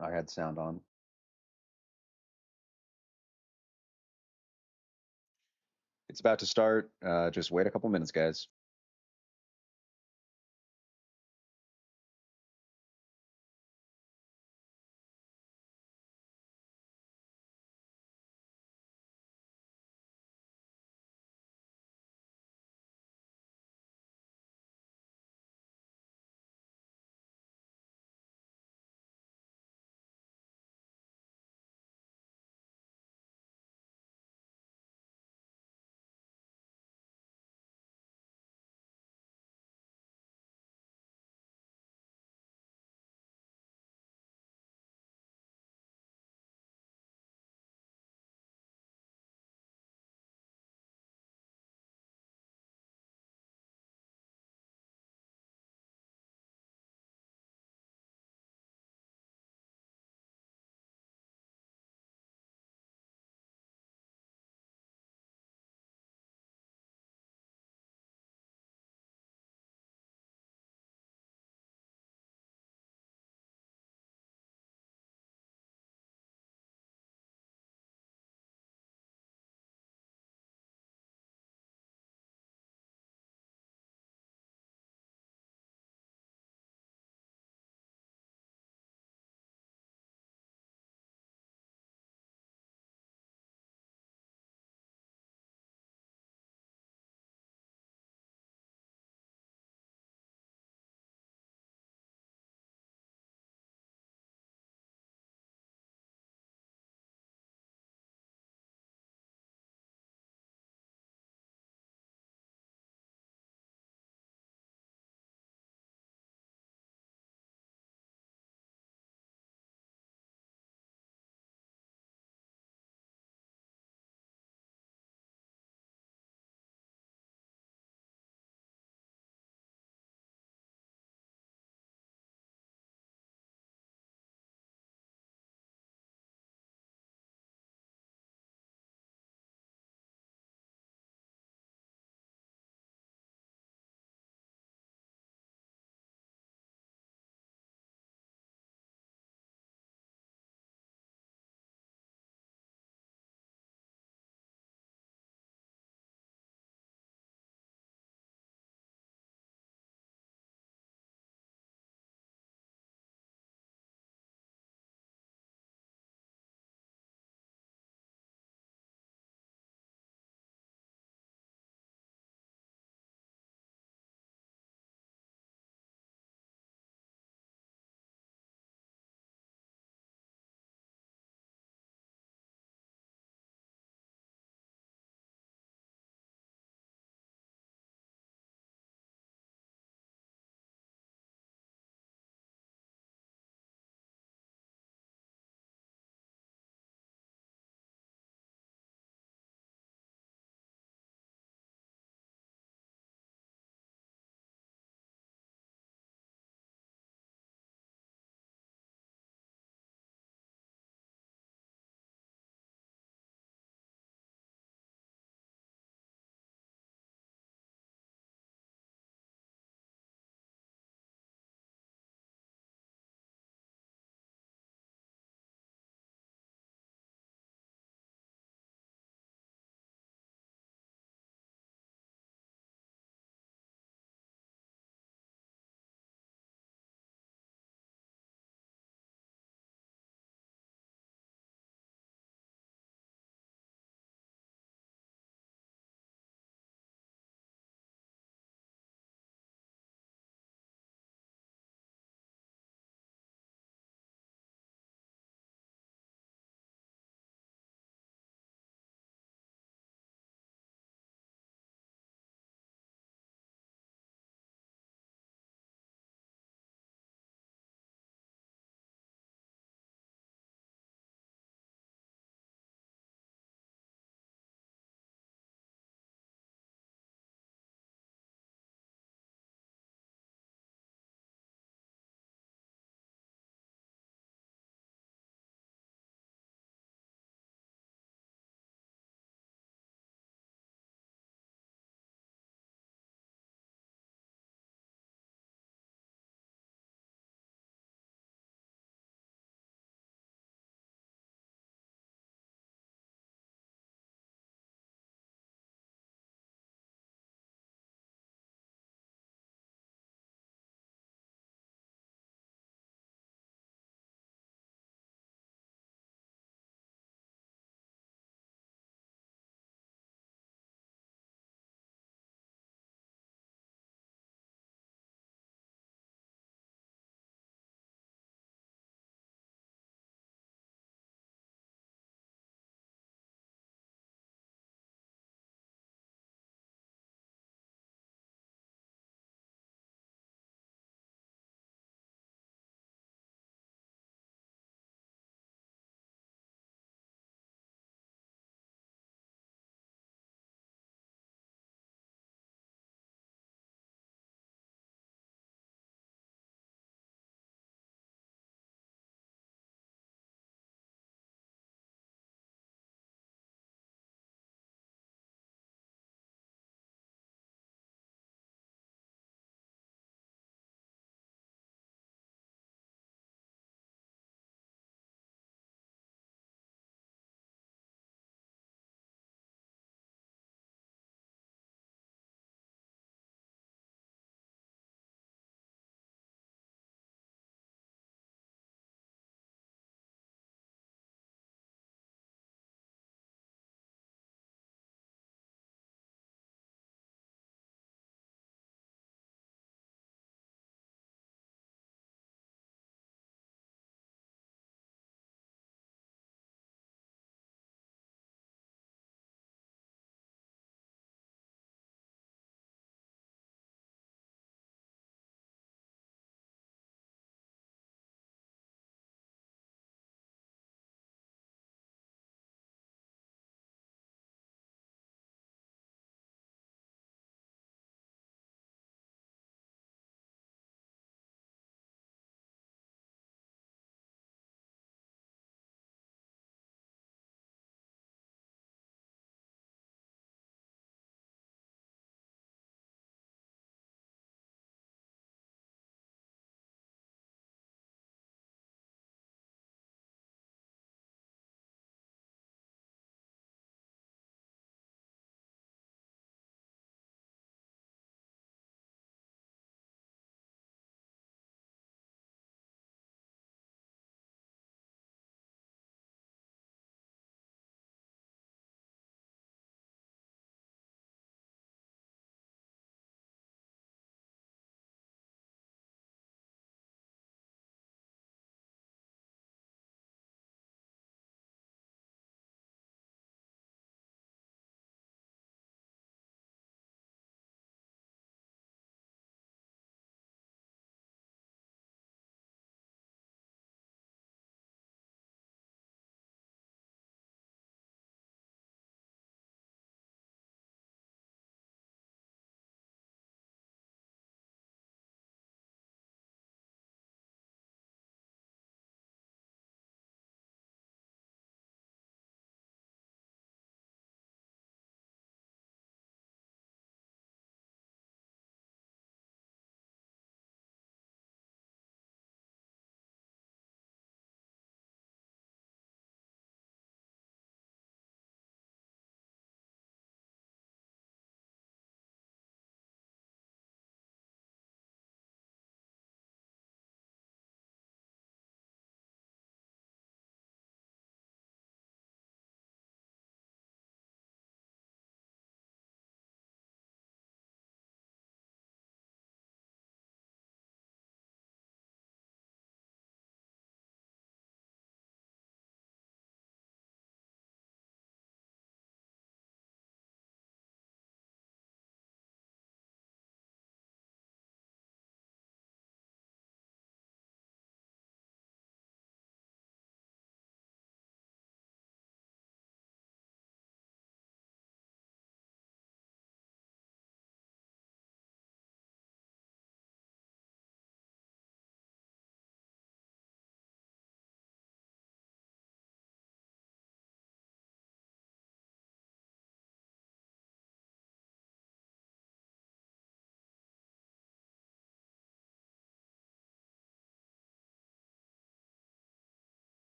I had sound on. It's about to start. Just wait a couple minutes, guys.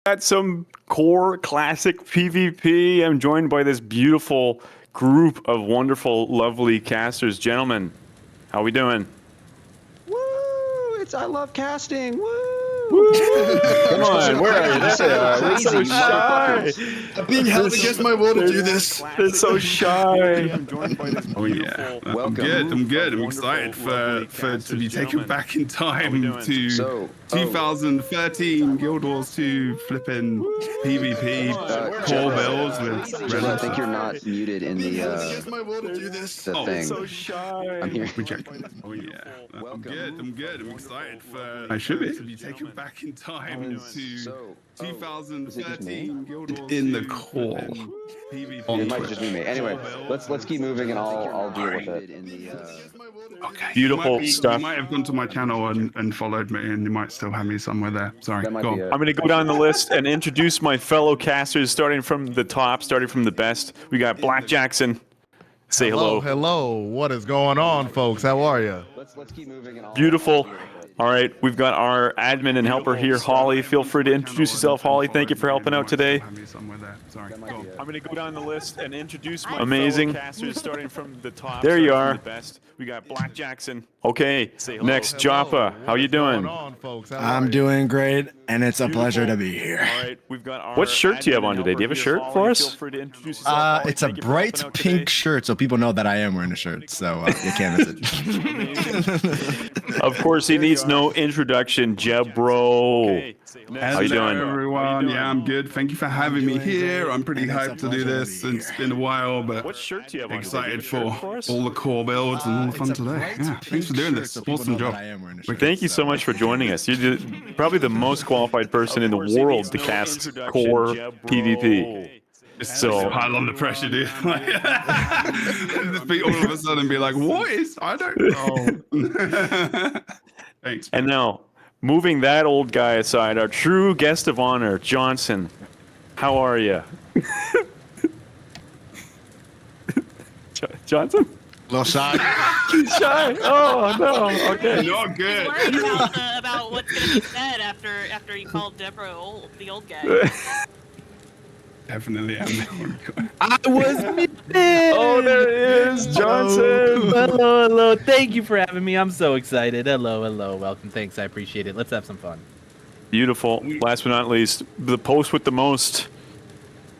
Got some core classic PvP. I'm joined by this beautiful group of wonderful, lovely casters. Gentlemen, how we doing? Woo! I love casting. Woo! Come on, where are you? That's Crazy so shy. motherfuckers. I'm being held against my will to do this. They're so shy. I'm joined by this Oh yeah, I'm good. I'm good. I'm excited for to be taken back in time to 2013 Guild Wars 2 flipping PvP core builds with. I think you're not muted in the My will to do this. the thing. So shy. I'm here. Oh yeah, I'm good. I'm good. I'm excited for. I should be taken back in time to 2013 Guild Wars in the 2 core. PvP. It might just be me. Anyway, let's keep moving and I'll deal with it. Okay. Beautiful stuff. You might have gone to my channel and followed me, and you might still have me somewhere there. Sorry. That might Go be on. it. I'm going to go down the list and introduce my fellow casters, starting from the top, starting from the best. We got Black Jackson. Say hello. Hello. What is going on, folks? How are you? Let's keep moving and Beautiful. All right, we've got our admin and helper here, Holly. Feel free to introduce yourself, Holly. Thank you for helping out today. Sorry. Go on. I'm going to go down the list and introduce my Amazing. fellow casters, starting from the top. There you starting are. from the best. We got Black Jackson. Okay, next, Joppa. How you doing? I'm doing great, and it's a pleasure to be here. All right, we've got our what shirt do you have on today? Do you have a shirt for us? It's a bright pink shirt, so people know that I am wearing a shirt, so you can't miss it. Of course, he needs no introduction, Jebro. How you doing? Everyone? Yeah, I'm good. Thank you for having me here. I'm pretty hyped to do this. It's been a while, but What shirt do you have on? excited for all the core builds and all the fun today. Yeah, thanks for doing this. Awesome job. Thank you so much for joining us. You're probably the most qualified person in the world to cast core PvP. So I love the pressure, dude. Just be all of a sudden be like, what is? I don't know. Thanks. And now, moving that old guy aside, our true guest of honor, Johnson. How are you? Johnson? A little shy. He's shy. Oh no. Okay. Not good. Worried about what's gonna be said after you called Deborah the old guy. Definitely am. I was missing. Oh, there it is, Johnson. Hello. Thank you for having me. I'm so excited. Hello. Welcome. Thanks. I appreciate it. Let's have some fun. Beautiful. Last but not least, the post with the most.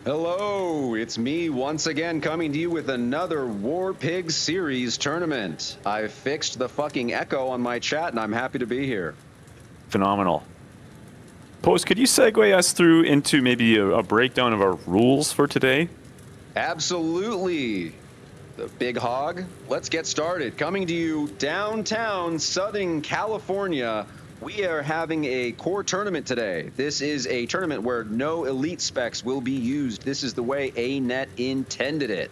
Hello, it's me once again coming to you with another War Pigs series tournament. I fixed the fucking echo on my chat and I'm happy to be here. Phenomenal. Post, could you segue us through into maybe a breakdown of our rules for today? Absolutely. The big hog. Let's get started. Coming to you downtown Southern California. We are having a core tournament today. This is a tournament where no elite specs will be used. This is the way ANET intended it.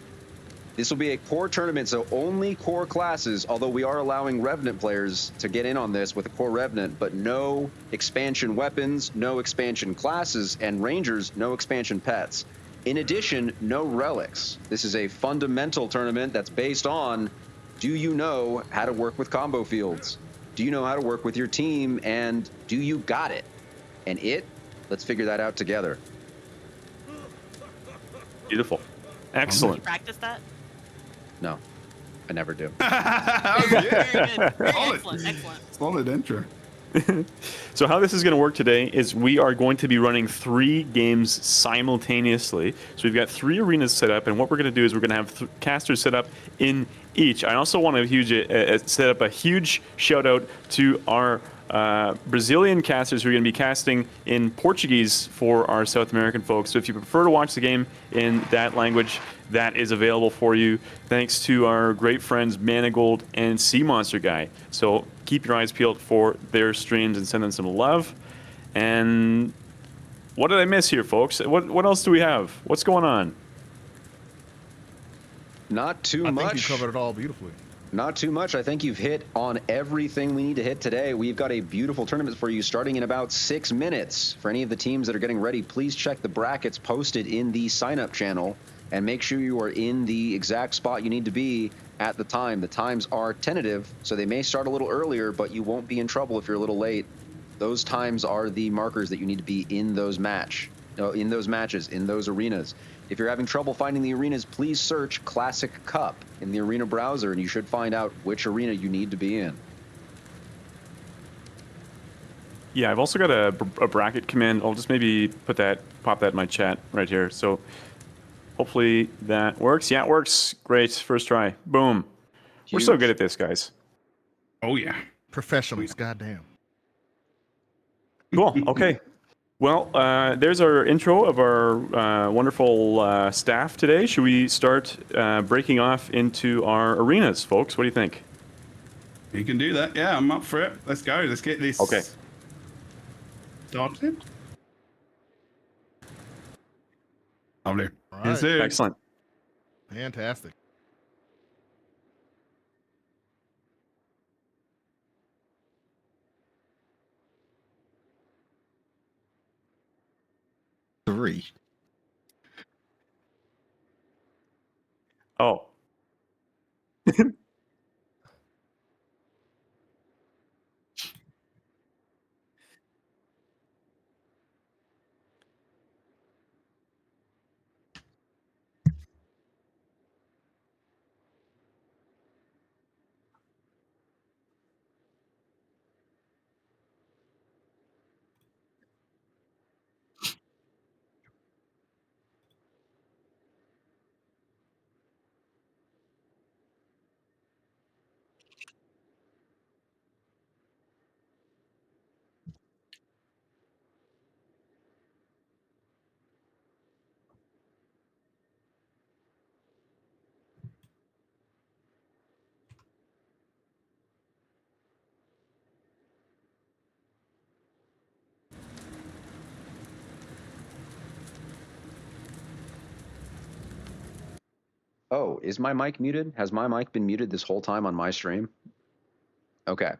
This will be a core tournament, so only core classes, although we are allowing Revenant players to get in on this with a core Revenant, but no expansion weapons, no expansion classes, and Rangers, no expansion pets. In addition, no relics. This is a fundamental tournament that's based on, do you know how to work with combo fields? Do you know how to work with your team, and do you got it? And let's figure that out together. Beautiful. Excellent. You practice that? No, I never do. Very good. Very excellent. Solid intro. So how this is going to work today is we are going to be running 3 games simultaneously. So we've got 3 arenas set up, and what we're going to do is we're going to have casters set up in each. I also want to set up a huge shout out to our Brazilian casters who are going to be casting in Portuguese for our South American folks. So if you prefer to watch the game in that language, that is available for you thanks to our great friends Manigold and Sea Monster Guy. So keep your eyes peeled for their streams and send them some love. And what did I miss here, folks? What else do we have? What's going on? Not too much. I think you covered it all beautifully. Not too much. I think you've hit on everything we need to hit today. We've got a beautiful tournament for you starting in about 6 minutes. For any of the teams that are getting ready, please check the brackets posted in the sign-up channel and make sure you are in the exact spot you need to be at the time. The times are tentative, so they may start a little earlier, but you won't be in trouble if you're a little late. Those times are the markers that you need to be in those matches, in those arenas. If you're having trouble finding the arenas, please search Classic Cup in the arena browser, and you should find out which arena you need to be in. Yeah, I've also got a bracket command. I'll just maybe pop that in my chat right here. So hopefully that works. Yeah, it works. Great. First try. Boom. We're so good at this, guys. Oh, yeah. Professionals, goddamn. Cool. Okay. Well, there's our intro of our wonderful staff today. Should we start breaking off into our arenas, folks? What do you think? You can do that. Yeah, I'm up for it. Let's go. Let's get this started. Lovely. All Yes, right. sir. Excellent. Fantastic. Three. Oh. Oh, is my mic muted? Has my mic been muted this whole time on my stream? Okay.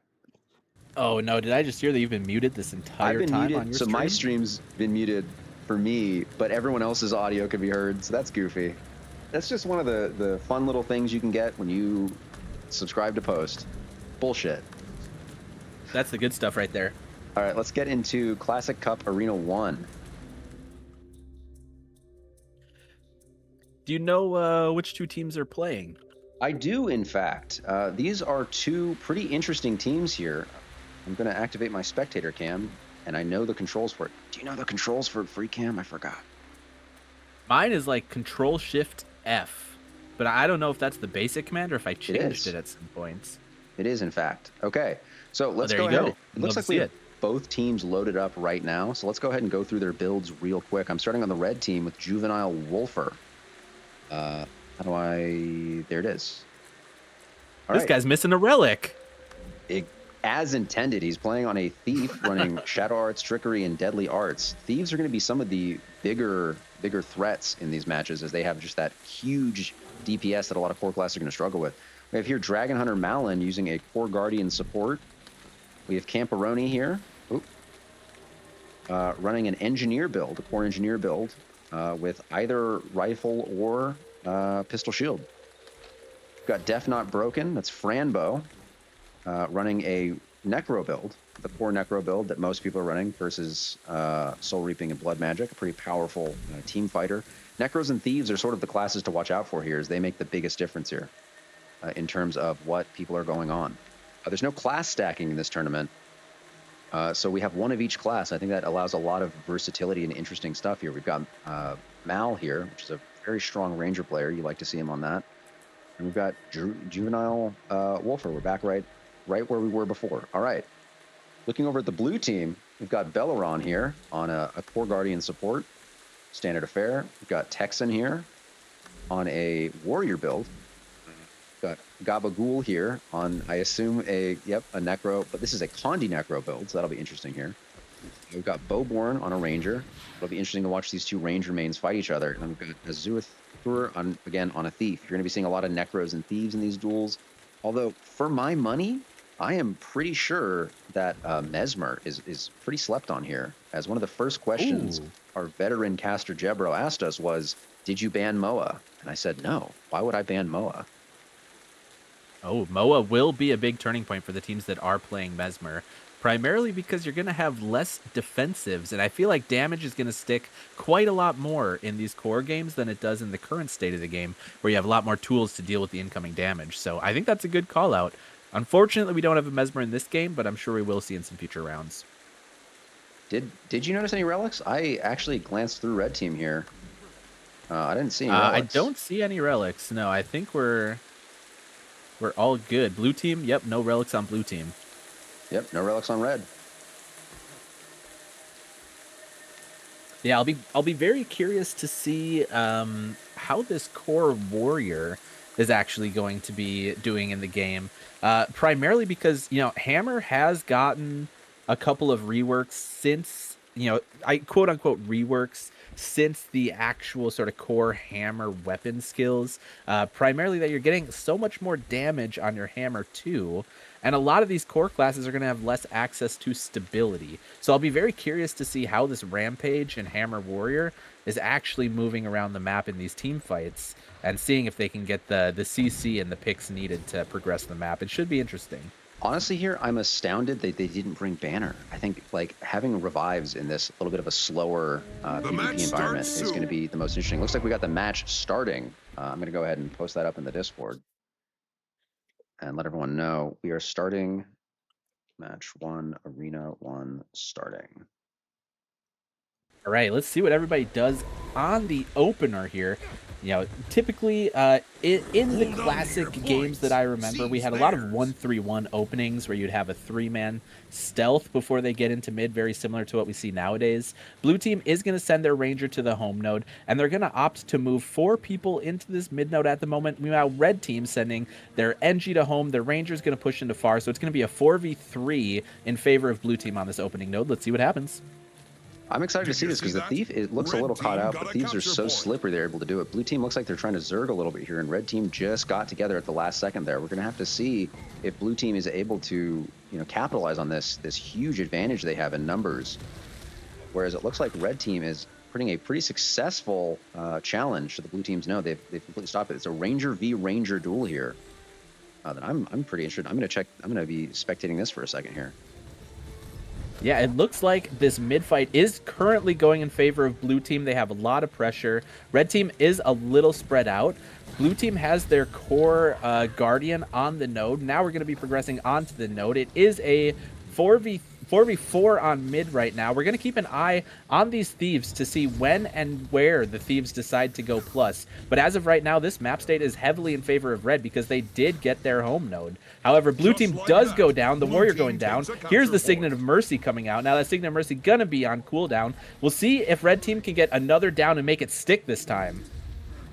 Oh no, did I just hear that you've been muted this entire I've been time muted, on your so stream? my stream's been muted for me, but everyone else's audio can be heard, so that's goofy. That's just one of the fun little things you can get when you subscribe to Post. Bullshit. That's the good stuff right there. All right, let's get into Classic Cup Arena 1. Do you know which two teams are playing? I do, in fact. These are two pretty interesting teams here. I'm going to activate my spectator cam, and I know the controls for it. Do you know the controls for free cam? I forgot. Mine is like Control Shift F, but I don't know if that's the basic command or if I changed it at some points. It is, in fact. Okay, so let's there go you ahead. go. It looks like we have both teams loaded up right now, so let's go ahead and go through their builds real quick. I'm starting on the red team with Juvenile Wolfer. How do I... There it is. This guy's missing a relic. As intended, he's playing on a thief running Shadow Arts, Trickery, and Deadly Arts. Thieves are going to be some of the bigger threats in these matches, as they have just that huge DPS that a lot of core classes are going to struggle with. We have here Dragon Hunter Malin using a Core Guardian support. We have Camperoni here, running an Engineer build, a Core Engineer build, with either Rifle or Pistol Shield. We've got Death Not Broken, that's Franbo, running a Necro build, the Core Necro build that most people are running versus Soul Reaping and Blood Magic, a pretty powerful team fighter. Necros and Thieves are sort of the classes to watch out for here, as they make the biggest difference here in terms of what people are going on. There's no class stacking in this tournament, so we have one of each class. I think that allows a lot of versatility and interesting stuff here. We've got Mal here, which is a very strong Ranger player. You like to see him on that. And we've got Juvenile Wolfer. We're back right where we were before. All right. Looking over at the blue team, we've got Belleron here on a Core Guardian support. Standard affair. We've got Texan here on a Warrior build. We've got Gabagool here on, I assume, a Necro, but this is a Condi Necro build, so that'll be interesting here. We've got Bowborn on a Ranger. It'll be interesting to watch these two Ranger mains fight each other. And we've got Azuathur again on a Thief. You're going to be seeing a lot of Necros and Thieves in these duels. Although, for my money, I am pretty sure that Mesmer is pretty slept on here. As one of the first questions our veteran caster Jebro asked us was, did you ban Moa? And I said, no. Why would I ban Moa? Oh, MOA will be a big turning point for the teams that are playing Mesmer, primarily because you're going to have less defensives, and I feel like damage is going to stick quite a lot more in these core games than it does in the current state of the game, where you have a lot more tools to deal with the incoming damage. So I think that's a good call out. Unfortunately, we don't have a Mesmer in this game, but I'm sure we will see in some future rounds. Did you notice any relics? I actually glanced through red team here. I didn't see any I relics. don't see any relics. No, I think we're all good. Blue team, yep, no relics on blue team. Yep, no relics on red. Yeah, I'll be very curious to see how this core warrior is actually going to be doing in the game. Primarily because, you know, Hammer has gotten a couple of reworks since, you know, I quote unquote reworks since the actual sort of core hammer weapon skills. Primarily that you're getting so much more damage on your hammer too. And a lot of these core classes are going to have less access to stability. So I'll be very curious to see how this Rampage and Hammer Warrior is actually moving around the map in these team fights and seeing if they can get the CC and the picks needed to progress the map. It should be interesting. Honestly, here I'm astounded that they didn't bring Banner. I think like having revives in this little bit of a slower PvP environment is going to be the most interesting. Looks like we got the match starting. I'm going to go ahead and post that up in the Discord and let everyone know we are starting match 1, arena 1 starting. All right, let's see what everybody does on the opener here. You know, typically in the classic games that I remember, we had a lot of 1-3-1 openings where you'd have a 3-man stealth before they get into mid, very similar to what we see nowadays. Blue team is going to send their ranger to the home node, and they're going to opt to move 4 people into this mid node at the moment. Meanwhile, red team sending their NG to home, their ranger is going to push into far, so it's going to be a 4v3 in favor of blue team on this opening node. Let's see what happens. I'm excited to see this because the Thief, it looks a little caught out, but Thieves are so slippery they're able to do it. Blue team looks like they're trying to zerg a little bit here, and red team just got together at the last second there. We're going to have to see if blue team is able to, you know, capitalize on this huge advantage they have in numbers, whereas it looks like red team is putting a pretty successful challenge to the blue teams. No, they've completely stopped it. It's a Ranger v Ranger duel here. That I'm pretty interested. I'm going to check. I'm going to be spectating this for a second here. Yeah, it looks like this mid fight is currently going in favor of blue team. They have a lot of pressure. Red team is a little spread out. Blue team has their core guardian on the node. Now we're going to be progressing onto the node. It is a 4v4 on mid right now. We're going to keep an eye on these thieves to see when and where the thieves decide to go plus. But as of right now, this map state is heavily in favor of red because they did get their home node. However, blue team does go down, the warrior going down. Here's the Signet of Mercy coming out. Now that Signet of Mercy gonna be on cooldown. We'll see if red team can get another down and make it stick this time.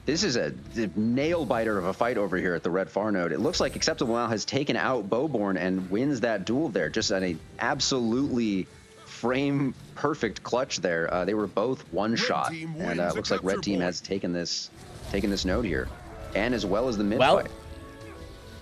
This is a nail biter of a fight over here at the red far node. It looks like Acceptable now has taken out Bowborn and wins that duel there. Just an absolutely frame perfect clutch there. They were both one shot, and it looks like red team has taken this node here, and as well as the mid fight.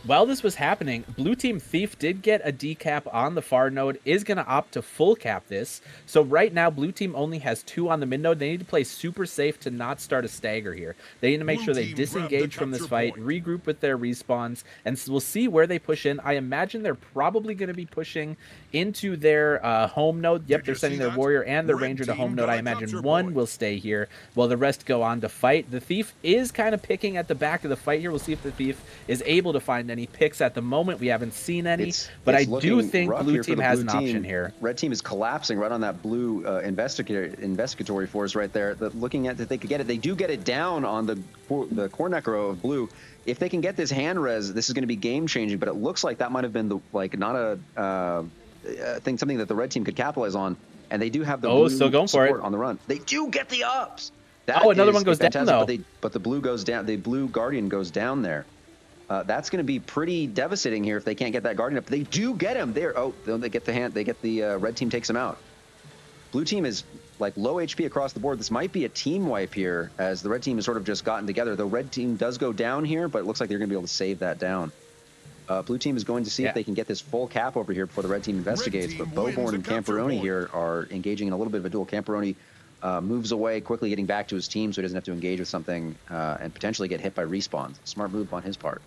While this was happening, blue team Thief did get a decap on the far node, is going to opt to full cap this. So right now, blue team only has 2 on the mid node. They need to play super safe to not start a stagger here. They need to make sure they disengage from this fight, regroup with their respawns, and we'll see where they push in. I imagine they're probably going to be pushing into their home node. Yep, they're sending their warrior and their ranger to home node. I imagine one will stay here while the rest go on to fight. The Thief is kind of picking at the back of the fight here. We'll see if the Thief is able to find any picks at the moment. We haven't seen any, but I do think blue team has an option here. Red team is collapsing right on that blue investigatory force right there. Looking at that they could get it. They do get it down on the core necro of blue. If they can get this hand res, this is going to be game changing. But it looks like that might have been not a something that the red team could capitalize on. And they do have the blue still going support for it on the run. They do get the ups. Another one goes down though. But the blue goes down. The blue guardian goes down there. That's going to be pretty devastating here if they can't get that guardian up. They do get him there. Oh, they get the hand. They get the red team takes him out. Blue team is like low HP across the board. This might be a team wipe here as the red team has sort of just gotten together. The red team does go down here, but it looks like they're going to be able to save that down. Blue team is going to see if they can get this full cap over here before the red team investigates. But Bowborn and Camperoni here are engaging in a little bit of a duel. Camperoni moves away, quickly getting back to his team so he doesn't have to engage with something and potentially get hit by respawns. Smart move on his part.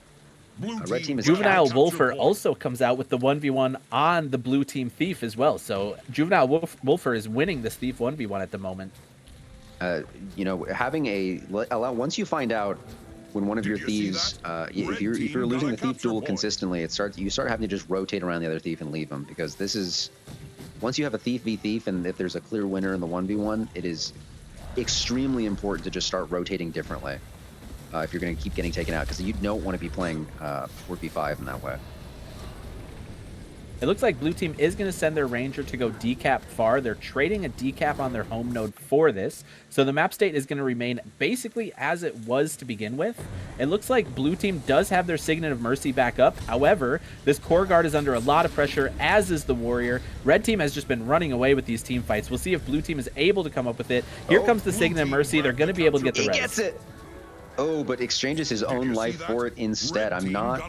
Red team is Juvenile Wolfer also comes out with the 1v1 on the blue team Thief as well. So Juvenile Wolfer is winning this Thief 1v1 at the moment. You know, having once you find out when one of your thieves, if you're losing the thief duel consistently, you start having to just rotate around the other thief and leave them, because this is, once you have a thief v thief, and if there's a clear winner in the 1v1, it is extremely important to just start rotating differently if you're going to keep getting taken out, because you don't want to be playing 4v5 in that way. It looks like blue team is going to send their ranger to go decap far. They're trading a decap on their home node for this. So the map state is going to remain basically as it was to begin with. It looks like blue team does have their Signet of Mercy back up. However, this core guard is under a lot of pressure, as is the warrior. Red team has just been running away with these team fights. We'll see if blue team is able to come up with it. Here comes the Signet of Mercy. They're going to be able to get the res. He gets it. Oh, but exchanges his own life for it instead. I'm not.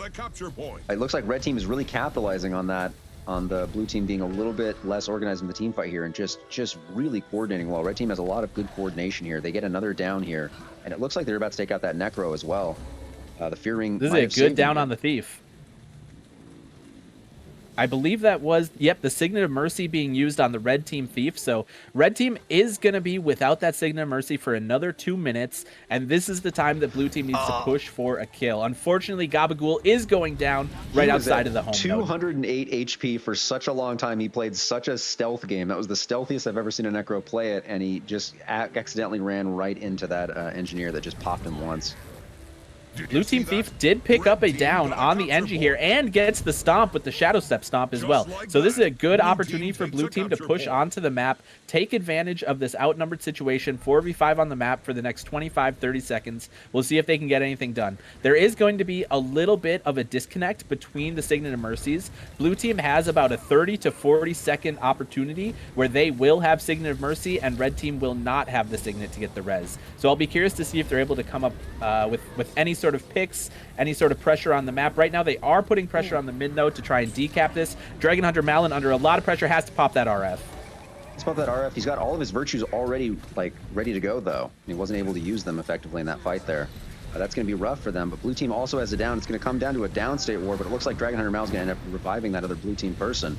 It looks like red team is really capitalizing on that, on the blue team being a little bit less organized in the team fight here, and just really coordinating well. Red team has a lot of good coordination here. They get another down here, and it looks like they're about to take out that Necro as well. The Fear Ring. This is a good down on the Thief. I believe that was, yep, the Signet of Mercy being used on the red team Thief. So red team is going to be without that Signet of Mercy for another 2 minutes. And this is the time that blue team needs to push for a kill. Unfortunately, Gabagool is going down right outside of the home 208 HP for such a long time. He played such a stealth game. That was the stealthiest I've ever seen a Necro play it. And he just accidentally ran right into that engineer that just popped him once. Blue team Thief did pick up a down on the Engie here and gets the stomp with the Shadow Step stomp as well. So this is a good opportunity for blue team to push onto the map, take advantage of this outnumbered situation, 4v5 on the map for the next 25-30 seconds. We'll see if they can get anything done. There is going to be a little bit of a disconnect between the Signet of Mercies. Blue team has about a 30 to 40 second opportunity where they will have Signet of Mercy and red team will not have the Signet to get the res. So I'll be curious to see if they're able to come up with any sort of picks, any sort of pressure on the map. Right now they are putting pressure on the mid node to try and decap this. Dragon Hunter Malin under a lot of pressure has to pop that RF. He's popped that RF. He's got all of his virtues already ready to go though. He wasn't able to use them effectively in that fight there. That's going to be rough for them, but blue team also has a down. It's going to come down to a downstate war, but it looks like Dragon Hunter Malin's going to end up reviving that other blue team person.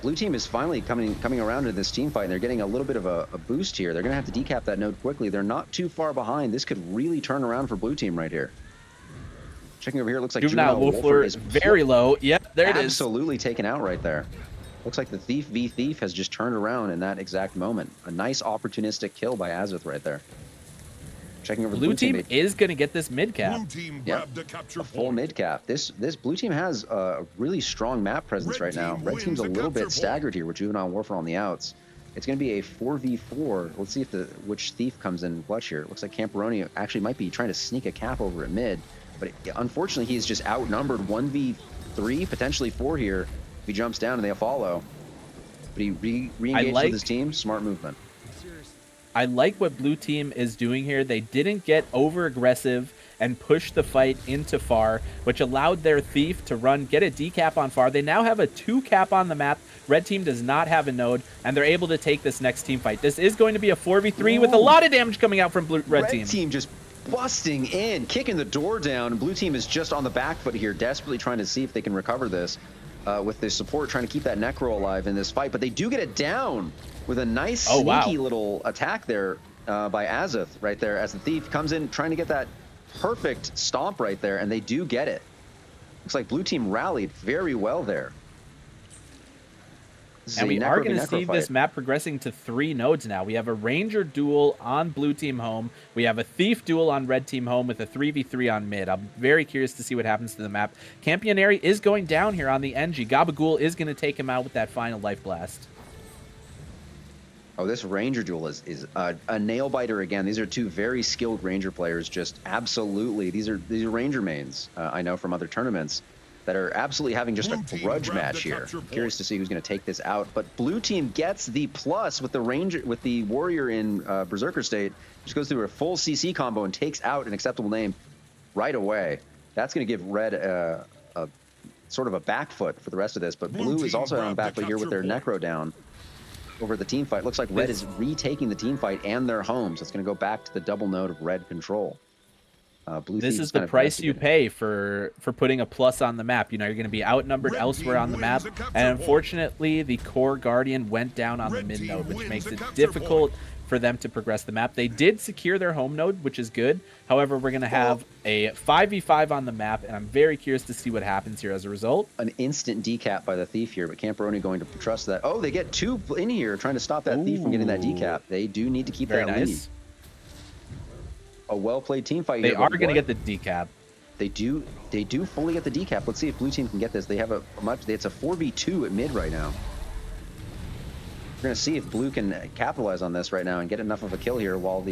Blue team is finally coming around to this team fight, and they're getting a little bit of a boost here. They're going to have to decap that node quickly. They're not too far behind. This could really turn around for blue team right here. Checking over here, it looks like Juvenile Wolfer is very low. Yep, there it is. Absolutely taken out right there. Looks like the Thief v Thief has just turned around in that exact moment. A nice opportunistic kill by Azith right there. Checking over blue team is going to get this mid cap. Yeah, a full mid cap. This blue team has a really strong map presence right now. Red team's a little bit staggered here with Juvenile Warfare on the outs. It's going to be a 4v4. Let's see if which Thief comes in clutch here. It looks like Camperoni actually might be trying to sneak a cap over at mid, but unfortunately he's just outnumbered 1v3, potentially 4 here. If he jumps down and they follow, but he re-engaged with his team. Smart movement. I like what blue team is doing here. They didn't get over aggressive and push the fight into far, which allowed their Thief to get a decap on far. They now have a 2 cap on the map. Red team does not have a node, and they're able to take this next team fight. This is going to be a 4v3 with a lot of damage coming out from red team. Red team just busting in, kicking the door down. Blue team is just on the back foot here, desperately trying to see if they can recover this with the support, trying to keep that Necro alive in this fight. But they do get it down with a nice sneaky little attack there by Azith right there as the Thief comes in trying to get that perfect stomp right there, and they do get it. Looks like blue team rallied very well there. And we are going to see this map progressing to 3 nodes now. We have a Ranger duel on blue team home. We have a Thief duel on red team home with a 3v3 on mid. I'm very curious to see what happens to the map. Campionary is going down here on the Engie. Gabagool is going to take him out with that final life blast. Oh, this Ranger duel is a nail biter again. These are 2 very skilled Ranger players. Just absolutely, these are Ranger mains. I know from other tournaments that are absolutely having just a grudge match here. Curious to see who's going to take this out. But blue team gets the plus with the warrior in Berserker state. Just goes through a full CC combo and takes out an acceptable name right away. That's going to give red a sort of a back foot for the rest of this. But blue is also on back foot here with their Necro down over the team fight. Looks like red is retaking the team fight and their home, so it's going to go back to the double node of red control. Blue This Thief is the kind of price you investigating. pay for putting a plus on the map. You know, you're going to be outnumbered elsewhere on the map. And unfortunately, the core Guardian went down on the mid node, which makes it difficult for them to progress the map. They did secure their home node, which is good. However, we're going to have a 5v5 on the map, and I'm very curious to see what happens here as a result. An instant decap by the Thief here, but Camperoni going to trust that. Oh, they get 2 in here trying to stop that Thief from getting that decap. They do need to keep Very that nice. lead. A well-played team fight They here. are going to get the decap. They do fully get the decap. Let's see if blue team can get this. They have it's a 4v2 at mid right now. We're going to see if blue can capitalize on this right now and get enough of a kill here while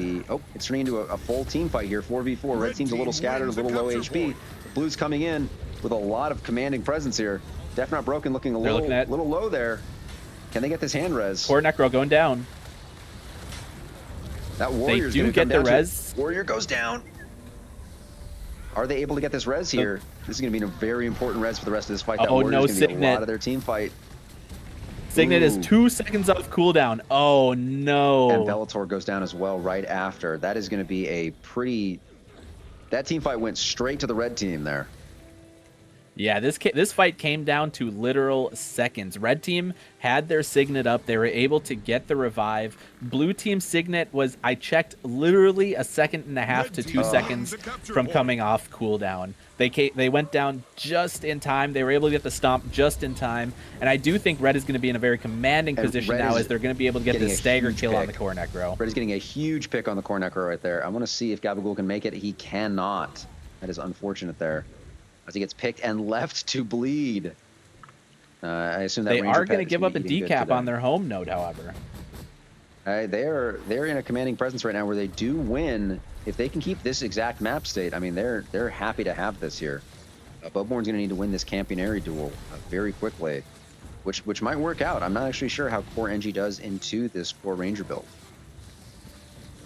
it's turning into a full team fight here, 4v4. Red team's a little scattered, a little low HP. Blue's coming in with a lot of commanding presence here. Def Not Broken looking a little low there. Can they get this hand res? Core Necro going down. That Warrior's They do get the res. Warrior goes down. Are they able to get this res here? This is going to be a very important res for the rest of this fight. That Oh, Warrior's no, going to be a Signet. lot of their team fight. Signet is Ooh. 2 seconds off cooldown. Oh, no. And Bellator goes down as well right after. That is going to be a pretty... That team fight went straight to the red team there. Yeah, this fight came down to literal seconds. Red team had their Signet up. They were able to get the revive. Blue team Signet was, I checked, literally 1.5 seconds to 2 seconds from coming off cooldown. They went down just in time. They were able to get the stomp just in time. And I do think Red is going to be in a very commanding position now, as they're going to be able to get the stagger kill on the core Necro. Red is getting a huge pick on the core Necro right there. I want to see if Gabagool can make it. He cannot. That is unfortunate there, as he gets picked and left to bleed. I assume that They Ranger are going pet to is give gonna up a be eating good decap today. on their home node, however. They're in a commanding presence right now where they do win. If they can keep this exact map state, I mean, they're happy to have this here. Bowborn's going to need to win this Campionary duel very quickly, which might work out. I'm not actually sure how Core NG does into this Core Ranger build.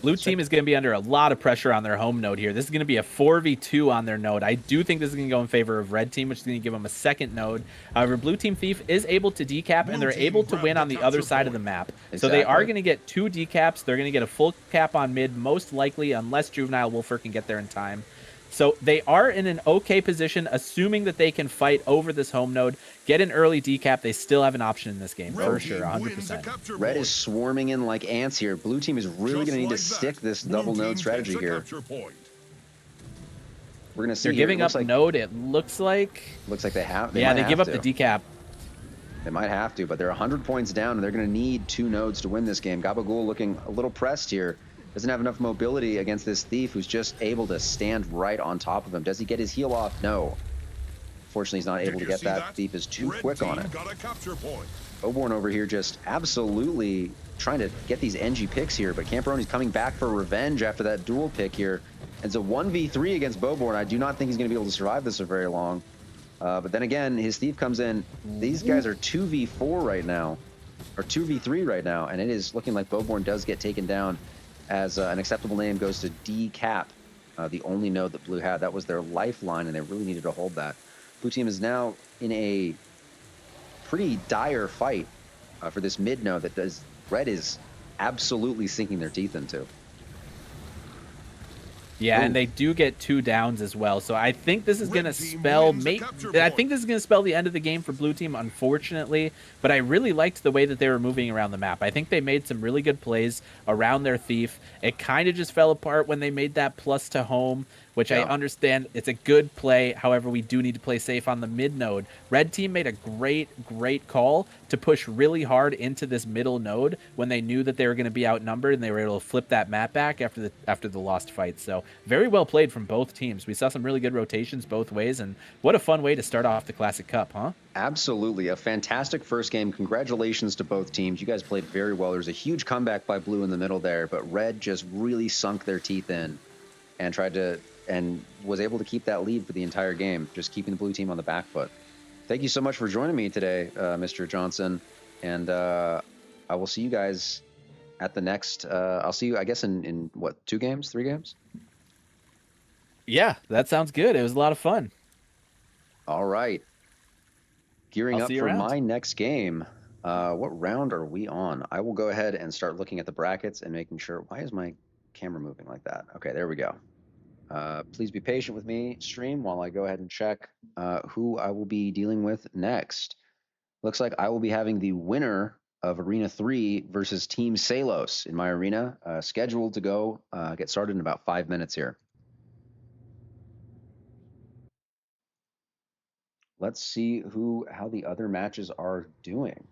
Blue team is going to be under a lot of pressure on their home node here. This is going to be a 4v2 on their node. I do think this is going to go in favor of red team, which is going to give them a second node. However, blue team Thief is able to decap, and they're able to win on the other side of the map. So they are going to get 2 decaps. They're going to get a full cap on mid, most likely, unless Juvenile Wolfer can get there in time. So they are in an okay position, assuming that they can fight over this home node, get an early decap. They still have an option in this game, for sure, 100%. Red is swarming in like ants here. Blue team is really going to need to stick this double node strategy here. We're going to see. They're giving up node, it looks like. Looks like they have. Yeah, they give up the decap. They might have to, but they're 100 points down, and they're going to need 2 nodes to win this game. Gabagool looking a little pressed here. Doesn't have enough mobility against this Thief who's just able to stand right on top of him. Does he get his heal off? No. Fortunately, he's not able to get that. Thief is too quick on it. Oborn over here just absolutely trying to get these NG picks here, but Camperoni's coming back for revenge after that dual pick here. It's a 1v3 against Bowborn. I do not think he's going to be able to survive this for very long. But then again, his Thief comes in. These guys are 2v4 right now, or 2v3 right now, and it is looking like Bowborn does get taken down, as an acceptable name goes to decap, the only node that Blue had. That was their lifeline, and they really needed to hold that. Blue team is now in a pretty dire fight for this mid node that Red is absolutely sinking their teeth into. Yeah, and they do get 2 downs as well. So I think this is going to spell the end of the game for blue team, unfortunately. But I really liked the way that they were moving around the map. I think they made some really good plays around their Thief. It kind of just fell apart when they made that plus to home, which I understand it's a good play. However, we do need to play safe on the mid node. Red team made a great call to push really hard into this middle node when they knew that they were going to be outnumbered, and they were able to flip that map back after the lost fight. So very well played from both teams. We saw some really good rotations both ways, and what a fun way to start off the Classic Cup, huh? Absolutely. A fantastic first game. Congratulations to both teams. You guys played very well. There was a huge comeback by Blue in the middle there, but Red just really sunk their teeth in and was able to keep that lead for the entire game, just keeping the blue team on the back foot. Thank you so much for joining me today, Mr. Johnson, and I will see you guys at the next, I'll see you, I guess, in what, 2 games, 3 games? Yeah, that sounds good. It was a lot of fun. All right. Gearing up for around. my next game. What round are we on? I will go ahead and start looking at the brackets and making sure. Why is my camera moving like that? Okay, there we go. Please be patient with me, stream, while I go ahead and check who I will be dealing with next. Looks like I will be having the winner of Arena 3 versus Team Salos in my arena, scheduled to go get started in about 5 minutes here. Let's see how the other matches are doing.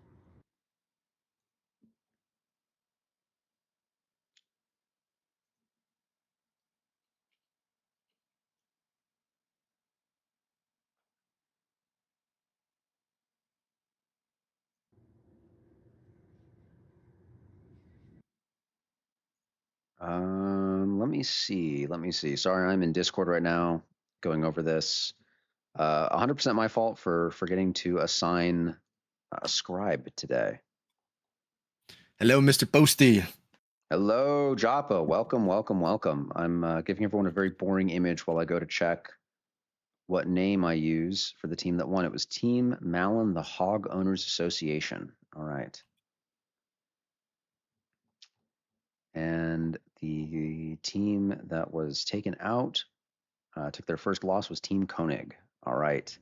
Let me see. Let me see. Sorry, I'm in Discord right now going over this. 100% my fault for forgetting to assign a scribe today. Hello, Mr. Posty. Hello, Joppa. Welcome, welcome, welcome. I'm giving everyone a very boring image while I go to check what name I use for the team that won. It was Team Malin, the Hog Owners Association. All right. And the team that was taken out, took their first loss, was Team Koenig. All right.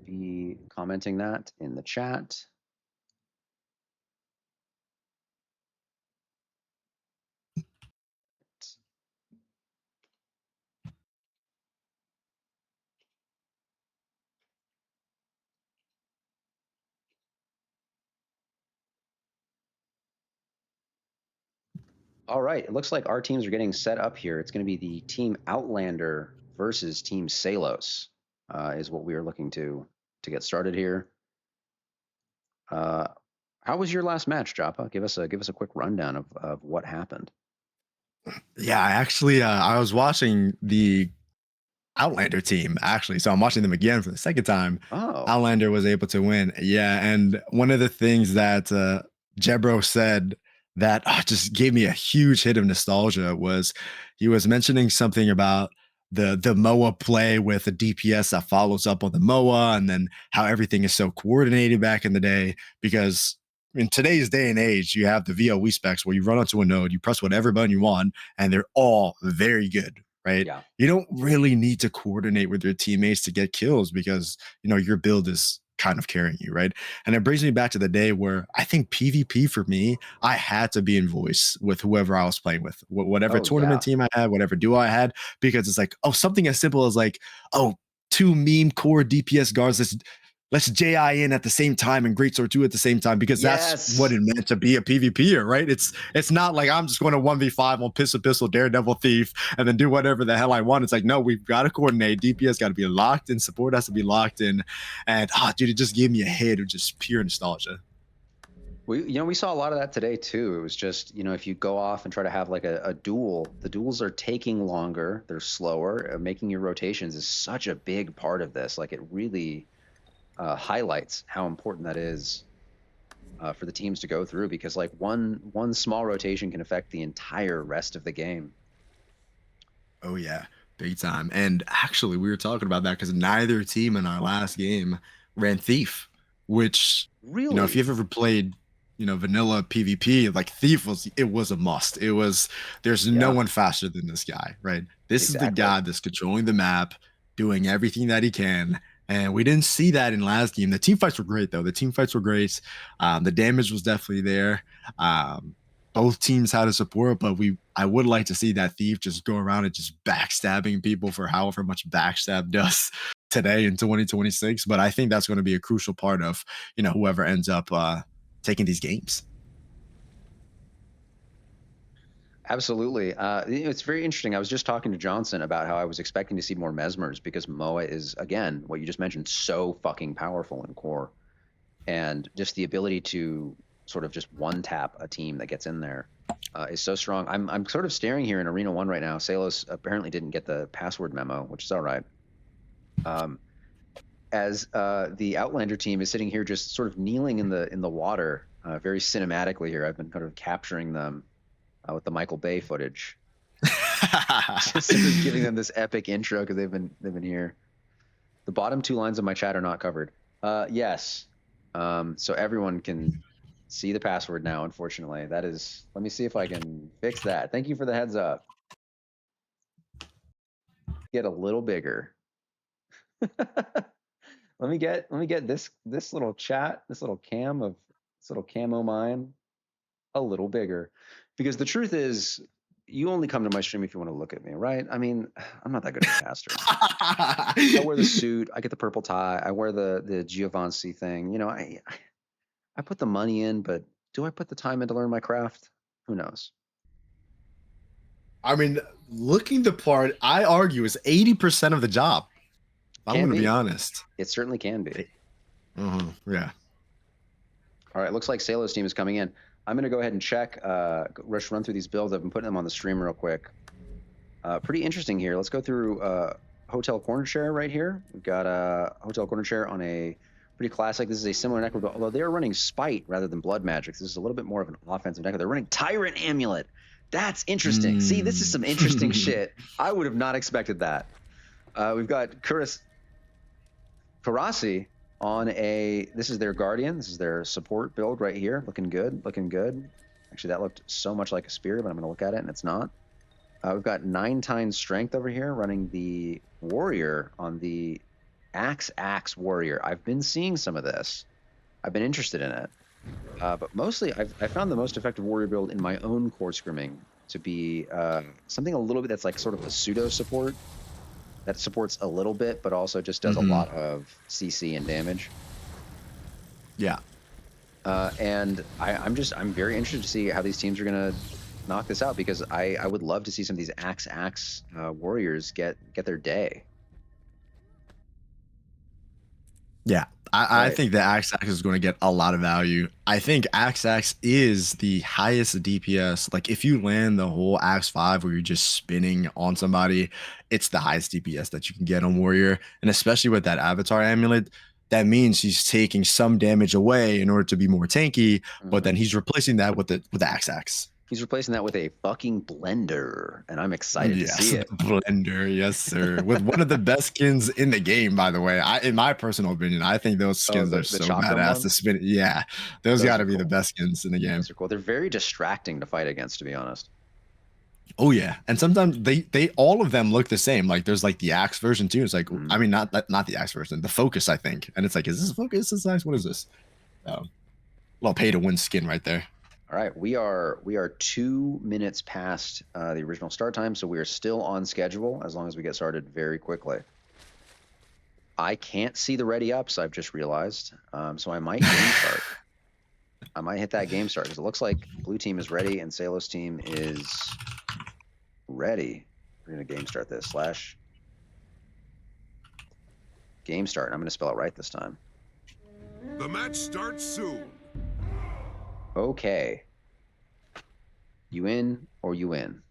Be commenting that in the chat. All right, it looks like our teams are getting set up here. It's going to be the Team Outlander versus Team Salos, is what we are looking to get started here. How was your last match, Joppa? Give us a quick rundown of what happened. Yeah, actually, I was watching the Outlander team, actually. So I'm watching them again for the second time. Oh. Outlander was able to win. Yeah. And one of the things that Jebro said that just gave me a huge hit of nostalgia was he was mentioning something about the MOA play with a DPS that follows up on the MOA, and then how everything is so coordinated back in the day. Because in today's day and age, you have the VOE specs where you run onto a node, you press whatever button you want, and they're all very good, right? Yeah. You don't really need to coordinate with your teammates to get kills because, you know, your build is kind of carrying you, right? And it brings me back to the day where I think PvP for me, I had to be in voice with whoever I was playing with, whatever tournament team I had, whatever duo I had, because it's like, oh, something as simple as like, oh, 2 meme core DPS guards, let's JI in at the same time and Greatsword 2 at the same time, because that's what it meant to be a PvPer, right? It's not like I'm just going to 1v5 on Pistol, Daredevil, Thief, and then do whatever the hell I want. It's like, no, we've got to coordinate. DPS got to be locked in, support has to be locked in. And dude, it just gave me a hit of just pure nostalgia. We saw a lot of that today too. It was just, if you go off and try to have like a duel, the duels are taking longer, they're slower. Making your rotations is such a big part of this. Like, it really highlights how important that is for the teams to go through, because like one small rotation can affect the entire rest of the game. Oh yeah, big time. And actually, we were talking about that because neither team in our last game ran Thief, which, really, if you've ever played, vanilla PvP, like Thief was a must. There's no one faster than this guy, right? This is the guy that's controlling the map, doing everything that he can. And we didn't see that in last game. The team fights were great, though. The team fights were great. The damage was definitely there. Both teams had a support, but I would like to see that Thief just go around and just backstabbing people for however much backstab does today in 2026. But I think that's going to be a crucial part of, whoever ends up taking these games. Absolutely. It's very interesting. I was just talking to Johnson about how I was expecting to see more Mesmers, because MOA is, again, what you just mentioned, so fucking powerful in core. And just the ability to sort of just one tap a team that gets in there is so strong. I'm sort of staring here in Arena 1 right now. Salos apparently didn't get the password memo, which is all right. As the Outlander team is sitting here just sort of kneeling in the water, very cinematically here. I've been kind of capturing them with the Michael Bay footage, just giving them this epic intro because they've been here. The bottom 2 lines of my chat are not covered. Yes, so everyone can see the password now. Unfortunately, that is. Let me see if I can fix that. Thank you for the heads up. Get a little bigger. Let me get this little chat, this little camo mine a little bigger, because the truth is, you only come to my stream if you want to look at me, right? I mean, I'm not that good of a caster. I wear the suit, I get the purple tie, I wear the Giovanni thing. You know, I put the money in, but do I put the time in to learn my craft? Who knows? I mean, looking the part, I argue, is 80% of the job. I'm going to be honest. It certainly can be. Yeah. All right, looks like Salo's team is coming in. I'm going to go ahead and check, run through these builds. I've been putting them on the stream real quick. Pretty interesting here. Let's go through Hotel Corner Chair right here. We've got a Hotel Corner Chair on a pretty classic. This is a similar Necro, although they're running Spite rather than Blood Magic. This is a little bit more of an offensive Necro. They're running Tyrant Amulet. That's interesting. See, this is some interesting shit. I would have not expected that. We've got Karasi on this is their Guardian. This is their support build right here. Looking good, looking good. Actually, that looked so much like a spear, but I'm going to look at it, and it's not. We've got 9 times strength over here running the Warrior on the Axe Warrior. I've been seeing some of this. I've been interested in it. But mostly, I found the most effective Warrior build in my own core scrimming to be something a little bit that's like sort of a pseudo support. That supports a little bit, but also just does a lot of CC and damage. Yeah. And I'm very interested to see how these teams are going to knock this out, because I would love to see some of these Axe Warriors get their day. Yeah. I think the Axe is going to get a lot of value. I think Axe is the highest DPS. Like, if you land the whole Axe 5 where you're just spinning on somebody, it's the highest DPS that you can get on Warrior. And especially with that Avatar Amulet, that means he's taking some damage away in order to be more tanky, but then he's replacing that with the Axe. He's replacing that with a fucking blender, and I'm excited to see it. Blender, yes, sir. With one of the best skins in the game, by the way. In my personal opinion, I think those skins are so badass to spin. Yeah, those got to be the best skins in the game. Those are cool. They're very distracting to fight against, to be honest. Oh yeah, and sometimes they all of them look the same. Like, there's like the Axe version too. It's like, I mean, not the Axe version, the Focus, I think. And it's like, is this Focus? Is this Axe? What is this? Well, pay to win skin right there. All right, we are 2 minutes past the original start time, so we are still on schedule as long as we get started very quickly. I can't see the ready ups, I've just realized, so I might game start. I might hit that game start, because it looks like blue team is ready and Salo's team is ready. We're going to game start this, /game start. I'm going to spell it right this time. The match starts soon. Okay. You in or you in?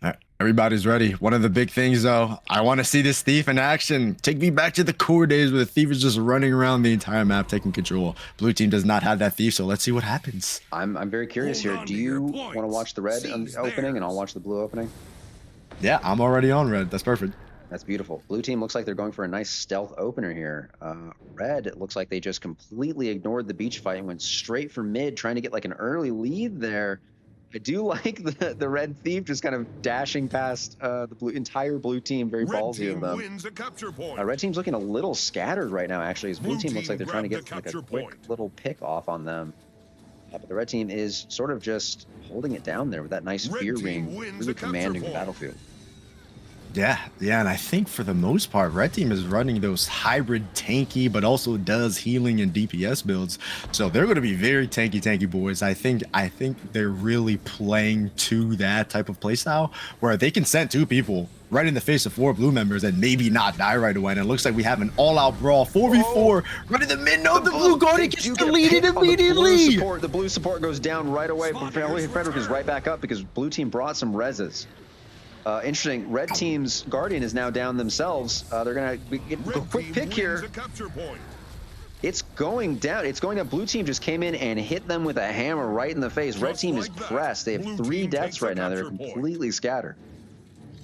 All right, everybody's ready. One of the big things, though, I want to see this Thief in action. Take me back to the core days where the Thief is just running around the entire map taking control. Blue team does not have that Thief, so let's see what happens. I'm very curious here. Do you want to watch the red opening and I'll watch the blue opening? Yeah, I'm already on red. That's perfect. That's beautiful. Blue team looks like they're going for a nice stealth opener here. Red, it looks like they just completely ignored the beach fight and went straight for mid, trying to get like an early lead there. I do like the red Thief just kind of dashing past the entire blue team, very ballsy of them. Wins a capture point. Red team's looking a little scattered right now, actually, as blue team looks like they're trying to get like a quick little pick off on them. But the red team is sort of just holding it down there with that nice fear ring, really commanding the battlefield. Yeah, and I think for the most part, red team is running those hybrid tanky, but also does healing and DPS builds. So they're going to be very tanky boys. I think they're really playing to that type of playstyle where they can send 2 people right in the face of 4 blue members and maybe not die right away. And it looks like we have an all-out brawl, 4v4, right in the mid. No, the blue guardian gets deleted immediately. The blue support goes down right away. Frederick is right back up because blue team brought some reses. Interesting. Red team's Guardian is now down themselves. They're going to get a quick pick here. It's going down. It's going down. Blue team just came in and hit them with a hammer right in the face. Red team is pressed. They have 3 deaths right now. They're completely scattered.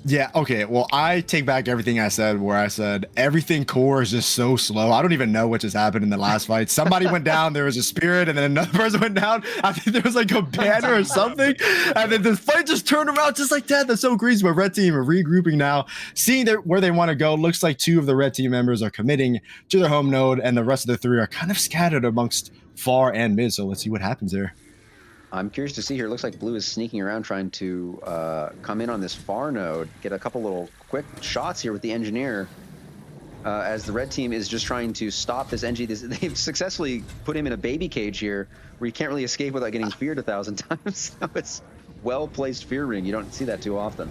Yeah, okay. Well, I take back everything I said where I said everything core is just so slow. I don't even know what just happened in the last fight. Somebody went down, there was a spirit, and then another person went down. I think there was like a banner or something. And then the fight just turned around just like that. That's so crazy. But red team are regrouping now, seeing where they want to go. Looks like 2 of the red team members are committing to their home node, and the rest of the 3 are kind of scattered amongst far and mid. So let's see what happens there. I'm curious to see here. It looks like blue is sneaking around trying to come in on this far node, get a couple little quick shots here with the engineer, as the red team is just trying to stop this NG. They've successfully put him in a baby cage here where you can't really escape without getting feared 1,000 times. So it's well-placed fear ring. You don't see that too often.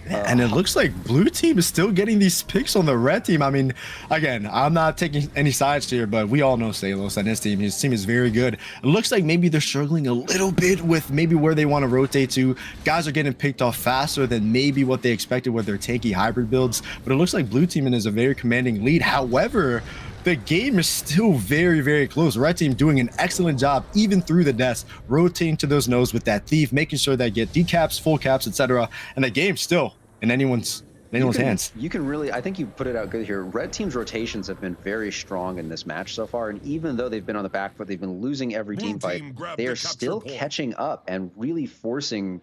And it looks like blue team is still getting these picks on the red team. I mean, again, I'm not taking any sides here, but we all know Salos and his team. His team is very good. It looks like maybe they're struggling a little bit with maybe where they want to rotate to. Guys are getting picked off faster than maybe what they expected with their tanky hybrid builds. But it looks like blue team is a very commanding lead. However, the game is still very, very close. Red team doing an excellent job, even through the deaths, rotating to those nodes with that thief, making sure they get decaps, full caps, etc. And the game's still in anyone's hands. You can really, I think you put it out good here. Red team's rotations have been very strong in this match so far, and even though they've been on the back foot, they've been losing every team fight, they are still catching up and really forcing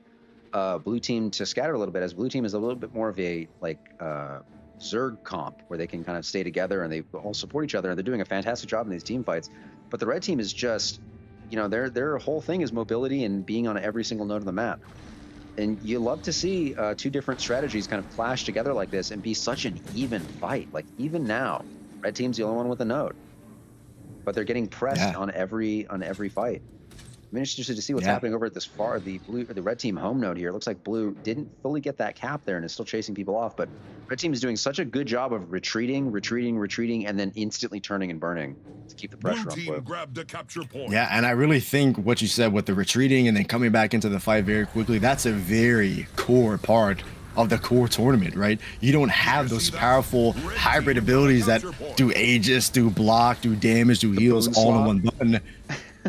blue team to scatter a little bit, as blue team is a little bit more of a Zerg comp where they can kind of stay together and they all support each other, and they're doing a fantastic job in these team fights. But the red team is just, you know, their whole thing is mobility and being on every single node of the map. And you love to see 2 different strategies kind of clash together like this and be such an even fight. Like even now, red team's the only one with a node, but they're getting pressed on every fight. I'm interested to see what's happening over at this the red team home node here. It looks like blue didn't fully get that cap there and is still chasing people off, but red team is doing such a good job of retreating, and then instantly turning and burning to keep the pressure on blue. Grabbed a capture point. Yeah, and I really think what you said with the retreating and then coming back into the fight very quickly, that's a very core part of the core tournament, right? You don't have those powerful hybrid abilities that do Aegis, do block, do damage, do heals all in one button.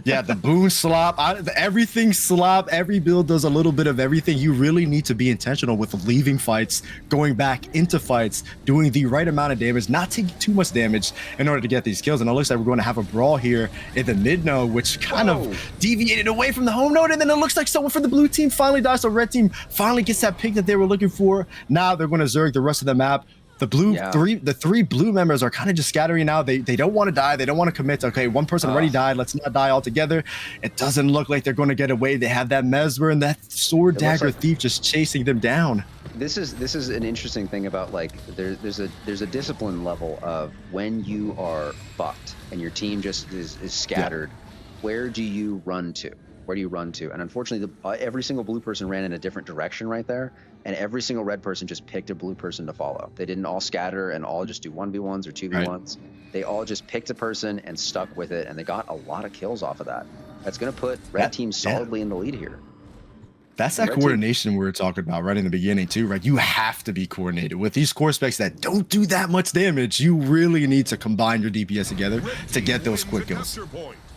Yeah, the boon slop, everything slop, every build does a little bit of everything. You really need to be intentional with leaving fights, going back into fights, doing the right amount of damage, not taking too much damage in order to get these kills. And it looks like we're going to have a brawl here in the mid node, which kind of deviated away from the home node. And then it looks like someone for the blue team finally dies. So red team finally gets that pick that they were looking for. Now they're going to Zerg the rest of the map. The 3 blue members are kind of just scattering now. They don't want to die. They don't want to commit to, okay, one person already died. Let's not die altogether. It doesn't look like they're going to get away. They have that Mesmer and that sword dagger thief just chasing them down. This is an interesting thing about, like, there's a discipline level of when you are fucked and your team just is scattered. Where do you run to? Where do you run to? And unfortunately, every single blue person ran in a different direction right there, and every single red person just picked a blue person to follow. They didn't all scatter and all just do 1v1s or 2v1s. Right. They all just picked a person and stuck with it, and they got a lot of kills off of that. That's going to put red team solidly in the lead here. That's that coordination we were talking about right in the beginning too, right? You have to be coordinated with these core specs that don't do that much damage. You really need to combine your DPS together to get those quick kills.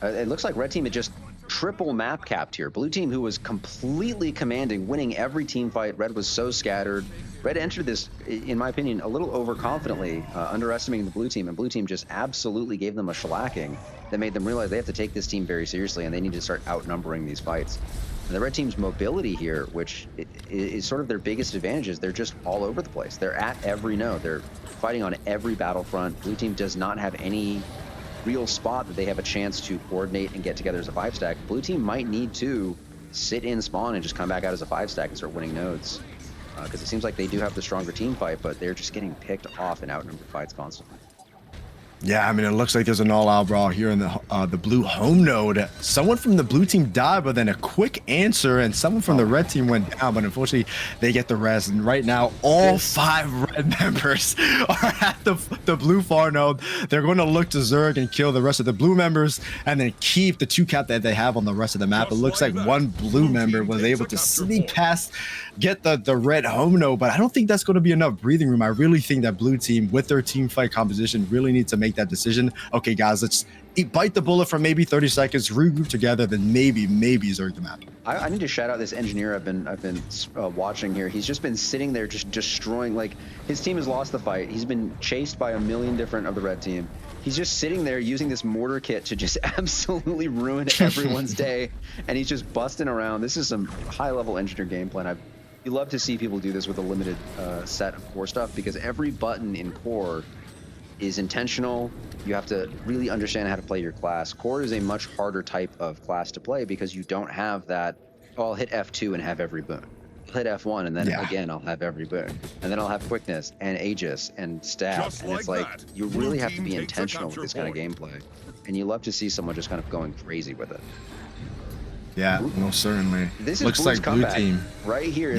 It looks like red team had just triple map capped here. Blue team, who was completely commanding, winning every team fight. Red was so scattered. Red entered this, in my opinion, a little overconfidently, underestimating the blue team, and blue team just absolutely gave them a shellacking that made them realize they have to take this team very seriously and they need to start outnumbering these fights. And the red team's mobility here, which is sort of their biggest advantage, is they're just all over the place. They're at every node. They're fighting on every battlefront. Blue team does not have any real spot that they have a chance to coordinate and get together as a 5-stack. Blue team might need to sit in spawn and just come back out as a 5-stack and start winning nodes. Because it seems like they do have the stronger team fight, but they're just getting picked off in outnumbered fights constantly. Yeah, I mean, it looks like there's an all-out brawl here in the blue home node. Someone from the blue team died, but then a quick answer, and someone from the red team went down, but unfortunately, they get the rest. And right now, all 5 red members are at the blue far node. They're going to look to Zerg and kill the rest of the blue members, and then keep the 2 cap that they have on the rest of the map. It looks like one blue member was able to sneak past, get the red home node, but I don't think that's going to be enough breathing room. I really think that blue team, with their team fight composition, really need to make make that decision. Okay, guys, let's bite the bullet for maybe 30 seconds, regroup together, then maybe zerg the map. I need to shout out this engineer I've been watching here. He's just been sitting there just destroying. Like, his team has lost the fight. He's been chased by a million different of the red team. He's just sitting there using this mortar kit to just absolutely ruin everyone's day, and he's just busting around. This is some high-level engineer gameplay. You love to see people do this with a limited set of core stuff, because every button in core is intentional. You have to really understand how to play your class. Core is a much harder type of class to play because you don't have that, oh, I'll hit F2 and have every boon. I'll hit F1 and then again I'll have every boon. And then I'll have quickness and Aegis and stab. Just and it's like, you really have to be intentional with this kind of gameplay. And you love to see someone just kind of going crazy with it. Yeah, most certainly. This is looks Blue's like comeback blue team right here.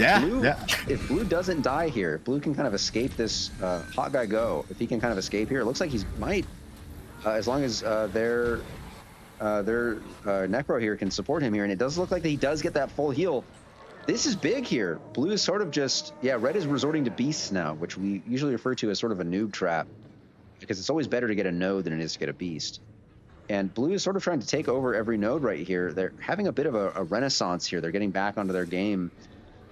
If Blue doesn't die here, Blue can kind of escape this hot guy go. If he can kind of escape here, it looks like he might, as long as their Necro here can support him here, and it does look like he does get that full heal. This is big here. Blue is sort of just, Red is resorting to beasts now, which we usually refer to as sort of a noob trap, because it's always better to get a node than it is to get a beast. And Blue is sort of trying to take over every node right here. They're having a bit of a renaissance here. They're getting back onto their game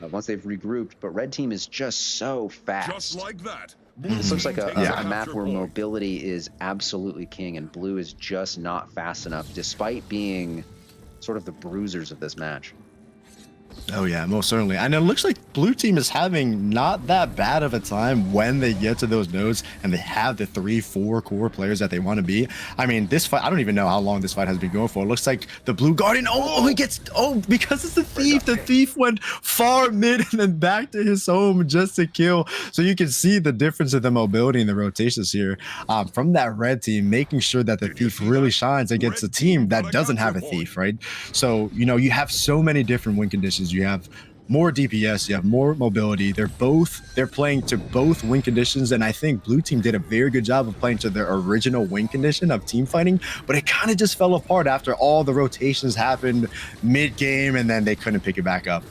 once they've regrouped, but Red Team is just so fast. Just like that. This looks like a map where mobility is absolutely king, and Blue is just not fast enough, despite being sort of the bruisers of this match. Oh yeah, most certainly. And it looks like blue team is having not that bad of a time when they get to those nodes and they have the 3-4 core players that they want to be. I mean, this fight, I don't even know how long this fight has been going for. It looks like the blue guardian, because it's the thief went far mid and then back to his home just to kill. So you can see the difference of the mobility and the rotations here from that red team, making sure that the thief really shines against a team that doesn't have a thief, right? So, you know, you have so many different win conditions. You have more DPS, you have more mobility. They're playing to both win conditions, and I think blue team did a very good job of playing to their original win condition of team fighting, but it kind of just fell apart after all the rotations happened mid-game, and then they couldn't pick it back up.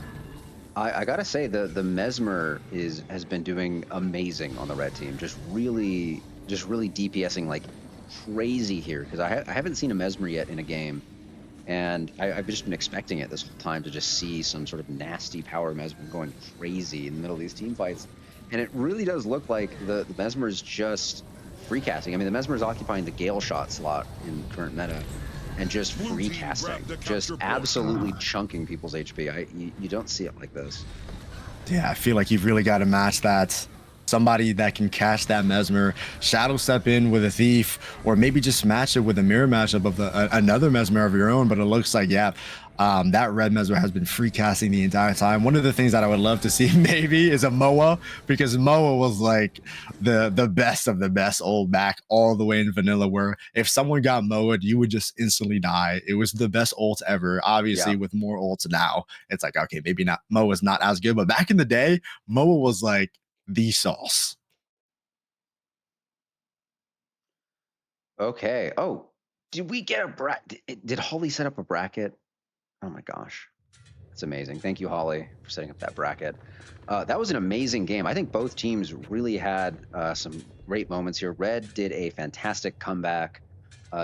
I gotta say, the Mesmer has been doing amazing on the red team, just really DPSing like crazy here, because I haven't seen a Mesmer yet in a game. And I've just been expecting it this whole time, to just see some sort of nasty power Mesmer going crazy in the middle of these team fights. And it really does look like the Mesmer is just free casting. I mean, the Mesmer is occupying the Gale shot slot in current meta and just free casting, just absolutely chunking people's HP. You don't see it like this. Yeah, I feel like you've really got to match that. Somebody that can catch that Mesmer, shadow step in with a thief, or maybe just match it with a mirror matchup of another Mesmer of your own. But it looks like, that red Mesmer has been free casting the entire time. One of the things that I would love to see maybe is a Moa, because Moa was like the best of the best old back all the way in vanilla, where if someone got Moa'd, you would just instantly die. It was the best ult ever. Obviously, with more ults now, it's like, okay, maybe not, Moa's not as good, but back in the day, Moa was like the sauce. Okay. Oh, did we get a bracket? Did Holly set up a bracket? Oh my gosh, that's amazing. Thank you, Holly, for setting up that bracket. That was an amazing game. I think both teams really had some great moments here. Red did a fantastic comeback,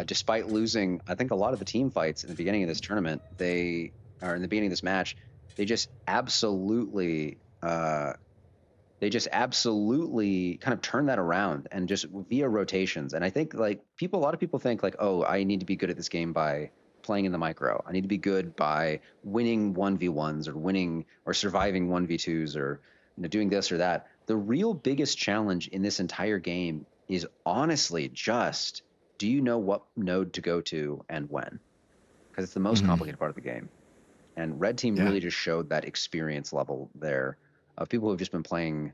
despite losing, I think, a lot of the team fights in the beginning of this tournament. In the beginning of this match, they just absolutely kind of turn that around, and just via rotations. And I think like a lot of people think like, oh, I need to be good at this game by playing in the micro. I need to be good by winning 1v1s or surviving 1v2s, or doing this or that. The real biggest challenge in this entire game is honestly just, do you know what node to go to and when? Because it's the most complicated part of the game. And Red Team really just showed that experience level there of people who've just been playing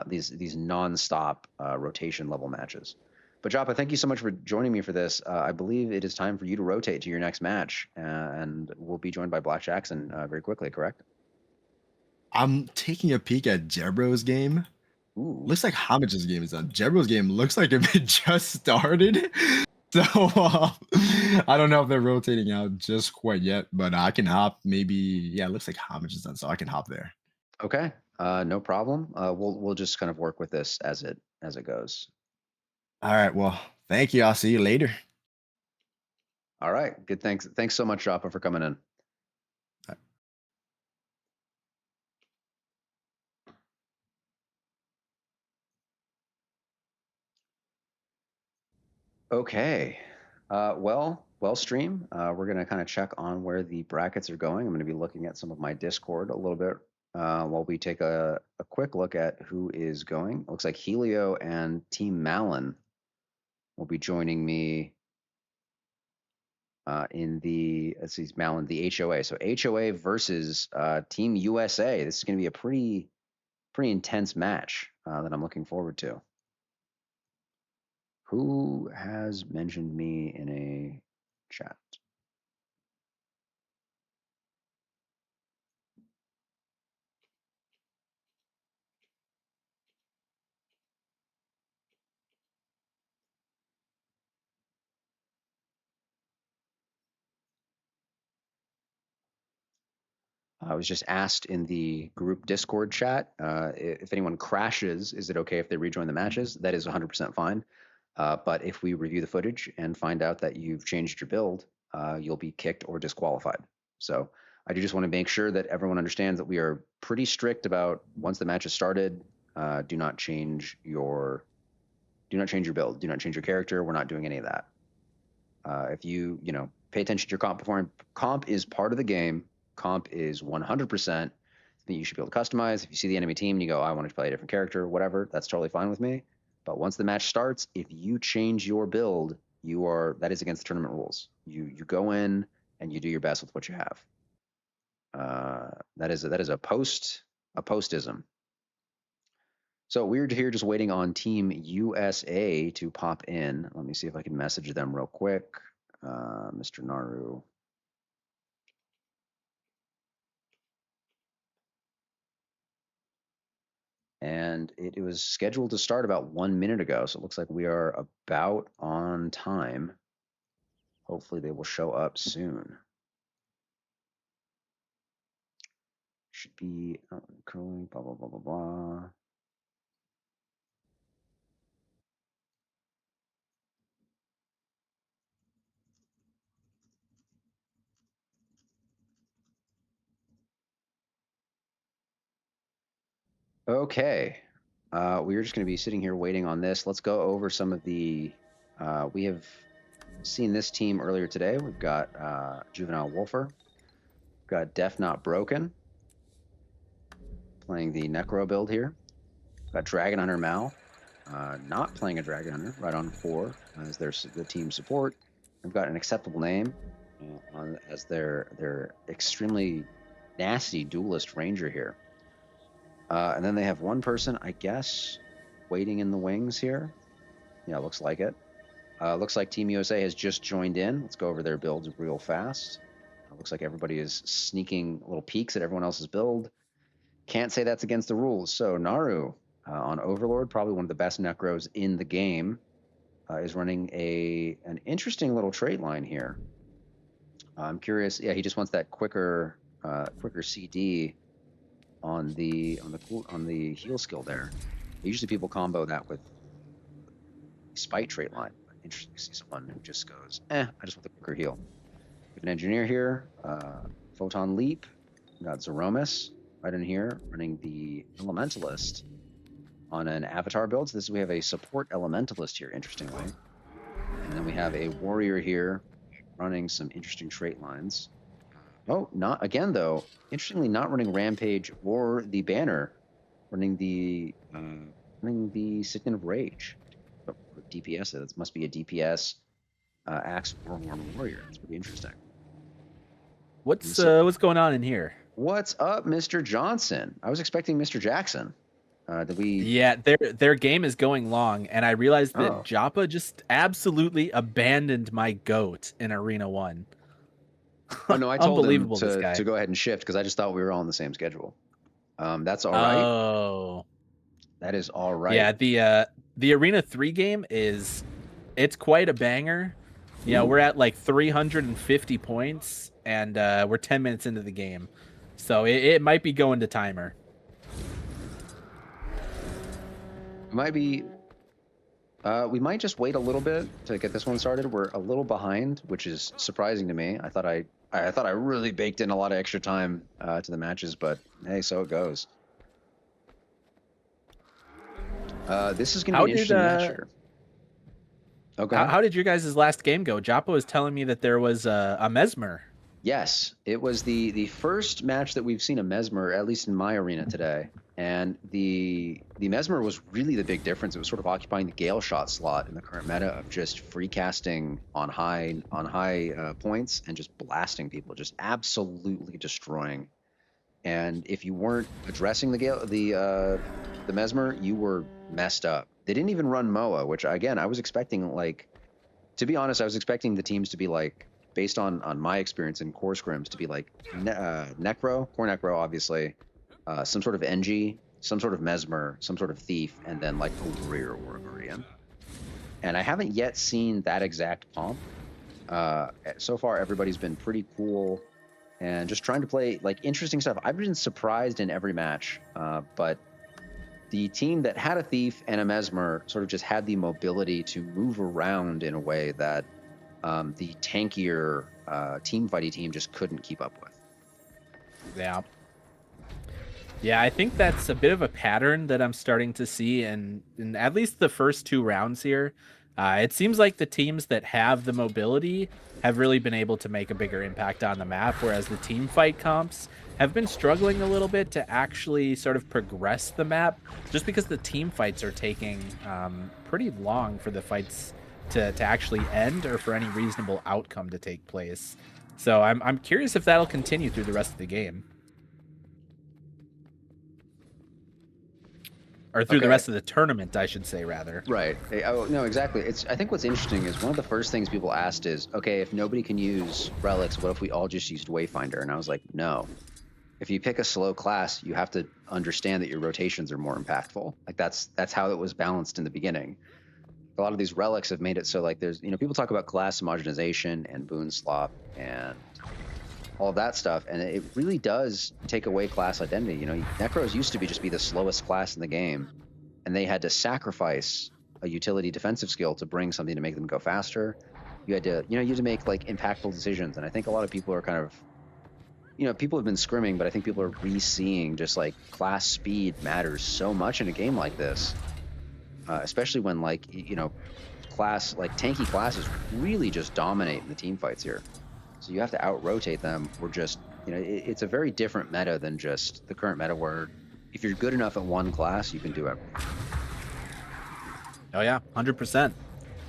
these non-stop rotation level matches. But Joppa, thank you so much for joining me for this. I believe it is time for you to rotate to your next match, and we'll be joined by Black Jackson very quickly, correct? I'm taking a peek at Jebro's game. Ooh. Looks like Homage's game is done. Jebro's game looks like it just started. So I don't know if they're rotating out just quite yet, but I can hop maybe. Yeah, it looks like Homage is done, so I can hop there. Okay, no problem. We'll just kind of work with this as it goes. All right. Well, thank you. I'll see you later. All right. Good. Thanks so much, Joppa, for coming in. Okay. Well, stream. We're going to kind of check on where the brackets are going. I'm going to be looking at some of my Discord a little bit while we take a quick look at who is going. It looks like Helio and Team Malin will be joining me in the, let's see, Malin, the HOA. So HOA versus Team USA. This is going to be a pretty intense match that I'm looking forward to. Who has mentioned me in a chat? I was just asked in the group Discord chat, if anyone crashes, is it okay if they rejoin the matches? That is 100% fine. But if we review the footage and find out that you've changed your build, you'll be kicked or disqualified. So I do just want to make sure that everyone understands that we are pretty strict about once the match has started, do not change your build, do not change your character. We're not doing any of that. If you pay attention to your comp performance, comp is part of the game. Comp is 100% that you should be able to customize. If you see the enemy team and you go, I want to play a different character, whatever, that's totally fine with me. But once the match starts, if you change your build, that is against the tournament rules. You go in and you do your best with what you have. That is a postism. So we're here just waiting on Team USA to pop in. Let me see if I can message them real quick. Mr. Naru. And it was scheduled to start about 1 minute ago, so it looks like we are about on time. Hopefully they will show up soon. Should be curling, blah, blah, blah, blah, blah. Okay. We're just going to be sitting here waiting on this. Let's go over some of the... we have seen this team earlier today. We've got Juvenile Wolfer. We've got Deaf Not Broken. Playing the Necro build here. We've got Dragon Hunter Mal. Not playing a Dragon Hunter, right on 4 as the team support. We've got an acceptable name as their extremely nasty duelist ranger here. And then they have one person, I guess, waiting in the wings here. Yeah, looks like it. Looks like Team USA has just joined in. Let's go over their builds real fast. Looks like everybody is sneaking little peeks at everyone else's build. Can't say that's against the rules. So Naru on Overlord, probably one of the best Necros in the game, is running an interesting little trait line here. I'm curious. Yeah, he just wants that quicker CD on the heal skill there. Usually people combo that with spite trait line. Interesting to see someone who just goes, I just want the quicker heal. We have an engineer here, Photon Leap. We got Zeromus right in here running the Elementalist on an avatar build. So we have a support Elementalist here, interestingly. And then we have a warrior here running some interesting trait lines. Oh, not again though. Interestingly, not running Rampage or the banner, running the Signet of Rage. Oh, DPS. That must be a DPS Axe Warrior. That's pretty interesting. What's going on in here? What's up, Mr. Johnson? I was expecting Mr. Jackson. Yeah, their game is going long, and I realized that Joppa just absolutely abandoned my goat in Arena 1. Oh no, I told him to go ahead and shift because I just thought we were all on the same schedule. That's all right. Oh, that is all right. Yeah, the Arena 3 game it's quite a banger. You know, we're at like 350 points, and we're 10 minutes into the game, so it might be going to timer. It might be. We might just wait a little bit to get this one started. We're a little behind, which is surprising to me. I thought I really baked in a lot of extra time to the matches, but hey, so it goes. This is going to be an interesting match here. Okay. How did your guys' last game go? Joppa was telling me that there was a Mesmer. Yes, it was the first match that we've seen a Mesmer, at least in my arena today. And the Mesmer was really the big difference. It was sort of occupying the Gale Shot slot in the current meta of just free casting on high points and just blasting people, just absolutely destroying. And if you weren't addressing the Mesmer, you were messed up. They didn't even run MOA, which again I was expecting. Like, to be honest, I was expecting the teams to be like, based on my experience in core scrims, to be like Necro, core Necro, obviously, some sort of NG, some sort of Mesmer, some sort of Thief, and then like a Warrior or a Guardian. And I haven't yet seen that exact comp. So far, everybody's been pretty cool and just trying to play like interesting stuff. I've been surprised in every match, but the team that had a Thief and a Mesmer sort of just had the mobility to move around in a way that the tankier team fighty team just couldn't keep up with. Yeah, I think that's a bit of a pattern that I'm starting to see in at least the first 2 rounds here. It seems like the teams that have the mobility have really been able to make a bigger impact on the map, whereas the team fight comps have been struggling a little bit to actually sort of progress the map, just because the team fights are taking pretty long for the fights to actually end or for any reasonable outcome to take place. So I'm curious if that'll continue through the rest of the game. Or through the rest of the tournament, I should say, rather. Right. Oh, no, exactly. I think what's interesting is one of the first things people asked is, okay, if nobody can use relics, what if we all just used Wayfinder? And I was like, no. If you pick a slow class, you have to understand that your rotations are more impactful. Like that's how it was balanced in the beginning. A lot of these relics have made it so like there's, people talk about class homogenization and boon slop and all of that stuff, and it really does take away class identity. Necros used to just be the slowest class in the game, and they had to sacrifice a utility defensive skill to bring something to make them go faster. You had to make like impactful decisions, and I think a lot of people are kind of, people have been scrimming, but I think people are re-seeing just like class speed matters so much in a game like this, especially when like class like tanky classes really just dominate in the team fights here. So you have to out-rotate them, or just, it's a very different meta than just the current meta where if you're good enough at one class, you can do everything. Oh yeah, 100%.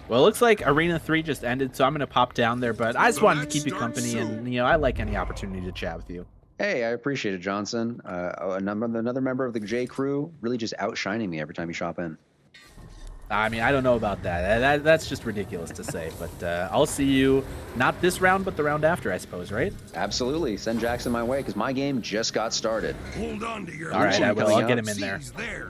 Well, it looks like Arena 3 just ended, so I'm going to pop down there, but I just wanted to keep you company, and, I like any opportunity to chat with you. Hey, I appreciate it, Johnson. Another member of the J crew really just outshining me every time you shop in. I mean, I don't know about that. That's just ridiculous to say, but I'll see you not this round, but the round after, I suppose, right? Absolutely. Send Jackson my way, because my game just got started. Hold on to your All right, I will. I'll get him in there.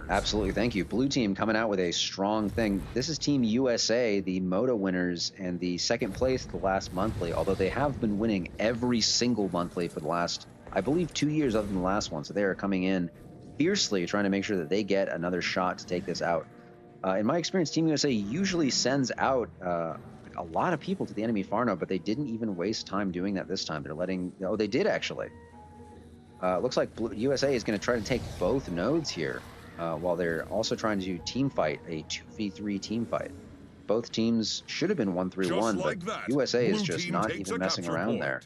Absolutely. Thank you. Blue team coming out with a strong thing. This is Team USA, the MODA winners, and the second place the last monthly, although they have been winning every single monthly for the last, I believe, 2 years other than the last one. So they are coming in fiercely trying to make sure that they get another shot to take this out. In my experience, Team USA usually sends out a lot of people to the enemy Farno, but they didn't even waste time doing that this time. They're letting... Oh, they did, actually. Looks like USA is going to try to take both nodes here, while they're also trying to do team fight, a 2v3 team fight. Both teams should have been 1-3-1, like but that. USA is Blue just team not takes even a messing capture around point. there.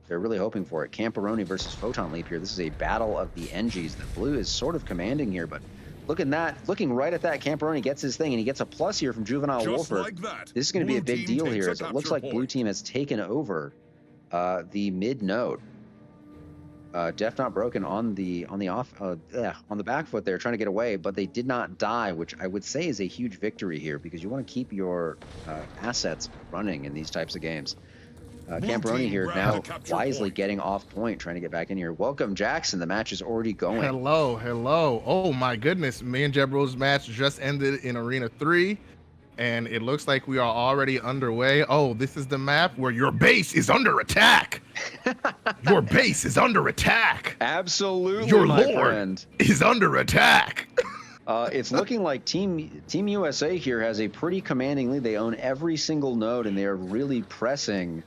They're really hoping for it. Camperoni versus Photon Leap here. This is a battle of the NGs that Blue is sort of commanding here, but... Looking right at that, Camperoni gets his thing, and he gets a plus here from Juvenile Just Wolford. like that. This is going to be a Blue big team deal takes here, a as it looks capture like Blue point. team has taken over the mid node. Death Not Broken on the back foot there, trying to get away, but they did not die, which I would say is a huge victory here, because you want to keep your assets running in these types of games. Camperoni here now wisely getting off point, trying to get back in here. Welcome, Jackson. The match is already going. Hello. Oh my goodness. Me and Jebro's match just ended in Arena 3, and it looks like we are already underway. Oh, this is the map where your base is under attack. Your base is under attack. Absolutely, Your my lord friend. is under attack. It's looking like Team USA here has a pretty commanding lead. They own every single node, and they are really pressing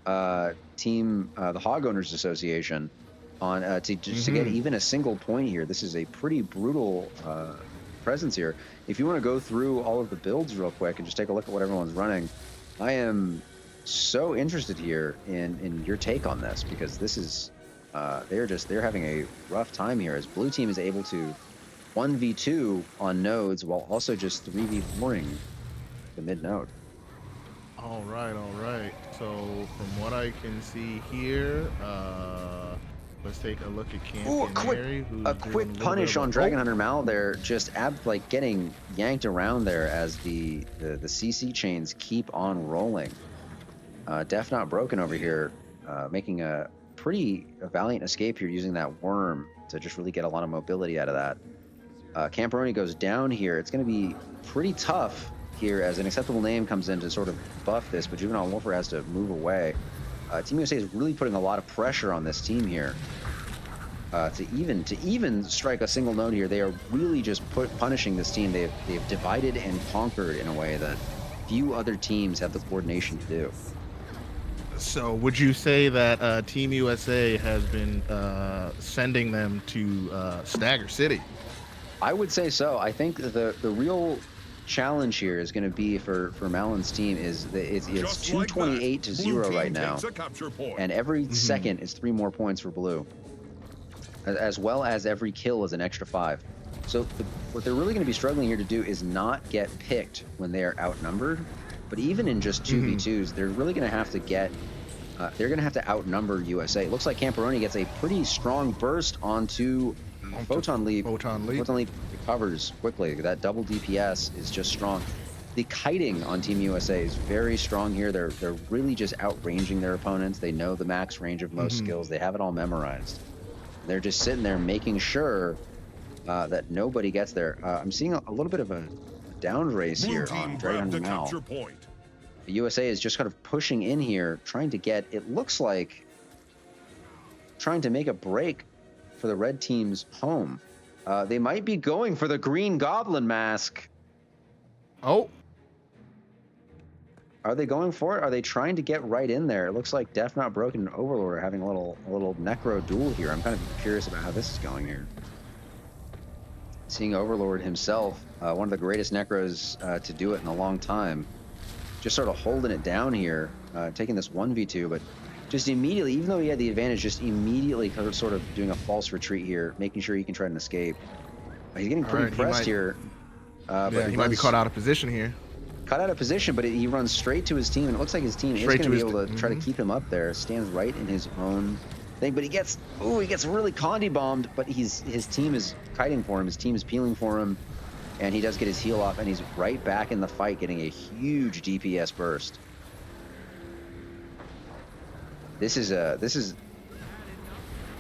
the Hog Owners Association on to get even a single point here. This is a pretty brutal presence here. If you want to go through all of the builds real quick and just take a look at what everyone's running, I am so interested here in your take on this, because this is they're having a rough time here as blue team is able to 1v2 on nodes while also just 3v4ing the mid node. All right. So from what I can see here, let's take a look at Campionary. A quick punish on Dragon Hunter Mal there, just like getting yanked around there as the CC chains keep on rolling. Def Not Broken over here, making a pretty valiant escape here using that worm to just really get a lot of mobility out of that. Camperoni goes down here. It's going to be pretty tough here as an acceptable name comes in to sort of buff this, but Juvenile Wolfer has to move away. Team USA is really putting a lot of pressure on this team here. To even strike a single node here, they are really just punishing this team. They've divided and conquered in a way that few other teams have the coordination to do. So would you say that Team USA has been sending them to Stagger City? I would say so. I think the real challenge here is going to be for Malin's team is it's 228 to 0 right now, and every second is 3 more points for blue, as well as every kill is an extra 5. So what they're really going to be struggling here to do is not get picked when they are outnumbered. But even in just 2v2s, they're really going to have to get they're going to have to outnumber USA. It looks like Camperoni gets a pretty strong burst onto Photon Leap. Photon Leap recovers quickly. That double DPS is just strong. The kiting on Team USA is very strong here. They're really just outranging their opponents. They know the max range of most skills. They have it all memorized. They're just sitting there making sure that nobody gets there. I'm seeing a little bit of a down race here on Dragon Hunter Mal. The USA is just kind of pushing in here, trying to get, it looks like, trying to make a break for the red team's home. They might be going for the green goblin mask. Oh. Are they going for it? Are they trying to get right in there? It looks like Def Not Broken and Overlord are having a little necro duel here. I'm kind of curious about how this is going here. Seeing Overlord himself, one of the greatest necros to do it in a long time, just sort of holding it down here, taking this 1v2, but just immediately, even though he had the advantage, just immediately sort of doing a false retreat here, making sure he can try and escape. He's getting pretty pressed here. But he might be caught out of position here. Caught out of position, but he runs straight to his team, and it looks like his team is going to be able to try to keep him up there. Stands right in his own thing, but he gets really Condi bombed, but his team is kiting for him, his team is peeling for him, and he does get his heal off, and he's right back in the fight, getting a huge DPS burst. This is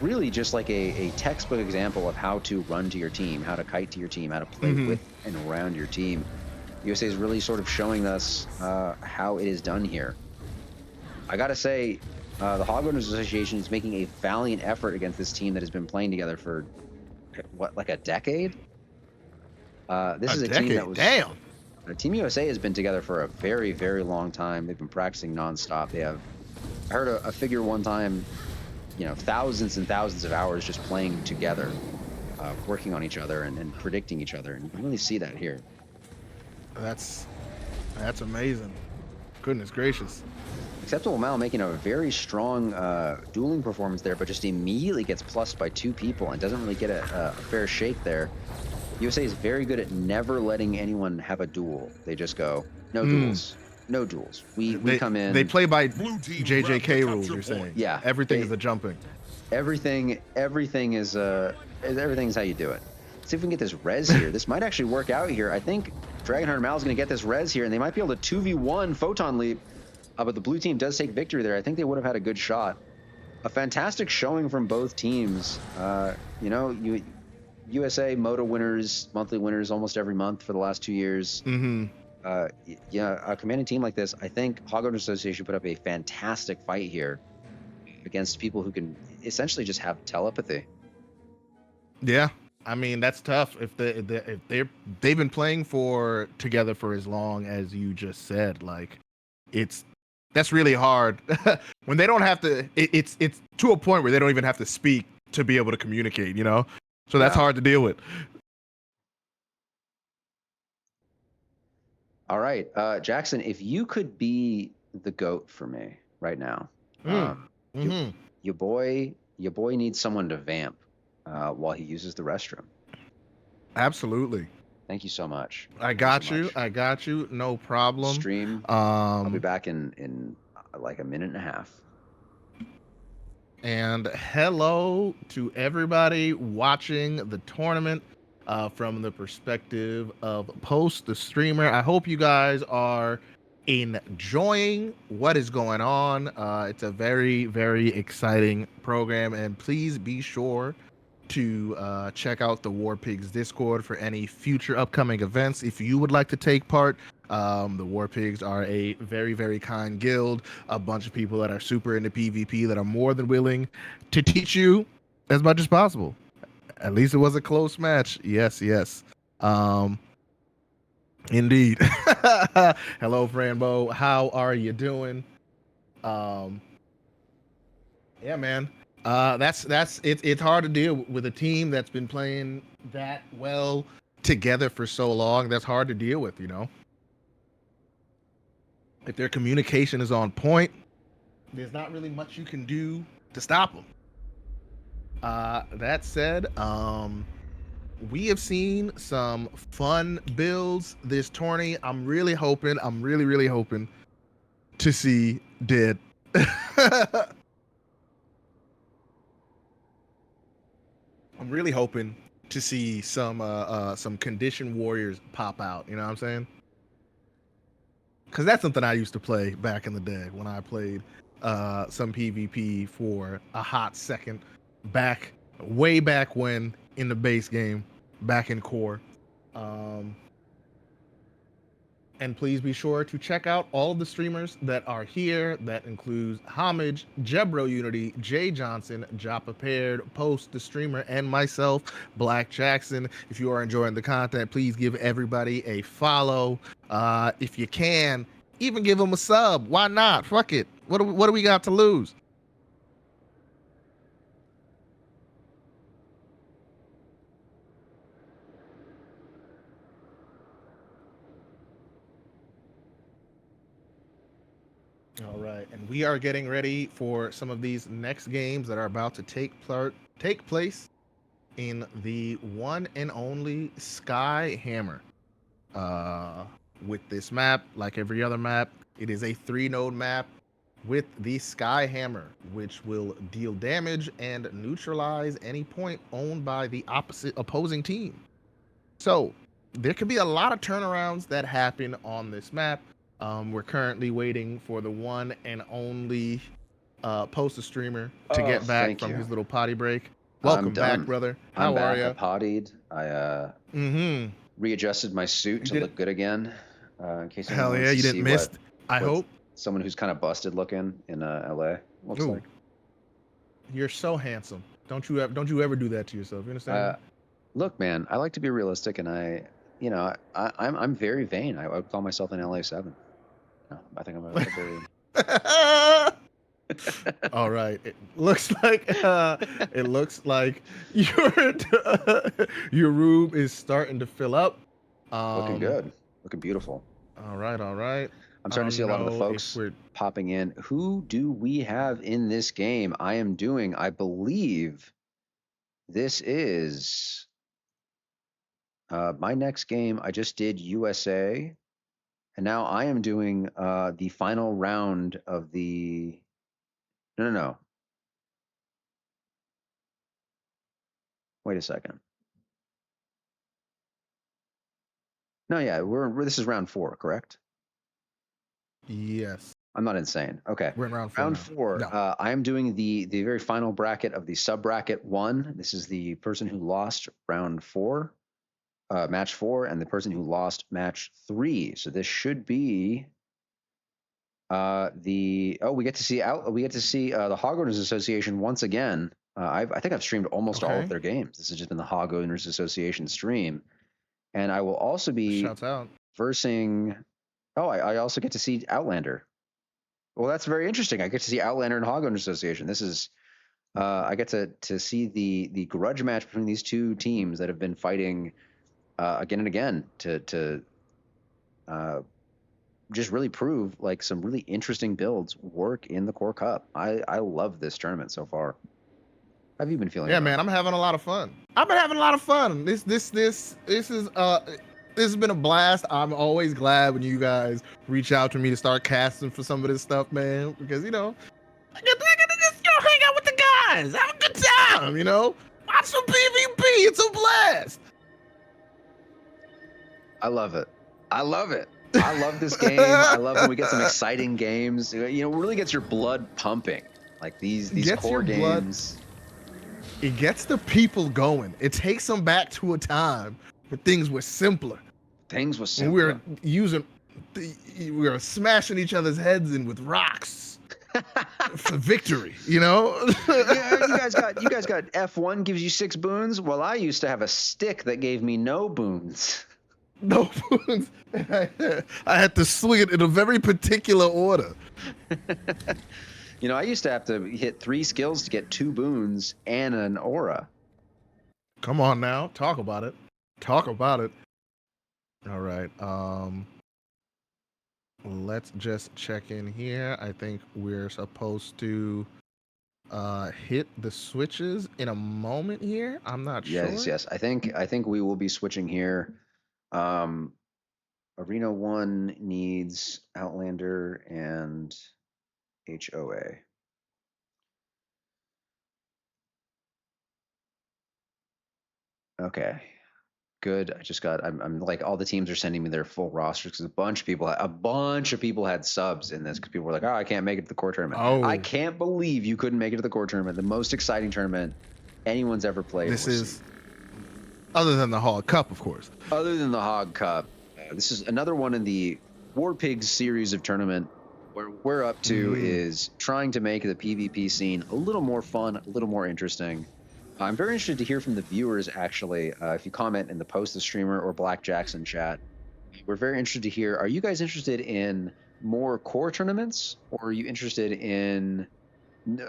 really just like a textbook example of how to run to your team, how to kite to your team, how to play with and around your team. USA is really sort of showing us how it is done here. I gotta say, the Hog Owners Association is making a valiant effort against this team that has been playing together for, what, like a decade? This is a team that was... Damn! Team USA has been together for a very, very long time. They've been practicing nonstop. They have... I heard a figure one time, you know, thousands and thousands of hours just playing together, working on each other and predicting each other. And you can really see that here. That's amazing. Goodness gracious. Acceptable Mal making a very strong dueling performance there, but just immediately gets plussed by 2 people and doesn't really get a fair shake there. USA is very good at never letting anyone have a duel. They just go, no duels. No duels. We come in. They play by JJK rules, you're saying? Yeah. Everything is a jumping. Everything is how you do it. Let's see if we can get this res here. This might actually work out here. I think Dragon Hunter Mal is going to get this res here, and they might be able to 2v1 Photon Leap. But the blue team does take victory there. I think they would have had a good shot. A fantastic showing from both teams. You know, USA Moto winners, monthly winners almost every month for the last 2 years. Yeah, a commanding team like this, I think Hog Owners Association put up a fantastic fight here against people who can essentially just have telepathy. Yeah, I mean, that's tough if they've been playing together for as long as you just said. Like, that's really hard when they don't have to. It's to a point where they don't even have to speak to be able to communicate. You know, so that's hard to deal with. All right, Jackson, if you could be the GOAT for me right now, your boy needs someone to vamp while he uses the restroom. Absolutely. Thank you so much. I got you. No problem. Stream. I'll be back in like a minute and a half. And hello to everybody watching the tournament from the perspective of Post the Streamer. I hope you guys are enjoying what is going on. It's a very, very exciting program, and please be sure to check out the War Pigs Discord for any future upcoming events. If you would like to take part, the War Pigs are a very, very kind guild, a bunch of people that are super into PvP that are more than willing to teach you as much as possible. At least it was a close match. Yes. Indeed. Hello, Franbo. How are you doing? Yeah, man. It's hard to deal with a team that's been playing that well together for so long. That's hard to deal with, you know. If their communication is on point, there's not really much you can do to stop them. That said, we have seen some fun builds this tourney. I'm really hoping to see Dead. I'm really hoping to see some condition warriors pop out. You know what I'm saying? Because that's something I used to play back in the day when I played some PvP for a hot second, way back when in the base game, back in core. And please be sure to check out all of the streamers that are here. That includes Homage, Jebro Unity, Jay Johnson, Joppa Paired, Post the Streamer, and myself, Black Jackson. If you are enjoying the content, please give everybody a follow. If you can, even give them a sub. Why not? Fuck it. What do we got to lose? All right, and we are getting ready for some of these next games that are about to take place in the one and only Sky Hammer. With this map, like every other map, it is a 3-node map with the Sky Hammer, which will deal damage and neutralize any point owned by the opposing team. So there could be a lot of turnarounds that happen on this map. We're currently waiting for the one and only Post the Streamer to get back from his little potty break. Welcome back, brother. How are you? I pottied. I readjusted my suit to look good again. In case hell yeah, you didn't miss. I hope someone who's kind of busted looking in LA looks like. You're so handsome. Don't you ever do that to yourself? You understand? Look, man, I like to be realistic, and I'm very vain. I would call myself an LA7. I think I'm a very. All right. It looks like your room is starting to fill up. Looking good. Looking beautiful. All right. I'm starting to see a lot of the folks popping in. Who do we have in this game? I believe this is my next game. I just did USA. And now I am doing the final round of the. No. Wait a second. No, yeah, this is round 4, correct? Yes. I'm not insane. Okay. We're in round 4. Round 4. No. I am doing the very final bracket of the sub bracket 1. This is the person who lost round 4. Match 4, and the person who lost match 3. So this should be we get to see the Hog Owners Association once again. I think I've streamed almost all of their games. This has just been the Hog Owners Association stream. And I will also be Shouts out. versing. Oh, I also get to see Outlander. Well, that's very interesting. I get to see Outlander and Hog Owners Association. This is I get to see the grudge match between these two teams that have been fighting again and again to just really prove like some really interesting builds work in the Core Cup. I love this tournament so far. How have you been feeling? Yeah, man, I'm having a lot of fun. I've been having a lot of fun. This has been a blast. I'm always glad when you guys reach out to me to start casting for some of this stuff, man, because I get to just hang out with the guys, have a good time, watch some PvP. It's a blast. I love it. I love this game. I love when we get some exciting games. It really gets your blood pumping. Like these core games. It gets the people going. It takes them back to a time where things were simpler. Things were simpler. We were smashing each other's heads in with rocks for victory. Yeah, you guys got F1 gives you 6 boons. Well, I used to have a stick that gave me no boons. No boons. I had to swing it in a very particular order. I used to have to hit 3 skills to get 2 boons and an aura. Come on now. Talk about it. All right. Let's just check in here. I think we're supposed to hit the switches in a moment here. I'm not sure. Yes. I think we will be switching here. Arena 1 needs Outlander and HOA. Okay, good. I'm like, all the teams are sending me their full rosters because a bunch of people had subs in this because people were like, oh, I can't make it to the core tournament. Oh. I can't believe you couldn't make it to the core tournament. The most exciting tournament anyone's ever played. This is other than the Hog Cup, of course. Other than the Hog Cup. This is another one in the War Pigs series of tournament where we're up to is trying to make the PvP scene a little more fun, a little more interesting. I'm very interested to hear from the viewers, actually, if you comment in the post the streamer or Black Jackson chat. We're very interested to hear, are you guys interested in more core tournaments, or are you interested in...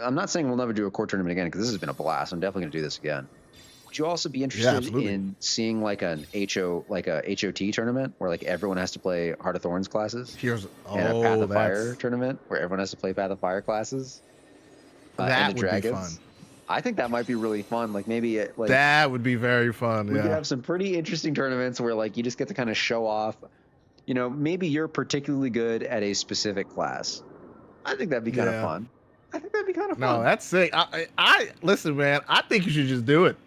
I'm not saying we'll never do a core tournament again, because this has been a blast. I'm definitely going to do this again. Would you also be interested in seeing like a HOT tournament where like everyone has to play Heart of Thorns classes? And a Path of Fire tournament where everyone has to play Path of Fire classes? That would be fun. I think that might be really fun. Like maybe that would be very fun. We could have some pretty interesting tournaments where like you just get to kind of show off. Maybe you're particularly good at a specific class. I think that'd be kind of fun. No, that's sick. I listen, man. I think you should just do it.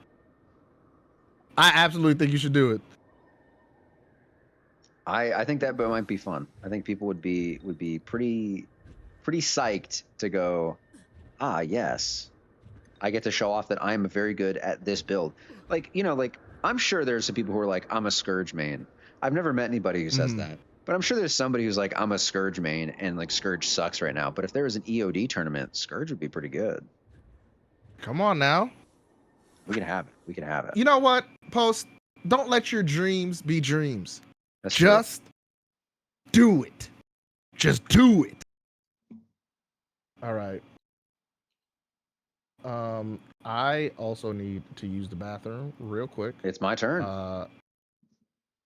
I absolutely think you should do it. I think that might be fun. I think people would be pretty psyched to go, yes, I get to show off that I'm very good at this build. Like, I'm sure there's some people who are like, I'm a Scourge main. I've never met anybody who says that, but I'm sure there's somebody who's like, I'm a Scourge main and like Scourge sucks right now. But if there was an EOD tournament, Scourge would be pretty good. Come on now. We can have it. You know what, Post? Don't let your dreams be dreams. That's Just do it. Just do it. All right. I also need to use the bathroom real quick. It's my turn. All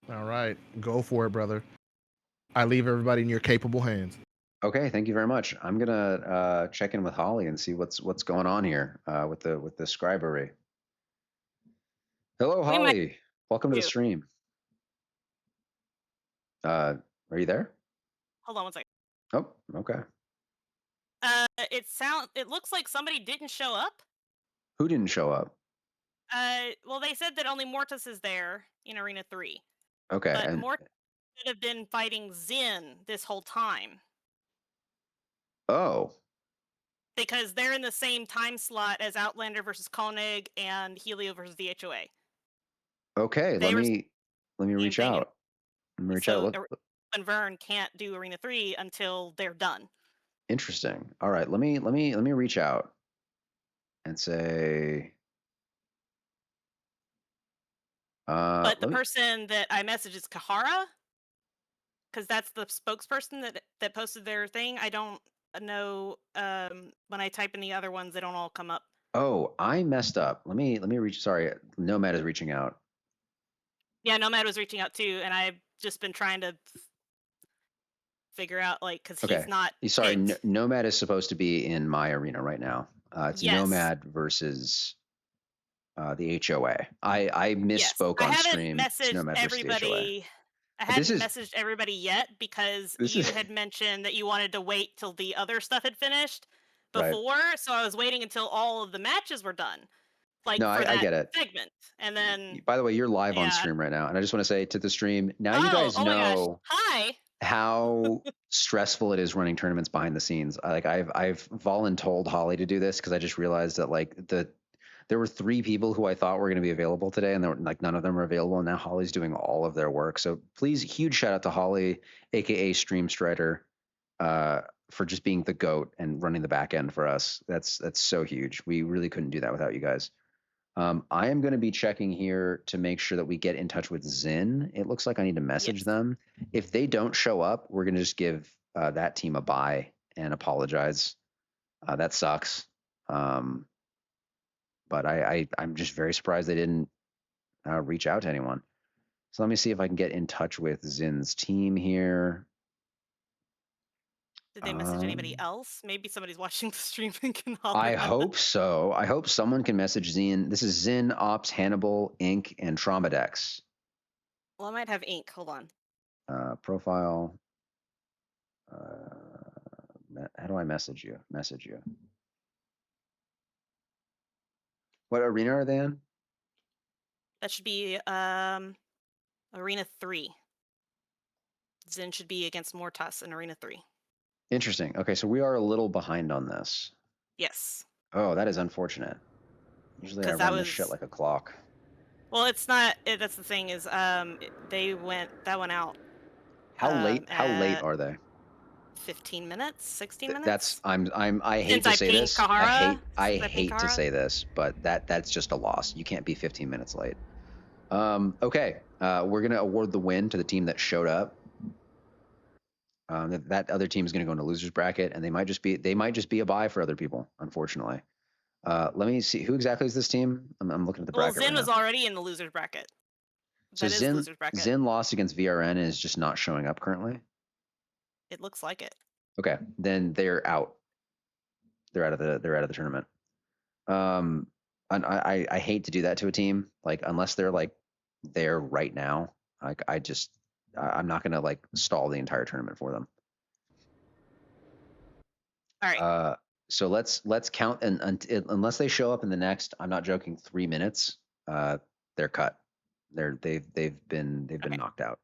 right. Go for it, brother. I leave everybody in your capable hands. Okay, thank you very much. I'm gonna check in with Holly and see what's going on here with the scribery. Hello, Holly. Welcome to the stream. Are you there? Hold on one second. Oh, okay. It looks like somebody didn't show up. Who didn't show up? Well, they said that only Mortis is there in Arena 3. Okay. But Mortis should have been fighting Xin this whole time. Oh. Because they're in the same time slot as Outlander versus Koenig and Helio versus the HOA. Okay, let me reach out. And Vern can't do Arena 3 until they're done. Interesting. All right, let me reach out. and say. But the person that I messaged is Kahara, because that's the spokesperson that posted their thing. I don't know. When I type in the other ones, they don't all come up. Oh, I messed up. Let me reach. Sorry, Nomad is reaching out. Yeah, Nomad was reaching out too, and I've just been trying to figure out, like, because he's not. Sorry, Nomad is supposed to be in my arena right now. It's Yes. Nomad versus the HOA. I misspoke on stream. I haven't messaged everybody. I hadn't messaged everybody yet because you had mentioned that you wanted to wait till the other stuff had finished before. Right. So I was waiting until all of the matches were done. Like, no, for that I get it. Segment. And then, by the way, you're live on stream right now, and I just want to say to the stream, now you guys know how stressful it is running tournaments behind the scenes. Like, I've voluntold Holly to do this because I just realized that like there were 3 people who I thought were going to be available today, and like none of them are available. And now Holly's doing all of their work. So please, huge shout out to Holly, aka Stream Strider, for just being the GOAT and running the back end for us. That's so huge. We really couldn't do that without you guys. I am going to be checking here to make sure that we get in touch with Zin. It looks like I need to message them. If they don't show up, we're going to just give that team a bye and apologize. That sucks. But I'm just very surprised they didn't reach out to anyone. So let me see if I can get in touch with Zin's team here. Did they message anybody else? Maybe somebody's watching the stream and can I hope so. I hope someone can message Zin. This is Zin, Ops, Hannibal, Inc., and Traumadex. Well, I might have Inc. Hold on. Profile. How do I message you? Message you. What arena are they in? That should be Arena 3. Zin should be against Mortas in Arena 3. Interesting. Okay, so we are a little behind on this. Yes. Oh, that is unfortunate. Usually I run this shit like a clock. Well, it's not. That's the thing is, that went out. How late? How late are they? 15 minutes, 16 minutes. That's I hate to say this. I hate to say this, but that's just a loss. You can't be 15 minutes late. Okay, we're gonna award the win to the team that showed up. That other team is gonna go into losers bracket, and they might just be a bye for other people, unfortunately. Let me see who exactly is this team. I'm looking at the bracket. Well, Zin was already in the losers bracket. So Zin lost against VRN and is just not showing up currently. It looks like it. Okay, then they're out. They're out of the tournament. And I hate to do that to a team, like unless they're like there right now. Like I'm not gonna like stall the entire tournament for them. All right. So let's count, and unless they show up in the next, I'm not joking, 3 minutes, they're cut. They've been knocked out.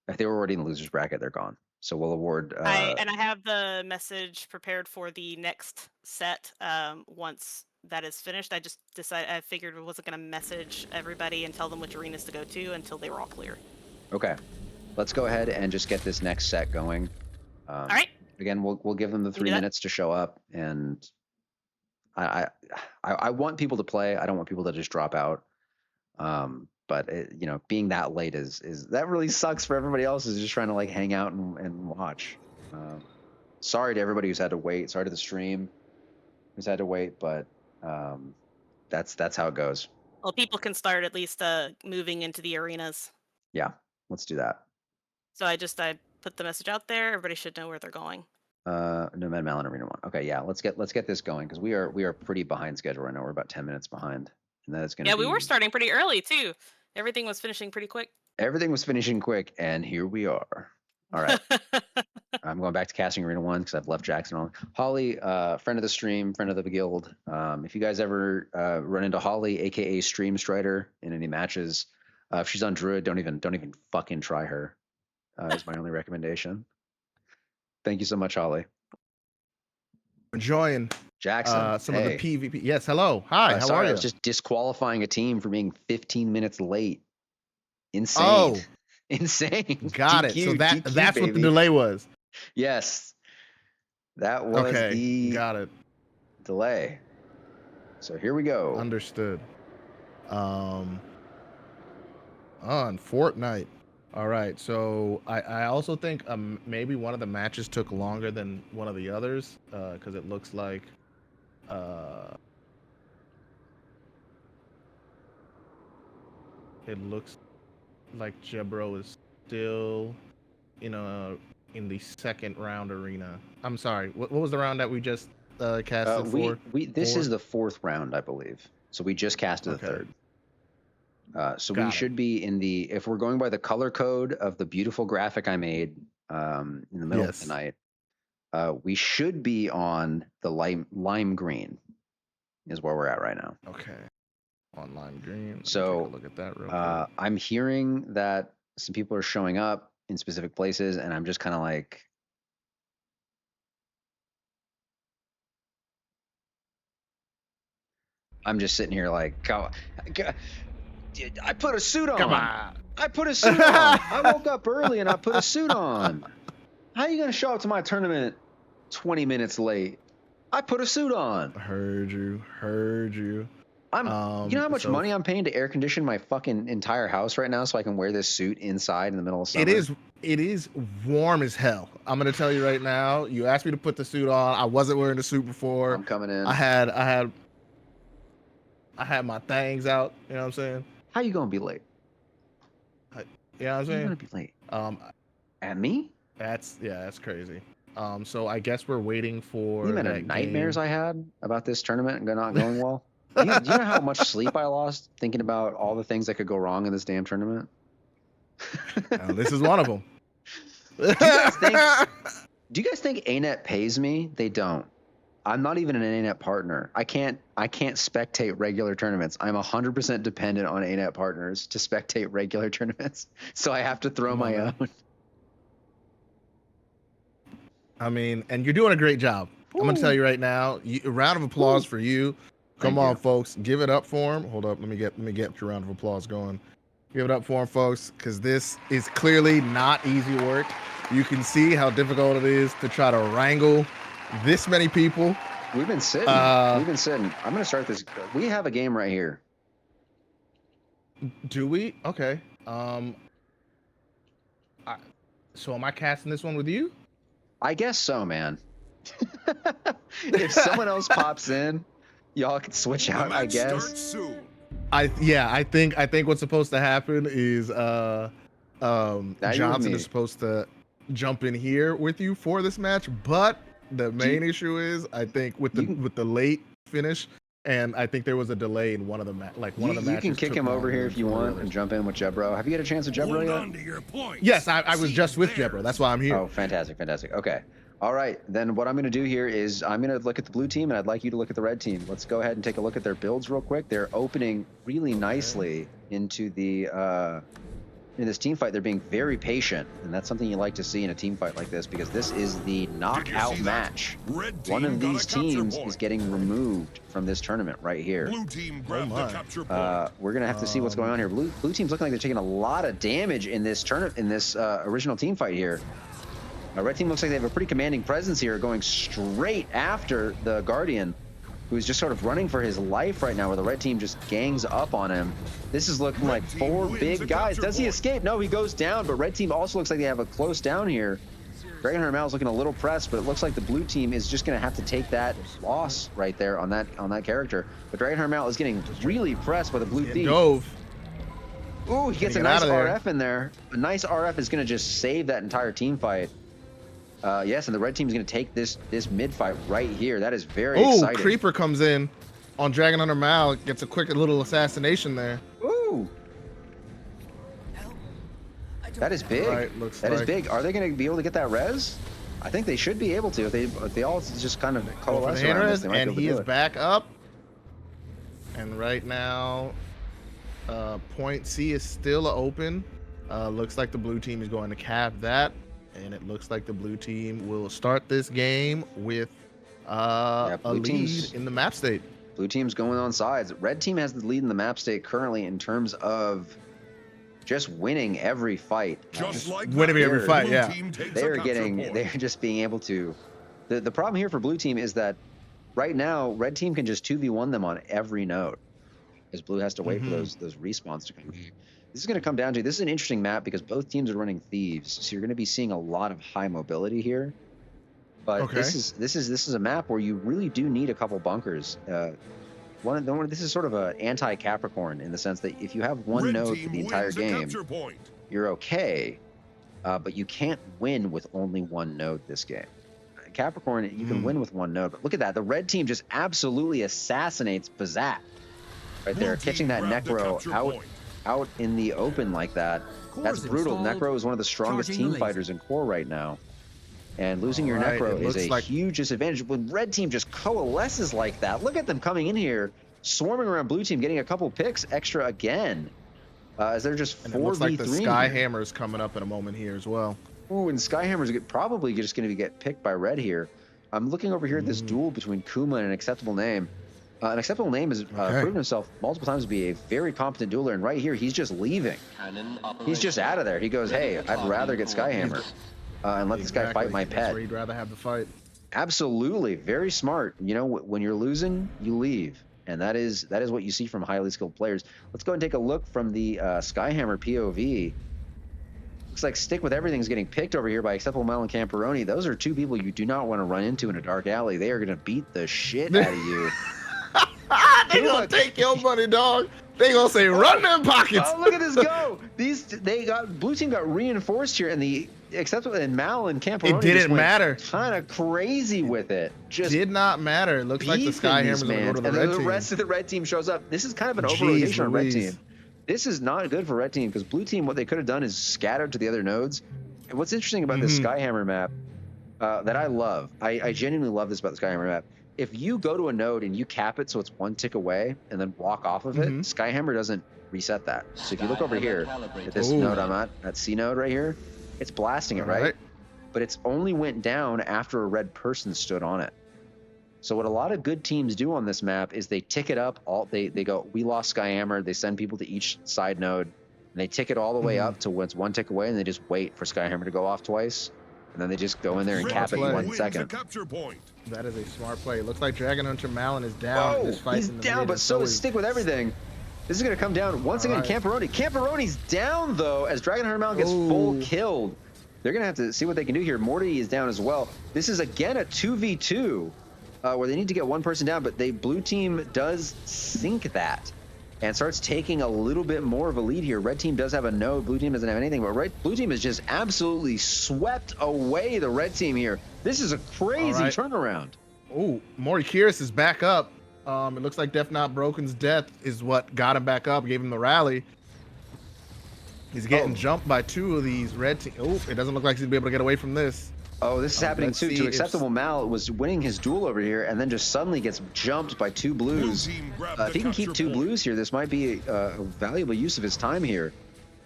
If they were already in the losers bracket, they're gone. So we'll award. I have the message prepared for the next set. Once that is finished, I just decided I figured I wasn't going to message everybody and tell them which arenas to go to until they were all clear. Okay, let's go ahead and just get this next set going. All right. Again, we'll give them the 3 minutes to show up, and I want people to play. I don't want people to just drop out. But being that late is that really sucks for everybody else who's just trying to like hang out and watch. Sorry to everybody who's had to wait. Sorry to the stream who's had to wait, but that's how it goes. Well, people can start at least moving into the arenas. Yeah, let's do that. So I put the message out there. Everybody should know where they're going. Nomad Malin Arena 1. Okay, yeah, let's get this going because we are pretty behind schedule right now. We're about 10 minutes behind, and that is going to we were starting pretty early too. Everything was finishing pretty quick. Everything was finishing quick, and here we are. All right. I'm going back to casting Arena 1 because I've left Jackson on. Holly, friend of the stream, friend of the guild. If you guys ever run into Holly, aka Stream Strider, in any matches, if she's on Druid, don't even fucking try her. Is my only recommendation. Thank you so much, Holly. Enjoying Jackson. Some of the PvP. Yes, hello. Hi, how are you? I was just disqualifying a team for being 15 minutes late. Insane. Oh. Insane. Got DQ, it. So that's baby. what the delay was. Yes. That was the got it. delay. So here we go. Understood. On Fortnite. All right. So I also think maybe one of the matches took longer than one of the others because it looks like Jebro is still in the second round arena. I'm sorry. What was the round that we just casted for? This is the fourth round, I believe. So we just casted the third. So we should be in the, if we're going by the color code of the beautiful graphic I made in the middle of the night, we should be on the lime green is where we're at right now. Okay. On lime green. So take a look at that real quick. I'm hearing that some people are showing up in specific places, and I'm just kind of like, I'm just sitting here like, I put a suit on. Come on. I put a suit on. I woke up early and I put a suit on. How are you going to show up to my tournament 20 minutes late? I put a suit on. Heard you. You know how much money I'm paying to air condition my fucking entire house right now so I can wear this suit inside in the middle of summer? It is warm as hell. I'm gonna tell you right now. You asked me to put the suit on. I wasn't wearing the suit before. I'm coming in. I had my things out. You know what I'm saying? How you gonna be late? You know what I'm saying? You're gonna be late. At me? That's crazy. So I guess we're waiting for the amount of nightmares I had about this tournament not going well. Do you know how much sleep I lost thinking about all the things that could go wrong in this damn tournament? This is one of them. Do you guys think ANET pays me? They don't. I'm not even an ANET partner. I can't spectate regular tournaments. I'm 100% dependent on ANET partners to spectate regular tournaments. So I have to throw my own. I mean, and you're doing a great job. Ooh. I'm gonna tell you right now. A round of applause for you. Come on, folks. Give it up for him. Hold up. Let me get your round of applause going. Give it up for him, folks, because this is clearly not easy work. You can see how difficult it is to try to wrangle this many people. We've been sitting. I'm going to start this. We have a game right here. Do we? Okay. So am I casting this one with you? I guess so, man. If someone else pops in, y'all can switch out, I guess. I think what's supposed to happen is Johnson is supposed to jump in here with you for this match, but the main issue is I think with the late finish, and I think there was a delay in one of the matches. You can kick him over here if you want and jump in with Jebro. Have you had a chance with Jebro yet? Yes, I was just with Jebro. That's why I'm here. Oh, fantastic. Okay. All right, then what I'm going to do here is I'm going to look at the blue team, and I'd like you to look at the red team. Let's go ahead and take a look at their builds real quick. They're opening really nicely into the in this team fight. They're being very patient, and that's something you like to see in a team fight like this because this is the knockout match. One of these teams is getting removed from this tournament right here. Blue team grab the capture point. We're going to have to see what's going on here. Blue team's looking like they're taking a lot of damage in this original team fight here. Red team looks like they have a pretty commanding presence here, going straight after the Guardian, who's just sort of running for his life right now, where the red team just gangs up on him. This is looking like 4 big guys. Does he escape? No, he goes down, but red team also looks like they have a close down here. Dragon Hunter Mal is looking a little pressed, but it looks like the blue team is just going to have to take that loss right there on that character. But Dragon Hunter Mal is getting really pressed by the blue thief. Ooh, he gets a nice RF in there. A nice RF is going to just save that entire team fight. Yes, and the red team is going to take this mid fight right here. That is very exciting. Ooh, Creeper comes in on Dragon Hunter Mal, gets a quick little assassination there. Ooh. That is big. That is big. Are they going to be able to get that res? I think they should be able to. If they all just kind of coalesce around this, they might be able to do it. And he is back up. And right now, point C is still open. Looks like the blue team is going to cap that. And it looks like the blue team will start this game with a lead in the map state. Blue team's going on sides. Red team has the lead in the map state currently in terms of just winning every fight. Winning every fight, yeah. They're just being able to. The problem here for blue team is that right now, red team can just 2v1 them on every node, because blue has to wait for those respawns to come back. This is going to come down to, this is an interesting map because both teams are running thieves, so you're going to be seeing a lot of high mobility here. But this is a map where you really do need a couple bunkers. This is sort of an anti-Capricorn in the sense that if you have one node for the entire game, you're okay, but you can't win with only one node this game. Capricorn, you can win with one node, but look at that. The red team just absolutely assassinates Bazap right there, catching that Necro out in the open like that. That's brutal. Necro is one of the strongest team fighters in core right now. And losing your Necro is a huge disadvantage. When red team just coalesces like that, look at them coming in here, swarming around blue team, getting a couple picks extra again. As they're just 4v3. It looks like the Skyhammer is coming up in a moment here as well. Ooh, and Skyhammer's probably just going to get picked by red here. I'm looking over here at this duel between Kuma and an Acceptable Name. An Acceptable Name has proven himself multiple times to be a very competent dueler, and right here, he's just leaving. He's just out of there. He goes, hey, I'd rather get Skyhammer and let this guy fight my pet. Where you'd rather have the fight. Absolutely. Very smart. You know, when you're losing, you leave. And that is what you see from highly skilled players. Let's go and take a look from the Skyhammer POV. Looks like Stick with Everything's getting picked over here by Acceptable Mal and Camperoni. Those are two people you do not want to run into in a dark alley. They are going to beat the shit out of you. They gonna take your money, dog. They gonna say, run them pockets. Oh, look at this go. Blue team got reinforced here, and the Acceptable and Mal and Camperoni it didn't matter. Kind of crazy with it. Just did not matter. It looks like the Skyhammer's gonna go to the red team. The rest of the red team shows up. This is kind of an over-rotation on red team. This is not good for red team because blue team, what they could have done is scattered to the other nodes. And what's interesting about this Skyhammer map that I love, I genuinely love this about the Skyhammer map. If you go to a node and you cap it so it's one tick away and then walk off of it, Skyhammer doesn't reset that. So if you look over here at this node I'm at, that C node right here, it's blasting it, right? But it's only went down after a red person stood on it. So what a lot of good teams do on this map is they tick it up. They go, we lost Skyhammer. They send people to each side node, and they tick it all the way up to when it's one tick away, and they just wait for Skyhammer to go off twice, and then they just go in there and cap it in 1 second. That is a smart play. It looks like Dragon Hunter Malin is down in this fight. He's down, but so is Stick with Everything. This is going to come down once again. Camperoni. Camperoni's down, though, as Dragon Hunter Malin gets full killed. They're going to have to see what they can do here. Morty is down as well. This is, again, a 2v2. Where they need to get one person down, but blue team does sink that and starts taking a little bit more of a lead here. Red team does have a node, blue team doesn't have anything, but blue team has just absolutely swept away the red team here. This is a crazy turnaround. Oh, Maury Kyrus is back up. It looks like Death Not Broken's death is what got him back up, gave him the rally. He's getting jumped by two of these red team. Oh, it doesn't look like he's gonna be able to get away from this. Oh, this is happening too. To Acceptable Mal was winning his duel over here and then just suddenly gets jumped by two blues. If he can keep two blues here, this might be a valuable use of his time here.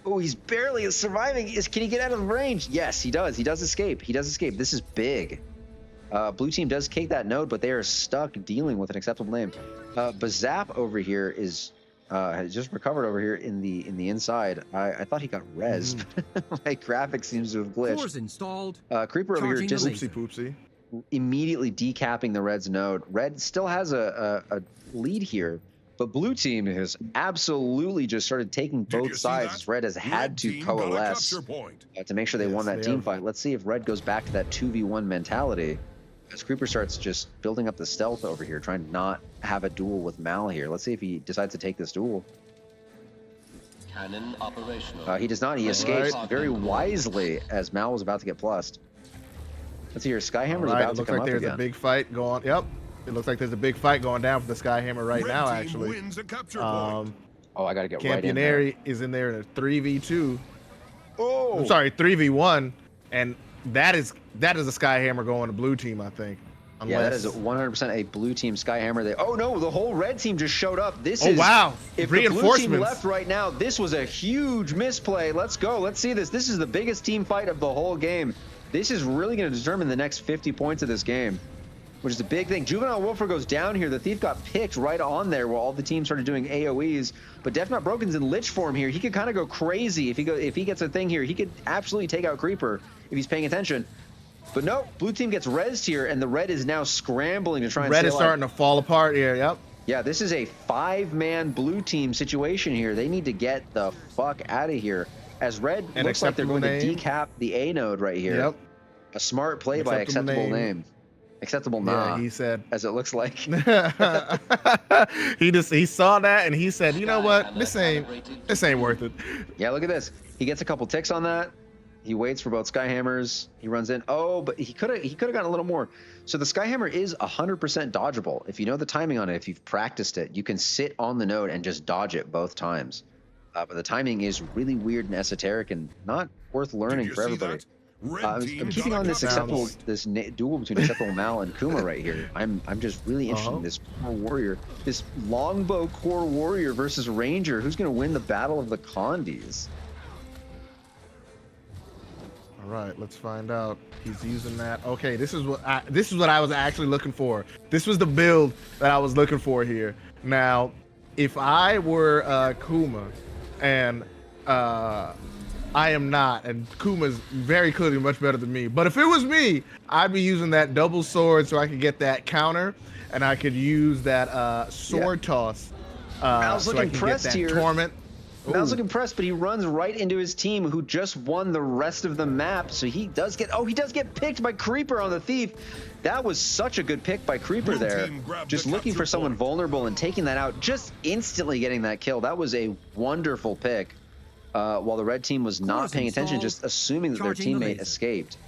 Oh, he's barely surviving. Can he get out of range? Yes, he does. He does escape. He does escape. This is big. Blue team does take that node, but they are stuck dealing with an Acceptable Name. Bazap over here has just recovered over here in the inside. I thought he got rezzed. My graphic seems to have glitched. Installed. Creeper over here just poopsie. Immediately decapping the red's node. Red still has a lead here, but blue team has absolutely just started taking both sides. Red has had to coalesce to make sure they won that team fight. Let's see if red goes back to that 2v1 mentality. As Creeper starts just building up the stealth over here, trying to not have a duel with Mal here. Let's see if he decides to take this duel. Cannon operational. He does not. He escapes very wisely as Mal was about to get plussed. Let's see here. Skyhammer's about to come up again. It looks like there's a big fight going. Yep. It looks like there's a big fight going down for the Skyhammer right now, actually. Oh, I got to get right in there. Campionary is in there in a 3v2. Oh. I'm sorry, 3v1. And that is a Skyhammer going to blue team, I think. Yeah, that is 100% a blue team Skyhammer. Oh no, the whole red team just showed up. This is wow. If the blue team left right now, this was a huge misplay. Let's go. Let's see this. This is the biggest team fight of the whole game. This is really going to determine the next 50 points of this game, which is a big thing. Juvenile Wolfer goes down here. The Thief got picked right on there where all the teams started doing AoEs. But Death Not Broken's in Lich form here. He could kind of go crazy if he gets a thing here. He could absolutely take out Creeper if he's paying attention. But no, blue team gets rezzed here, and the red is now scrambling to try and red is starting to fall apart here. Yep. Yeah, this is a 5-man blue team situation here. They need to get the fuck out of here. As red looks like they're going to decap the A node right here. Yep. A smart play by acceptable name. Acceptable nah. Yeah, he said. As it looks like. He saw that and he said, you know what? This ain't worth it. Yeah, look at this. He gets a couple ticks on that. He waits for both Skyhammers. He runs in. Oh, but he could have gotten a little more. So the Skyhammer is 100% dodgeable. If you know the timing on it, if you've practiced it, you can sit on the node and just dodge it both times. But the timing is really weird and esoteric and not worth learning for everybody. I'm keeping on this duel between acceptable Mal and Kuma right here. I'm just really interested in this core warrior, this longbow core warrior versus ranger. Who's going to win the battle of the Condies? All right, let's find out. He's using that. Okay, this is what I was actually looking for. This was the build that I was looking for here. Now, if I were Kuma, and I am not, and Kuma's very clearly much better than me. But if it was me, I'd be using that double sword so I could get that counter, and I could use that sword toss. Mal's looking pressed here. Torment. Mal's looking pressed, but he runs right into his team, who just won the rest of the map. So he does get picked by Creeper on the Thief. That was such a good pick by Creeper there. Just looking for someone vulnerable and taking that out, just instantly getting that kill. That was a wonderful pick. While the red team was not paying attention, just assuming that their teammate escaped.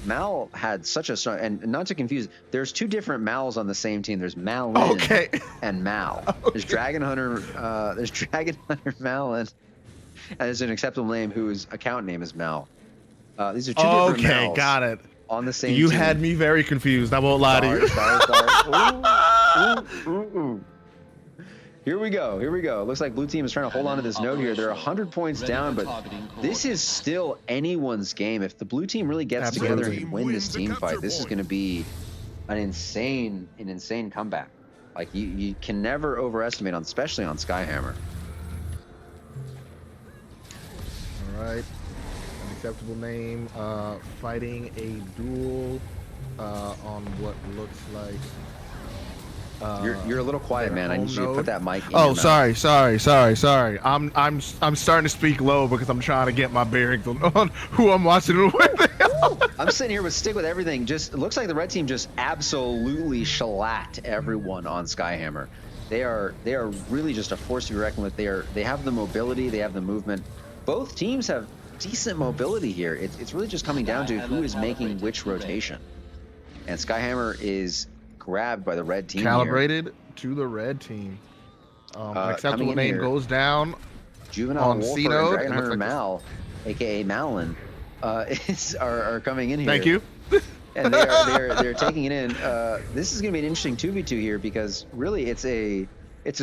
Mal had such a strong, and not to confuse, there's two different Mals on the same team. There's Malin and Mal. There's Dragon Hunter Malin, and there's an acceptable name whose account name is Mal. These are two different Mals. Got it. On the same You team. had me very confused. I won't lie to you. Ooh. Here we go. Looks like blue team is trying to hold on to this node here. They're 100 points down, but this is still anyone's game. If the blue team really gets together and win this team fight, this is going to be an insane comeback. Like you can never overestimate especially on Skyhammer. All right. An acceptable name. Fighting a duel on what looks like. You're a little quiet, man. I need you to put that mic in Oh, your mouth. sorry. I'm starting to speak low because I'm trying to get my bearings on who I'm watching with. I'm sitting here with Stick with Everything. Just it looks like the red team just absolutely shellacked everyone on Skyhammer. They are really just a force to be reckoned with. They have the mobility, they have the movement. Both teams have decent mobility here. It's really just coming down to who is making which rotation. And Skyhammer is grabbed by the red team. Calibrated to the red team. Acceptable name goes down. Juvenile on Wolfer C-Node, and Dragon Hunter Mal, aka Malin, are coming in here. Thank you. And they're taking it in. This is going to be an interesting 2v2 here because really it's a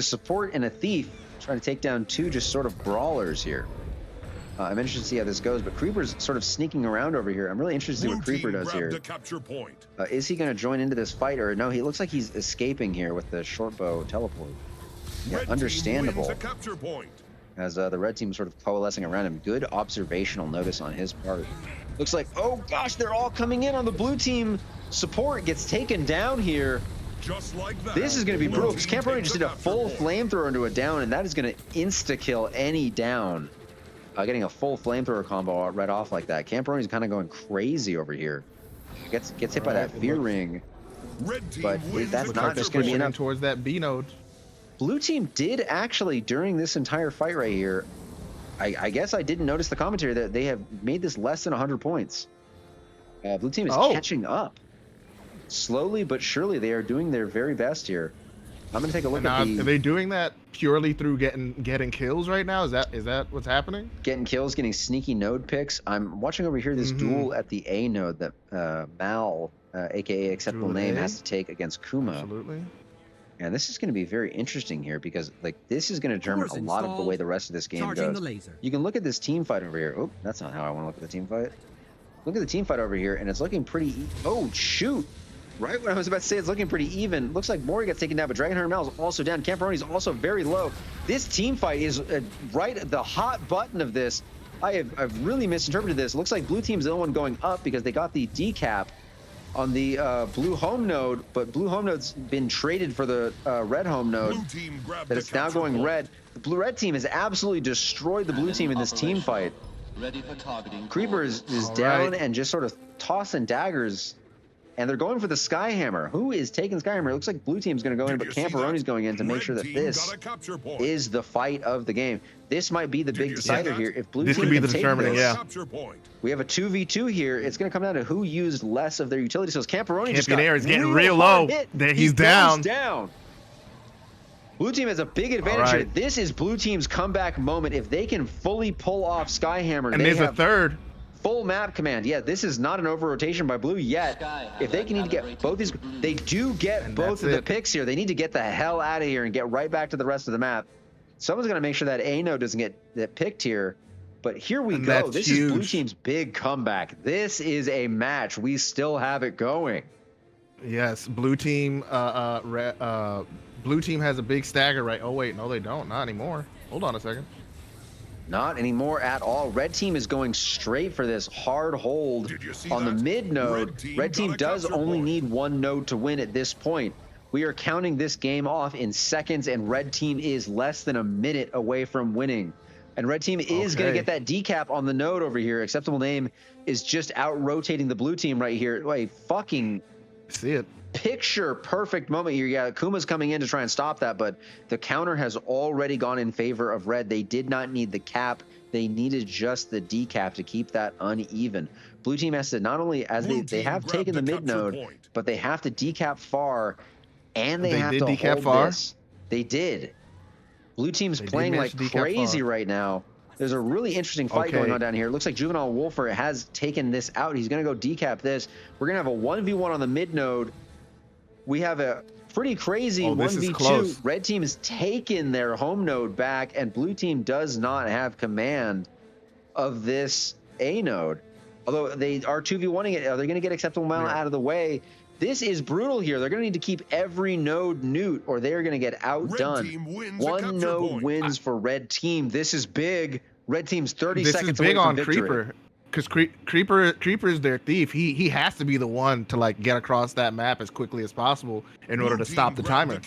support and a thief trying to take down two just sort of brawlers here. I'm interested to see how this goes, but Creeper's sort of sneaking around over here. I'm really interested to see what Creeper does here. Is he going to join into this fight, or no? He looks like he's escaping here with the short bow teleport. Yeah, understandable. As the red team sort of coalescing around him. Good observational notice on his part. Looks like, oh gosh, they're all coming in on the blue team. Support gets taken down here. Just like that. This is going to be brutal because Camperoni just did a full flamethrower into a down, and that is going to insta-kill any down. Getting a full flamethrower combo right off like that. Camperoni's kind of going crazy over here. Gets hit by that fear ring, but that's not just going to be enough. Towards that B node. Blue team did actually, during this entire fight right here, I guess I didn't notice the commentary that they have made this less than 100 points. Blue team is catching up. Slowly but surely, they are doing their very best here. I'm gonna take a look at the. Are they doing that purely through getting kills right now? Is that what's happening? Getting kills, getting sneaky node picks. I'm watching over here this duel at the A node that Mal, aka acceptable name, has to take against Kuma. Absolutely. And this is going to be very interesting here because this is going to determine a lot of the way the rest of this game goes. You can look at this team fight over here. Oh, that's not how I want to look at the team fight. Look at the team fight over here, and it's looking pretty. Oh shoot! Right when I was about to say it's looking pretty even. Looks like Mori gets taken down, but Dragon Hunter Mal is also down. Camperoni is also very low. This team fight is right at the hot button of this. I've really misinterpreted this. It looks like blue team's the only one going up because they got the decap on the blue home node, but blue home node's been traded for the red home node. That it's now going red. The red team has absolutely destroyed the blue team in this team fight. Ready for targeting. Creeper is down and just sort of tossing daggers, and they're going for the Skyhammer. Who is taking Skyhammer? It looks like blue team's going to go in, but Camperoni's going in to make sure that this is the fight of the game. This might be the big decider here. If blue this team could be can the take determining, this, yeah. We have a 2v2 here. It's going to come down to who used less of their utility skills. Camperoni just got is getting real low. There, he's down. Blue team has a big advantage here. This is blue team's comeback moment. If they can fully pull off Skyhammer, and there's a third. Full map command. Yeah, this is not an over rotation by blue yet. If they can need to get both these, they do get both of the picks here. They need to get the hell out of here and get right back to the rest of the map. Someone's going to make sure that A node doesn't get picked here. But here we go. This is blue team's big comeback. This is a match. We still have it going. Yes, blue team. Blue team has a big stagger, right? Oh wait, no, they don't. Not anymore. Hold on a second. Not anymore at all. Red team is going straight for this hard hold on the mid node. Red team does only need one node to win at this point. We are counting this game off in seconds, and red team is less than a minute away from winning. And red team is going to get that decap on the node over here. Acceptable name is just out rotating the blue team right here. Wait, fucking see it. Picture perfect moment here. Yeah, Kuma's coming in to try and stop that, but the counter has already gone in favor of red. They did not need the cap. They needed just the decap to keep that uneven. Blue team has to not only, as they have taken the mid node, but they have to decap far, and they have to hold far. This. They did. Blue team's playing like crazy right now. There's a really interesting fight going on down here. It looks like Juvenile Wolfer has taken this out. He's going to go decap this. We're going to have a 1v1 on the mid node. We have a pretty crazy 1v2. Red team has taken their home node back, and blue team does not have command of this A node. Although they are 2v1ing it, are they going to get acceptable amount out of the way? This is brutal here. They're going to need to keep every node newt, or they're going to get outdone. One node wins for red team. This is big. Red team's 30 seconds away from victory. Creeper. Because Creeper is their thief. He has to be the one to like get across that map as quickly as possible in order to stop the timer.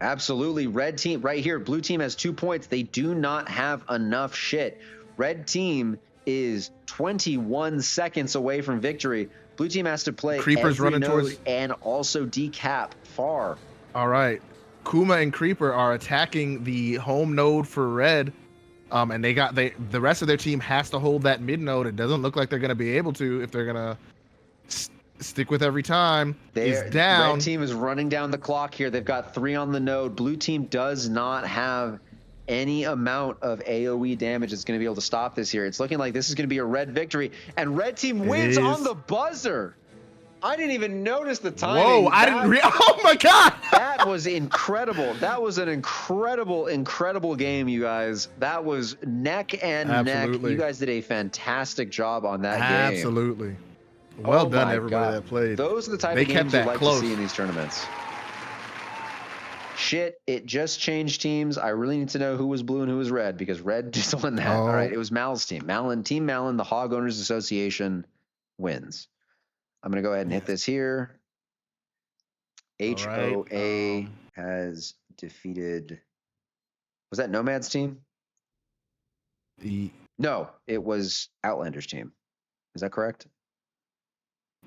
Absolutely. Red team right here. Blue team has 2 points. They do not have enough shit. Red team is 21 seconds away from victory. Blue team has to play Creeper's running towards and also decap far. All right. Kuma and Creeper are attacking the home node for red. And the rest of their team has to hold that mid node. It doesn't look like they're going to be able to if they're going to stick with every time. He's down. Red team is running down the clock here. They've got 3 on the node. Blue team does not have any amount of AoE damage that's going to be able to stop this here. It's looking like this is going to be a red victory, and red team wins on the buzzer. I didn't even notice the timing. Whoa, oh my God. That was incredible. That was an incredible game, you guys. That was neck and neck. You guys did a fantastic job on that game. Absolutely. Well done, everybody that played. Those are the type of games you like to see in these tournaments. Shit, it just changed teams. I really need to know who was blue and who was red, because red just won that. All right, it was Mal's team. Team Malin, the Hog Owners Association wins. I'm going to go ahead and hit this here. HOA has defeated... Was that Nomad's team? No, it was Outlander's team. Is that correct?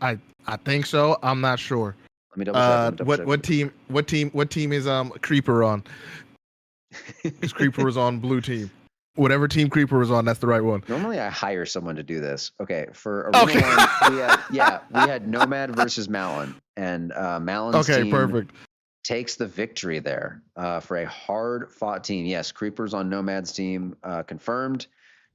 I think so. I'm not sure. Let me double check. What team is Creeper on? Because Creeper was on blue team. Whatever team Creeper was on, that's the right one. Normally, I hire someone to do this. Okay, for Arena 1, we had Nomad versus Malin, and Malin's team takes the victory there for a hard-fought team. Yes, Creeper's on Nomad's team, confirmed.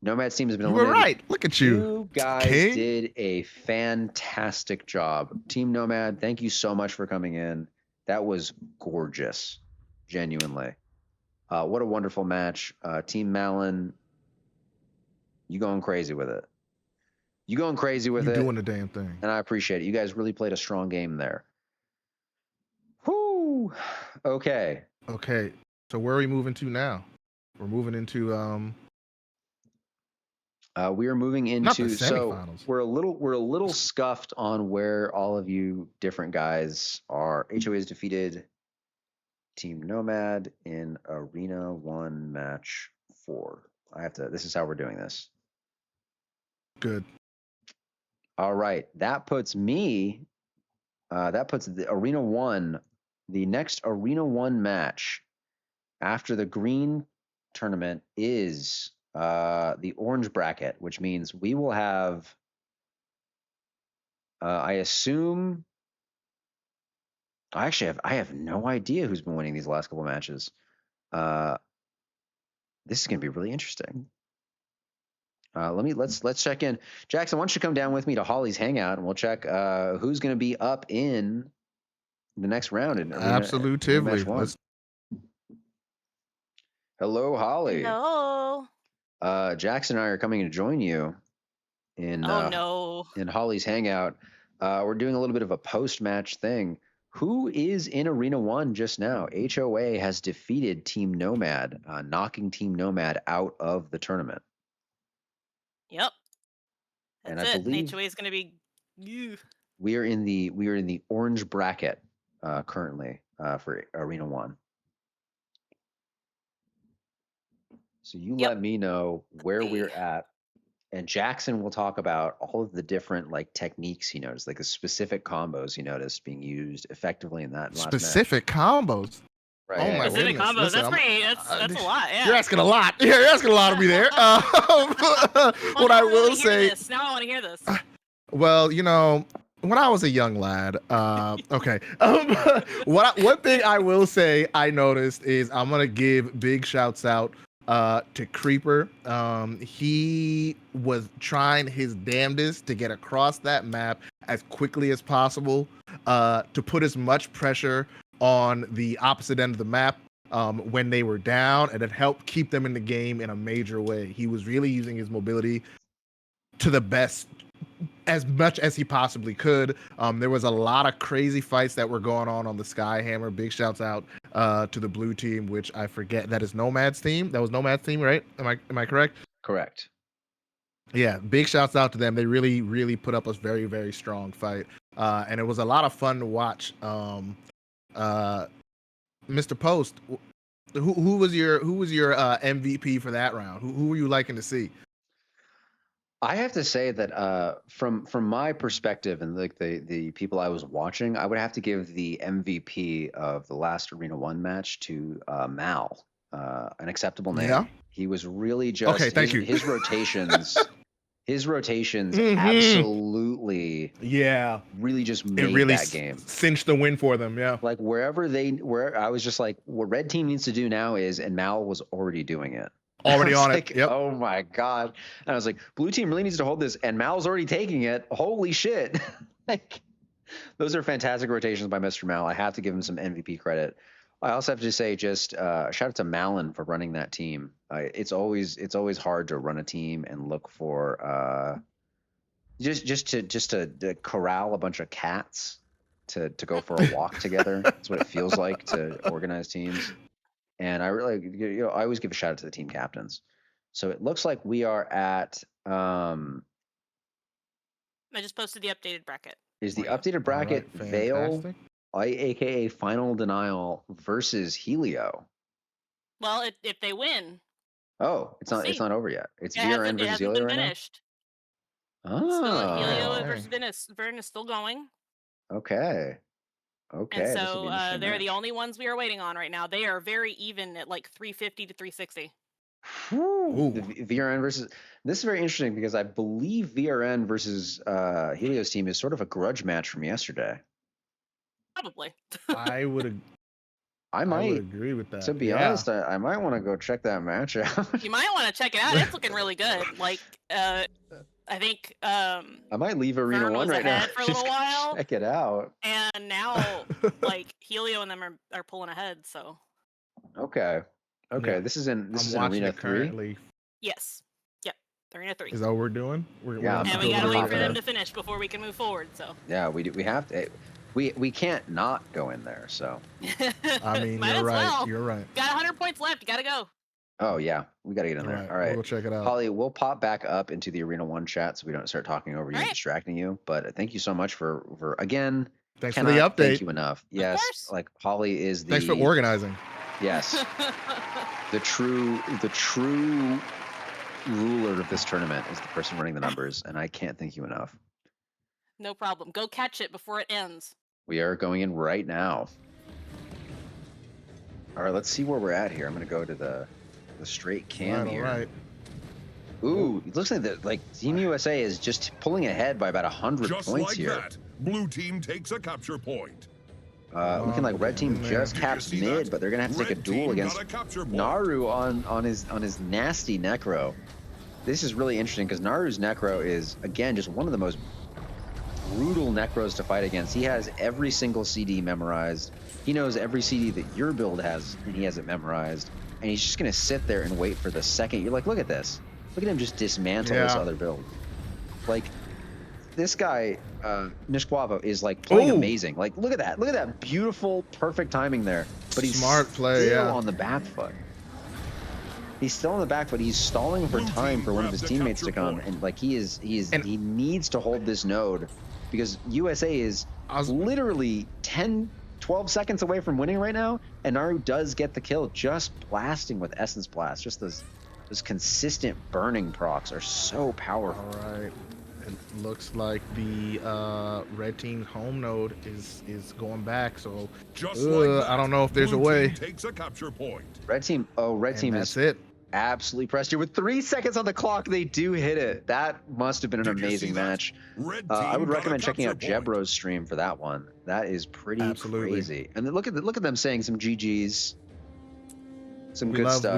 Nomad's team has been eliminated. You were right. Look at you. You guys did a fantastic job. Team Nomad, thank you so much for coming in. That was gorgeous, genuinely. What a wonderful match. Team Malin, you going crazy with it. You going crazy with it. You're doing the damn thing. And I appreciate it. You guys really played a strong game there. Whoo! Okay. Okay. So where are we moving to now? We're moving into We are moving into so we're a little scuffed on where all of you different guys are. HOA has defeated Team Nomad in Arena 1 match 4. This is how we're doing this. Good. All right. That puts the Arena 1, the next Arena 1 match after the green tournament is the orange bracket, which means we will have, I assume, I have no idea who's been winning these last couple matches. This is going to be really interesting. Let's check in. Jackson, why don't you come down with me to Holly's Hangout and we'll check who's going to be up in the next round in Absolutely. Hello, Holly. Hello. Jackson and I are coming to join you in in Holly's Hangout. We're doing a little bit of a post-match thing. Who is in Arena 1 just now? HOA has defeated Team Nomad, knocking Team Nomad out of the tournament. Yep. That's it. HOA is going to be. We are in the orange bracket currently for Arena 1. So you let me know where we're at, and Jackson will talk about all of the different techniques he noticed, like the specific combos he noticed being used effectively in that specific combos. Right. Oh my specific goodness. combos. Listen, that's a lot. Yeah. You're asking a lot. You're asking a lot of me there. What I will say. Now I want to hear this. Well, when I was a young lad, okay. One thing I will say I noticed is I'm gonna give big shouts out to Creeper. He was trying his damnedest to get across that map as quickly as possible, to put as much pressure on the opposite end of the map when they were down, and it helped keep them in the game in a major way. He was really using his mobility to the best, as much as he possibly could. There was a lot of crazy fights that were going on the Skyhammer. Big shouts out to the blue team, which I forget, that is Nomad's team. That was Nomad's team, right? Am I correct? Correct. Yeah, big shouts out to them. They really, really put up a very, very strong fight, and it was a lot of fun to watch. Mr. Post, who was your MVP for that round? Who were you liking to see? I have to say that from my perspective and the people I was watching, I would have to give the MVP of the last Arena 1 match to Mal, an acceptable name. Yeah. He was really just okay. Thank you. His rotations. His rotations absolutely, really just made that game. Cinched the win for them, yeah. Like where I was just like, what Red Team needs to do now is, and Mal was already doing it. Already on it. Yep. Oh my God. And I was like, Blue Team really needs to hold this, and Mal's already taking it. Holy shit. Those are fantastic rotations by Mr. Mal. I have to give him some MVP credit. I also have to say, just shout out to Malin for running that team. It's always hard to run a team and look for just to corral a bunch of cats to go for a walk together. That's what it feels like to organize teams. And I really, I always give a shout out to the team captains. So it looks like we are at. I just posted the updated bracket. Is the updated bracket Veil, aka Final Denial versus Helio? Well, if they win. Oh, it's not over yet. It's VRN versus Helio right finished. Now. So Helio versus Vern is still going. Okay. Okay. And so they're the only ones we are waiting on right now. They are very even at 350 to 360. The VRN versus. This is very interesting because I believe VRN versus Helio's team is sort of a grudge match from yesterday. Probably. I would agree with that. To be honest, I might want to go check that match out. You might want to check it out. It's looking really good. I think I might leave Arena 1 right now for a little while. Check it out. And now Helio and them are pulling ahead, so. Okay. Yeah. This is in Arena 3. Yes. Yep. Arena 3. Is that what we're doing? And we gotta wait for them to finish before we can move forward, so. Yeah, we have to. We can't not go in there, so. I mean, you're right. You're right. Got 100 points left. You gotta go. Oh yeah, we got to get in there. All right, we'll go check it out. Holly, we'll pop back up into the Arena 1 chat so we don't start talking over you and distracting you. But thank you so much for again. Thanks for the update. Thank you enough. Yes, like Holly is the. Thanks for organizing. Yes, the true ruler of this tournament is the person running the numbers, and I can't thank you enough. No problem. Go catch it before it ends. We are going in right now. All right, let's see where we're at here. I'm going to go to the straight cam here. All right. Ooh, it looks like Team USA is just pulling ahead by about 100 just points like here. That, blue team takes a capture point. Looking like red team just caps mid, but they're gonna have to take a duel against Naru on his nasty Necro. This is really interesting because Naru's Necro is again just one of the most brutal Necros to fight against. He has every single CD memorized. He knows every CD that your build has, and he has it memorized. And he's just gonna sit there and wait for the second. You're like, look at this. Look at him just dismantle this other build. Like, this guy, Nishquavo, is like playing amazing. Like, look at that. Look at that beautiful, perfect timing there. But he's smart play, still on the back foot. He's still on the back foot. He's stalling for time for one of his teammates to come. And like he needs to hold this node because USA is literally 10, 12 seconds away from winning right now. And Naru does get the kill, just blasting with Essence Blast. Just those consistent burning procs are so powerful. All right. It looks like the red team's home node is going back, so I don't know if there's a way. Takes a capture point. Red team is absolutely pressed here with 3 seconds on the clock. They do hit it. That must have been an amazing match. I would recommend checking out Jebro's stream for that one. That is pretty crazy. And then look at them saying some GGs, some good stuff.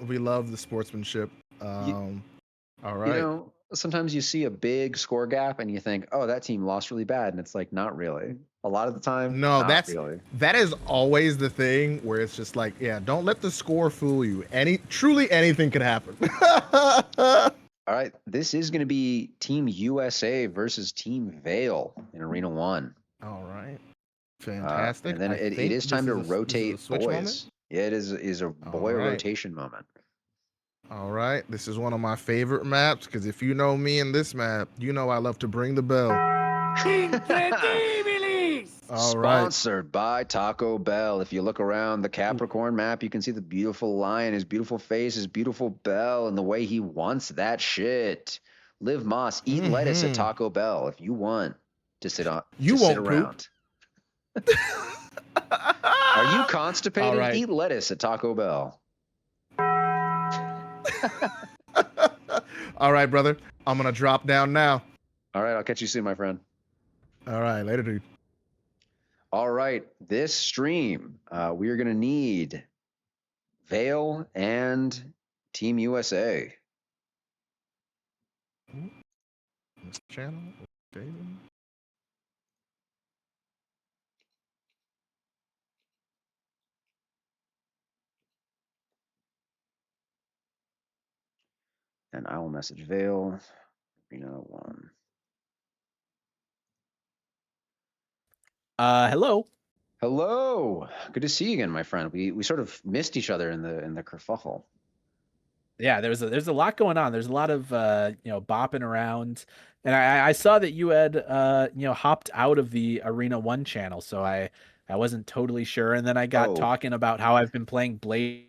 We love the sportsmanship. All right. You know, sometimes you see a big score gap and you think, oh, that team lost really bad. And it's like, not really. A lot of the time, that is always the thing where it's just like, yeah, don't let the score fool you. Truly anything could happen. All right. This is going to be Team USA versus Team Vale in Arena 1. All right. Fantastic. And then it is time to rotate boys. Moment? Yeah, it is a boy rotation moment. All right, this is one of my favorite maps because if you know me in this map, you know I love to bring the bell. Sponsored by Taco Bell. If you look around the Capricorn map, you can see the beautiful lion, his beautiful face, his beautiful bell, and the way he wants that shit. Live Moss, eat lettuce at Taco Bell if you want to sit on. Sit around. Are you constipated? Right. Eat lettuce at Taco Bell. All right, brother. I'm gonna drop down now. All right, I'll catch you soon, my friend. All right, later, dude. All right, this stream, we are gonna need Vale and Team USA. This channel. Okay. And I will message Vale. Arena 1. Hello. Hello. Good to see you again, my friend. We sort of missed each other in the kerfuffle. Yeah, there's a lot going on. There's a lot of bopping around, and I saw that you had hopped out of the Arena 1 channel, so I wasn't totally sure. And then I got talking about how I've been playing Blade.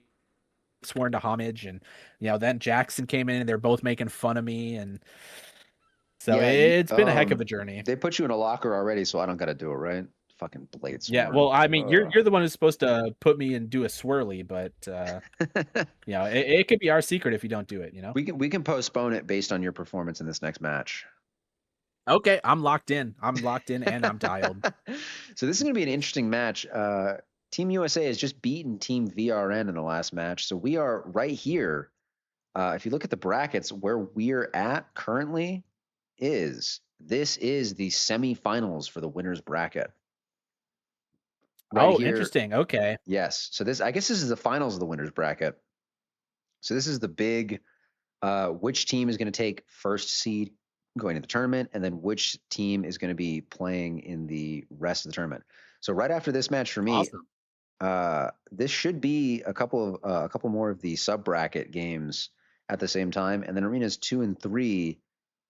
Sworn to homage, and then Jackson came in and they're both making fun of me, and so it's been a heck of a journey. They put you in a locker already, so I don't got to do it, right? Fucking Blade Sworn. Yeah, well, I mean, you're the one who's supposed to put me and do a swirly, but it could be our secret if you don't do it. We can postpone it based on your performance in this next match. Okay, I'm locked in, and I'm dialed. So this is gonna be an interesting match. Team USA has just beaten Team VRN in the last match. So we are right here. If you look at the brackets, where we're at currently this is the semifinals for the winner's bracket. Right here. Interesting. Okay. Yes. So I guess this is the finals of the winner's bracket. So this is the big, which team is going to take first seed going to the tournament, and then which team is going to be playing in the rest of the tournament. So right after this match for me, this should be a couple more of the sub bracket games at the same time, and then arenas 2 and 3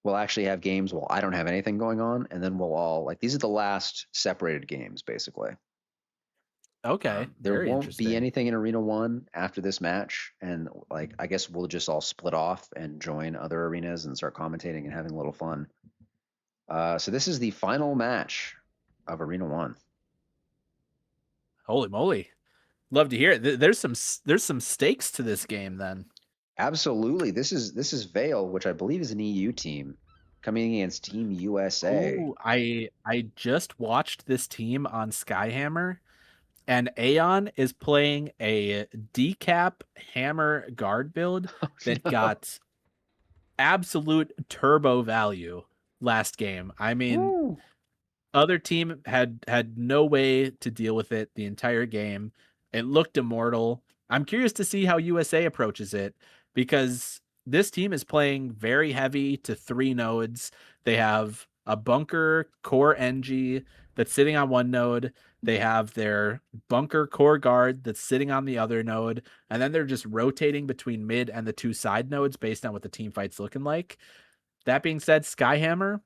will actually have games. Well, I don't have anything going on, and then we'll all like these are the last separated games basically. Okay, there won't be anything in Arena 1 after this match, and like I guess we'll just all split off and join other arenas and start commentating and having a little fun. So this is the final match of Arena 1. Holy moly. Love to hear it. There's some stakes to this game then. Absolutely. This is Vale, which I believe is an EU team, coming against Team USA. Oh, I just watched this team on Skyhammer, and Aeon is playing a decap hammer guard build that got absolute turbo value last game. I mean, other team had no way to deal with it the entire game. It looked immortal. I'm curious to see how USA approaches it, because this team is playing very heavy to 3 nodes. They have a bunker core NG that's sitting on one node. They have their bunker core guard that's sitting on the other node. And then they're just rotating between mid and the 2 side nodes based on what the team fight's looking like. That being said, Skyhammer,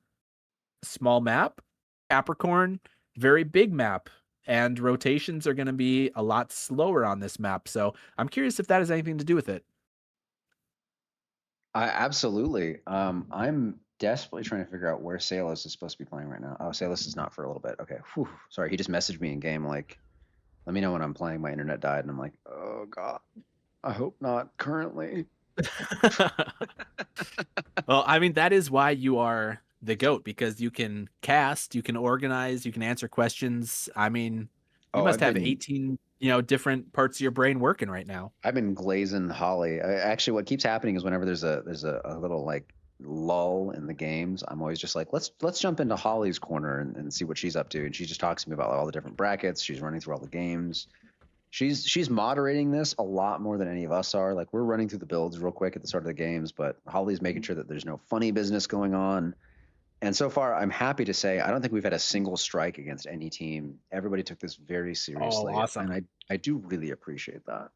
small map. Capricorn, very big map. And rotations are going to be a lot slower on this map. So I'm curious if that has anything to do with it. Absolutely. I'm desperately trying to figure out where Salos is supposed to be playing right now. Oh, Salos is not for a little bit. Okay. Whew. Sorry, he just messaged me in game like, let me know when I'm playing. My internet died, and I'm like, oh god, I hope not currently. Well, I mean, that is why you are the GOAT, because you can cast, you can organize, you can answer questions. I mean, you must have 18 different parts of your brain working right now. I've been glazing Holly. Actually, what keeps happening is whenever there's a little like lull in the games, I'm always just like, let's jump into Holly's corner and see what she's up to. And she just talks to me about all the different brackets. She's running through all the games. She's moderating this a lot more than any of us are. Like, we're running through the builds real quick at the start of the games, but Holly's making sure that there's no funny business going on. And so far, I'm happy to say I don't think we've had a single strike against any team. Everybody took this very seriously. Oh, awesome. And I do really appreciate that.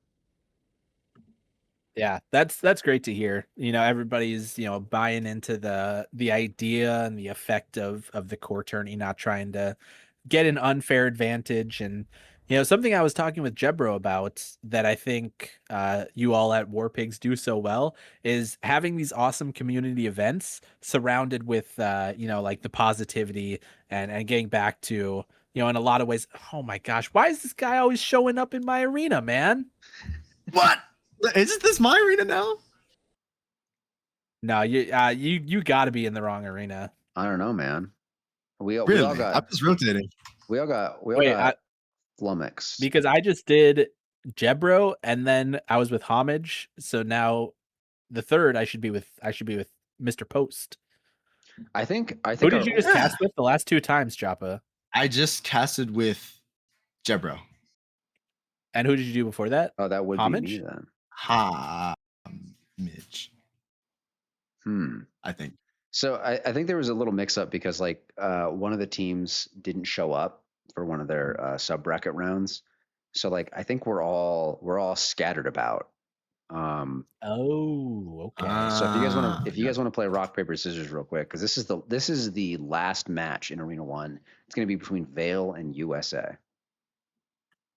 Yeah, that's great to hear. Everybody's buying into the idea and the effect of the core tourney, not trying to get an unfair advantage. And something I was talking with Jebro about that I think you all at Warpigs do so well is having these awesome community events surrounded with like the positivity and getting back to in a lot of ways. Oh my gosh, why is this guy always showing up in my arena, man? What? Isn't this my arena now? No, you got to be in the wrong arena. I don't know, man. We all got. I'm just rotating. We all got flummoxed. Because I just did Jebro and then I was with Homage. So now the third I should be with Mr. Post. I think. Who did you just cast with the last 2 times, Joppa? I just casted with Jebro. And who did you do before that? Oh, that would Homage? be me then. Mitch. I think. So I think there was a little mix up because like one of the teams didn't show up for one of their sub bracket rounds. So like I think we're all scattered about. Oh, okay. So if you guys want to play rock paper scissors real quick, because this is the last match in Arena 1. It's going to be between Vale and USA.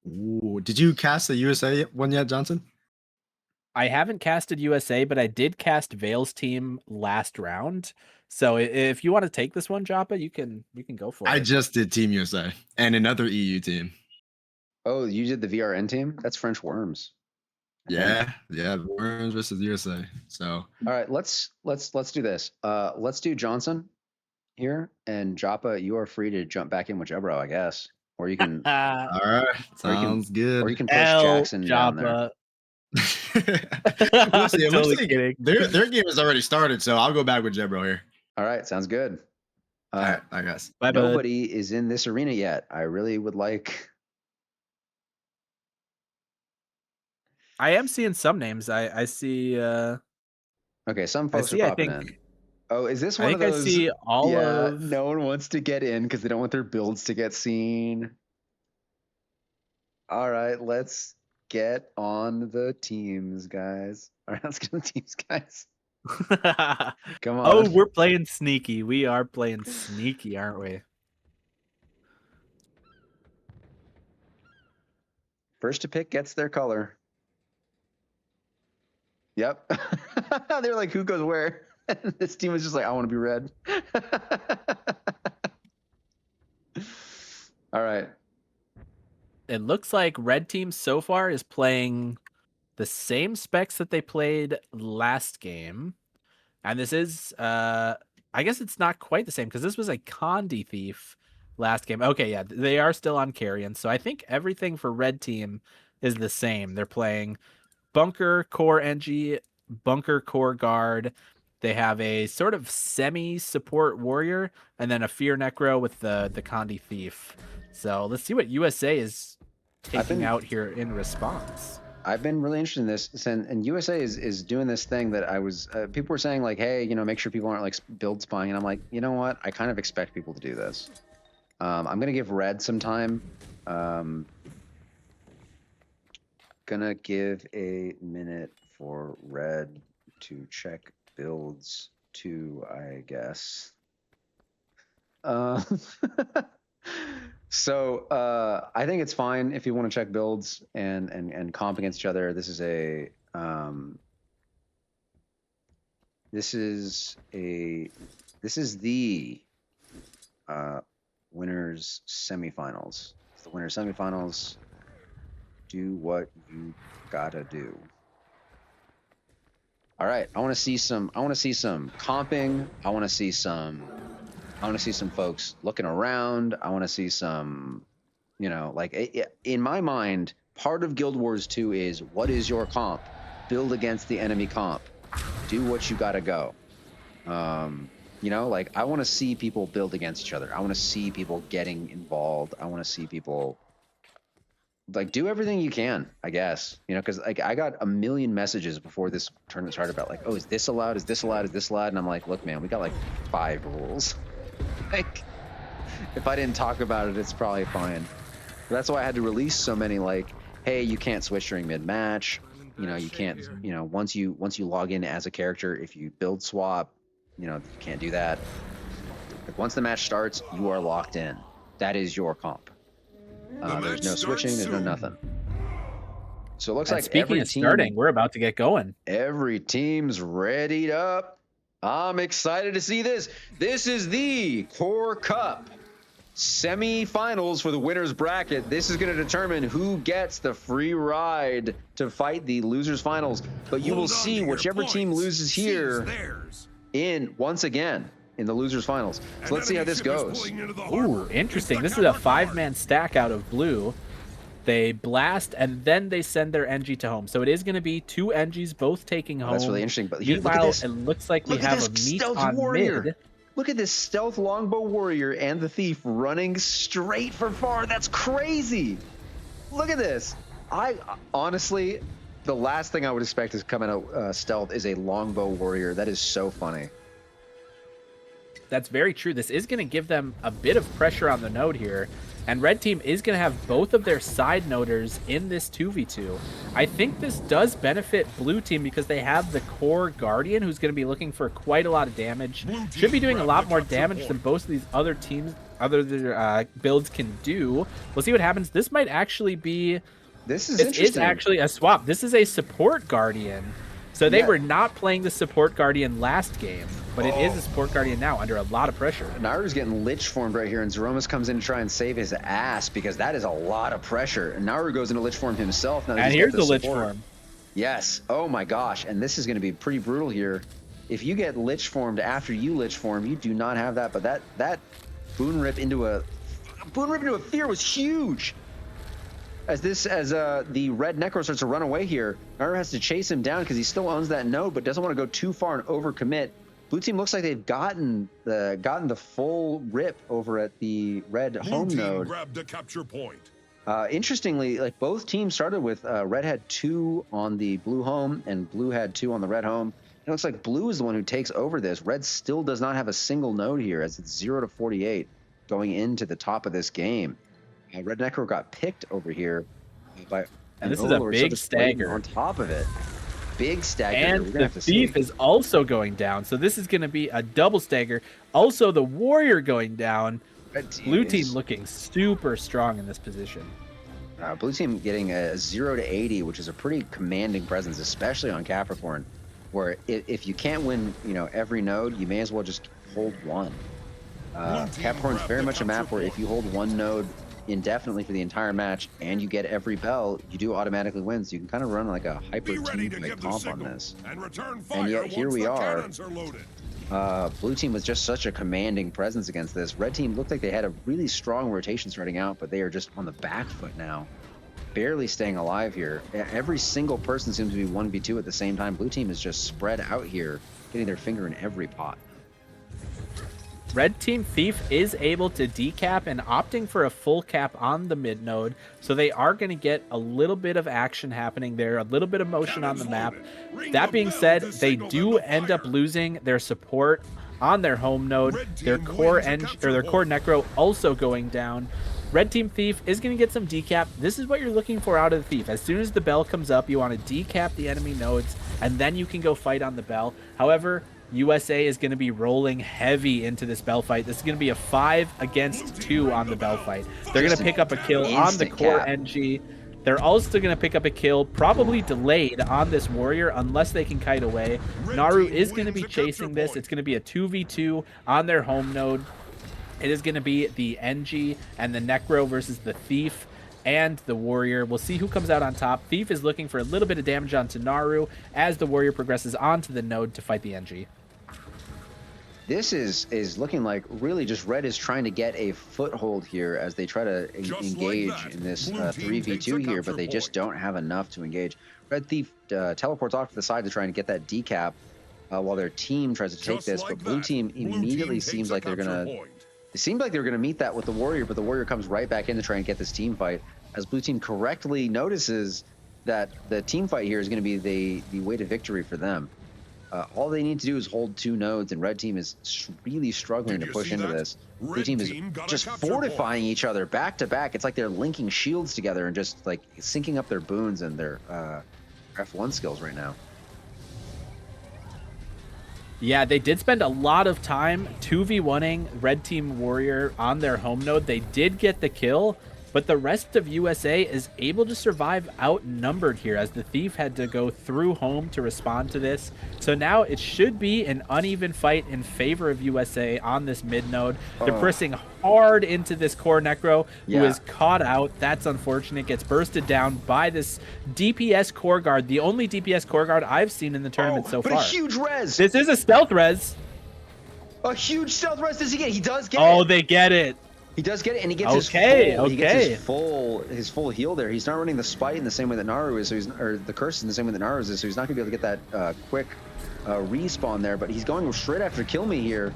Ooh, did you cast the USA one yet, Johnson? I haven't casted USA, but I did cast Vale's team last round. So if you want to take this one, Joppa, you can go for it. I just did Team USA and another EU team. Oh, you did the VRN team? That's French Worms. Yeah, Worms versus USA. So all right, let's do this. Let's do Johnson here, and Joppa, you are free to jump back in with Jebro, I guess, or you can. All right, sounds good. Or you can push Jackson down there. Totally kidding. Their game has already started, so I'll go back with Jebro here. All right, sounds good. All right, I guess. Nobody is in this arena yet. I really would like. I am seeing some names. I see. Okay, some folks are popping in. Oh, is this one of those? I see all of. No one wants to get in because they don't want their builds to get seen. All right, let's get on the teams, guys. All right, let's get on the teams, guys. Come on. Oh, we're playing sneaky. We are playing sneaky, aren't we? First to pick gets their color. Yep. They're like, who goes where? This team was just like, I want to be red. All right. It looks like red team so far is playing the same specs that they played last game. And this is, I guess it's not quite the same because this was a Condi Thief last game. Okay, yeah, they are still on Carrion. So I think everything for red team is the same. They're playing Bunker, Core NG, Bunker, Core Guard. They have a sort of semi-support warrior and then a Fear Necro with the Condi Thief. So let's see what USA is taking out here in response. I've been really interested in this, and USA is doing this thing that I was, people were saying like, hey, you know, make sure people aren't like build spying. And I'm like, you know what? I kind of expect people to do this. I'm going to give red some time. Gonna give a minute for red to check builds too, I guess. So I think it's fine if you want to check builds and comp against each other. This is a this is the winners semifinals. It's the winners semifinals. Do what you gotta do. All right, I want to see some comping. I want to see some folks looking around. I want to see some, you know, like in my mind, part of Guild Wars 2 is what is your comp? Build against the enemy comp. Do what you gotta go. You know, like I want to see people build against each other. I want to see people getting involved. I want to see people like do everything you can, I guess, you know, because like I got a million messages before this tournament started about like, oh, is this allowed? Is this allowed? Is this allowed? And I'm like, look, man, we got like 5 rules. Like, if I didn't talk about it, it's probably fine. But that's why I had to release so many like, hey, you can't switch during mid-match. You know, you can't, you know, once you log in as a character, if you build swap, you know, you can't do that. Like, once the match starts, you are locked in. That is your comp. There's no switching, there's no nothing. So it looks like speaking of starting, we're about to get going. Every team's readied up. I'm excited to see this. This is the Core Cup semi-finals for the winner's bracket. This is going to determine who gets the free ride to fight the losers finals. But you will see whichever team loses here once again in the losers finals. So let's see how this goes. Ooh, interesting. This is a 5-man stack out of blue. They blast, and then they send their NG to home. So it is going to be 2 NGs both taking home. That's really interesting. But here, meanwhile, it looks like we have a meet on mid. Look at this stealth longbow warrior and the thief running straight for far. That's crazy. Look at this. I honestly, the last thing I would expect is coming out stealth is a longbow warrior. That is so funny. That's very true. This is going to give them a bit of pressure on the node here. And red team is going to have both of their side noders in this 2v2. I think this does benefit blue team because they have the core guardian who's going to be looking for quite a lot of damage. Should be doing a lot more damage than both of these other teams, other builds can do. We'll see what happens. This might actually be... This is actually a swap. This is a support guardian. So they were not playing the support guardian last game, but it is a support guardian now under a lot of pressure. Naru's getting lich formed right here, and Zeromus comes in to try and save his ass because that is a lot of pressure. And Naru goes into lich form himself. Now and here's the lich form. Yes. Oh my gosh. And this is going to be pretty brutal here. If you get lich formed after you lich form, you do not have that. But that boon rip into a fear was huge. As the red Necro starts to run away here, Naru has to chase him down because he still owns that node, but doesn't want to go too far and overcommit. Blue team looks like they've gotten the full rip over at the red home node. Grabbed a capture point. Interestingly, like both teams started with red had 2 on the blue home and blue had 2 on the red home. It looks like blue is the one who takes over this. Red still does not have a single node here as it's 0 to 48 going into the top of this game. Red Necro got picked over here. And this is a big stagger on top of it. Big stagger. And the Thief is also going down. So this is going to be a double stagger. Also, the Warrior going down. Blue team looking super strong in this position. Blue team getting a 0 to 80, which is a pretty commanding presence, especially on Capricorn, where if you can't win, every node, you may as well just hold one. Capricorn's very much a map where if you hold one node indefinitely for the entire match and you get every bell, you do automatically win. So you can kind of run like a hyper team comp on this. And yet here we are. Blue team was just such a commanding presence against this. Red team looked like they had a really strong rotation starting out, but they are just on the back foot now, barely staying alive here. Every single person seems to be 1v2 at the same time. Blue team is just spread out here, getting their finger in every pot. Red team Thief is able to decap and opting for a full cap on the mid node, so they are going to get a little bit of action happening there, a little bit of motion on the map. That being said, they do end up losing their support on their home node, their core necro also going down. Red team Thief is going to get some decap. This is what you're looking for out of the Thief. As soon as the bell comes up, you want to decap the enemy nodes, and then you can go fight on the bell. However, USA is going to be rolling heavy into this bell fight. This is going to be a 5 against 2 on the bell fight. They're going to pick up a kill on the core NG. They're also going to pick up a kill, probably delayed, on this Warrior unless they can kite away. Naru is going to be chasing this. It's going to be a 2v2 on their home node. It is going to be the NG and the Necro versus the Thief and the Warrior. We'll see who comes out on top. Thief is looking for a little bit of damage onto Naru as the Warrior progresses onto the node to fight the NG. This is looking like really just Red is trying to get a foothold here as they try to engage in this 3v2 here, but they just don't have enough to engage. Red Thief teleports off to the side to try and get that decap while their team tries to take this, but Blue team immediately seems like they're gonna. It seemed like they were gonna meet that with the Warrior, but the Warrior comes right back in to try and get this team fight as Blue team correctly notices that the team fight here is going to be the way to victory for them. All they need to do is hold 2 nodes, and Red team is really struggling to push into this. Blue team is just fortifying each other back to back. It's like they're linking shields together and just like syncing up their boons and their F1 skills right now. Yeah, they did spend a lot of time 2v1ing Red Team Warrior on their home node. They did get the kill, but the rest of USA is able to survive outnumbered here as the Thief had to go through home to respond to this. So now it should be an uneven fight in favor of USA on this mid node. They're pressing hard into this core Necro, who is caught out. That's unfortunate. Gets bursted down by this DPS core guard, the only DPS core guard I've seen in the tournament so far. But a huge res. This is a stealth res. A huge stealth res does he get? He does get it. Oh, they get it. He does get it, and he gets his full heal there. He's not running the spite in the same way that Naru is, so or the curse in the same way that Naru is, so he's not gonna be able to get that quick respawn there. But he's going straight after kill me here.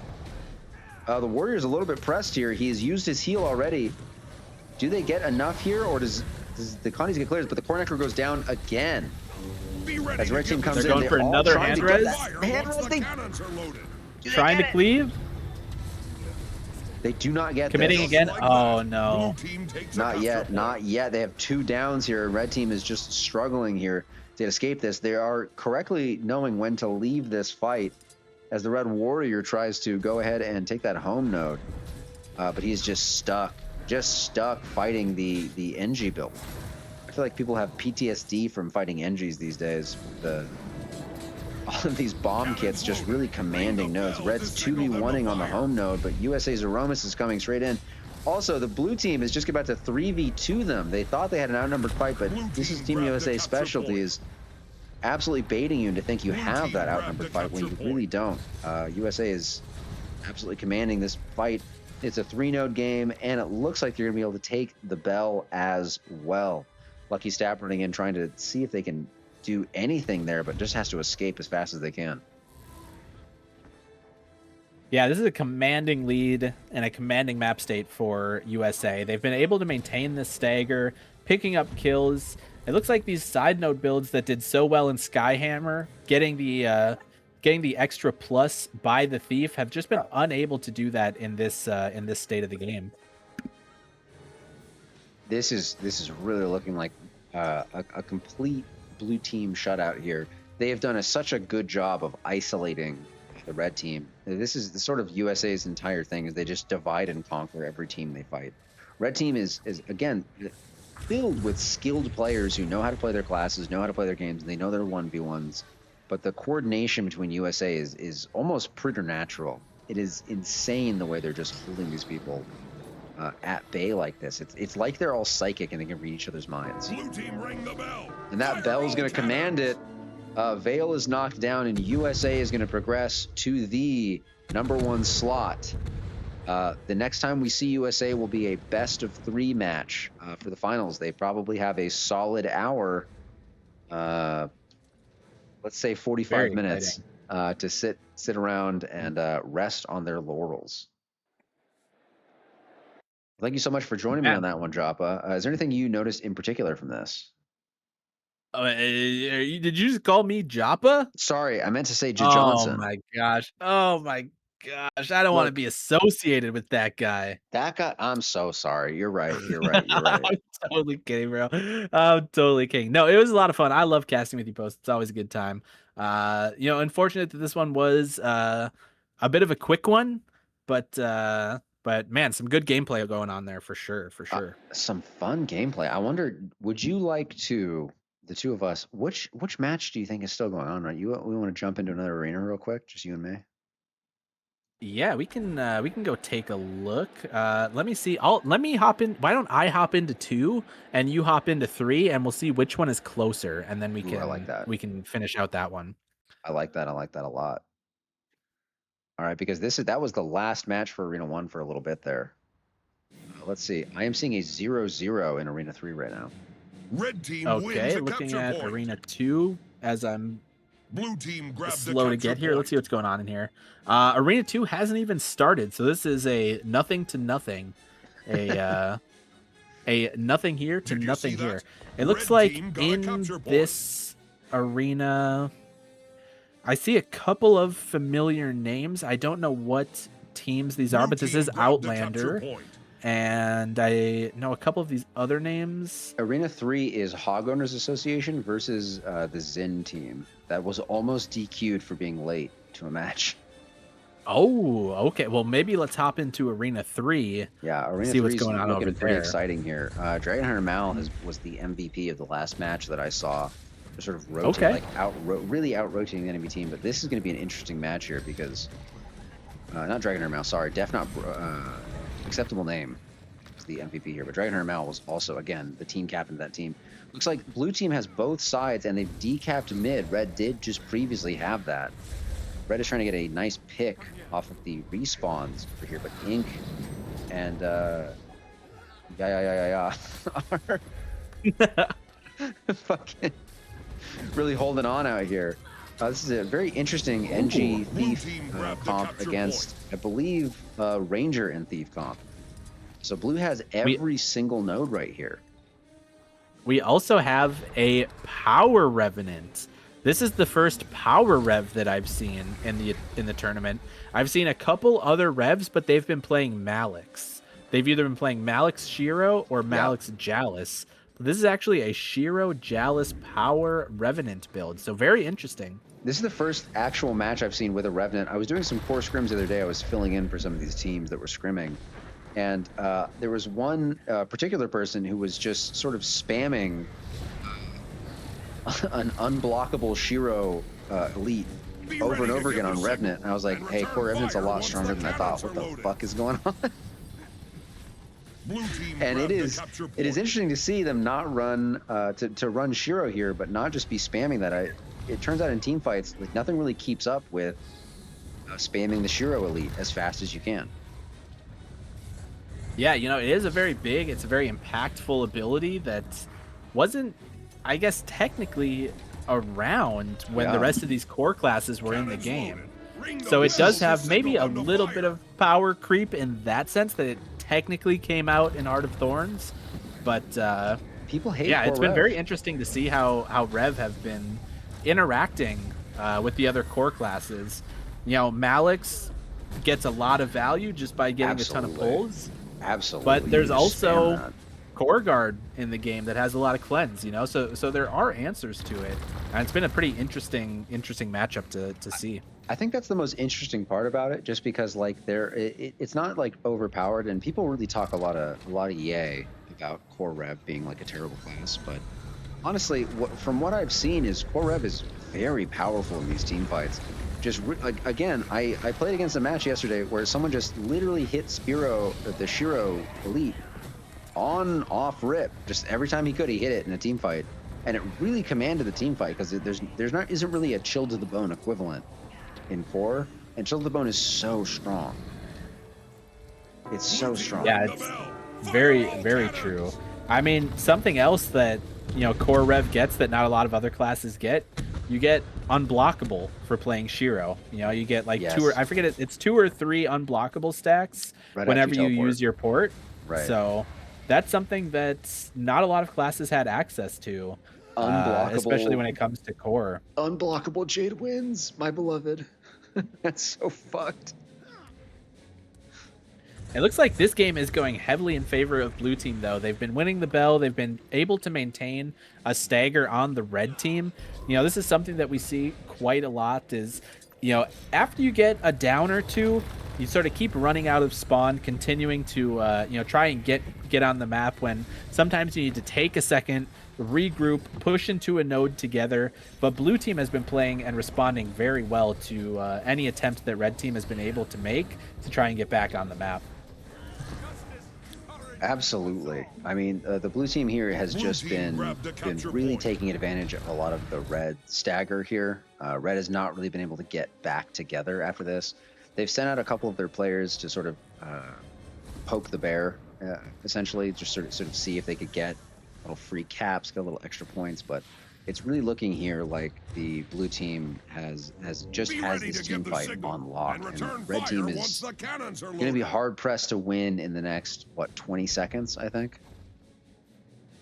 The Warrior's a little bit pressed here. He has used his heal already. Do they get enough here, or does the Connie's get cleared? But the core necro goes down again. As Red team comes in, going for another hand res. Trying to cleave. They do not get committing this. Again. Oh no. Not yet. Not yet. They have 2 downs here. Red team is just struggling here to escape this. They are correctly knowing when to leave this fight as the Red Warrior tries to go ahead and take that home node. But he's just stuck fighting the NG build. I feel like people have PTSD from fighting NGs these days. All of these bomb kits just really commanding nodes. Red's 2v1ing on the home node, but USA's Aromas is coming straight in. Also, the blue team is just about to 3v2 them. They thought they had an outnumbered fight, but this is Team USA's specialty, is absolutely baiting you into think you have that outnumbered fight when you really don't. USA is absolutely commanding this fight. It's a 3-node game, and it looks like you're going to be able to take the bell as well. Lucky Stab running in, trying to see if they can do anything there, but just has to escape as fast as they can. Yeah, this is a commanding lead and a commanding map state for USA. They've been able to maintain this stagger, picking up kills. It looks like these side node builds that did so well in Skyhammer, getting the extra plus by the Thief, have just been unable to do that in this state of the game. This is really looking like a complete blue team shutout here. They have done such a good job of isolating the red team. This is the sort of USA's entire thing, is they just divide and conquer every team they fight. Red team is again filled with skilled players who know how to play their classes, know how to play their games, and they know their 1v1s. But the coordination between USA is almost preternatural. It is insane the way they're just holding these people at bay like this. It's like they're all psychic and they can read each other's minds. Blue team, ring the bell. And that bell is going to command it. Vale is knocked down, and USA is going to progress to the #1 slot. The next time we see USA will be a best-of-3 match for the finals. They probably have a solid hour, let's say 45 minutes, to sit around and rest on their laurels. Thank you so much for joining me on that one, Joppa. Is there anything you noticed in particular from this? Did you just call me Joppa? Sorry, I meant to say Johnson. Oh my gosh. Oh my gosh. I don't want to be associated with that guy. That guy, I'm so sorry. You're right. You're right. You're right. I'm totally kidding, bro. I'm totally kidding. No, it was a lot of fun. I love casting with you, Post. It's always a good time. Unfortunate that this one was a bit of a quick one, but man, some good gameplay going on there for sure. Some fun gameplay. I wonder, would you like to, the two of us, which match do you think is still going on? Right, we want to jump into another arena real quick, just you and me. Yeah, we can go take a look. Let me see. Let me hop in. Why don't I hop into 2 and you hop into 3, and we'll see which one is closer, and then we can I like that. We can finish out that one. I like that. I like that a lot. All right, because that was the last match for Arena 1 for a little bit there. Let's see. I am seeing a 0-0 in Arena 3 right now. Red team okay, looking at point. Arena 2 as I'm Blue team slow to get here. Let's see what's going on in here. Arena 2 hasn't even started, so this is a nothing to nothing. A nothing here to nothing here. It looks like in this arena, I see a couple of familiar names. I don't know what teams these are, but this is Outlander. And I know a couple of these other names. Arena 3 is Hog Owners Association versus the Zin team. That was almost DQ'd for being late to a match. Oh, okay. Well, maybe let's hop into Arena 3. Yeah, Arena 3 see what's going on over pretty there. Exciting here. Dragon Hunter Mal was the MVP of the last match that I saw. They're sort of really out-rotating the enemy team. But this is going to be an interesting match here because not Dragon Hunter Mal. Sorry, Acceptable Name is the MVP here, but Dragon Hunter Mal was also, again, the team captain of that team. Looks like blue team has both sides, and they've decapped mid. Red did just previously have that. Red is trying to get a nice pick off of the respawns over here, but Ink and fucking really holding on out here. This is a very interesting NG Thief comp against, I believe, Ranger and Thief comp. So blue has every single node right here. We also have a Power Revenant. This is the first Power Rev that I've seen in the tournament. I've seen a couple other Revs, but they've been playing Malix. They've either been playing Malix Shiro or Malix Jalis. This is actually a Shiro Jalis Power Revenant build, so very interesting. This is the first actual match I've seen with a Revenant. I was doing some core scrims the other day. I was filling in for some of these teams that were scrimming. And there was one particular person who was just sort of spamming an unblockable Shiro elite over and over again on Revenant. And I was like, hey, core Revenant's a lot stronger than I thought. What the fuck is going on? And it is interesting to see them not run to run Shiro here, but not just be spamming that. It turns out in team fights, like, nothing really keeps up with spamming the Shiro elite as fast as you can. Yeah, it is a very big, it's a very impactful ability that wasn't, I guess, technically around when the rest of these core classes were in the game. So it does have maybe a little bit of power creep in that sense, that it technically came out in Art of Thorns, but people hate. Yeah, it's been Rev. very interesting to see how Rev have been interacting with the other core classes. Malix gets a lot of value just by getting a ton of pulls. Absolutely. But there's also core guard in the game that has a lot of cleanse, you know, so there are answers to it, and it's been a pretty interesting matchup to see. I think that's the most interesting part about it, just because like it's not like overpowered, and people really talk a lot of yay about Core Rev being like a terrible class, but honestly, from what I've seen, is Core Rev is very powerful in these team fights. Just again, I played against a match yesterday where someone just literally hit the Shiro Elite off rip. Just every time he could, he hit it in a team fight, and it really commanded the team fight because isn't really a chill to the bone equivalent in Core, and chill to the bone is so strong. It's so strong. Yeah, it's very true. I mean, something else that, you know, Core Rev gets that not a lot of other classes get, you get unblockable for playing Shiro. You know, you get like it's 2 or 3 unblockable stacks whenever you use your port. Right. So that's something that not a lot of classes had access to, especially when it comes to Core. Unblockable Jade wins, my beloved. That's so fucked. It looks like this game is going heavily in favor of blue team, though. They've been winning the bell. They've been able to maintain a stagger on the red team. You know, this is something that we see quite a lot is, you know, after you get a down or two, you sort of keep running out of spawn, continuing to, you know, try and get on the map, when sometimes you need to take a second, regroup, push into a node together. But blue team has been playing and responding very well to any attempt that red team has been able to make to try and get back on the map. Absolutely. I mean, the blue team here has just been really taking advantage of a lot of the red stagger here. Red has not really been able to get back together after this. They've sent out a couple of their players to sort of poke the bear, essentially, just sort of see if they could get little free caps, get a little extra points. But it's really looking here like the blue team has this team fight on lock, and red team is going to be hard pressed to win in the next 20 seconds, I think.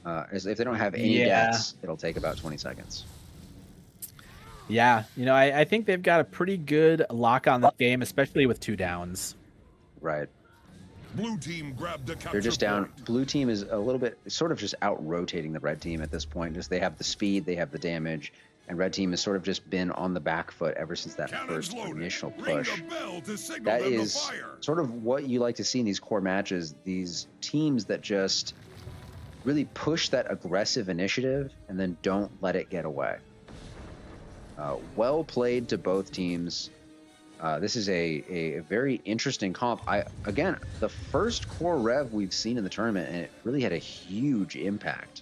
If they don't have any deaths, it'll take about 20 seconds. Yeah, you know, I think they've got a pretty good lock on the game, especially with 2 downs. Right. Blue team grabbed the capture. They're just down. Blue team is a little bit sort of just out rotating the red team at this point. Just they have the speed, they have the damage, and red team has sort of just been on the back foot ever since that first initial push. That is sort of what you like to see in these core matches. These teams that just really push that aggressive initiative and then don't let it get away. Well played to both teams. This is a very interesting comp. Again, the first Core Rev we've seen in the tournament, and it really had a huge impact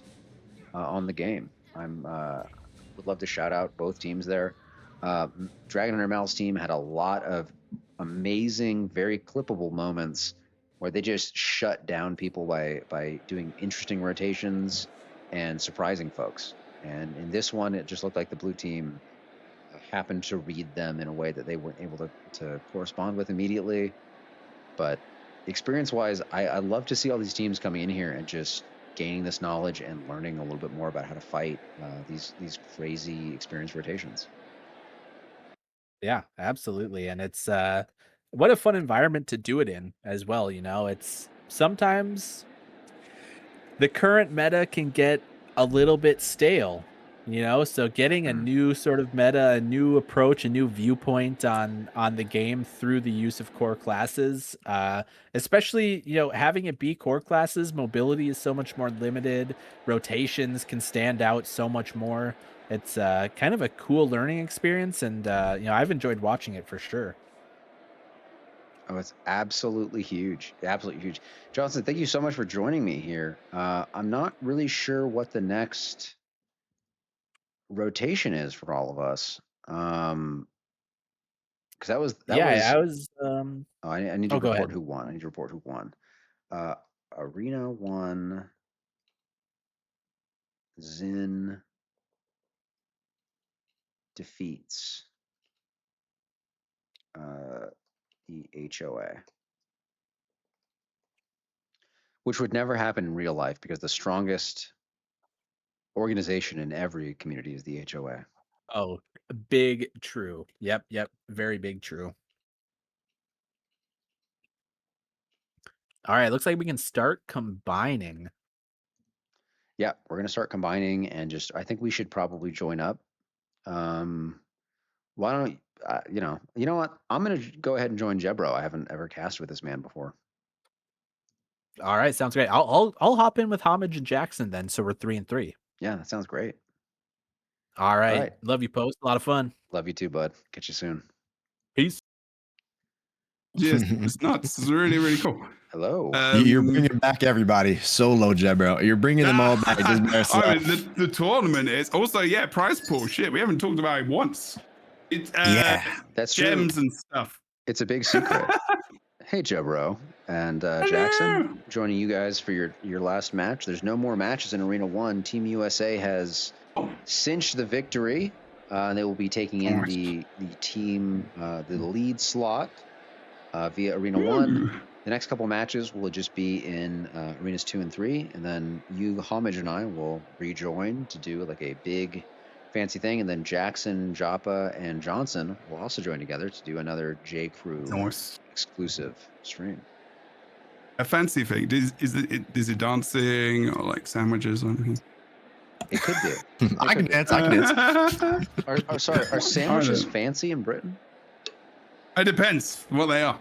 on the game. Would love to shout out both teams there. Dragon Under Mal's team had a lot of amazing, very clippable moments where they just shut down people by doing interesting rotations and surprising folks. And in this one, it just looked like the blue team happened to read them in a way that they weren't able to correspond with immediately. But experience-wise, I love to see all these teams coming in here and just gaining this knowledge and learning a little bit more about how to fight these crazy experience rotations. Yeah, absolutely. And it's what a fun environment to do it in as well. You know, it's sometimes the current meta can get a little bit stale, you know, so getting a new sort of meta, a new approach, a new viewpoint on the game through the use of core classes, especially, you know, having it be core classes, mobility is so much more limited, rotations can stand out so much more. It's kind of a cool learning experience, and you know, I've enjoyed watching it for sure. Oh, it's absolutely huge. Absolutely huge. Johnson, thank you so much for joining me here. I'm not really sure what the next rotation is for all of us. Because that was I was I need to report who won. I need to report who won. Arena won. Zin defeats the HOA, which would never happen in real life because the strongest organization in every community is the HOA. Oh, big true. Yep, very big true. All right, looks like we can start combining. Yeah, we're gonna start combining and I think we should probably join up. Why don't you know what? I'm gonna go ahead and join Jebro. I haven't ever cast with this man before. All right, sounds great. I'll hop in with Homage and Jackson then, so we're 3-3. Yeah, that sounds great. All right. Love you, Post. A lot of fun. Love you too, bud. Catch you soon. Peace. Yes, it's nuts. It's really, really cool. Hello. You're bringing back everybody. Solo Jebro. You're bringing them all back. I mean, the tournament is also, prize pool. Shit, we haven't talked about it once. It's that's gems true. and stuff. It's a big secret. Hey, Jebro and Jackson, joining you guys for your last match. There's no more matches in Arena 1. Team USA has cinched the victory. They will be taking in the team, the lead slot via Arena 1. The next couple matches will just be in Arenas 2 and 3. And then you, Homage, and I will rejoin to do like a big fancy thing. And then Jackson, Joppa, and Johnson will also join together to do another J Crew exclusive stream. A fancy thing. Is it dancing or like sandwiches or anything? It could be. I can dance. Are sandwiches fancy in Britain? It depends what they are.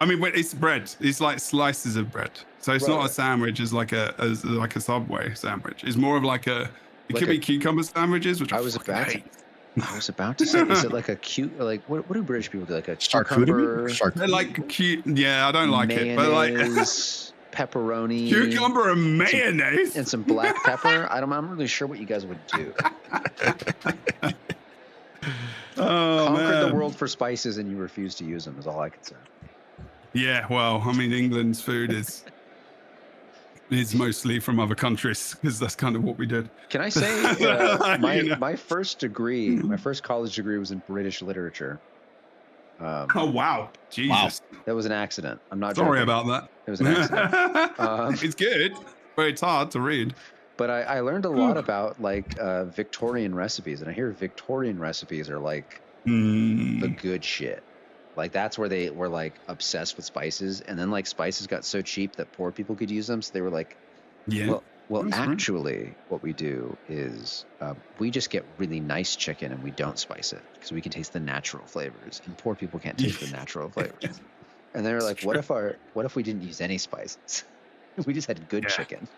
I mean, it's bread. It's like slices of bread. So it's not a sandwich. It's like a Subway sandwich. It's more of like it could be cucumber sandwiches, which I was about to say. Is it like a cute? Like what do British people do? Like a cucumber? They're like cute. Yeah, I don't like it, but like pepperoni, cucumber and mayonnaise, and some black pepper. I'm really sure what you guys would do. Conquered the world for spices, and you refuse to use them. Is all I can say. Yeah, well, I mean, England's food is mostly from other countries because that's kind of what we did. Can I say my first degree, my first college degree was in British literature. Oh wow, Jesus! Wow. That was an accident. I'm not sorry joking. about that. It was an accident. It's good, but it's hard to read. But I learned a lot about like Victorian recipes, and I hear Victorian recipes are like the good shit. Like that's where they were like obsessed with spices, and then like spices got so cheap that poor people could use them. So they were like, well, actually, what we do is we just get really nice chicken and we don't spice it because we can taste the natural flavors, and poor people can't taste the natural flavors. And they were like, what if we didn't use any spices? We just had good chicken.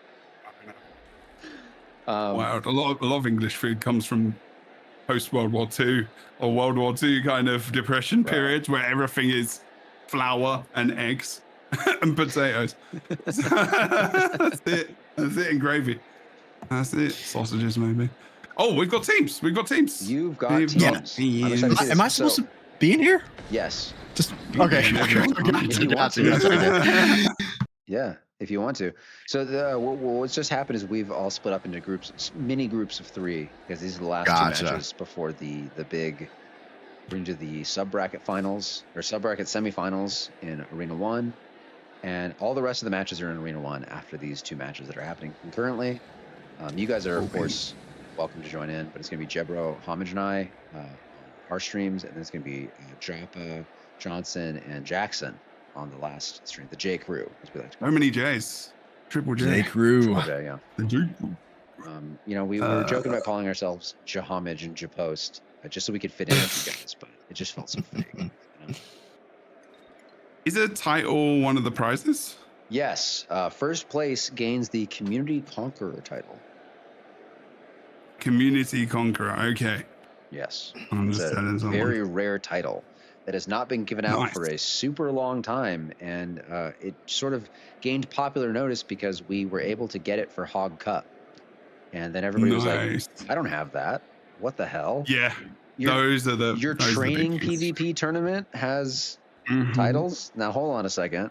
Wow, a lot of English food comes from post World War II or World War II kind of depression periods where everything is flour and eggs and potatoes. That's it, and gravy. That's it. Sausages maybe. Oh, we've got teams. You've got teams. Am I supposed to be in here? Yes. Just okay. Yeah, if you want to. So what's just happened is we've all split up into groups, mini groups of 3, because these are the last 2 matches before the big. We're into the sub-bracket finals or sub-bracket semifinals in Arena 1, and all the rest of the matches are in Arena 1 after these 2 matches that are happening concurrently. You guys are, of course, welcome to join in, but it's going to be Jebro, Homage, and I, our streams, and then it's going to be Joppa, Johnson, and Jackson on the last stream, the J Crew, as we like to call it. How many J's? Triple J. Crew. Triple J, yeah. The J Crew. We were joking about calling ourselves Jahomage and Japost, just so we could fit in with you guys, but it just felt so fake. You know? Is a title one of the prizes? Yes. First place gains the Community Conqueror title. Community Conqueror, okay. Yes. It's a very rare title that has not been given out for a super long time, and it sort of gained popular notice because we were able to get it for Hog Cup. And then everybody was like, I don't have that. What the hell? Yeah. Your training PvP tournament has titles? Now, hold on a second.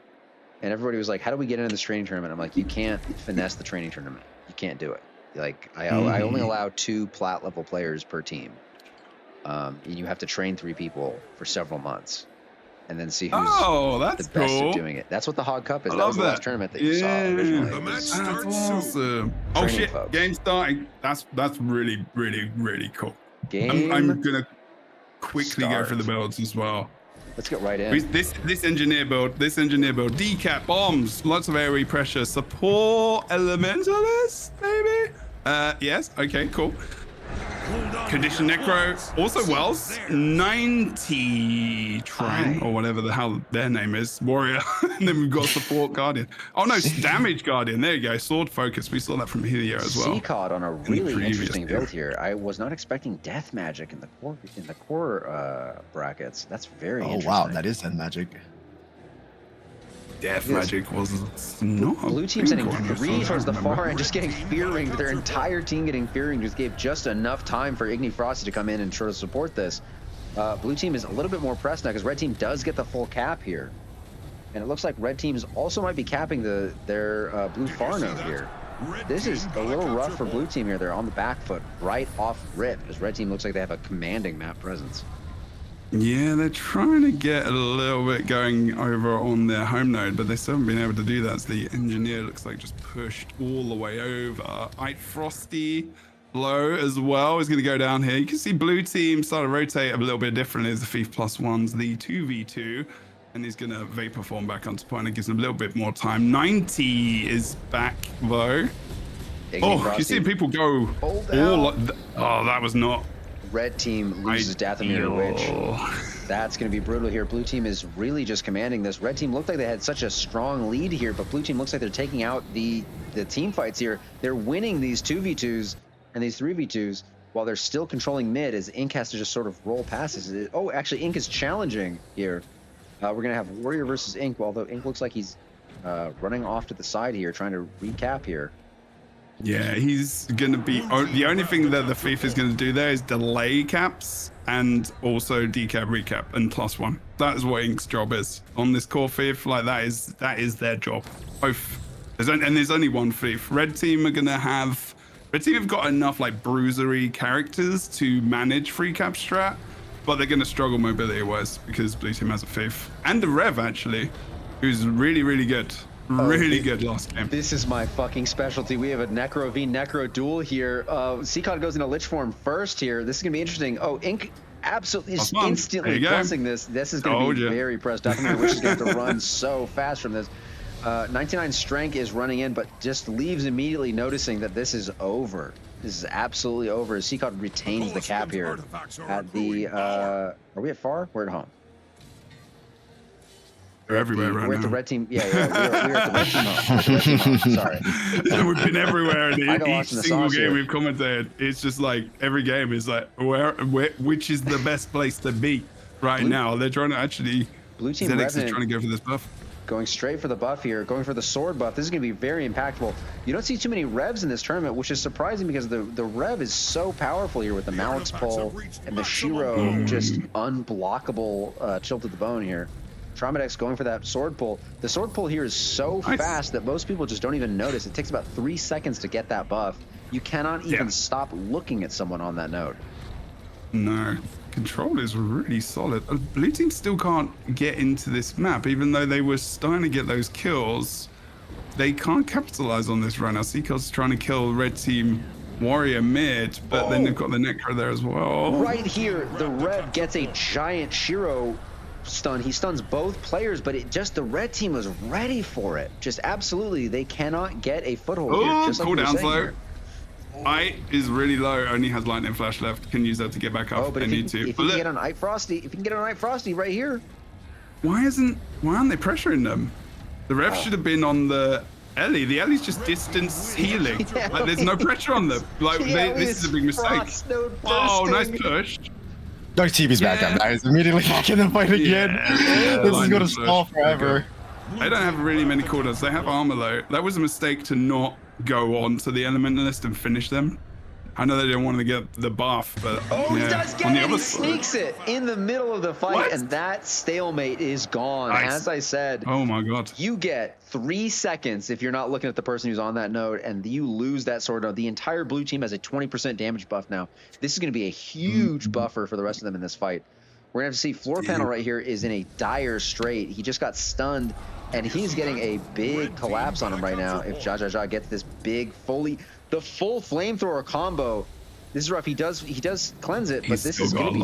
And everybody was like, how do we get into this training tournament? I'm like, you can't finesse the training tournament. You can't do it. Like, I only allow 2 plat level players per team. And you have to train 3 people for several months. And then see who's the best at doing it. That's what the Hog Cup is. That was the last tournament that you saw originally. The match starts soon. Oh shit! Game starting. That's really, really, really cool. Game. I'm gonna quickly go for the builds as well. Let's get right in. This engineer build, decap bombs, lots of AoE pressure, support elementalist, maybe? Yes, okay, cool. Condition Necro, also Wells, 90 Trine, or whatever the hell their name is, Warrior. And then we've got Support Guardian. Oh no, Damage Guardian, there you go, Sword Focus. We saw that from Helio as well. Seacod on a really interesting build here. I was not expecting Death Magic in the core brackets. That's very interesting. Oh wow, that is Death Magic. Death Magic was not. Blue team sending 3 towards the far end, just getting Fear Ringed. Their entire team getting Fear Ringed just gave just enough time for Igni Frosty to come in and try to support this. Blue team is a little bit more pressed now because red team does get the full cap here. And it looks like red teams also might be capping their blue far node here. This is a little rough for blue team here. They're on the back foot right off rip as red team looks like they have a commanding map presence. Yeah, they're trying to get a little bit going over on their home node, but they still haven't been able to do that. So the engineer looks like just pushed all the way over. Frosty low as well is going to go down here. You can see blue team start to rotate a little bit differently as the Thief +1's the 2v2. And he's going to Vapor Form back onto point. It gives him a little bit more time. 90 is back though. You see people go all that was not. Red team loses Dathomir, which that's going to be brutal here. Blue team is really just commanding this. Red team looked like they had such a strong lead here, but blue team looks like they're taking out the team fights here. They're winning these 2v2s and these 3v2s while they're still controlling mid as Ink has to just sort of roll passes. Oh, actually, Ink is challenging here. We're going to have Warrior versus Ink, although Ink looks like he's running off to the side here, trying to recap here. Yeah, he's going to be... the only thing that the Thief is going to do there is delay caps and also decap, recap, and +1. That is what Ink's job is. On this core Thief, like that is their job. Both. There's only one Thief. Red team are going to have... Red team have got enough like bruisery characters to manage free cap strat, but they're going to struggle mobility-wise because blue team has a Thief. And a Rev, actually, who's really, really good. Really good last game. This is my fucking specialty. We have a Necro v Necro duel here. Seacod goes into Lich form first here. This is going to be interesting. Oh, Ink absolutely is instantly pressing this. This is going to be very pressed. Dathomir Witch is going to have to run so fast from this. 99 Strength is running in, but just leaves immediately noticing that this is over. This is absolutely over. Seacod retains the cap here at the... are we at far? We're at home. They're everywhere right now. We're at the red team. Yeah, we're at the red team home. Sorry. We've been everywhere in each single game we've commentated. It's just like every game is like, which is the best place to be right now? They're trying to actually... Blue team ZX is trying to go for this buff. Going straight for the buff here, going for the sword buff. This is going to be very impactful. You don't see too many revs in this tournament, which is surprising because the rev is so powerful here with the Malik's pull and the Shiro just unblockable chill to the bone here. Tromedex going for that sword pull. The sword pull here is so fast that most people just don't even notice. It takes about 3 seconds to get that buff. You cannot even stop looking at someone on that node. No. Control is really solid. Blue team still can't get into this map, even though they were starting to get those kills. They can't capitalize on this right now. Seacod's trying to kill red team Warrior mid, but then they've got the Necro there as well. Right here, the Rev gets a giant Shiro stun. He stuns both players, but the red team was ready for it. Just absolutely, they cannot get a foothold here. Just like cooldown's low. Eye is really low, only has lightning flash left. Can use that to get back up. But if you can get on Ike Frosty, right here. Why aren't they pressuring them? The ref should have been on the Ellie. The Ellie's just distance healing. Like there's no pressure on them. Like this is a big mistake. Oh, nice push. Dark TV's back up, guys. Immediately back in the fight again. This is gonna stall forever. They don't have really many cooldowns. They have armor though. That was a mistake to not go on to the elementalist and finish them. I know they didn't want to get the buff, but he does get it. He sneaks it in the middle of the fight, and that stalemate is gone. As I said, oh my god, you get 3 seconds if you're not looking at the person who's on that node, and you lose that sword node. The entire blue team has a 20% damage buff now. This is going to be a huge buffer for the rest of them in this fight. We're gonna have to see floor panel right here is in a dire strait. He just got stunned, and he's getting a big collapse on him right now. If Jajaja gets this big the full flamethrower combo, this is rough. He does cleanse it, but this is gonna be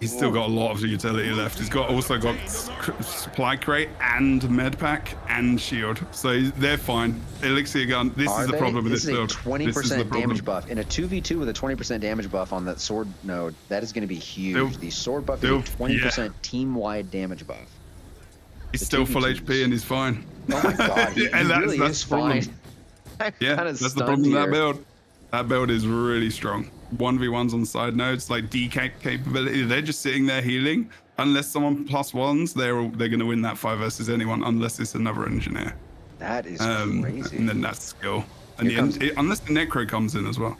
He's still got a lot of utility left. He's also got supply crate and med pack and shield, so they're fine. Elixir gun. This is the problem with this build. This is a 20% damage buff in a 2v2 with a 20% damage buff on that sword node. That is going to be huge. The sword buff is a 20% team-wide damage buff. He's still full HP and he's fine. Oh my god, he really is fine. Yeah, that's the problem with that build. That build is really strong. 1v1s on side nodes, like DK capability. They're just sitting there healing. Unless someone +1s, they're going to win that 5 versus anyone, unless it's another engineer. That is crazy. And then that's skill. And unless the Necro comes in as well.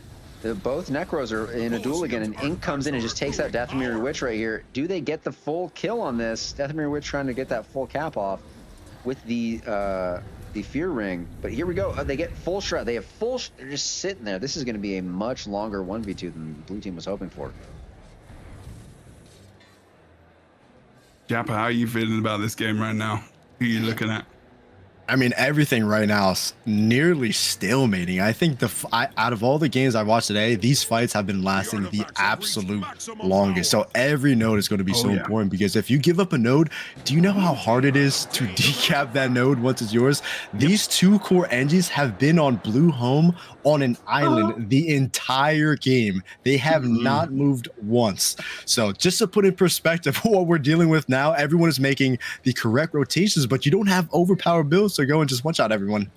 Both Necros are in a duel again, and Ink comes in and just takes out Dathomir Witch right here. Do they get the full kill on this? Dathomir Witch trying to get that full cap off with the Fear Ring. But here we go. They get full shroud. They have full. They're just sitting there. This is going to be a much longer 1v2 than the blue team was hoping for. Jappa, how are you feeling about this game right now? Who are you looking at? I mean, everything right now is nearly stalemating. I think out of all the games I watched today, these fights have been lasting the absolute longest. So every node is going to be so important, because if you give up a node, do you know how hard it is to decap that node once it's yours? These 2 core engines have been on blue home on an island the entire game. They have not moved once. So just to put in perspective what we're dealing with now, everyone is making the correct rotations, but you don't have overpowered builds, so go and just one-shot everyone.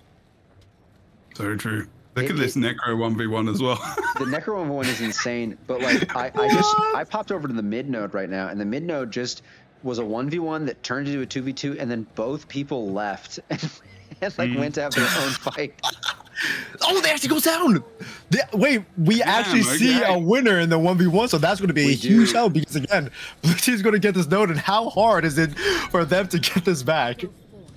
So true. Look at this Necro 1v1 as well. The Necro 1v1 is insane, but like I popped over to the mid node right now, and the mid node just was a 1v1 that turned into a 2v2, and then both people left and like went to have their own fight. Oh, they actually go down. Wait, we actually see a winner in the 1v1, so that's going to be a huge help, because again, blue team's going to get this node, and how hard is it for them to get this back?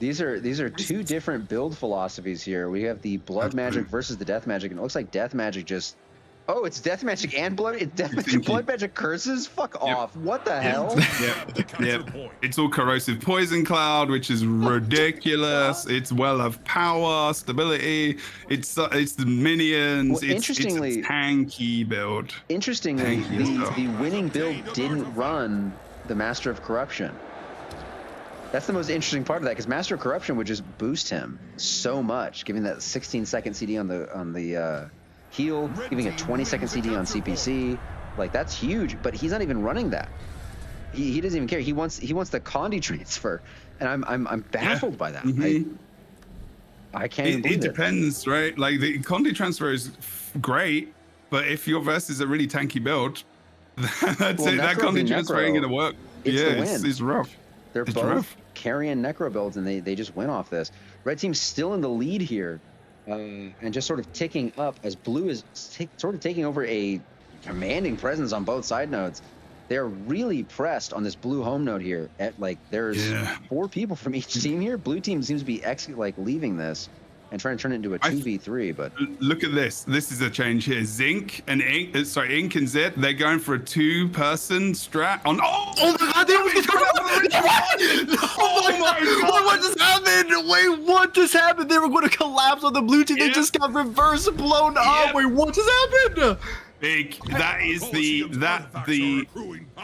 These are 2 different build philosophies here. We have the blood magic versus the death magic, and it looks like death magic just... Oh, it's death magic and blood. It's death magic, blood magic curses. Fuck off! What the hell? Yep. It's all corrosive poison cloud, which is ridiculous. It's well of power, stability. It's the minions. Well, interestingly, it's a tanky build. Interestingly, the winning build didn't run the Master of Corruption. That's the most interesting part of that, because Master of Corruption would just boost him so much, giving that 16-second CD on the heal, giving a 20-second CD on CPC. Like, that's huge, but he's not even running that. He doesn't even care. He wants the Condi transfer, and I'm baffled by that. I can't even believe it. It depends, right? Like, the Condi transfer is great, but if your versus a really tanky build, that's it. That Condi transfer ain't gonna work. It's rough. They're both carrying Necro builds, and they just went off this. Red team's still in the lead here, and just sort of ticking up as blue is sort of taking over a commanding presence on both side nodes. They're really pressed on this blue home node here. There's 4 people from each team here. Blue team seems to be leaving this and trying to turn it into a 2v3, but look at this. This is a change here. Ink and Zed, they're going for a 2-person strat on. Oh my god, they almost get What just happened? Wait, what just happened? They were going to collapse on the blue team. They just got reverse blown up. Wait, what just happened? Big. That is the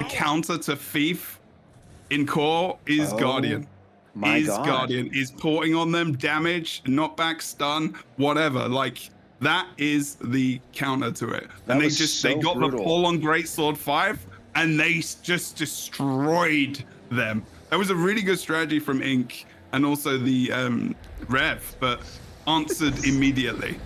counter to Thief in core is Guardian. Guardian is porting on them, damage, knockback, stun, whatever. Like, that is the counter to it. And they got brutal. The pull on Greatsword 5, and they just destroyed them. That was a really good strategy from Ink and also the Rev, but answered immediately.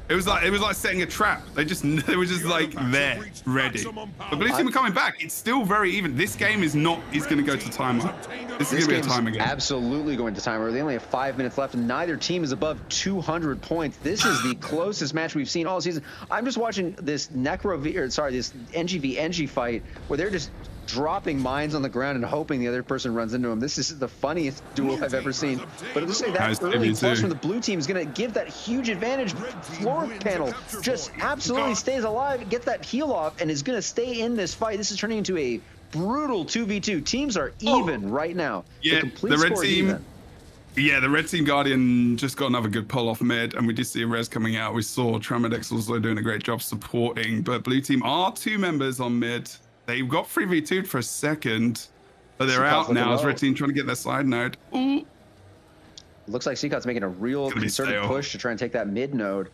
It was like setting a trap. They were just like there, ready. But blue team are coming back. It's still very even. This game is going to go to timer. This is going to be a timer game. Absolutely going to timer. They only have 5 minutes left, and neither team is above 200 points. This is the closest match we've seen all season. I'm just watching this this NGV fight where they're just dropping mines on the ground and hoping the other person runs into him. This is the funniest duel I've ever seen. But it looks like that early push from the blue team is going to give that huge advantage. Floor panel just absolutely stays alive, gets that heal off, and is going to stay in this fight. This is turning into a brutal 2v2. Teams are even right now. Yeah, the red team. Yeah, the red team Guardian just got another good pull off mid, and we did see a res coming out. We saw Tramedex also doing a great job supporting, but blue team are 2 members on mid. They got 3v2'd for a second, but they're Seacot's out now. As low. Red Team trying to get their side node. Ooh. Looks like Seacot's making a real concerted push to try and take that mid node.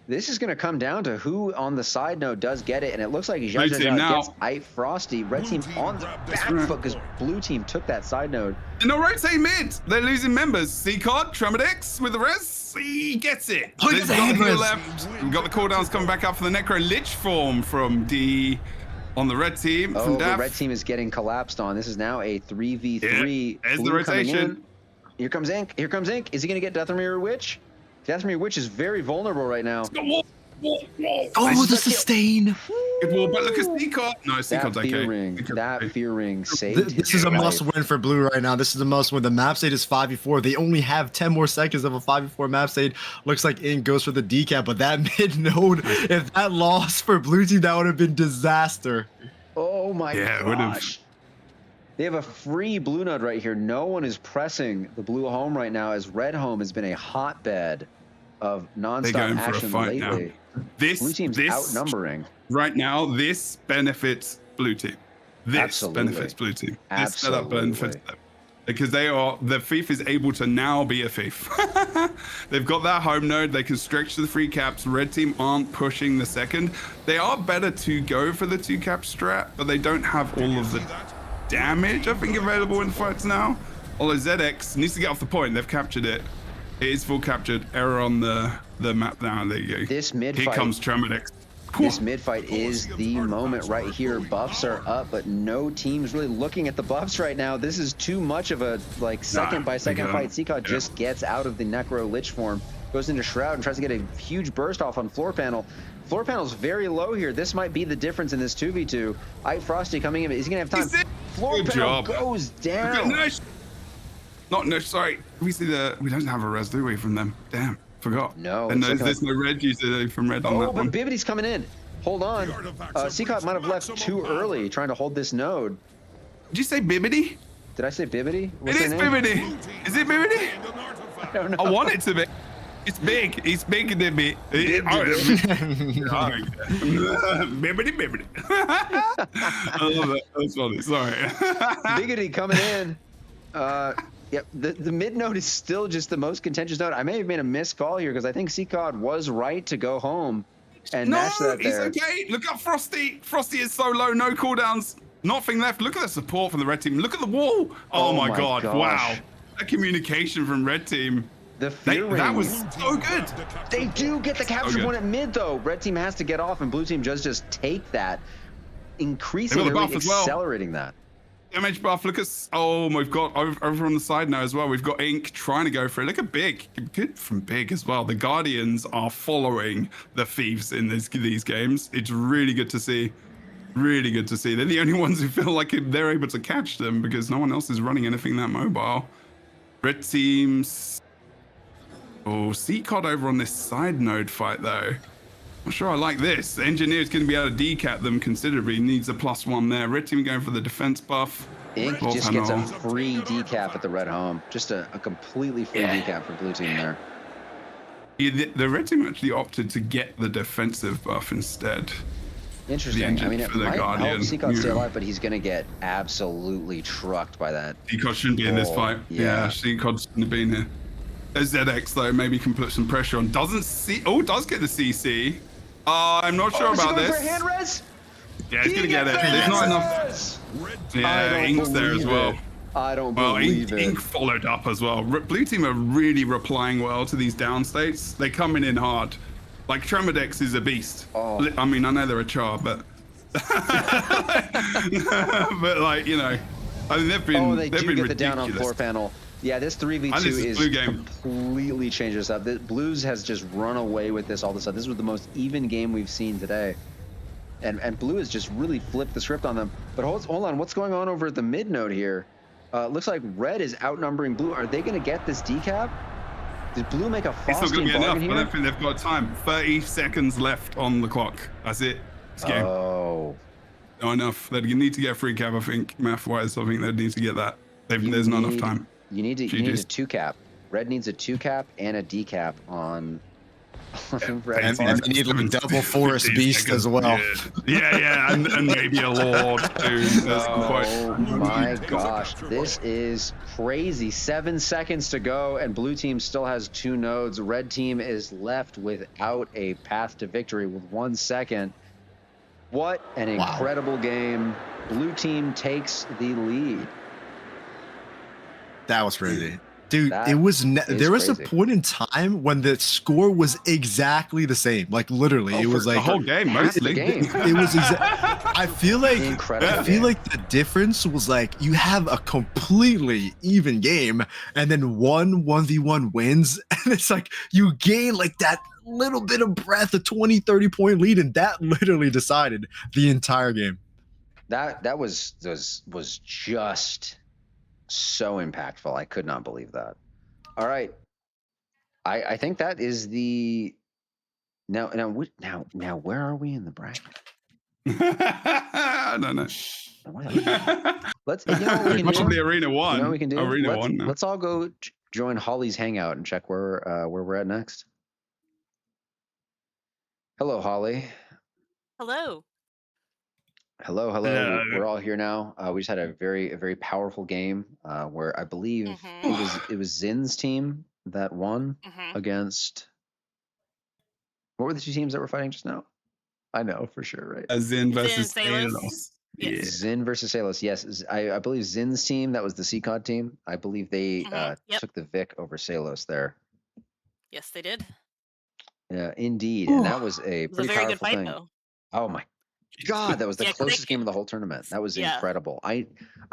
This is going to come down to who on the side node does get it, and it looks like Zhao gets Ike Frosty. Red team on the back foot because blue team took that side node. No rotate mid. They're losing members. Seacot, Tremodix with the res. He gets it. He's got the left. We've got the cooldowns coming back up for the Necro Lich form from D on the red team. Oh, from the Daph. red team is getting collapsed on. This is now a 3v3. Yeah, there's the rotation. Here comes Ink. Here comes Ink. Is he going to get Deathmere Witch? Deathmere Witch is very vulnerable right now. Oh, the sustain. Good wall, but look at Seacot. No, Seacot's okay. That fear ring saved. This is a must-win for blue right now. This is a must-win. The map state is 5v4. They only have 10 more seconds of a 5v4 map state. Looks like Ink goes for the decap, but that mid node, if that lost for blue team, that would have been disaster. Oh my gosh. They have a free blue node right here. No one is pressing the blue home right now, as red home has been a hotbed of non-stop action lately. Blue team's outnumbering. Right now, this benefits blue team. This benefits blue team. This setup benefits them. Because the thief is able to now be a thief. They've got that home node. They can stretch to the 3 caps. Red team aren't pushing the second. They are better to go for the 2 cap strat, but they don't have all of the damage, I think, available in fights now. Although ZX needs to get off the point. They've captured it. It is full captured. Error on the map now. There you go. This mid Here fight, comes Tremodix. This mid fight is the moment right here. Buffs are up, but no team's really looking at the buffs right now. This is too much of a second by second fight. Seacot just gets out of the Necro Lich form, goes into Shroud and tries to get a huge burst off on floor panel. Floor panel's very low here. This might be the difference in this 2v2. Ike Frosty coming in, but he's gonna have time. Floor panel goes down. Sorry. We don't have a res, do we, from them? Damn, forgot. No. And there's no red user from red on that one. Oh, but Bibbity's coming in. Hold on. Seacot might have left too early trying to hold this node. Did you say Bibbity? Did I say Bibbity? It is Bibbity. Is it Bibbity? I don't know. I want it to be. It's big. It's bigger than me. Bibbity. I love it. That's funny. Sorry. Biggity coming in. Yep, the mid node is still just the most contentious node. I may have made a missed call here because I think Seacot was right to go home and match that there. He's okay. Look at Frosty. Frosty is so low, no cooldowns, nothing left. Look at the support from the red team. Look at the wall. Oh my god! Gosh. Wow, that communication from red team. That was so good. They do get the capture point at mid though. Red team has to get off, and blue team just take that, increasing the lead, accelerating that. Damage buff, look at, we've got over on the side now as well. We've got Ink trying to go for it. Look at Big, good from Big as well. The Guardians are following the Thieves in these games. It's really good to see. Really good to see. They're the only ones who feel like they're able to catch them because no one else is running anything that mobile. Red teams. Oh, Seacot over on this side node fight though. I'm sure I like this. The engineer's going to be able to decap them considerably. Needs a +1 there. Red team going for the defense buff. Ink just gets a free decap at the red home. Just a completely free decap for blue team there. Yeah, the red team actually opted to get the defensive buff instead. Interesting. I mean, it might help Seacot stay alive, but he's going to get absolutely trucked by that. Seacot shouldn't be in this fight. Yeah, Seacot shouldn't have been here. There's ZX though, maybe can put some pressure on. Does get the CC. I'm not sure about this. For hand res? Yeah, he's gonna get it. There's not enough. Yeah, Ink's there as well. I don't believe it. Ink followed up as well. Blue team are really replying well to these down states. They're coming in hard. Like Tremodix is a beast. I mean, I know they're a char, but but like, you know, I mean, they've been they do get the down on floor panel. Yeah, this 3v2 is completely changed this up. The Blues has just run away with this all of a sudden. This was the most even game we've seen today. And Blue has just really flipped the script on them. But hold on, what's going on over at the mid node here? Looks like Red is outnumbering Blue. Are they going to get this decap? Did Blue make a Frosty bargain here? I don't think they've got time. 30 seconds left on the clock. That's it. It's game. Oh. Not enough. They need to get a free cap, I think, math-wise. I think they need to get that. There's not enough time. You need a 2 cap. Red needs a 2 cap and a decap on and they need like double forest beast as well. Yeah, and maybe a lord too. Oh my gosh, this is crazy. 7 seconds to go, and blue team still has 2 nodes. Red team is left without a path to victory with 1 second. What an incredible game. Blue team takes the lead. That was crazy. Dude, there was a point in time when the score was exactly the same. Like literally, it was like the whole game, mostly. It was I feel like the difference was like you have a completely even game, and then 1v1 wins, and it's like you gain like that little bit of breath, a 20-30 point lead, and that literally decided the entire game. That was just so impactful. I could not believe that. All right, I think that is the now where are we in the bracket? I don't know. Let's probably Arena 1. You know what we can do? Arena 1. Let's all go join Holly's hangout and check where we're at next. Hello, Holly. Hello. Hello. We're all here now. We just had a very powerful game where I believe it was Zin's team that won against. What were the 2 teams that were fighting just now? I know for sure, right? Zin versus Salos. Yeah. Zin versus Salos. Yes, I believe Zin's team. That was the CCOD team. I believe they took the Vic over Salos there. Yes, they did. Yeah, indeed, and that was a pretty very powerful good fight, thing. though. Oh my God, that was the closest game of the whole tournament. That was incredible. I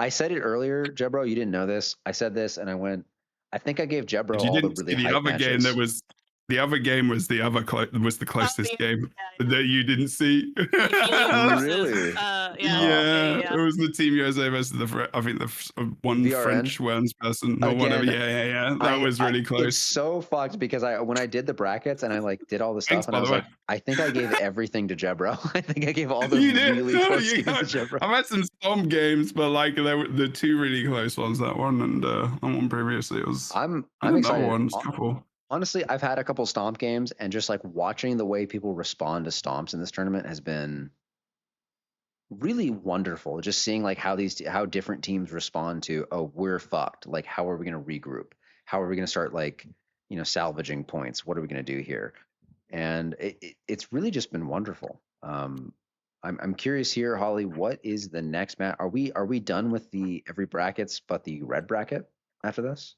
said it earlier, Jebro. You didn't know this. I said this, and I went. I think I gave Jebro all the really hype matches. The other game was the closest game that you didn't see. Really? Yeah, it was the Team USA versus the one VRN? French ones person or whatever. Yeah. That was really close. It's so fucked because when I did the brackets and I did all the stuff and I was like, I think I gave everything to Jebro. I think I gave all the really close games to Jebro. I've had some storm games, but there were the 2 really close ones. That one and one previously. It was. I'm excited. One, couple. Honestly, I've had a couple stomp games, and just watching the way people respond to stomps in this tournament has been really wonderful. Just seeing how different teams respond to, oh, we're fucked. How are we going to regroup? How are we going to start salvaging points? What are we going to do here? And it's really just been wonderful. I'm curious here, Holly. What is the next match? Are we done with every brackets but the red bracket after this?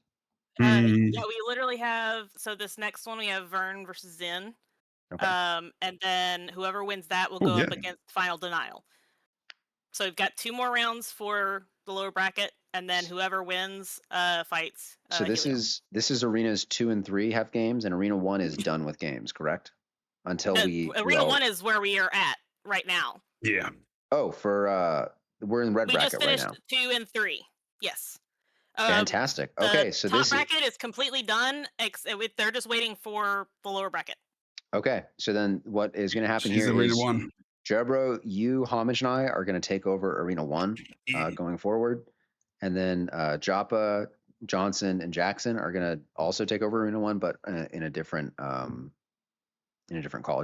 Yeah, we literally have. So this next one we have Vern versus Zin, and then whoever wins that will go up against Final Denial. So we've got 2 more rounds for the lower bracket, and then whoever wins fights. So this is arenas 2 and 3 have games, and arena 1 is done with games, correct? Until arena 1 is where we are at right now. Yeah. Oh, we're in red bracket right now. We just finished 2 and 3. Yes. Fantastic. Okay, so this bracket is completely done. They're just waiting for the lower bracket. Okay, so then what is going to happen here Arena is 1. Jebro, you, Homage, and I are going to take over Arena 1 going forward, and then Joppa, Johnson, and Jackson are going to also take over Arena 1, but in a different call,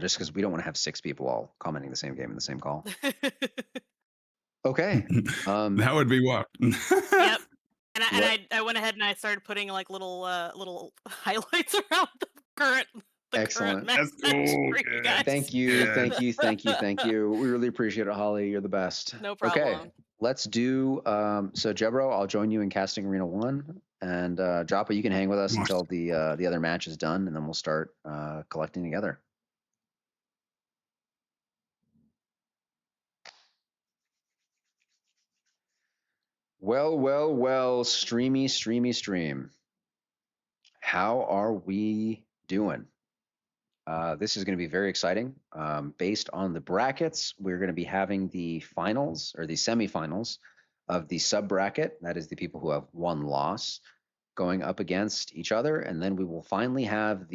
just because we don't want to have 6 people all commenting the same game in the same call. Okay, that would be what. Yep. And I went ahead and I started putting little highlights around the current. Excellent. That's cool. Thank you. We really appreciate it, Holly. You're the best. No problem. Okay, let's do. So Jebro, I'll join you in casting Arena 1, and Joppa, you can hang with us until the other match is done, and then we'll start collecting together. Well, stream. How are we doing? This is going to be very exciting. Based on the brackets, we're going to be having the finals or the semifinals of the sub bracket. That is the people who have 1 loss going up against each other. And then we will finally have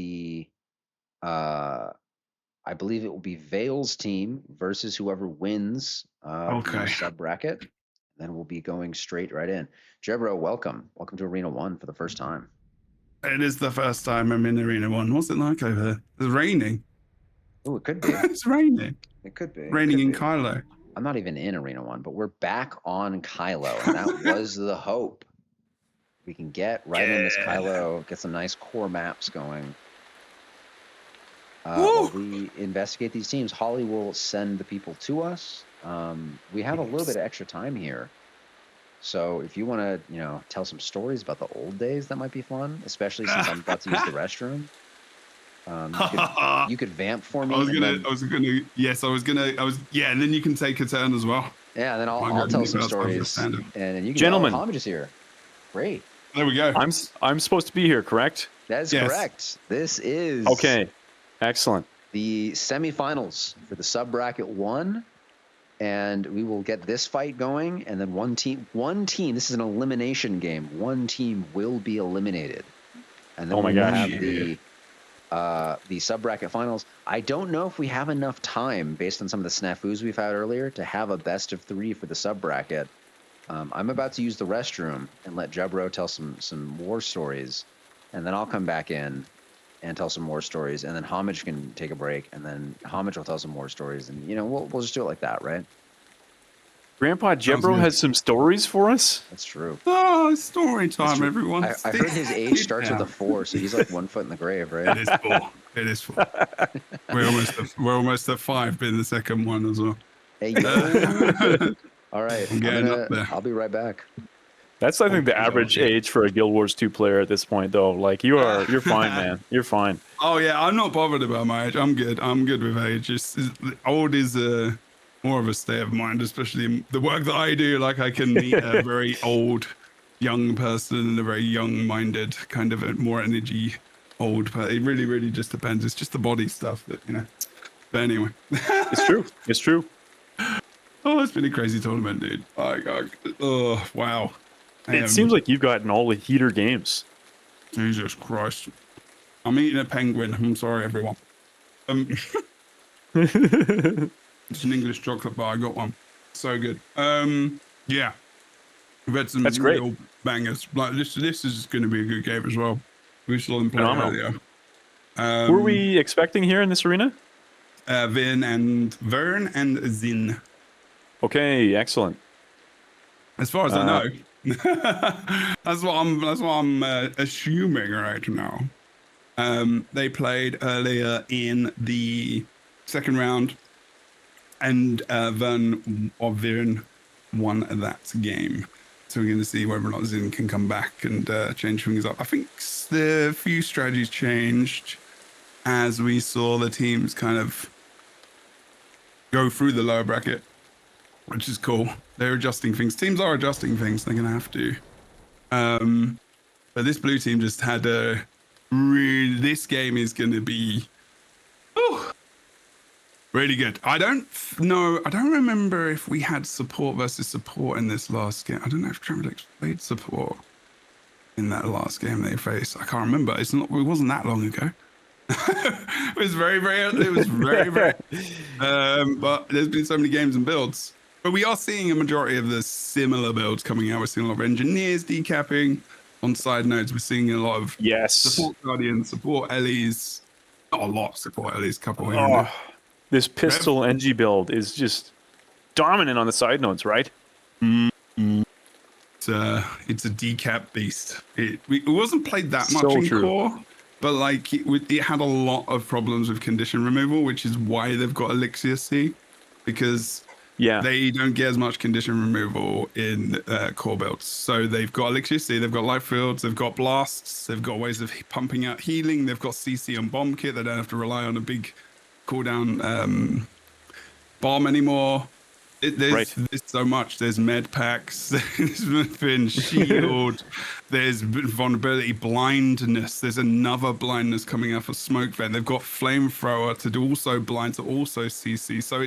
I believe it will be Vale's team versus whoever wins the sub bracket. Then we'll be going straight right in. Jebro, welcome to Arena 1 for the first time. It is the first time I'm in Arena 1. What's it like over there? It's raining. Oh, it could be. It's raining. It could be. Raining in Kylo. I'm not even in Arena 1, but we're back on Kylo, and that was the hope. We can get right in this Kylo, get some nice core maps going. While we investigate these teams, Holly will send the people to us. We have a little bit of extra time here. So if you want to, tell some stories about the old days, that might be fun, especially since I'm about to use the restroom. You could vamp for me. Yeah, and then you can take a turn as well. Yeah, and then I'll tell some stories. And then you can Gentlemen, homage is here. Great. There we go. I'm supposed to be here, correct? That is correct. This is okay. Excellent. The semifinals for the sub bracket 1. And we will get this fight going, and then one team, this is an elimination game. One team will be eliminated. And then we'll have the sub-bracket finals. I don't know if we have enough time, based on some of the snafus we've had earlier, to have a best of 3 for the sub-bracket. I'm about to use the restroom and let Jebro tell some war stories, and then I'll come back in and tell some more stories, and then Homage can take a break, and then Homage will tell some more stories, and we'll just do it like that, right? Grandpa Jebro has some stories for us. That's true. Oh, story time, everyone! I heard his age starts with a 4, so he's like 1 foot in the grave, right? It is 4. It is 4. We're almost at 5 in the second one as well. Hey, all right, I'll be right back. That's, I think, the average age for a Guild Wars 2 player at this point, though. Like, you're fine, man. You're fine. Oh, yeah, I'm not bothered about my age. I'm good. I'm good with age. Old is more of a state of mind, especially in the work that I do. Like, I can meet a very old young person and a very young-minded, kind of a more energy old person. It really, really just depends. It's just the body stuff that, But anyway. It's true. It's true. Oh, it's been a crazy tournament, dude. Oh, God. Oh, wow. It seems like you've gotten all the heater games. Jesus Christ. I'm eating a penguin. I'm sorry, everyone. It's an English chocolate bar. I got one. So good. Yeah. We've had some real bangers. Like this is going to be a good game as well. We saw them play earlier. Who are we expecting here in this arena? Vern and Zin. Okay, excellent. As far as I know. That's what I'm assuming right now. They played earlier in the second round, and Vern won that game. So we're going to see whether or not Zin can come back and change things up. I think the few strategies changed as we saw the teams kind of go through the lower bracket, which is cool. They're adjusting things. Teams are adjusting things. They're going to have to. But this blue team just had this game is going to be really good. I don't remember if we had support versus support in this last game. I don't know if Tramelex played support in that last game they faced. I can't remember. It wasn't that long ago. It was very, very. But there's been so many games and builds. But we are seeing a majority of the similar builds coming out. We're seeing a lot of engineers decapping. On side notes, we're seeing a lot of support guardians, support Ellie's. Not a lot of support Ellie's, couple here. This pistol NG build is just dominant on the side notes, right? Mm-hmm. It's a decap beast. It wasn't played that much in core, but like it had a lot of problems with condition removal, which is why they've got Elixir C, because they don't get as much condition removal in core builds. So they've got Elixir C, they've got light fields, they've got blasts, they've got ways of pumping out healing, they've got CC and bomb kit. They don't have to rely on a big cooldown bomb anymore. There's so much. There's med packs, there's been shield, there's vulnerability, blindness. There's another blindness coming out for smoke vent. They've got flamethrower to do also blind to also CC. So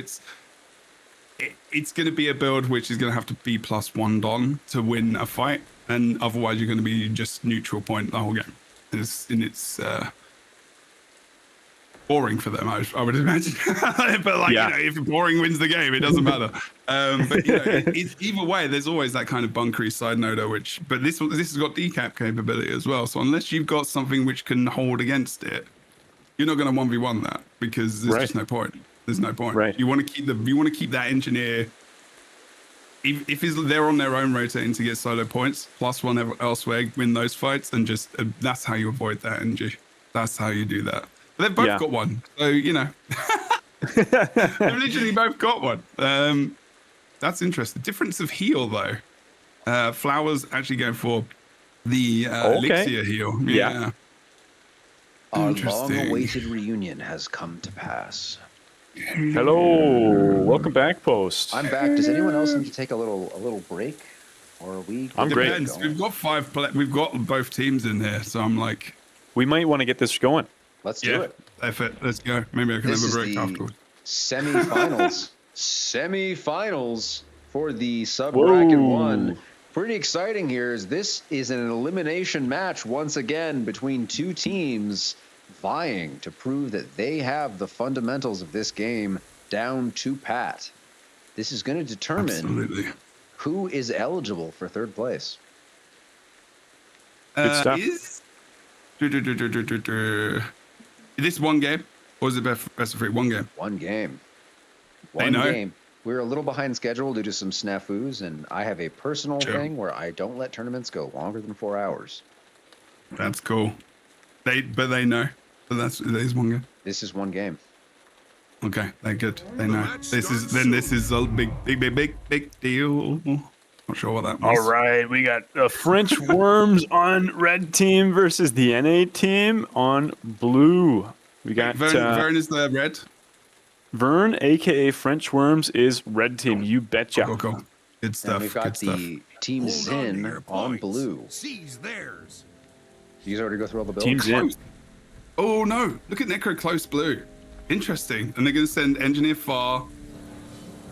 it's going to be a build which is going to have to be +1 Don to win a fight, and otherwise you're going to be just neutral point the whole game. It's boring for them, I would imagine. But if boring wins the game, it doesn't matter. But it's, either way, there's always that kind of bunkery side noder, but this has got decap capability as well. So unless you've got something which can hold against it, you're not going to 1v1 that because there's just no point. There's no point. Right. You want to keep that engineer. If they're on their own rotating to get solo points, plus one elsewhere, win those fights, and just that's how you avoid that NG. That's how you do that. But they've both got one, so you know. They've literally both got one. That's interesting. Difference of heal though. Flowers actually going for the elixir heal. Yeah. Our long-awaited reunion has come to pass. Hello, welcome back, Post. I'm back. Does anyone else need to take a little break, or are we? I'm great. Depends. We've got we've got both teams in here, so I'm like, we might want to get this going. Let's do it. Let's go. Maybe I can have a break afterwards. Semifinals. Semifinals for the sub bracket 1. Pretty exciting here. This is an elimination match once again between two teams vying to prove that they have the fundamentals of this game down to pat. This is going to determine who is eligible for third place. Good stuff. Is this one game, or is it best of 3? One game. One game. One game. We're a little behind schedule due to some snafus, and I have a personal thing where I don't let tournaments go longer than 4 hours. That's cool. They know. But it is one game. This is one game. Okay, they're good. They know. This is a big deal. Not sure what that means. All right, we got the French Worms on red team versus the NA team on blue. We got Vern is the red. Vern, aka French Worms, is red team. You betcha. Cool. Good stuff. And we've got the Team Zin on blue. Seize theirs. You already go through all the builds? Team Zin. Oh no! Look at Necro close blue. Interesting. And they're going to send Engineer far.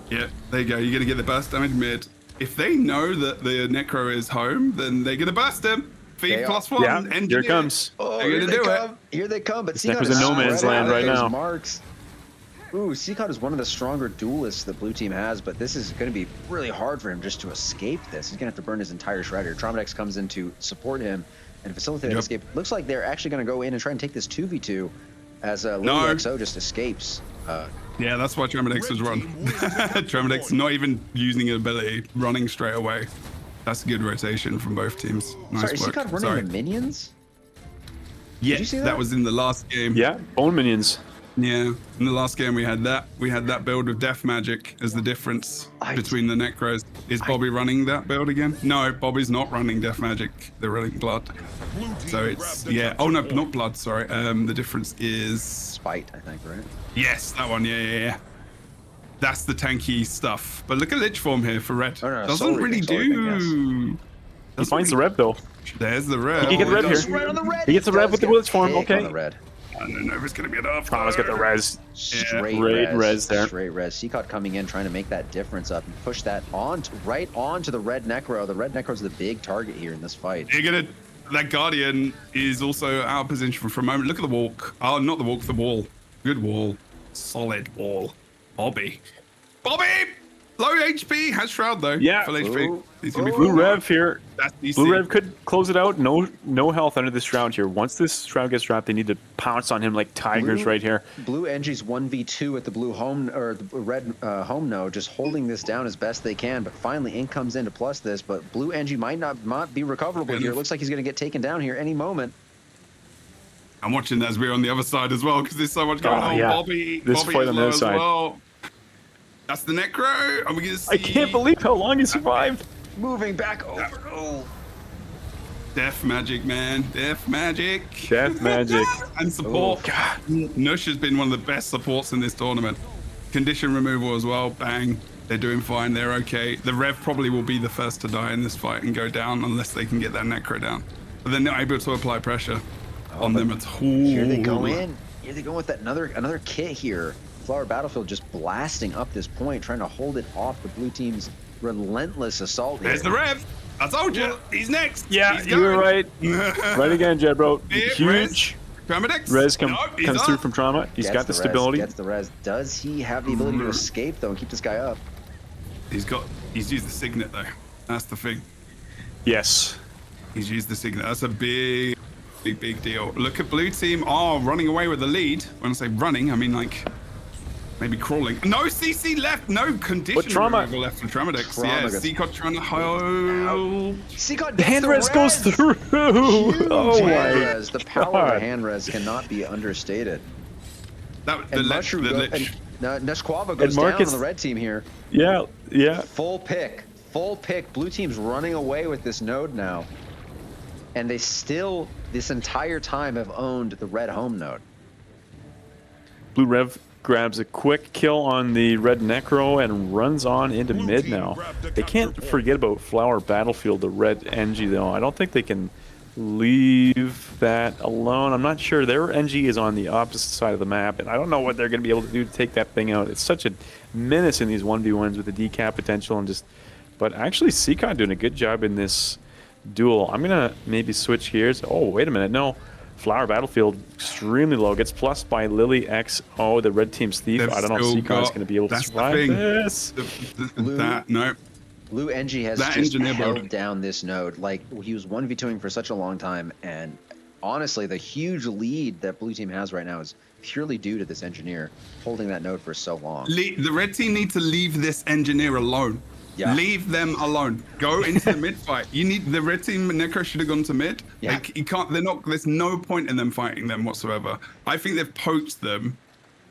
Yeah, there you go. You're going to get the burst damage mid. If they know that the Necro is home, then they're going to burst him. Feed +1. Yeah, Engineer. here it comes. Oh, they're going to do it. Here they come. But Necro's in no man's land right now. Marks. Ooh, Seacott is one of the stronger duelists the blue team has, but this is going to be really hard for him just to escape this. He's going to have to burn his entire Shredder. Tromadex comes in to support him and facilitate an escape. Looks like they're actually going to go in and try and take this 2v2 as Lily XO just escapes. Yeah, that's why Tromadex was run. Tromadex not even using an ability, running straight away. That's a good rotation from both teams. Nice work. Is Seacott running the minions? Yeah, Did you see that? Was in the last game. Yeah, bone minions. Yeah, in the last game we had that. We had that build with Death Magic as the difference between the Necros. Is Bobby running that build again? No, Bobby's not running Death Magic. They're running Blood. So it's, oh no, not Blood, sorry. The difference is... Spite, I think, right? Yes, that one, yeah. That's the tanky stuff. But look at Lich Form here for red. Doesn't really do... He finds the red though. There's the red. He can get red here. He gets the red with the Lich Form, okay. I don't know if it's going to be enough. Thomas got the res. Straight res there. Straight res. Seacott coming in, trying to make that difference up and push that right onto the red Necro. The red Necro's the big target here in this fight. That Guardian is also out of position for a moment. Look at the walk. Oh, not the walk, the wall. Good wall. Solid wall. Bobby! Low HP, has Shroud though. Yeah. Full HP. He's gonna be Blue Rev here. That's DC. Blue Rev could close it out. No health under this Shroud here. Once this Shroud gets dropped, they need to pounce on him like tigers right here. Blue Engie's 1v2 at the blue home, or the red home node, just holding this down as best they can. But finally, Ink comes in to plus this. But Blue Engie might not be recoverable here. It looks like he's going to get taken down here any moment. I'm watching that as we're on the other side as well because there's so much going on. Yeah. Bobby fight on the other side. Well. That's the Necro. Are we gonna see? I can't believe how long he survived. Moving back over. Oh. Death Magic, man. Death Magic. Death Magic. And support. Nush has been one of the best supports in this tournament. Condition removal as well. Bang. They're doing fine. They're okay. The Rev probably will be the first to die in this fight and go down unless they can get that Necro down. But they're not able to apply pressure on them at all. Here they go in. Here they go with that another kit here. Flower Battlefield just blasting up this point, trying to hold it off the blue team's relentless assault here. There's the Rev. I told you. He's next. Yeah, you were right. Right again, Jedbro. Huge res comes through from Trauma. He's got the stability. Gets the res. Does he have the ability to escape, though, and keep this guy up? He's used the Signet, though. That's the thing. Yes. He's used the Signet. That's a big... Big deal. Look at blue team. Oh, running away with the lead. When I say running, I mean like maybe crawling. No CC left. No condition removal left from Traumadex. Yeah, Seacott trying to hold. Seacott the hand res goes through. Oh my god. The power of the hand res cannot be understated. The lich. Neshquava goes down on the red team here. Yeah. Full pick. Blue team's running away with this node now. And they still, this entire time, have owned the red home node. Blue Rev grabs a quick kill on the red Necro and runs on into mid now. They can't forget about Flower Battlefield, the red NG, though. I don't think they can leave that alone. I'm not sure. Their NG is on the opposite side of the map, and I don't know what they're going to be able to do to take that thing out. It's such a menace in these 1v1s with the decap potential and just... But actually, Seacott doing a good job in this duel. I'm going to maybe switch gears. Oh, wait a minute. No. Flower Battlefield extremely low. Gets plus by Lily XO, the red team's thief. I don't know if Seacott's going to be able to survive this. Blue NG has just held down this node. Like, he was 1v2ing for such a long time, and honestly, the huge lead that blue team has right now is purely due to this engineer holding that node for so long. The red team need to leave this engineer alone. Yeah. Leave them alone. Go into the mid fight. You need the red team. Necro should have gone to mid. Yeah. Like, you can't. They're not. There's no point in them fighting them whatsoever. I think they've poked them,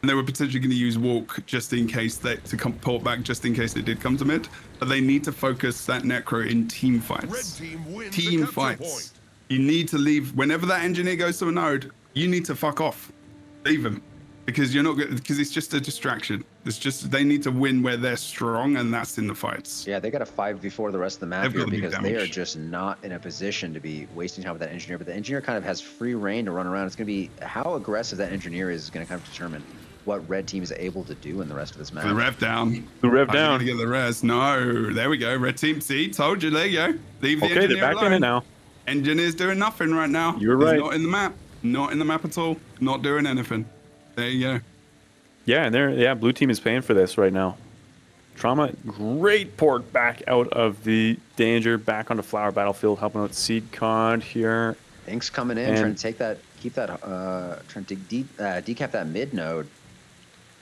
and they were potentially going to use walk just in case to come pull back, just in case they did come to mid. But they need to focus that Necro in team fights. Team fights. You need to leave whenever that engineer goes to a node. You need to fuck off. Leave them. Because you're not good, because it's just a distraction. It's just they need to win where they're strong, and that's in the fights. Yeah, they got to 5v4 the rest of the map here because they are just not in a position to be wasting time with that engineer. But the engineer kind of has free reign to run around. It's going to be how aggressive that engineer is going to kind of determine what red team is able to do in the rest of this map. The rev down. The rev down. To get the res. No, there we go. Red team. See, told you. There you go. Leave the engineer they're back alone. in it now. Engineer's doing nothing right now. You're right. He's not in the map. Not in the map at all. Not doing anything. There you go. Yeah, and blue team is paying for this right now. Trauma, great port back out of the danger, back onto Flower Battlefield, helping out Seed Cod here. Inks coming in, trying to take that, trying to decap that mid node.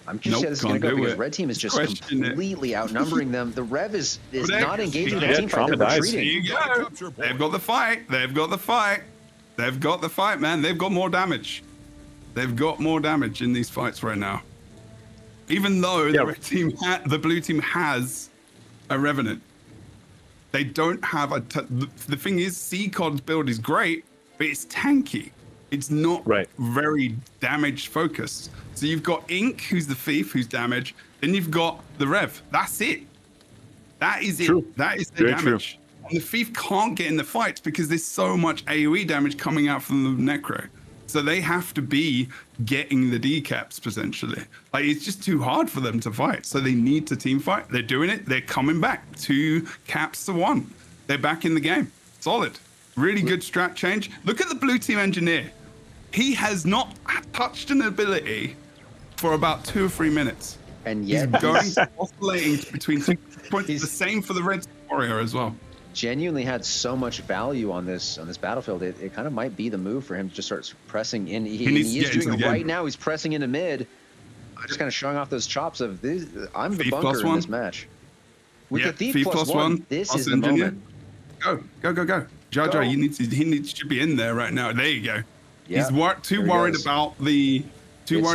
I'm curious how this is going to go because red team is just completely outnumbering them. The Rev is not engaging the team fight. They're retreating. They've got the fight. They've got the fight. They've got the fight, man. They've got more damage. They've got more damage in these fights right now. Even though the red team, the blue team has a Revenant, they don't have a. The thing is, Seacod's build is great, but it's tanky. It's not very damage focused. So you've got Ink, who's the thief, who's damage. Then you've got the Rev. That's it. That is true. It. That is the damage. And the thief can't get in the fights because there's so much AoE damage coming out from the Necro. So they have to be getting the decaps potentially. Like, it's just too hard for them to fight. So they need to team fight. They're doing it. They're coming back. 2 caps to 1. They're back in the game. Solid. Really good strat change. Look at the blue team engineer. He has not touched an ability for about 2 or 3 minutes. And yet he's going oscillating between 2 points. The same for the red warrior as well. Genuinely had so much value on this battlefield. It kind of might be the move for him to just start pressing in. He is doing it right now. He's pressing into mid, just kind of showing off those chops of this. I'm the bunker in this match. With the thief plus one, this is the moment. Go. Jaja, he should be in there right now. There you go. Yeah, he's too worried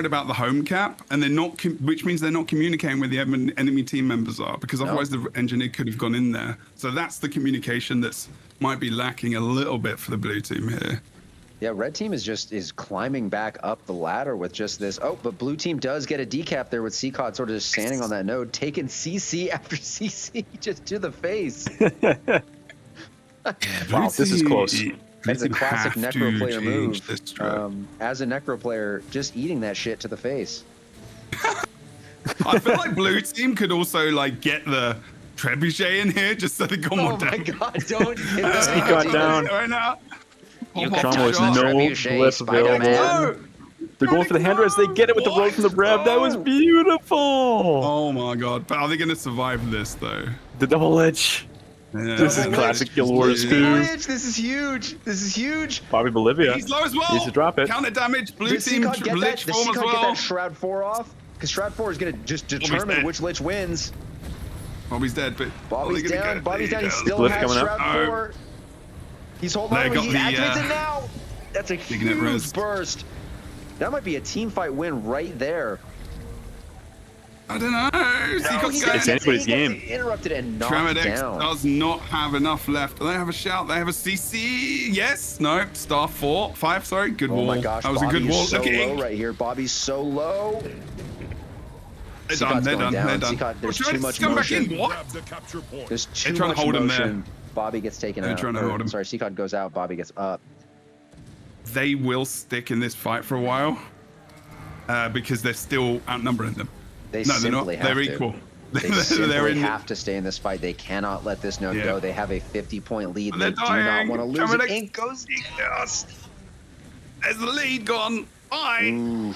about the home cap, and they're not, which means they're not communicating with the enemy team members are, because otherwise the engineer could have gone in there. So that's the communication that's might be lacking a little bit for the blue team here. Yeah, red team is climbing back up the ladder with just this. Oh, but blue team does get a decap there with Seacod sort of just standing on that node, taking CC after CC just to the face. Wow, this is close. It's a classic Necro player move. As a Necro player, just eating that shit to the face. I feel like blue team could also like get the trebuchet in here just so they got more damage. Oh my god, don't he got down right now. Trauma is no blip available. They're going for the hand res. They get it with the road from the Rev. That was beautiful. Oh my god. But are they going to survive this though? The double edge. Yeah, This is classic Guild Wars 2. This is huge. This is huge. Bobby Bolivia. He's low as well. Needs to drop it. Counter damage. Blue Does team Seacon get that? Lich Does form as Seacon get well. that Shroud 4 off? Because Shroud 4 is going to just determine dead. which Lich wins. Bobby's dead, but Bobby's down. Bobby's down. He still Split has coming up. Shroud 4. He's holding on. He activates it now. That's a huge burst. That might be a team fight win right there. I don't know. It's anybody's game. Interrupted and knocked Tramadex down. does not have enough left. Do they have a shout? They have a CC. Yes. No. Star 4. 5. Sorry. Good wall. Oh my gosh. That was Bobby's a good wall. so Look at low Ink. right here. Bobby's so low. They're done. They're done. They're done. Seacon, there's too much come back motion. in. What? There's too They're trying much to hold him motion. there. Bobby gets taken They're out. trying to hold him. Sorry, Seacon goes out. Bobby gets up. They will stick in this fight for a while because they're still outnumbering them. They No, they're not. simply have They're to. equal. They simply have to stay in this fight. They cannot let this node go. They have a 50-point lead. They're They do not want to lose it. Tramadex. Ink goes Yes. There's the lead gone. Bye.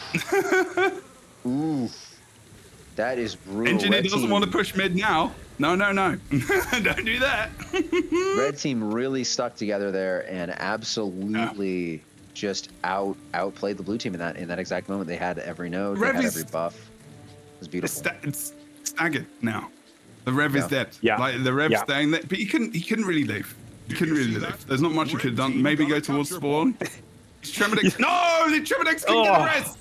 Ooh. That is brutal. Engineer Red doesn't team, want to push mid now. No. Don't do that. Red team really stuck together there and absolutely just outplayed the blue team in that exact moment. They had every node. They had every buff. It was beautiful. It's staggered now. The Rev is dead. Yeah. Like the Rev's staying there, but he couldn't really leave. He couldn't really leave. There's not much he could have done. Maybe go towards spawn. Tremadex. No, the Tremadex couldn't get the rest.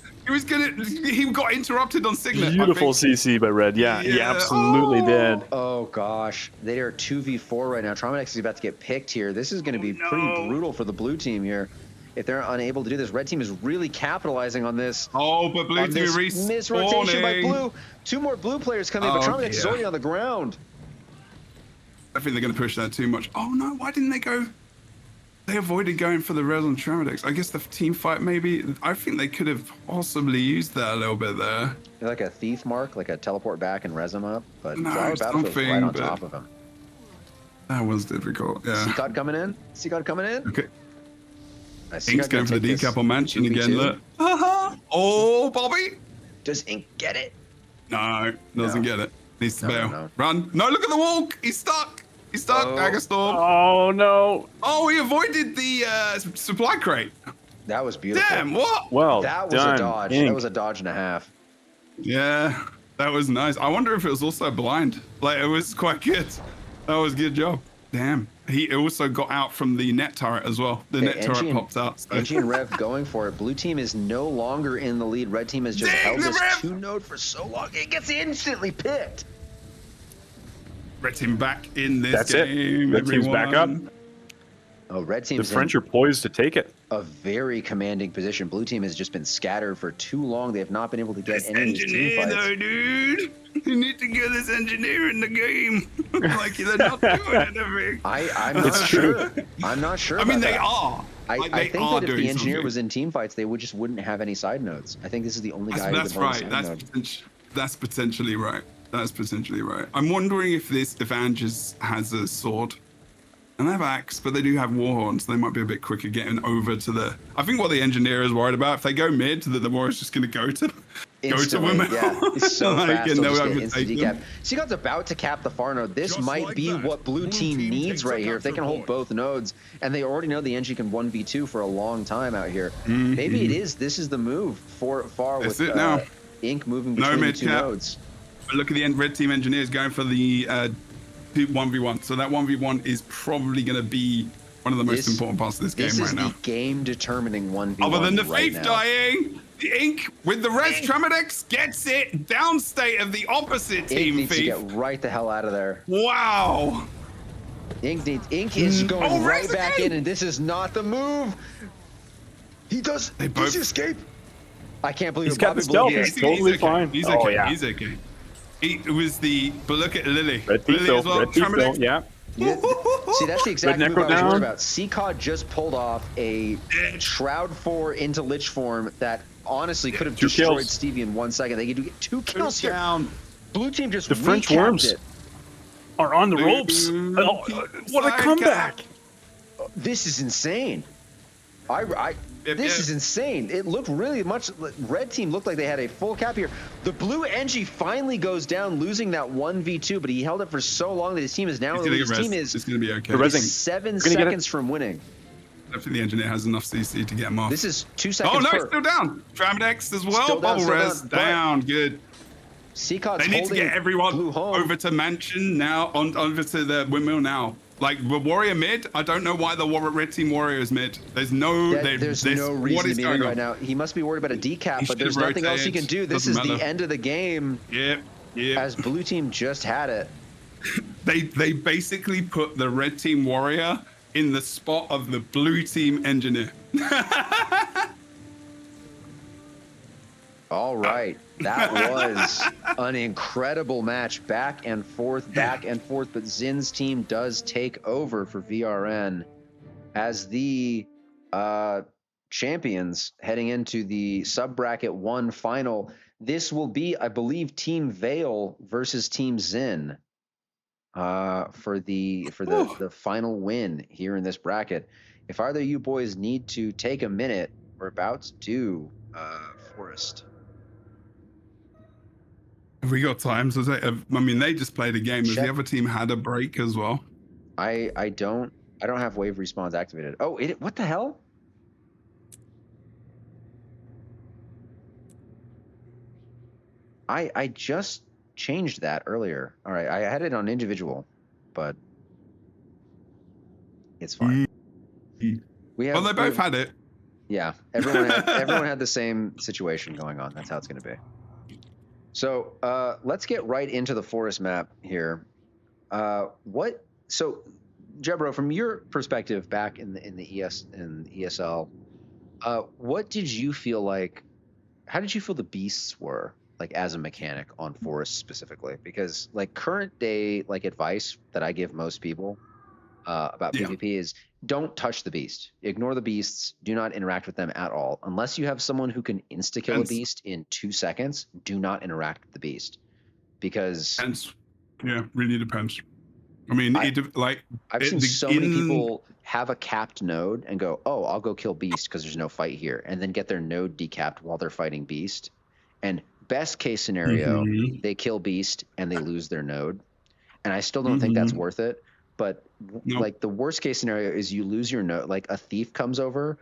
He got interrupted on Signet. Beautiful CC by Red. Yeah, he absolutely did. Oh gosh, they are 2v4 right now. Traumadex is about to get picked here. This is going to be pretty brutal for the blue team here. If they're unable to do this, Red team is really capitalizing on this. Oh, but blue team respawning. Misrotation by blue. Two more blue players coming, but Traumadex is already on the ground. I think they're going to push that too much. Oh no, why didn't they go? They avoided going for the res on Traumadex. I guess the team fight maybe. I think they could have possibly used that a little bit there. Like a thief mark, like a teleport back and res him up, but No, Flower Battlefield's right on but top of him. That was difficult. Yeah. Seacod coming in. Seacod coming in. Okay. Nice. Ink's going for the decap on Mansion again. Look. Oh, Bobby. Does Ink get it? No, doesn't get it. Needs to bail. No. Run. No, look at the walk. He's stuck. He's stuck. Dagger Storm. Oh no. Oh, he avoided the supply crate. That was beautiful. Damn, what? Well that was done, a dodge. Ink. That was a dodge and a half. Yeah, that was nice. I wonder if it was also blind. Like, it was quite good. That was a good job. Damn. He also got out from the net turret as well. The net turret popped out. So. Engie and Rev going for it. Blue team is no longer in the lead. Red team has just held this 2-node for so long. It gets instantly picked. Red team back in this That's game. it. Red team's back up. Oh, Red The team's French are poised to take it. a very commanding position. Blue team has just been scattered for too long. They have not been able to get This any of these team engineer, fights. though, dude. You need to get this engineer in the game. Like, they're not doing anything. I'm not sure. I'm not sure. I mean, about they that. are. I Like, think they are that if the doing engineer something. was in team fights, they wouldn't have any side nodes. I think this is the only guy who That's can hold a right. side node. That's potentially right. That's potentially right. I'm wondering if Anges has a sword. And they have axe, but they do have warhorns. So they might be a bit quicker getting over to the. I think what the engineer is worried about, if they go mid, the more is just going to go to women. Yeah, he's so fast. and He'll they'll just get overtake instant decap. them. Seagod's about to cap the far node. This might be what blue team needs right here. If they can hold both nodes, and they already know the Engie can 1v2 for a long time out here. Maybe it is. This is the move for far That's with it now. Ink moving No between the mid two cap. nodes. But look at the end. Red team engineers going for the 1v1. So that 1v1 is probably going to be one of the most important parts of this game right now. This is the game-determining 1v1 Other than the right thief now. dying, the Ink with the res Tramadex gets it. Downstate of the opposite Ink team needs thief. to get right the hell out of there. Wow. Ink is going right raise back again. in, and this is not the move. He does. They Does both- he escape? I can't believe He's it. got the Bobby stealth. Bolivia. He's totally okay. fine. He's Oh, okay. yeah. He's okay. It was the. But look at Lily. Red team Lily fill. as well. Red team Tramadex. fill. Yeah. See, that's the exact Red move I was Necro worried down. about. Seacod just pulled off a Shroud 4 into Lich form that honestly could have Two destroyed kills. Stevie in 1 second. They could get 2 kills here. Down. Blue team just The French recapped worms it. are on the ropes. Ooh, Oh, what a side comeback. This is insane. This is insane. It looked really much. Red team looked like they had a full cap here. The blue NG finally goes down, losing that 1v2, but he held it for so long that his team is now. His team is. It's going to be okay. 7 seconds from winning. I think the engineer has enough CC to get him off. This is 2 seconds. Oh no, it's still down. Tramadex as well. Still Bubble res down. Good. Seacot's they need to get everyone over to Mansion now, over to the windmill now. Like the warrior mid, I don't know why the red team warrior is mid. There's no reason to be mid right now. He must be worried about a decap, but there's nothing else he can do. This is the end of the game. Yep. As blue team just had it. They basically put the red team warrior in the spot of the blue team engineer. All right. That was an incredible match. Back and forth. But Zin's team does take over for VRN as the champions heading into the sub-bracket 1 final. This will be, I believe, Team Vale versus Team Zin for the final win here in this bracket. If either of you boys need to take a minute, we're about to do Forest. Have we got time? So I mean, they just played a game. Has the other team had a break as well? I don't have wave respawns activated. Oh, what the hell? I just changed that earlier. All right, I had it on individual, but it's fine. Well, they both had it. Yeah, everyone had the same situation going on. That's how it's going to be. So let's get right into the forest map here. So Jebro, from your perspective back in the ESL, what did you feel like? How did you feel the beasts were like as a mechanic on forest specifically? Because like current day like advice that I give most people about PvP is don't touch the beast. Ignore the beasts. Do not interact with them at all. Unless you have someone who can insta-kill a beast in 2 seconds, do not interact with the beast. Because... really depends. I mean, I've seen so many people have a capped node and go, oh, I'll go kill beast because there's no fight here. And then get their node decapped while they're fighting beast. And best case scenario, they kill beast and they lose their node. And I still don't think that's worth it. But like the worst case scenario is you lose your node. Like a thief comes over,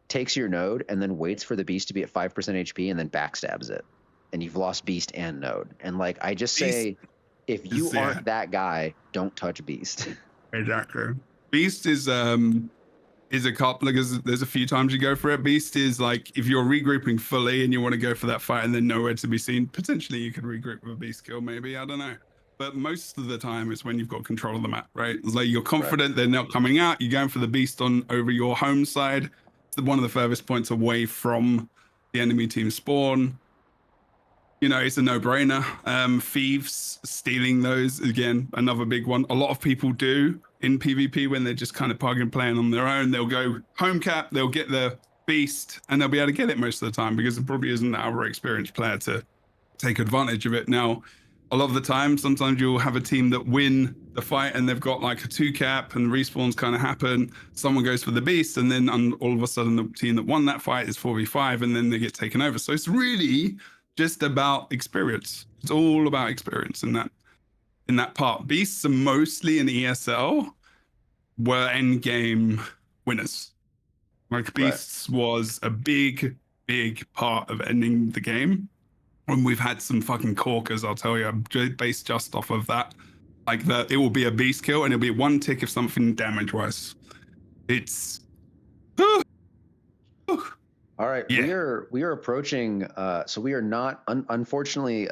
takes your node, and then waits for the beast to be at 5% HP and then backstabs it. And you've lost beast and node. And like I just say, if you aren't that guy, don't touch beast. Exactly. Beast is a couple because there's a few times you go for it. Beast is like if you're regrouping fully and you want to go for that fight and then nowhere to be seen, potentially you could regroup with a beast kill, maybe. I don't know. But most of the time it's when you've got control of the map, right? It's like you're confident they're not coming out. You're going for the beast over your home side. It's one of the furthest points away from the enemy team spawn. You know, it's a no-brainer. Thieves, stealing those, again, another big one. A lot of people do in PvP when they're just kind of plug and playing on their own. They'll go home cap, they'll get the beast, and they'll be able to get it most of the time because it probably isn't our experienced player to take advantage of it. Now, a lot of the time, sometimes you'll have a team that win the fight and they've got like a 2 cap and respawns kind of happen. Someone goes for the beast and then all of a sudden the team that won that fight is 4v5 and then they get taken over. So it's really just about experience. It's all about experience in that part. Beasts are mostly in ESL were end game winners. Like Beasts was a big part of ending the game. And we've had some fucking corkers, I'll tell you, based just off of that. Like it will be a beast kill and it'll be 1 tick if something damage-wise. It's... All right, we are approaching. So we are not, unfortunately,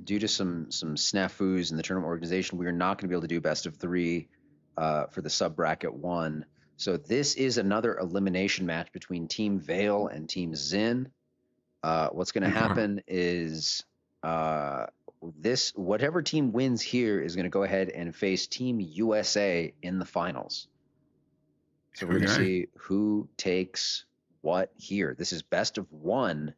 due to some snafus in the tournament organization, we are not going to be able to do best of 3 for the sub bracket 1. So this is another elimination match between Team Vale and Team Zin. What's going to happen is whatever team wins here is going to go ahead and face Team USA in the finals. So we're going to see who takes what here. This is best of 1.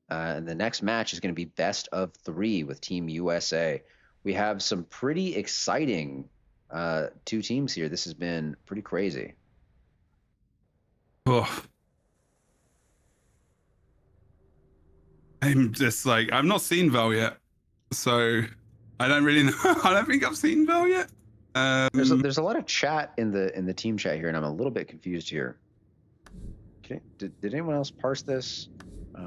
And the next match is going to be best of 3 with Team USA. We have some pretty exciting 2 teams here. This has been pretty crazy. Oh. I'm just like, I've not seen Val yet, so I don't really know. I don't think I've seen Val yet. There's a lot of chat in the team chat here, and I'm a little bit confused here. Okay, did anyone else parse this?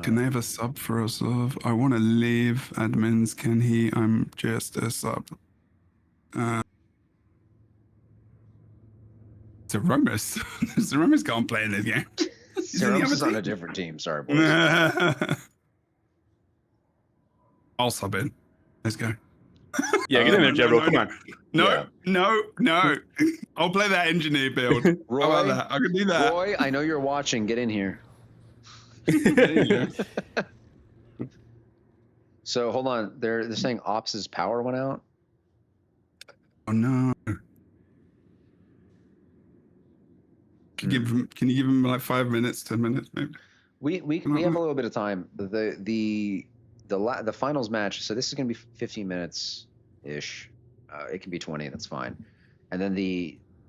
Can they have a sub for us? I want to leave admins. Can he? I'm just a sub. Zeromus. Zeromus can't play in this game. Zeromus is on a different team. Sorry, boys. I'll sub in. Let's go. Yeah, get in there, Jebro. Come on. No. I'll play that engineer build. Roy, how about that? I can do that. Roy, I know you're watching. Get in here. So hold on. They're saying Ops' power went out. Oh no. Can you give him like 5 minutes, 10 minutes, maybe? We have a little bit of time. The finals match. So this is gonna be 15 minutes ish. It can be 20. That's fine. And then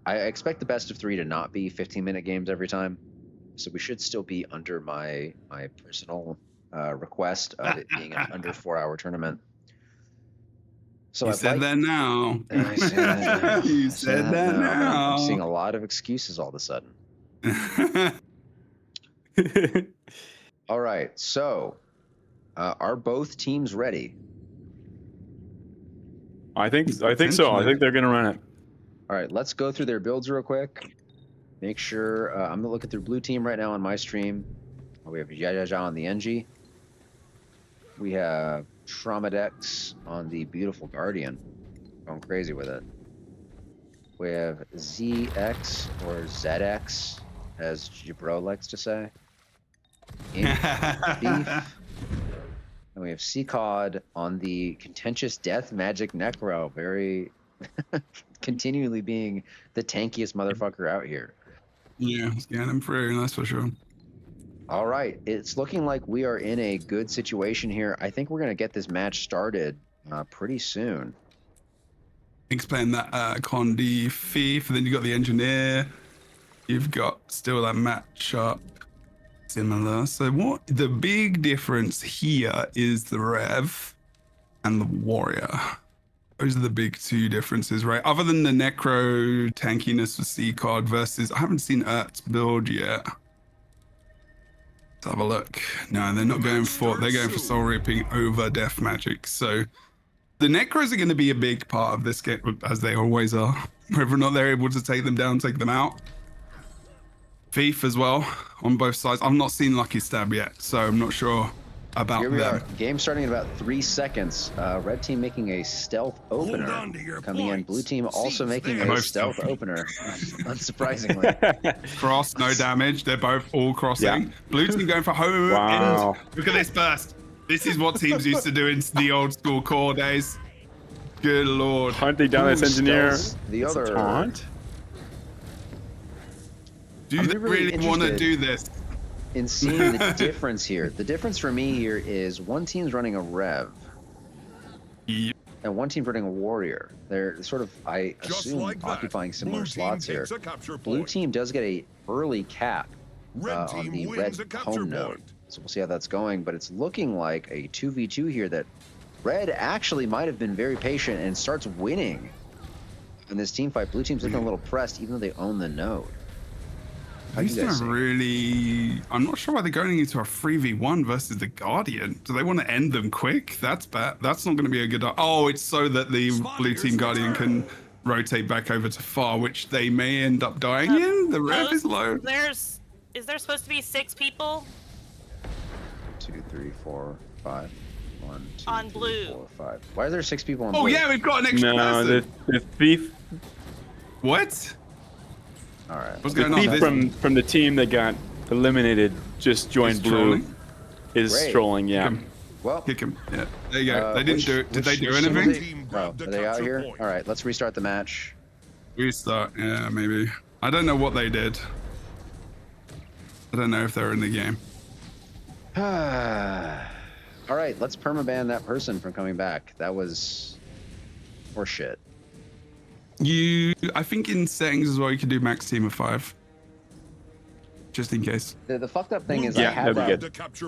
I expect the best of 3 to not be 15-minute games every time. So we should still be under my personal request of it being an under 4-hour tournament. So you said that now. I said that. You said that now. I'm seeing a lot of excuses all of a sudden. All right. So are both teams ready? I think so. I think they're gonna run it. All right. Let's go through their builds real quick. Make sure I'm looking through blue team right now on my stream. We have Jajaja on the NG. We have Traumadex on the beautiful Guardian, going crazy with it. We have ZX or ZX, as Jabro likes to say. Beef. And we have CCOD on the contentious Death Magic Necro, very continually being the tankiest motherfucker out here. Yeah, scan him through, that's for sure. All right, it's looking like we are in a good situation here. I think we're going to get this match started pretty soon. Explain that Condi Thief, and then you got the Engineer. You've got still that matchup similar. So what the big difference here is the Rev and the Warrior. Those are the big two differences, right? Other than the Necro tankiness for CCOD versus, I haven't seen Ert's build yet. Let's have a look. No, they're not going for, they're going for Soul Reaping over Death Magic. So the Necros are going to be a big part of this game, as they always are. Whether or not they're able to take them down, take them out. Thief as well, on both sides. I've not seen Lucky Stab yet, so I'm not sure about Here we them. are. Game starting in about 3 seconds. Red team making a stealth opener coming in. Blue team also making a stealth opener, unsurprisingly. Cross, no damage. They're both all crossing. Yeah. Blue team going for home. Wow. And look at this burst. This is what teams used to do in the old school core days. Good lord. Hunting down this engineer. The other taunt. Do they really want to do this? In seeing the difference here. The difference for me here is one team's running a Rev. Yep. And one team's running a Warrior. They're sort of, I assume, occupying similar slots here. Blue team does get a early cap on the red home node. So we'll see how that's going, but it's looking like a 2v2 here that red actually might have been very patient and starts winning in this team fight. Blue team's looking a little pressed even though they own the node. I'm not sure why they're going into a 3v1 versus the Guardian. Do they want to end them quick? That's bad. That's not going to be a good... Oh, it's so that the blue team Guardian can rotate back over to far, which they may end up dying in. The rev is low. Is there supposed to be 6 people? 2, 3, 4, 5. 1, 2, on 3, blue. 4, 5. Why are there 6 people on blue? Oh yeah, we've got an extra person. The thief. What? All right. What's the going thief on? From the team that got eliminated just joined blue. Is Great. strolling, yeah. Well, kick him. Yeah, there you go. They didn't do it. Did they do anything? Are they out here? All right, let's restart the match. Restart. Yeah, maybe. I don't know what they did. I don't know if they're in the game. All right, let's permaban that person from coming back. That was horseshit. I think in settings as well, you can do max team of 5. Just in case. The fucked up thing is yeah,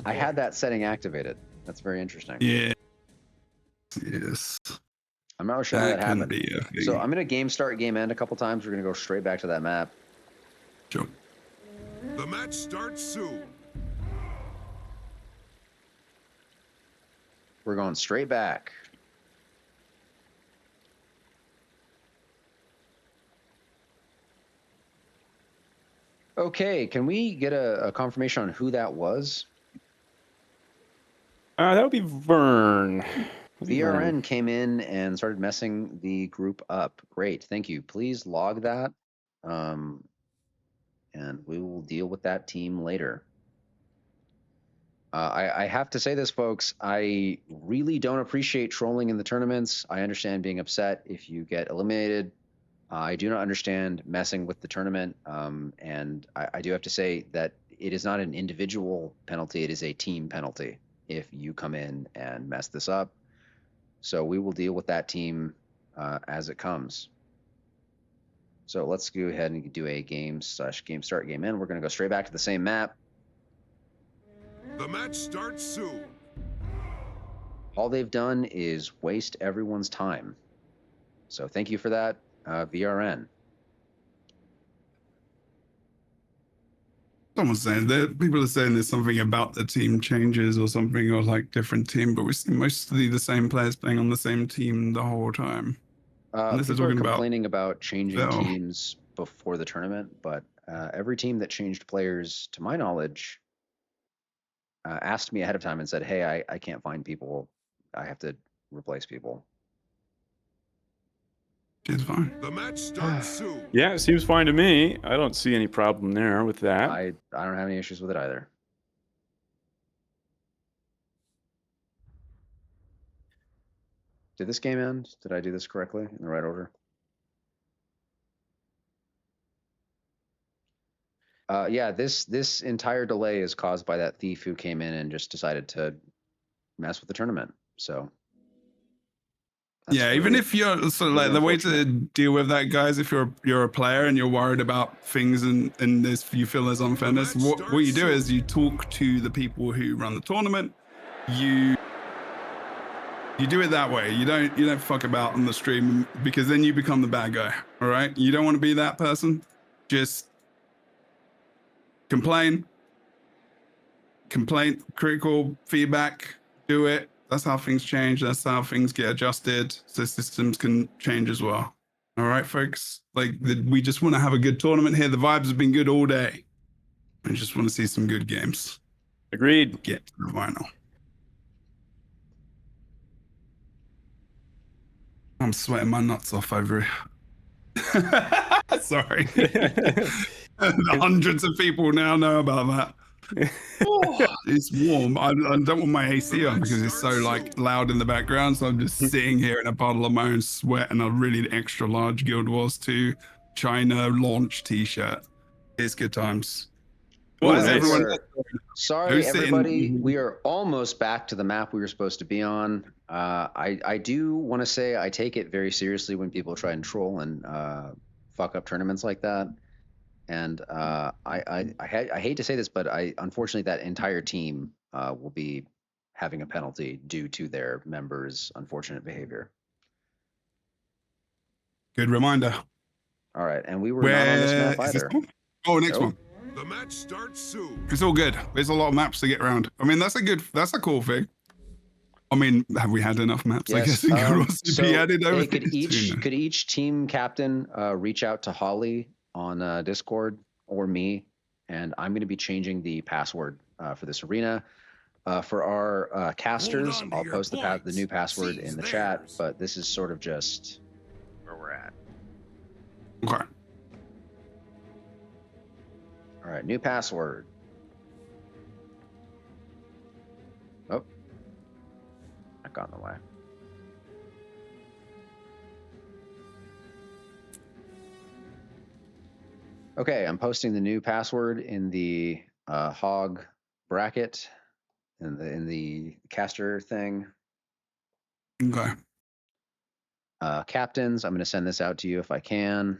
I had that setting activated. That's very interesting. Yeah. Yes. I'm not sure how that happened. Be so I'm gonna game start, game end a couple times. We're gonna go straight back to that map. Sure. The match starts soon. We're going straight back. Okay, can we get a confirmation on who that was? That would be Vern. VRN came in and started messing the group up. Great, thank you. Please log that, and we will deal with that team later. I have to say this, folks. I really don't appreciate trolling in the tournaments. I understand being upset if you get eliminated. I do not understand messing with the tournament. And I do have to say that it is not an individual penalty. It is a team penalty if you come in and mess this up. So we will deal with that team as it comes. So let's go ahead and do a game start, game end. We're going to go straight back to the same map. The match starts soon. All they've done is waste everyone's time. So thank you for that, VRN. Someone's saying that people are saying there's something about the team changes or something, or like different team, but we see mostly the same players playing on the same team the whole time. People are complaining about changing teams before the tournament, but every team that changed players, to my knowledge, asked me ahead of time and said, hey, I can't find people. I have to replace people. It's fine. The match starts soon. Yeah, it seems fine to me. I don't see any problem there with that. I don't have any issues with it either. Did this game end? Did I do this correctly in the right order? Yeah, this entire delay is caused by that thief who came in and just decided to mess with the tournament. So yeah, really, even if you're sort of like the way to deal with that, guys, if you're a player and you're worried about things and you feel there's unfairness, what you do is you talk to the people who run the tournament. You do it that way. You don't fuck about on the stream, because then you become the bad guy. All right, you don't want to be that person. Just complaint, critical feedback, do it. That's how things change. That's how things get adjusted, so systems can change as well. All right, folks. We just want to have a good tournament here. The vibes have been good all day. I just want to see some good games. Agreed. Get to the final. I'm sweating my nuts off over it. Sorry. Hundreds of people now know about that. Oh, it's warm. I don't want my AC on because it's so loud in the background. So I'm just sitting here in a puddle of my own sweat and a really extra large Guild Wars 2 China launch T-shirt. It's good times. What is everyone? Sorry, everybody. We are almost back to the map we were supposed to be on. I do want to say I take it very seriously when people try and troll and fuck up tournaments like that. And I hate to say this, but unfortunately that entire team will be having a penalty due to their members' unfortunate behavior. Good reminder. All right, and we were not on this map either. Oh, next one. The match starts soon. It's all good. There's a lot of maps to get around. I mean, that's a cool thing. I mean, have we had enough maps? Yes. I guess So added over could each team captain reach out to Holly on Discord or me, and I'm going to be changing the password for this arena. For our casters, I'll post the new password in the chat, but this is sort of just where we're at. Okay. All right, new password. Oh, I got in the way. Okay, I'm posting the new password in the hog bracket in the caster thing. Okay. Captains, I'm going to send this out to you if I can.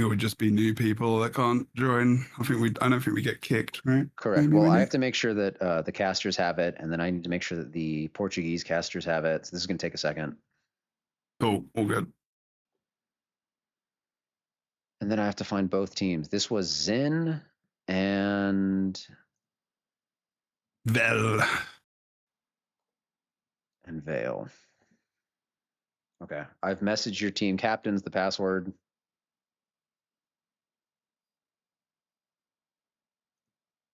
think it would just be new people that can't join. I don't think we get kicked, right? Correct. Well, I have to make sure that the casters have it, and then I need to make sure that the Portuguese casters have it. So this is going to take a second. Cool. All good. And then I have to find both teams. This was Zin and Vale. And Vale. Okay. I've messaged your team captains the password.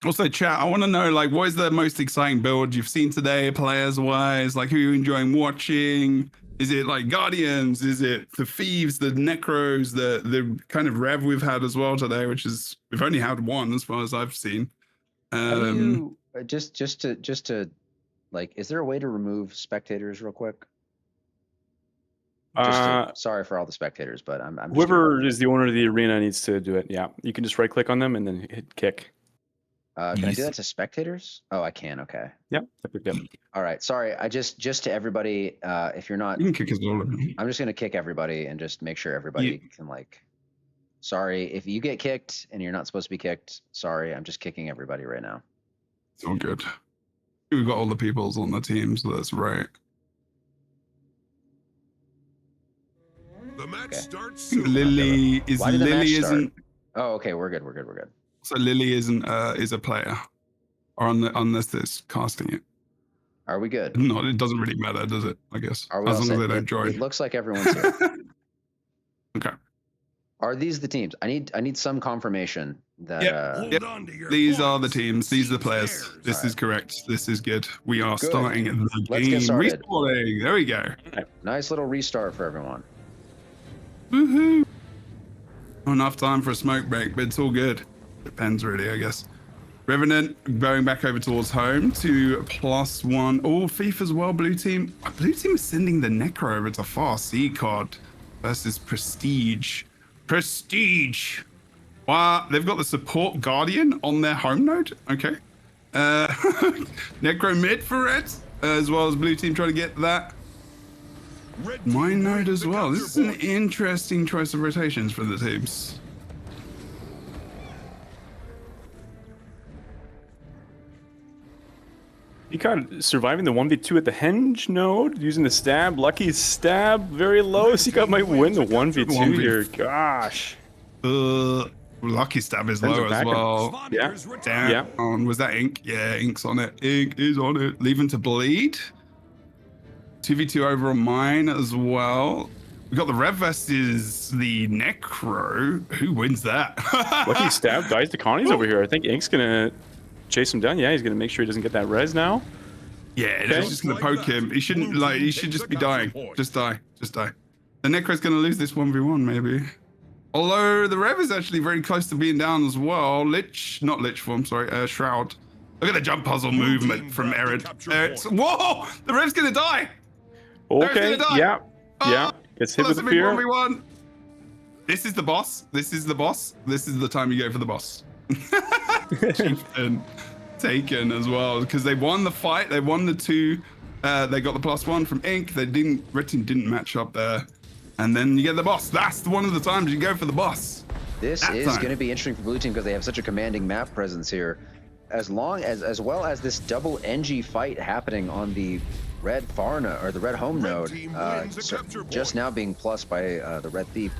Also, chat, I want to know, like, what is the most exciting build you've seen today, players-wise? Like, who are you enjoying watching? Is it, like, Guardians? Is it the Thieves, the Necros, the kind of Rev we've had as well today, which is, we've only had one as far as I've seen. Just to, like, is there a way to remove spectators real quick? Sorry for all the spectators, but I'm whoever is the owner of the arena needs to do it. Yeah, you can just right-click on them and then hit kick. Can I do that to spectators? Oh, I can. Okay. Yep. All right. Sorry. I just to everybody. If you're not, you can kick us all. I'm just gonna kick everybody and just make sure everybody can like. Sorry if you get kicked and you're not supposed to be kicked. Sorry, I'm just kicking everybody right now. It's all good. We've got all the peoples on the team, so that's right. The match starts soon. Lily is Lily isn't. Oh, okay. We're good. So Lily isn't is a player, or unless there's casting it. Are we good? No, it doesn't really matter, does it? I guess as long as they don't join. It looks like everyone's here. Okay. Are these the teams? I need some confirmation that. These are the teams. These are the players. This is correct. This is good. We are starting the Let's game. Get started. Restarting. There we go. Nice little restart for everyone. Woohoo! Not enough time for a smoke break, but it's all good. Depends really, I guess. Revenant going back over towards home to +1. Oh, Thief as well, blue team. Blue team is sending the Necro over to Far Sea card versus Prestige. Prestige! Wow, they've got the support Guardian on their home node. Okay. Necro mid for it, as well as blue team trying to get that. My node as well. This is an interesting choice of rotations for the teams. You got surviving the 1v2 at the henge node, using the stab. Lucky stab, very low. Seagull might win the 1v2 here. Gosh. Lucky stab is low as well. Yeah. Damn. Was that Ink? Yeah, Ink's on it. Ink is on it. Leaving to bleed. 2v2 over on mine as well. We got the Rev versus the Necro. Who wins that? Lucky stab dies to Connie's over here. I think Ink's gonna chase him down. Yeah, he's gonna make sure he doesn't get that res now. Yeah, he's just gonna poke him. He shouldn't he should just be dying. Just die. The Necro's gonna lose this 1v1 maybe. Although the Rev is actually very close to being down as well. Not Lich form, sorry, Shroud. Look at the jump puzzle movement from Erid. Whoa! The Rev's gonna die! Okay, yeah. Gets hit with a fear. 1v1. This is the boss. This is the time you go for the boss. Chieftain taken as well because they won the fight. They won the 2. They got the +1 from Ink. Red team didn't match up there, and then you get the boss. That's one of the times you go for the boss. This is going to be interesting for blue team because they have such a commanding map presence here. As well as this double NG fight happening on the red Farna or the red home node, just now being plus by the red thief.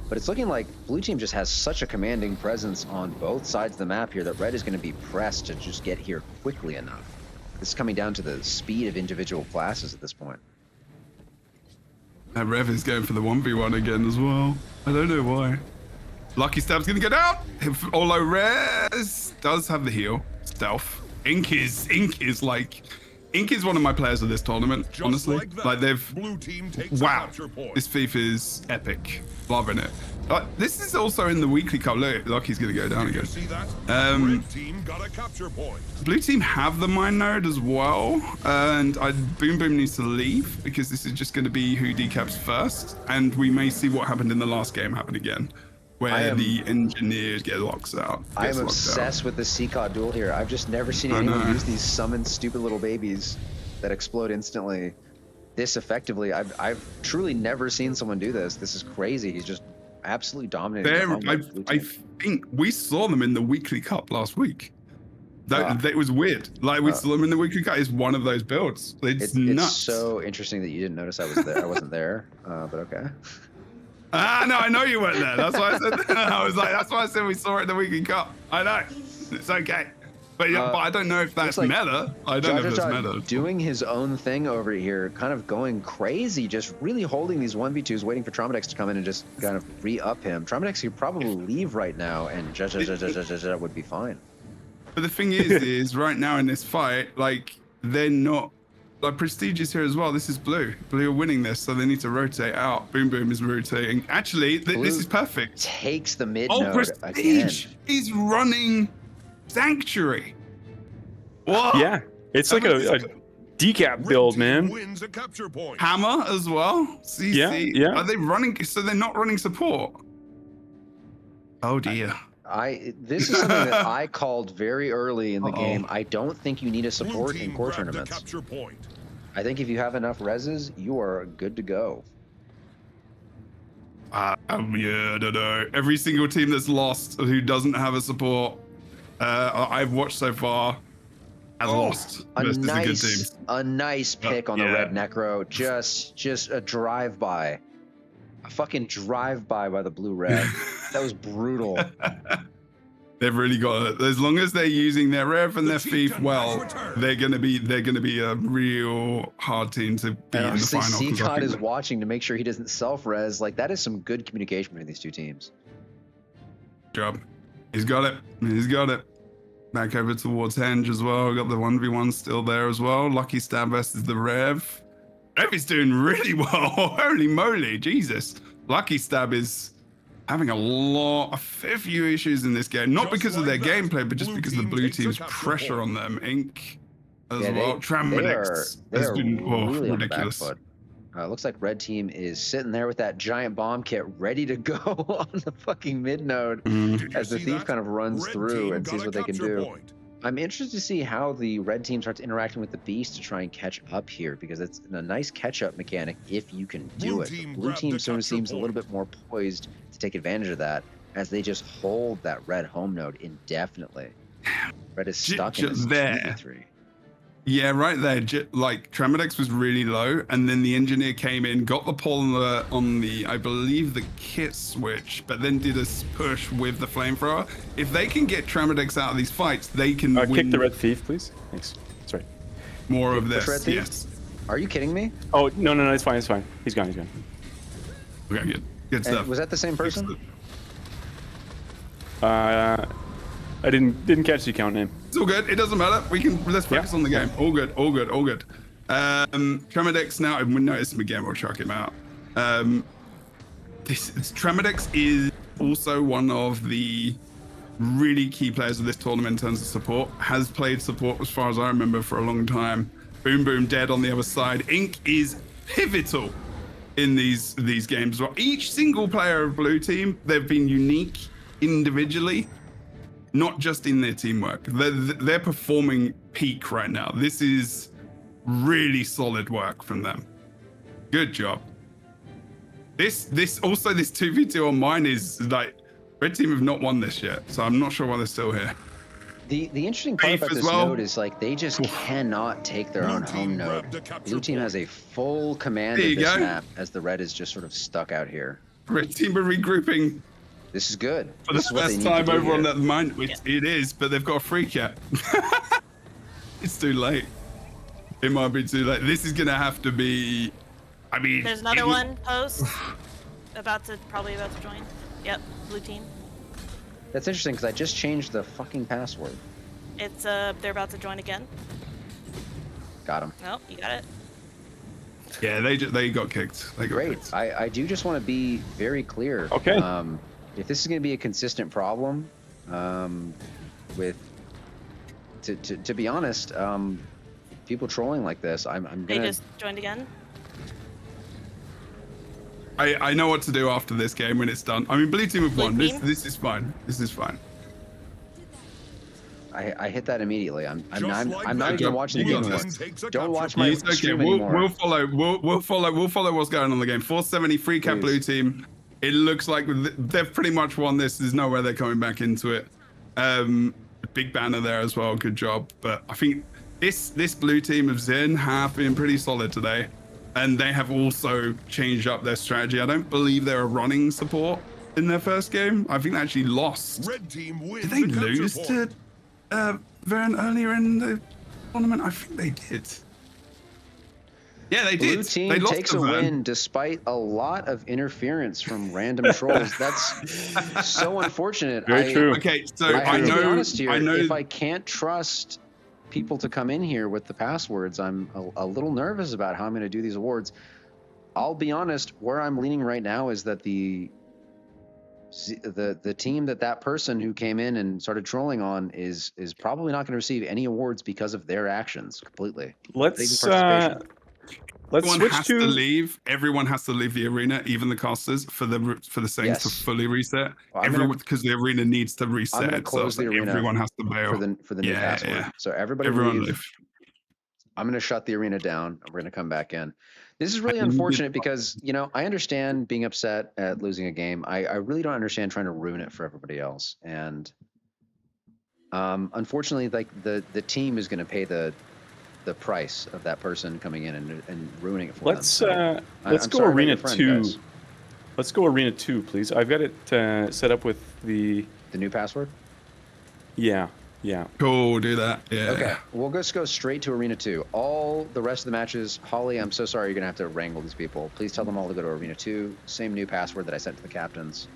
But it's looking like blue team just has such a commanding presence on both sides of the map here that red is going to be pressed to just get here quickly enough. This is coming down to the speed of individual classes at this point. And Rev is going for the 1v1 again as well. I don't know why. Lucky Stab's going to go down. Olo res does have the heal. Stealth. Ink is one of my players of this tournament, honestly. Like they've, wow, this Thief is epic. Loving it. This is also in the weekly cup. Look, Lucky's gonna go down again. Blue team have the mine node as well, and Boom Boom needs to leave because this is just gonna be who decaps first, and we may see what happened in the last game happen again, where the engineers get locked out. I am obsessed with the CCOD duel here. I've just never seen anyone use these summoned stupid little babies that explode instantly this effectively. I've truly never seen someone do this. This is crazy. He's just absolutely dominating. I think we saw them in the weekly cup last week. That was weird. Like we saw them in the weekly cup. It's one of those builds. It's nuts. It's so interesting that you didn't notice I was there. I wasn't there, but okay. No, I know you weren't there. That's why I said. I was like, that's why I said we saw it in the weekly cup. I know. It's okay. But but I don't know if that's like meta. I don't know if that's meta. Doing his own thing over here, kind of going crazy, just really holding these 1v2s, waiting for Tromedex to come in and just kind of re-up him. Tromedex could probably leave right now and would be fine. But the thing is right now in this fight, like they're not like Prestige is here as well. This is Blue. Blue are winning this, so they need to rotate out. Boom Boom is rotating. Actually, this is perfect. Takes the mid node Prestige is running Sanctuary. What? Yeah, it's like a decap build, man. Wins a capture point. Hammer as well. CC. Yeah. Are they running? So they're not running support. Oh dear. This is something that I called very early in the game. I don't think you need a support in core tournaments. I think if you have enough reses, you are good to go. Yeah, I don't know. Every single team that's lost who doesn't have a support I've watched so far has lost. A nice pick on the red Necro. Just a drive-by. A fucking drive-by by the blue red. That was brutal. They've really got it. As long as they're using their rev and their thief well, they're gonna be a real hard team to beat in the final. C-Cod is watching to make sure he doesn't self-res. Like that is some good communication between these two teams. Job. He's got it. He's got it. Back over towards Henge as well. Got the 1v1 still there as well. Lucky Stab versus the Rev. Rev is doing really well. Holy moly, Jesus. Lucky Stab is having a fair few issues in this game. Not because of their gameplay, but just because of the blue team's pressure on them. Ink as well. Tramedex has been really ridiculous. Looks like red team is sitting there with that giant bomb kit ready to go on the fucking mid node as the thief kind of runs through and sees what they can do. I'm interested to see how the red team starts interacting with the beast to try and catch up here, because it's a nice catch-up mechanic if you can do it. The blue team sort of seems a little bit more poised to take advantage of that as they just hold that red home node indefinitely. Red is stuck in this 2v3. Yeah, right there. Like Tramedex was really low, and then the engineer came in, got the pull on the I believe the kit switch, but then did a push with the flamethrower. If they can get Tramedex out of these fights, they can win. Kick the red thief, please. Thanks. Sorry. More of this. Yes. Are you kidding me? Oh no, it's fine. It's fine. He's gone. Okay, good stuff. Was that the same person? I didn't catch the account name. It's all good. It doesn't matter. Let's focus on the game. All good. Tramedex now. I wouldn't notice him again. We'll chuck him out. Tramedex is also one of the really key players of this tournament in terms of support. Has played support as far as I remember for a long time. Boom Boom dead on the other side. Ink is pivotal in these games. Well, each single player of blue team, they've been unique individually. Not just in their teamwork. They're performing peak right now. This is really solid work from them. Good job. This 2v2 on mine is like, red team have not won this yet, so I'm not sure why they're still here. The interesting part about this node is like they just cannot take their own home node. Blue team has a full command of this map as the red is just sort of stuck out here. Red team are regrouping. This is good. For the first time over on that mine, it is, but they've got a free cap. It's too late. It might be too late. This is gonna have to be. I mean, there's another one post probably about to join. Yep, blue team. That's interesting because I just changed the fucking password. It's they're about to join again. Got him. Nope, you got it. Yeah, they got kicked. Great. I do just want to be very clear. Okay. If this is going to be a consistent problem, to be honest, people trolling like this, I'm gonna. They just joined again. I know what to do after this game when it's done. I mean, blue team have won. This is fine. This is fine. I hit that immediately. I'm not even watching the game. Don't watch my stream anymore. We'll follow what's going on in the game. 470 free cap blue team. It looks like they've pretty much won this. There's no way they're coming back into it. Big banner there as well. Good job. But I think this blue team of Zen have been pretty solid today. And they have also changed up their strategy. I don't believe they're a running support in their first game. I think they actually lost. Red team wins. Did they lose to Vern earlier in the tournament? I think they did. Yeah, they did. Blue team takes a win despite a lot of interference from random trolls. That's so unfortunate. Very true. Okay, so I know, to be honest here, if I can't trust people to come in here with the passwords, I'm a little nervous about how I'm going to do these awards. I'll be honest, where I'm leaning right now is that the team that person who came in and started trolling on is probably not going to receive any awards because of their actions completely. Everyone has to leave. Everyone has to leave the arena, even the casters, for the settings to fully reset. Well, because the arena needs to reset. I'm going to close the arena. Everyone has to bail for the new password. Yeah. So everyone leave. I'm going to shut the arena down. We're going to come back in. This is really unfortunate because, you know, I understand being upset at losing a game. I really don't understand trying to ruin it for everybody else. And unfortunately, like the team is going to pay the price of that person coming in and ruining it for them. Let's go arena 2. Let's go arena 2, please. I've got it set up with the new password. Yeah. Cool, do that. Yeah. Okay, we'll just go straight to arena 2. All the rest of the matches, Holly, I'm so sorry you're gonna have to wrangle these people. Please tell them all to go to arena 2. Same new password that I sent to the captains.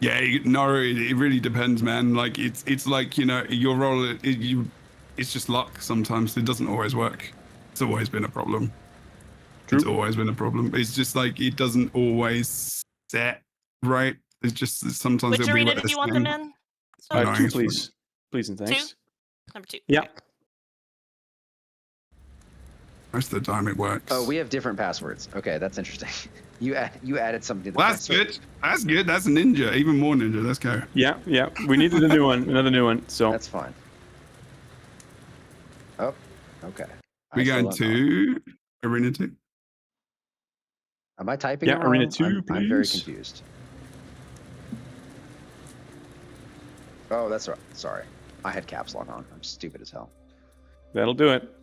Yeah, no, it really depends, man. Like it's like, you know, your role, it's just luck sometimes. It doesn't always work. It's always been a problem. True. It's always been a problem. It's just like it doesn't always set right. It's just sometimes. Which arena did you want them in? 2, please. Please and thanks. 2? Number 2. Yeah. Okay. Most of the time it works. Oh, we have different passwords. Okay, that's interesting. You added something to the that's good. That's good. That's a ninja. Even more ninja. Let's go. Yeah. We needed a new one. Another new one. So that's fine. Oh, okay. We going to arena 2? Am I typing? Yeah, arena 2, please. I'm very confused. Oh, that's right. Sorry, I had caps lock on. I'm stupid as hell. That'll do it.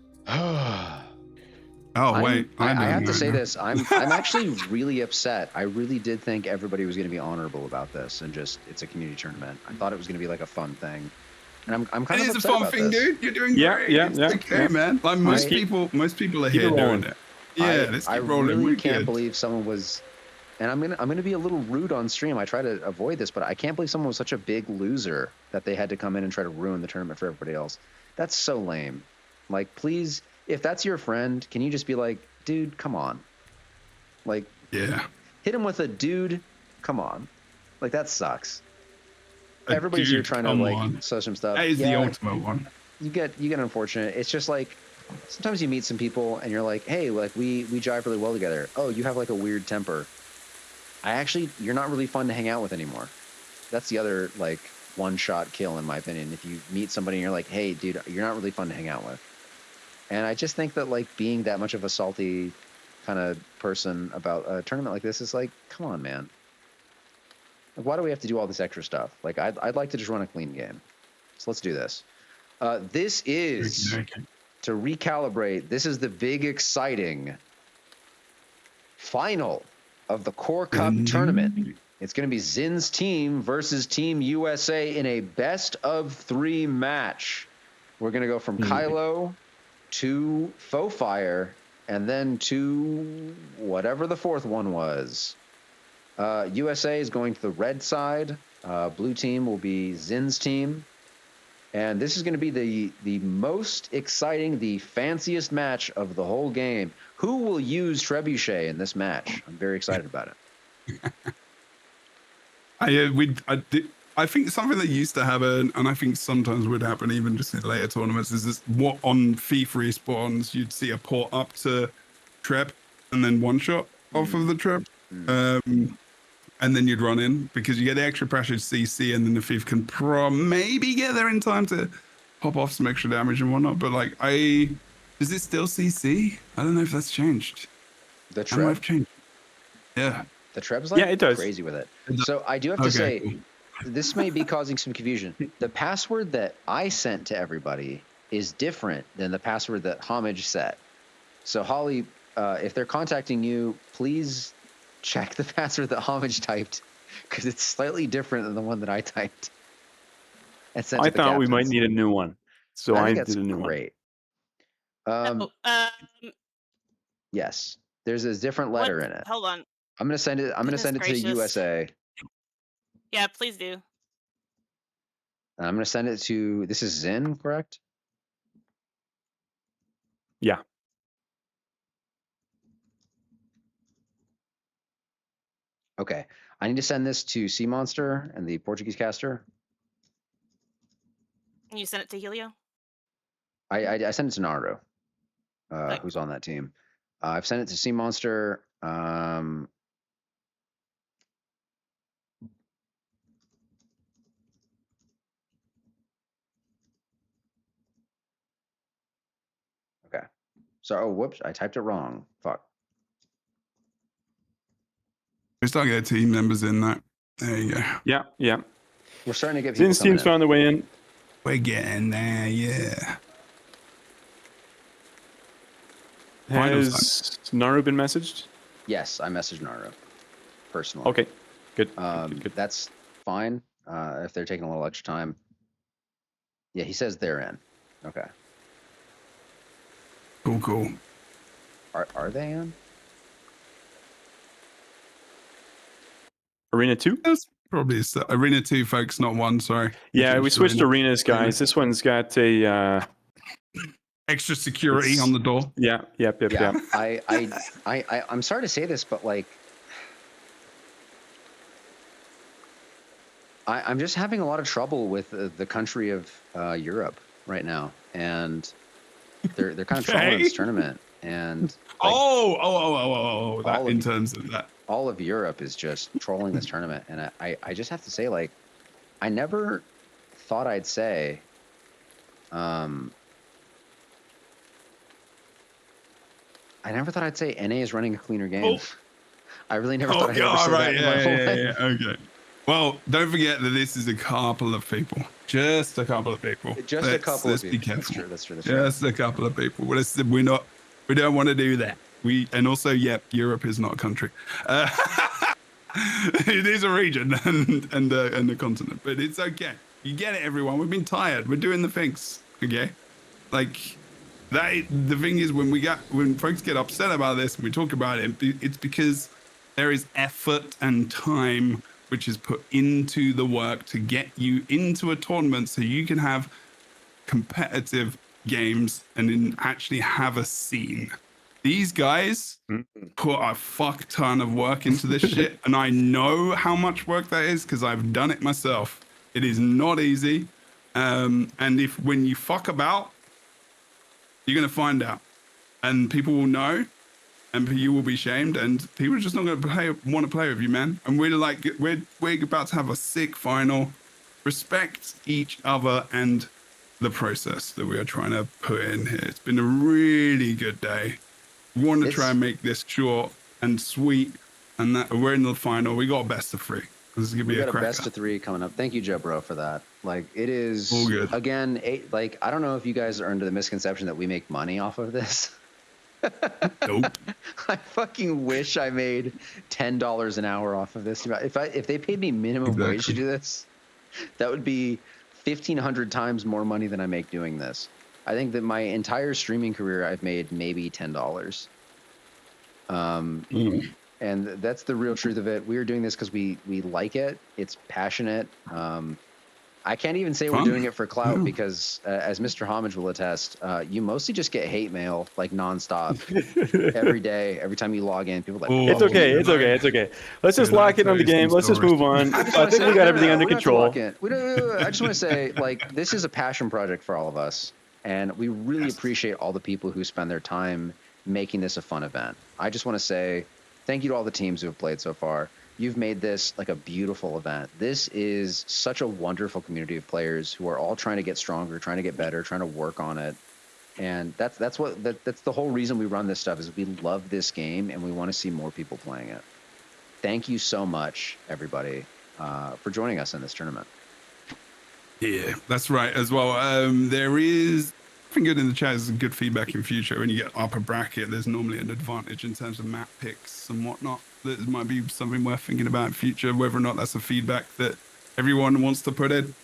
Oh wait, I have to say this. I'm actually really upset. I really did think everybody was going to be honorable about this, and just it's a community tournament. I thought it was going to be like a fun thing, and I'm kind of upset about this. It is a fun thing, dude. You're doing great. Yeah. Okay, man. Like most people are here doing it. Yeah, let's keep rolling. I really can't believe someone was, and I'm gonna be a little rude on stream. I try to avoid this, but I can't believe someone was such a big loser that they had to come in and try to ruin the tournament for everybody else. That's so lame. Like, please. If that's your friend, can you just be like, dude, come on. Like, yeah. Hit him with a dude, come on. Like, that sucks. Everybody's here trying to, like, sew some stuff. That is the ultimate one. You get unfortunate. It's just like, sometimes you meet some people and you're like, hey, like, we jive really well together. Oh, you have, like, a weird temper. You're not really fun to hang out with anymore. That's the other, like, one-shot kill, in my opinion. If you meet somebody and you're like, hey, dude, you're not really fun to hang out with. And I just think that, like, being that much of a salty kind of person about a tournament like this is like, come on, man. Like, why do we have to do all this extra stuff? Like, I'd like to just run a clean game. So let's do this. This is, to recalibrate, this is the big, exciting final of the Core Cup tournament. It's going to be Zin's team versus Team USA in a best-of-3 match. We're going to go from Kylo to Faux Fire, and then to whatever the fourth one was. USA is going to the red side. Blue team will be Zin's team. And this is going to be the most exciting, the fanciest match of the whole game. Who will use Trebuchet in this match? I'm very excited about it. I think something that used to happen, and I think sometimes would happen even just in later tournaments, is this: what on FIFA respawns, you'd see a port up to Treb, and then one shot off of the Treb, and then you'd run in because you get the extra pressure CC, and then the thief can maybe get there in time to pop off some extra damage and whatnot. But like Does it still CC? I don't know if that's changed. The Treb might have changed. Yeah. The Treb's like it does. crazy with it. So I do have to say, this may be causing some confusion. The password that I sent to everybody is different than the password that Homage set. So Holly, if they're contacting you, please check the password that Homage typed, because it's slightly different than the one that I typed. I thought we might need a new one, so I did a new one. Yes, there's a different letter in it. Hold on. I'm gonna send it. I'm gonna send it to USA. Yeah, please do. And I'm gonna send it to. This is Zin, correct? Yeah. Okay, I need to send this to Sea Monster and the Portuguese caster. And you sent it to Helio? I sent it to Naruto, who's on that team. I've sent it to Sea Monster. Okay. So, oh, whoops, I typed it wrong. Fuck. We're starting to get team members in that. There you go. Yeah, yeah. We're starting to get people. Zin's team's found their way in. We're getting there, yeah. Has Naru been messaged? Yes, I messaged Naru personally. Okay, good. Good. That's fine. If they're taking a little extra time. Yeah, he says they're in. Okay. Cool. Are they in? Arena 2? That's probably Arena 2, folks, not 1, sorry. Yeah, we switched arenas, guys. This one's got a extra security on the door. Yeah. I'm sorry to say this, but like I'm just having a lot of trouble with the country of Europe right now, and they're kind of trolling this tournament. And like, that in terms of that, all of Europe is just trolling this tournament, and I just have to say, like, I never thought I'd say, NA is running a cleaner game. I really never thought I'd ever say that in my whole life. Okay. Well, don't forget that this is a couple of people. Just a couple of people. Let's be careful. That's true. Just a couple of people. We don't want to do that. And also, Europe is not a country. It is a region and a continent, but it's okay. You get it, everyone. We've been tired. We're doing the things. Okay, like that. The thing is, when folks get upset about this and we talk about it, it's because there is effort and time which is put into the work to get you into a tournament so you can have competitive games and then actually have a scene. These guys put a fuck ton of work into this shit, and I know how much work that is because I've done it myself. It is not easy, and when you fuck about, you're gonna find out, and people will know, and you will be shamed, and people are just not gonna want to play with you, man. And we're about to have a sick final. Respect each other and the process that we are trying to put in here. It's been a really good day. We want to try and make this short and sweet, and that we're in the final. We got a best of 3. This is gonna be a cracker. We got a best of 3 coming up. Thank you, Jebro, for that. Like, it is all good. Again, like, I don't know if you guys are under the misconception that we make money off of this. Nope. I fucking wish I made $10 an hour off of this. If they paid me minimum wage to do this, that would be 1,500 times more money than I make doing this. I think that my entire streaming career, I've made maybe $10. And that's the real truth of it. We are doing this because we like it. It's passionate. I can't even say we're doing it for clout because, as Mr. Homage will attest, you mostly just get hate mail like nonstop every day. Every time you log in, people are like, "It's okay. Let's just lock in on the game. Let's just move on. I think we got everything under control." I just want to say, like, this is a passion project for all of us, and we really appreciate all the people who spend their time making this a fun event. I just want to say thank you to all the teams who have played so far. You've made this like a beautiful event. This is such a wonderful community of players who are all trying to get stronger, trying to get better, trying to work on it. And that's the whole reason we run this stuff is we love this game and we want to see more people playing it. Thank you so much, everybody, for joining us in this tournament. Yeah, that's right as well. There is something good in the chat. Is good feedback in future. When you get upper bracket, there's normally an advantage in terms of map picks and whatnot. That might be something worth thinking about in future, whether or not that's a feedback that everyone wants to put in.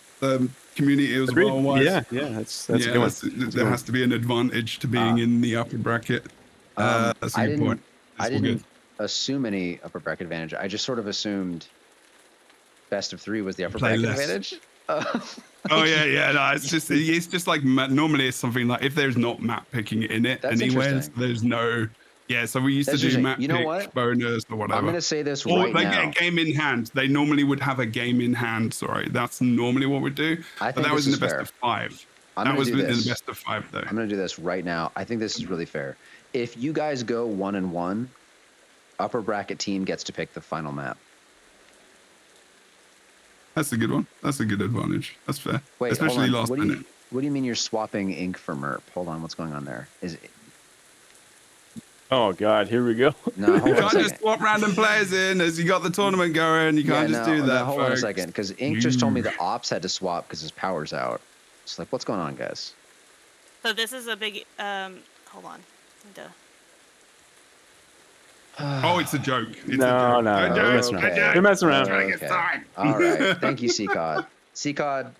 Community as well. Yeah, that's a good one. There has to be an advantage to being in the upper bracket. That's a good point. I didn't assume any upper bracket advantage. I just sort of assumed best of 3 was the upper bracket advantage. Oh yeah, no, it's just like normally it's something like if there's not map picking in it anywhere, there's no. Yeah, so we used to do map pick bonus or whatever. I'm going to say this right now. Or they get a game in hand. They normally would have a game in hand. Sorry, that's normally what we do. But that was in the best of 5. That was in the best of 5, though. I'm going to do this right now. I think this is really fair. If you guys go 1-1, upper bracket team gets to pick the final map. That's a good one. That's a good advantage. That's fair. Wait, especially last minute. What do you mean you're swapping ink for MERP? Hold on, what's going on there? Is it? Oh God, here we go. No, you can't just swap random players in as you got the tournament going. You can't just do that. No, hold on a second, because Ink just told me the ops had to swap because his power's out. It's like, what's going on, guys? So this is a big. Hold on. Oh, it's a joke. It's no, they're messing around. Okay. All right. Thank you, CCOD. CCOD,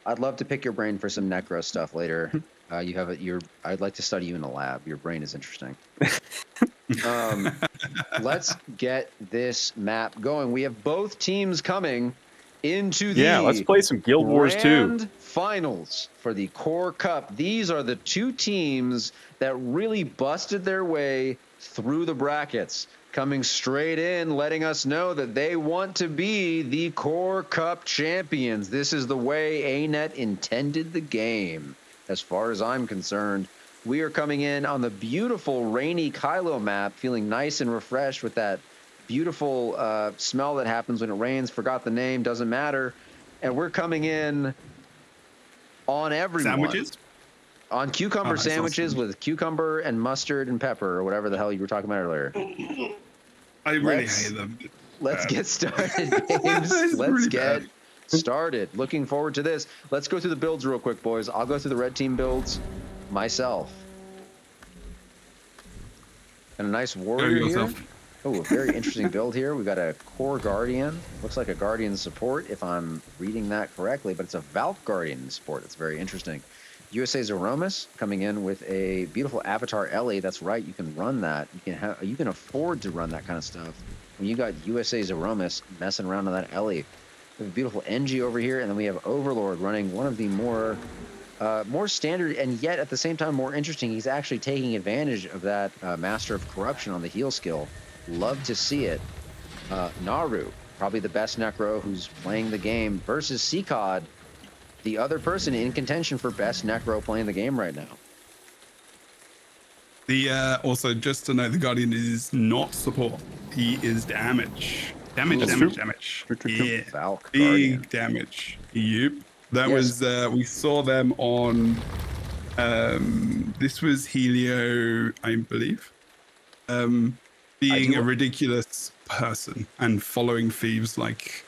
I'd love to pick your brain for some necro stuff later. I'd like to study you in a lab. Your brain is interesting. Let's get this map going. We have both teams coming into the let's play some Guild Wars 2 finals for the Core Cup. These are the 2 teams that really busted their way through the brackets, coming straight in, letting us know that they want to be the Core Cup champions. This is the way ANET intended the game. As far as I'm concerned, we are coming in on the beautiful rainy Kylo map, feeling nice and refreshed with that beautiful smell that happens when it rains. Forgot the name, doesn't matter. And we're coming in on everyone. Sandwiches? On cucumber sandwiches with cucumber and mustard and pepper, or whatever the hell you were talking about earlier. I really hate them. Let's get started, games. Let's get started. Looking forward to this. Let's go through the builds real quick, boys. I'll go through the red team builds myself. And a nice warrior here. Oh, a very interesting build here. We've got a core guardian. Looks like a guardian support, if I'm reading that correctly, but it's a Valk guardian support. It's very interesting. USA's Aromas coming in with a beautiful avatar Ellie. That's right. You can run that. You can afford to run that kind of stuff. When you got USA's Aromas messing around on that Ellie. We have a beautiful NG over here, and then we have Overlord running one of the more standard and yet at the same time more interesting. He's actually taking advantage of that Master of Corruption on the heal skill. Love to see it. Naru, probably the best Necro who's playing the game, versus CCOD, the other person in contention for best Necro playing the game right now. Also, just to note, the Guardian is not support. He is damage. Damage. Yeah. Valk big damage. Yep. That was, we saw them on, this was Helio, I believe. Being a ridiculous person and following thieves like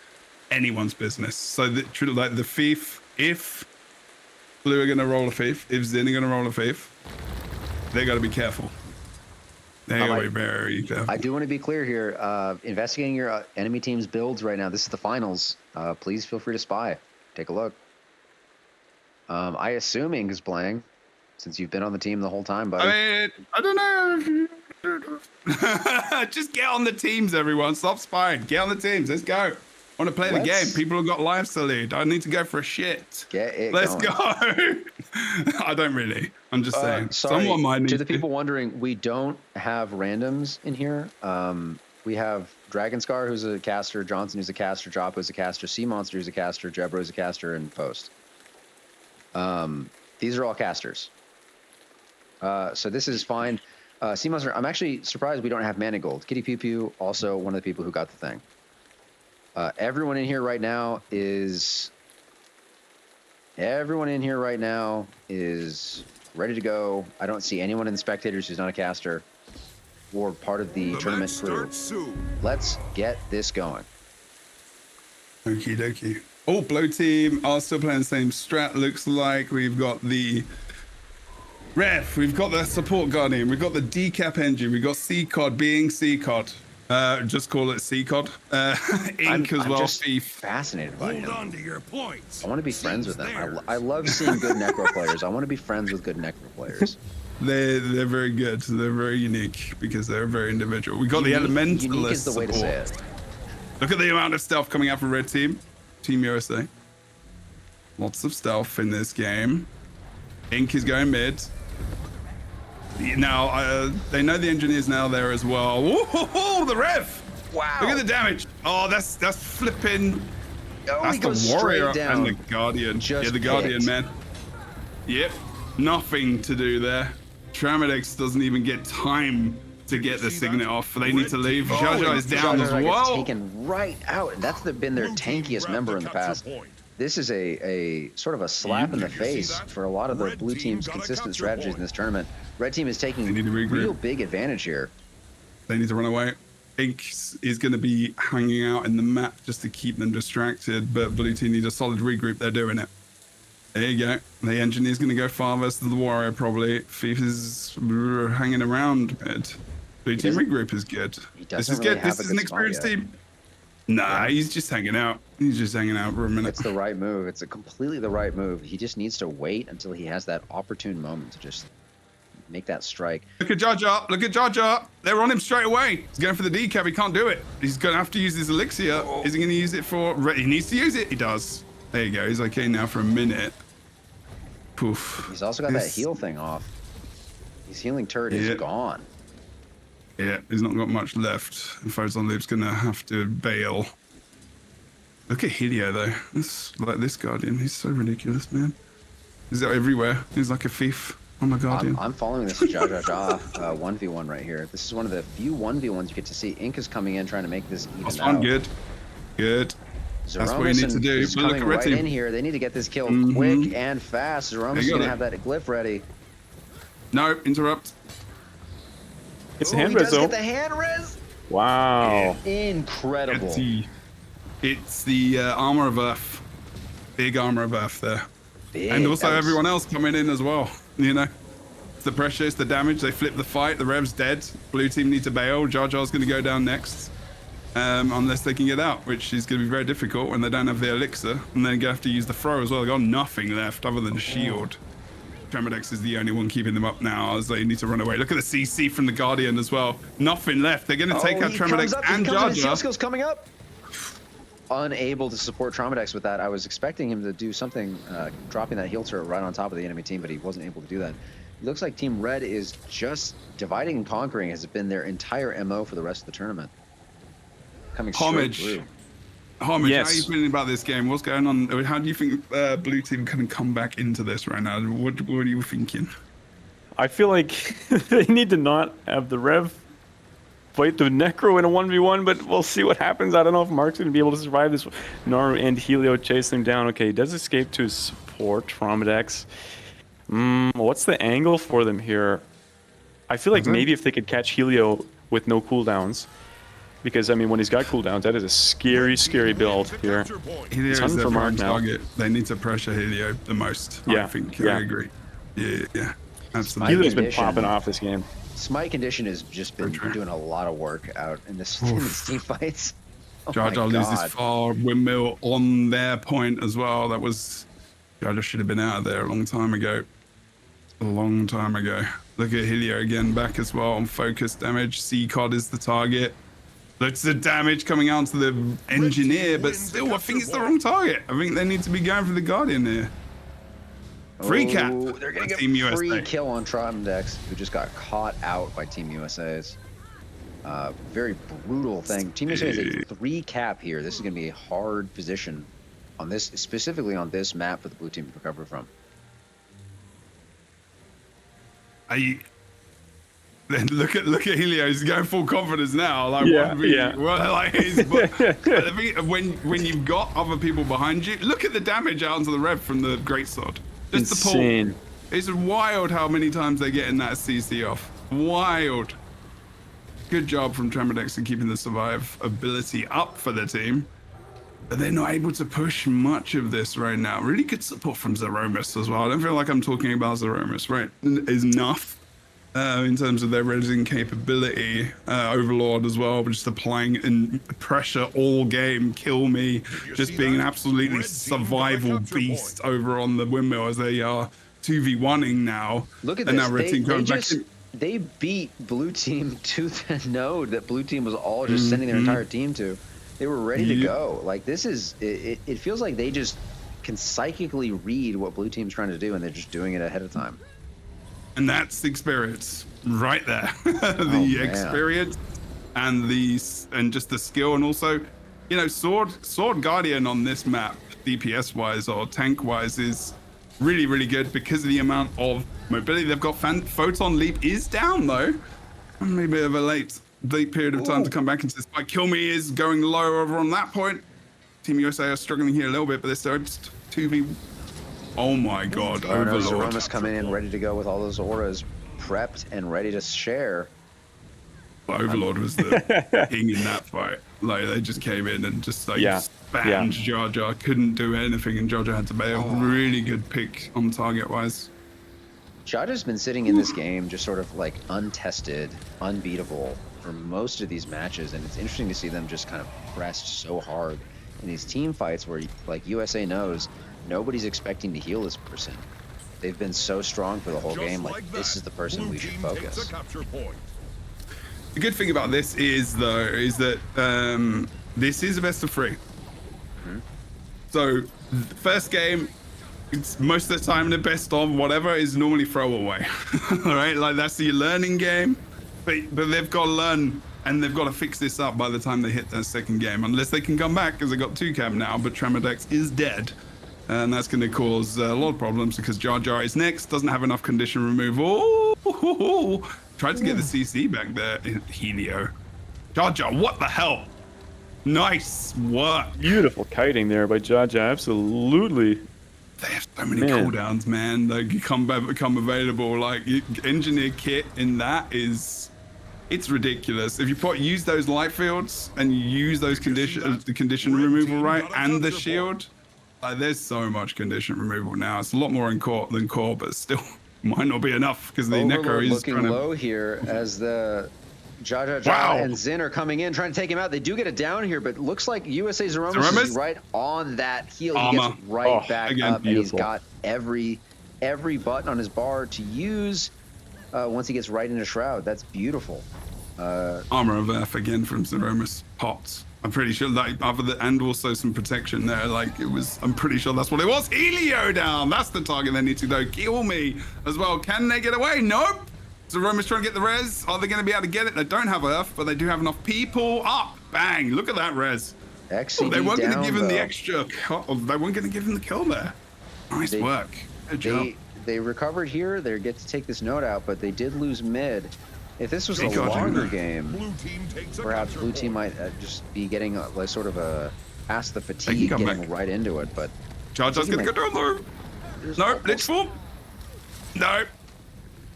anyone's business. So like the thief, if Blue are going to roll a thief, if Zen are going to roll a thief, they got to be careful. They got to be very careful. I do want to be clear here. Investigating your enemy team's builds right now. This is the finals. Please feel free to spy. Take a look. I assume Ink is playing, since you've been on the team the whole time, buddy. I mean, I don't know. Just get on the teams, everyone. Stop spying. Get on the teams. Let's go. I want to play the game. People have got lives to lead. I need to go for a shit. Let's go. I don't really. I'm just saying. Sorry. Someone might need to the people wondering, we don't have randoms in here. We have Dragonscar, who's a caster, Johnson, who's a caster, Joppa, who's a caster, Sea Monster, who's a caster, Jebro, who's a caster, and Post. These are all casters. So this is fine. Sea Monster, I'm actually surprised we don't have Manigold. Kitty Pew Pew, also one of the people who got the thing. Everyone in here right now is ready to go. I don't see anyone in the spectators who's not a caster or part of the tournament crew. Let's get this going. Okie dokie. Oh, Blue Team are still playing the same strat. Looks like we've got the Ref, we've got the Support Guardian, we've got the decap engine, we've got CCOD being CCOD. Just call it CCOD. Ink as well. I'm just fascinated by him. Hold on to your points. I want to be friends with them. I love seeing good Necro players. I want to be friends with good Necro players. They're very good. They're very unique because they're very individual. We got the Elementalist. Unique is the way to say it. Look at the amount of stealth coming out from Red Team. Team USA. Lots of stealth in this game. Ink is going mid. Now, they know the engineer's now there as well. Whoa, the Rev! Wow. Look at the damage. Oh, that's flipping. Oh, that's the Warrior down. and the Guardian. Just yeah, the Guardian, hit. man. Yep. Nothing to do there. Tramadex doesn't even get time to get the signet off. They need to leave. Jaja is down as well. Taken right out. And that's been their tankiest member in the past. This is a sort of a slap in the face for a lot of the blue team's consistent strategies in this tournament. Red team is taking real big advantage here. They need to run away. Ink is going to be hanging out in the map just to keep them distracted, but blue team needs a solid regroup. They're doing it. There you go. The engineer's going to go farthest to the Warrior probably. Thief is hanging around a bit. Blue team regroup is good. This is good. This is an experienced team. Nah, he's just hanging out. He's just hanging out for a minute. It's the right move. It's completely the right move. He just needs to wait until he has that opportune moment to just make that strike. Look at Jaja. Look at Jaja. They're on him straight away. He's going for the decap. He can't do it. He's going to have to use his elixir. Is he going to use it for... He needs to use it. He does. There you go. He's okay now for a minute. Poof. He's also got that heal thing off. His healing turret is gone. Yeah, he's not got much left. Fozon Loop's gonna have to bail. Look at Helio though. It's like this Guardian. He's so ridiculous, man. He's out everywhere. He's like a thief on the Guardian. I'm following this Jaja 1v1 right here. This is one of the few 1v1s you get to see. Ink is coming in trying to make this even That's out. fun. Good. Good. Zeromus That's what you need to do. is coming right in here. They need to get this kill quick and fast. Zeromus is gonna have that glyph ready. No, interrupt. It's the hand res though. Get the hand res. Wow. Incredible. It's the armor of Earth. Big armor of Earth there. Big. And also everyone else coming in as well. You know, it's the pressure, it's the damage. They flip the fight. The Rev's dead. Blue team need to bail. Jar Jar's going to go down next. Unless they can get out, which is going to be very difficult when they don't have the elixir. And then they have to use the throw as well. They've got nothing left other than a shield. Tramadex is the only one keeping them up now as they need to run away. Look at the CC from the Guardian as well. Nothing left. They're going to take out Tramadex and Jar Jar. Skills coming up. Unable to support Tramadex with that. I was expecting him to do something, dropping that heal turret right on top of the enemy team, but he wasn't able to do that. It looks like Team Red is just dividing and conquering has been their entire MO for the rest of the tournament. Coming straight through. Homage, how are you feeling about this game? What's going on? How do you think Blue Team can come back into this right now? What are you thinking? I feel like they need to not have the Rev fight the Necro in a 1v1, but we'll see what happens. I don't know if Mark's going to be able to survive this. Naru and Helio chase him down. Okay, he does escape to support Tramadex. What's the angle for them here? I feel like maybe if they could catch Helio with no cooldowns. Because, I mean, when he's got cooldowns, that is a scary, scary build here. Helio is their prime target. They need to pressure Helio the most. Yeah. I think. I agree. Yeah. Absolutely. Helio's been popping off this game. Smite Condition has just been doing a lot of work out in this team fights. Jar Jar loses far windmill on their point as well. That was... Jar Jar should have been out of there a long time ago. A long time ago. Look at Helio again back as well on focus damage. C-Cod is the target. Looks the damage coming out to the engineer, but still, I think it's the wrong target. I think they need to be going for the Guardian here. Free cap. They're going to get free kill on Tramadex, who just got caught out by Team USA's. Very brutal thing. Team USA has a 3 cap here. This is going to be a hard position on this, specifically on this map for the blue team to recover from. Then look at Helio. He's going full confidence now. Like when you've got other people behind you, look at the damage out onto the Rev from the greatsword. Just insane. It's wild how many times they get in that CC off. Wild. Good job from Tremodex in keeping the survive ability up for the team. But they're not able to push much of this right now. Really good support from Zeromus as well. I don't feel like I'm talking about Zeromus, right? Is enough in terms of their resing capability. Overlord as well, but just applying in pressure all game, kill me, just being an absolutely survival beast over on the windmill as they are 2v1ing now. Look at and this. Now red team coming back in. They beat blue team to the node that blue team was all just sending their entire team to. They were ready to go. Like, this is, it feels like they just can psychically read what blue team's trying to do, and they're just doing it ahead of time. And that's the experience right there. The experience and just the skill, and also, you know, Sword Guardian on this map, DPS wise or tank wise, is really, really good because of the amount of mobility they've got. Photon Leap is down though. Maybe a bit of a late period of time to come back into this fight. Kill Me is going low over on that point. Team USA are struggling here a little bit, but they're still just 2v. Oh my god, Overlord. Zeromus coming in ready to go with all those auras prepped and ready to share. Overlord was the king in that fight. Like, they just came in and just like spammed Jar Jar, couldn't do anything, and Jar Jar had to bail. Really good pick on target wise. Jar Jar's been sitting in this game just sort of like untested, unbeatable for most of these matches, and it's interesting to see them just kind of pressed so hard in these team fights where, like, USA knows nobody's expecting to heal this person. They've been so strong for the whole game. Like, this is the person we should focus. The good thing about this is, though, is that this is a best of 3. So, the first game, it's most of the time the best of whatever is normally throwaway. All right, like, that's the learning game, but they've got to learn and they've got to fix this up by the time they hit their second game, unless they can come back, because they've got 2 cam now, but Tremodex is dead. And that's going to cause a lot of problems because Jar Jar is next, doesn't have enough condition removal. Tried to get the CC back there. Helio. Jar Jar, what the hell? Nice work. Beautiful kiting there by Jar Jar, absolutely. They have so many cooldowns, man. They become available. Like, engineer kit in that is, it's ridiculous. If you use those light fields and you use those the condition removal right and the shield, there's so much condition removal now. It's a lot more in core than core, but still might not be enough because the Necro is looking low here as the Jar Jar and Zin are coming in trying to take him out. They do get it down here, but looks like USA Zeromus is right on that heel. He gets right back up, and he's got every button on his bar to use once he gets right into Shroud. That's beautiful. Armor of Earth again from Zeromus. Pots. I'm pretty sure that and also some protection there. Like, it was, I'm pretty sure that's what it was. Helio down. That's the target they need to go. Kill me as well. Can they get away? Nope. Zeromus trying to get the res. Are they going to be able to get it? They don't have Earth, but they do have enough people. Up. Bang. Look at that res. They weren't going to give him the extra. They weren't going to give him the kill there. Nice work. Good job. They recovered here. They get to take this node out, but they did lose mid. If this was a longer game, perhaps blue team might just be getting like sort of a past the fatigue, getting right into it. But Jar Jar's gonna go down there. No, Lichful. No.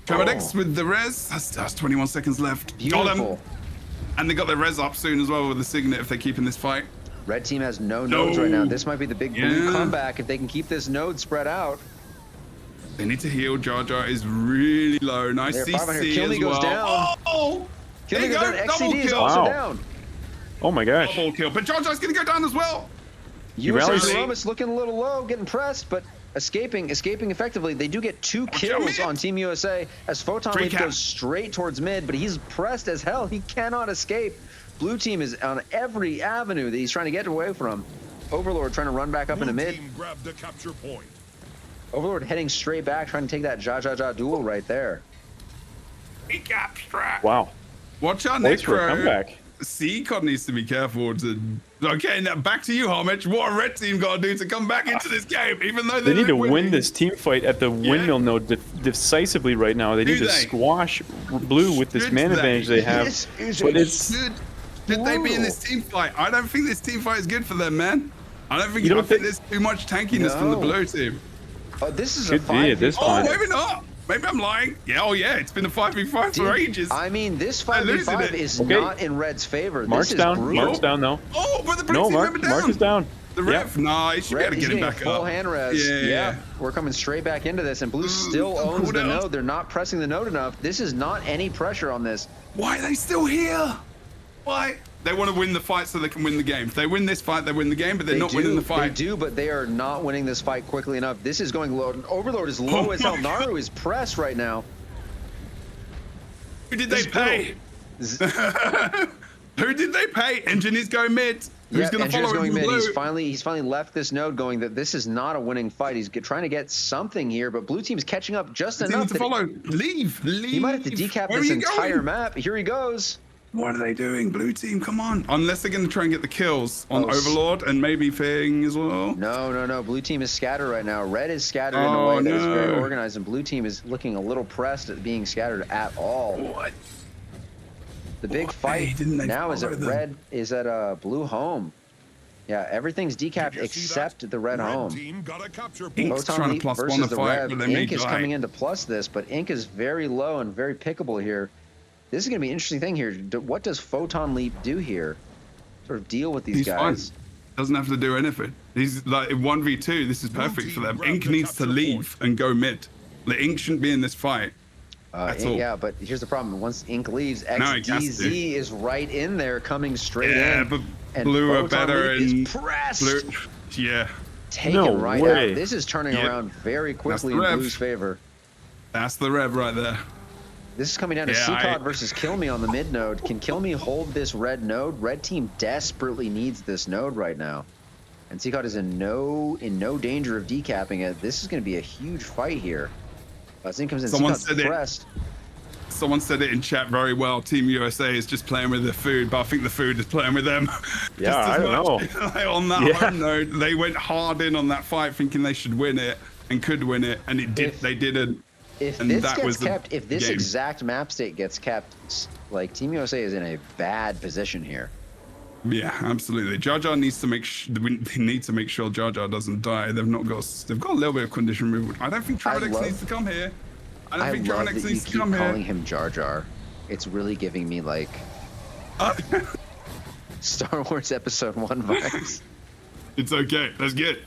Tremodex with the res. That's 21 seconds left. Beautiful. Got him. And they got their res up soon as well with the Signet if they keep in this fight. Red team has no nodes right now. This might be the big blue comeback if they can keep this node spread out. They need to heal. Jar Jar is really low. Nice CC Kill Me as goes well. down. Kill Me goes down. XCD is also down. Oh my gosh. Double kill. But Jar Jar's going to go down as well. Zeromus looking a little low, getting pressed, but escaping effectively. They do get 2 kills on Team USA as Photon Leap goes straight towards mid, but he's pressed as hell. He cannot escape. Blue team is on every avenue that he's trying to get away from. Overlord trying to run back up into mid. Grabbed the capture point. Overlord heading straight back, trying to take that Ja duel right there. Wow. Watch out, Necro. C-Cod needs to be careful to... Okay, now back to you, Homage. What a red team got to do to come back into this game, even though they need to win this team fight at the windmill node decisively right now. They need to squash blue with this man advantage they have. But it's... Should they be in this team fight? I don't think this team fight is good for them, man. I think there's too much tankiness from the blue team. Oh, this is Could a 5v5. be at this point. Oh, maybe not. Maybe I'm lying. Yeah, oh yeah, it's been a 5v5 for ages. I mean, this 5v5 is not in Red's favor. Mark's this down. is brutal. Mark's down though. Oh, but the blue No, team member down. Mark is down. The ref, nah, he should be able to get him back full up. hand res. Yeah. We're coming straight back into this, and blue still owns the down. node. They're not pressing the node enough. This is not any pressure on this. Why are they still here? Why? They want to win the fight so they can win the game. If they win this fight, they win the game, but they're not winning the fight. They do, but they are not winning this fight quickly enough. This is going low. Overlord is low as hell. Naru is pressed right now. Who did they pay? Who did they pay? Engineer's going mid. Who's going to follow him? He's finally left this node, going that this is not a winning fight. He's trying to get something here, but blue team's catching up just enough to follow. Leave. He might have to decap this entire map. Here he goes. What are they doing? Blue team, come on. Unless they're going to try and get the kills on Overlord and maybe Fing as well. No. Blue team is scattered right now. Red is scattered in a way that is very organized, and blue team is looking a little pressed at being scattered at all. What? The big fight now is at Red is at blue home. Yeah, everything's decapped except the red home. Ink's trying to plus one the fight, but Ink is coming in to plus this, but Ink is very low and very pickable here. This is going to be an interesting thing here. What does Photon Leap do here? Sort of deal with these guys. Fine. Doesn't have to do anything. He's like 1v2. This is perfect for them. Ink needs to leave and go mid. The Ink shouldn't be in this fight. Yeah, but here's the problem. Once Ink leaves, XDZ is right in there, coming straight in. Yeah, but and blue are better and pressed. Blue, yeah. Taken right out. This is turning around very quickly in blue's favor. That's the rev right there. This is coming down to CCOD versus Kill Me on the mid node. Can Kill Me hold this red node? Red team desperately needs this node right now. And CCOD is in no danger of decapping it. This is going to be a huge fight here. Zink comes in, CCOD's pressed. Someone said it in chat very well. Team USA is just playing with their food, but I think the food is playing with them. Yeah, I don't know. Like on that home node, they went hard in on that fight, thinking they should win it and could win it, and they didn't. If this gets kept, if this exact map state gets kept, like Team USA is in a bad position here. Yeah, absolutely. Jar Jar needs to make sure Jar Jar doesn't die. They've got a little bit of condition removal. I don't think Travedex needs to come here. I think Travedex needs to come here. Calling him Jar Jar. It's really giving me like Star Wars Episode 1 vibes. It's okay. That's good.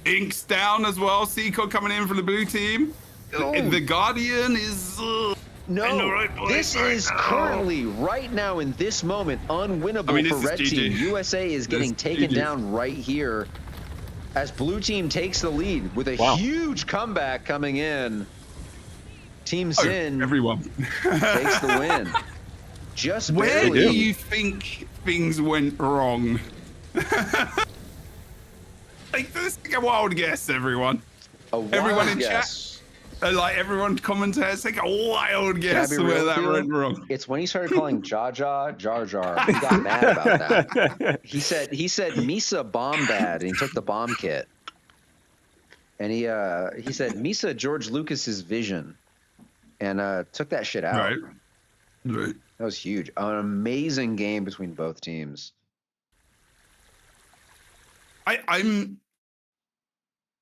Ink's down as well. Seiko coming in for the blue team. The Guardian is this is currently right now in this moment unwinnable for red team. USA is getting taken down right here as blue team takes the lead with a huge comeback coming in. Team Sin everyone takes the win. Just barely. Where do you think things went wrong? Like, this is a wild guess, everyone. Everyone in chat. Like everyone commentates, take a wild guess where that went wrong. It's when he started calling Jar Jar Jar Jar. He got mad about that. He said Misa bomb bad, and he took the bomb kit. And he said Misa George Lucas's vision, and took that shit out. Right. That was huge. An amazing game between both teams. I'm.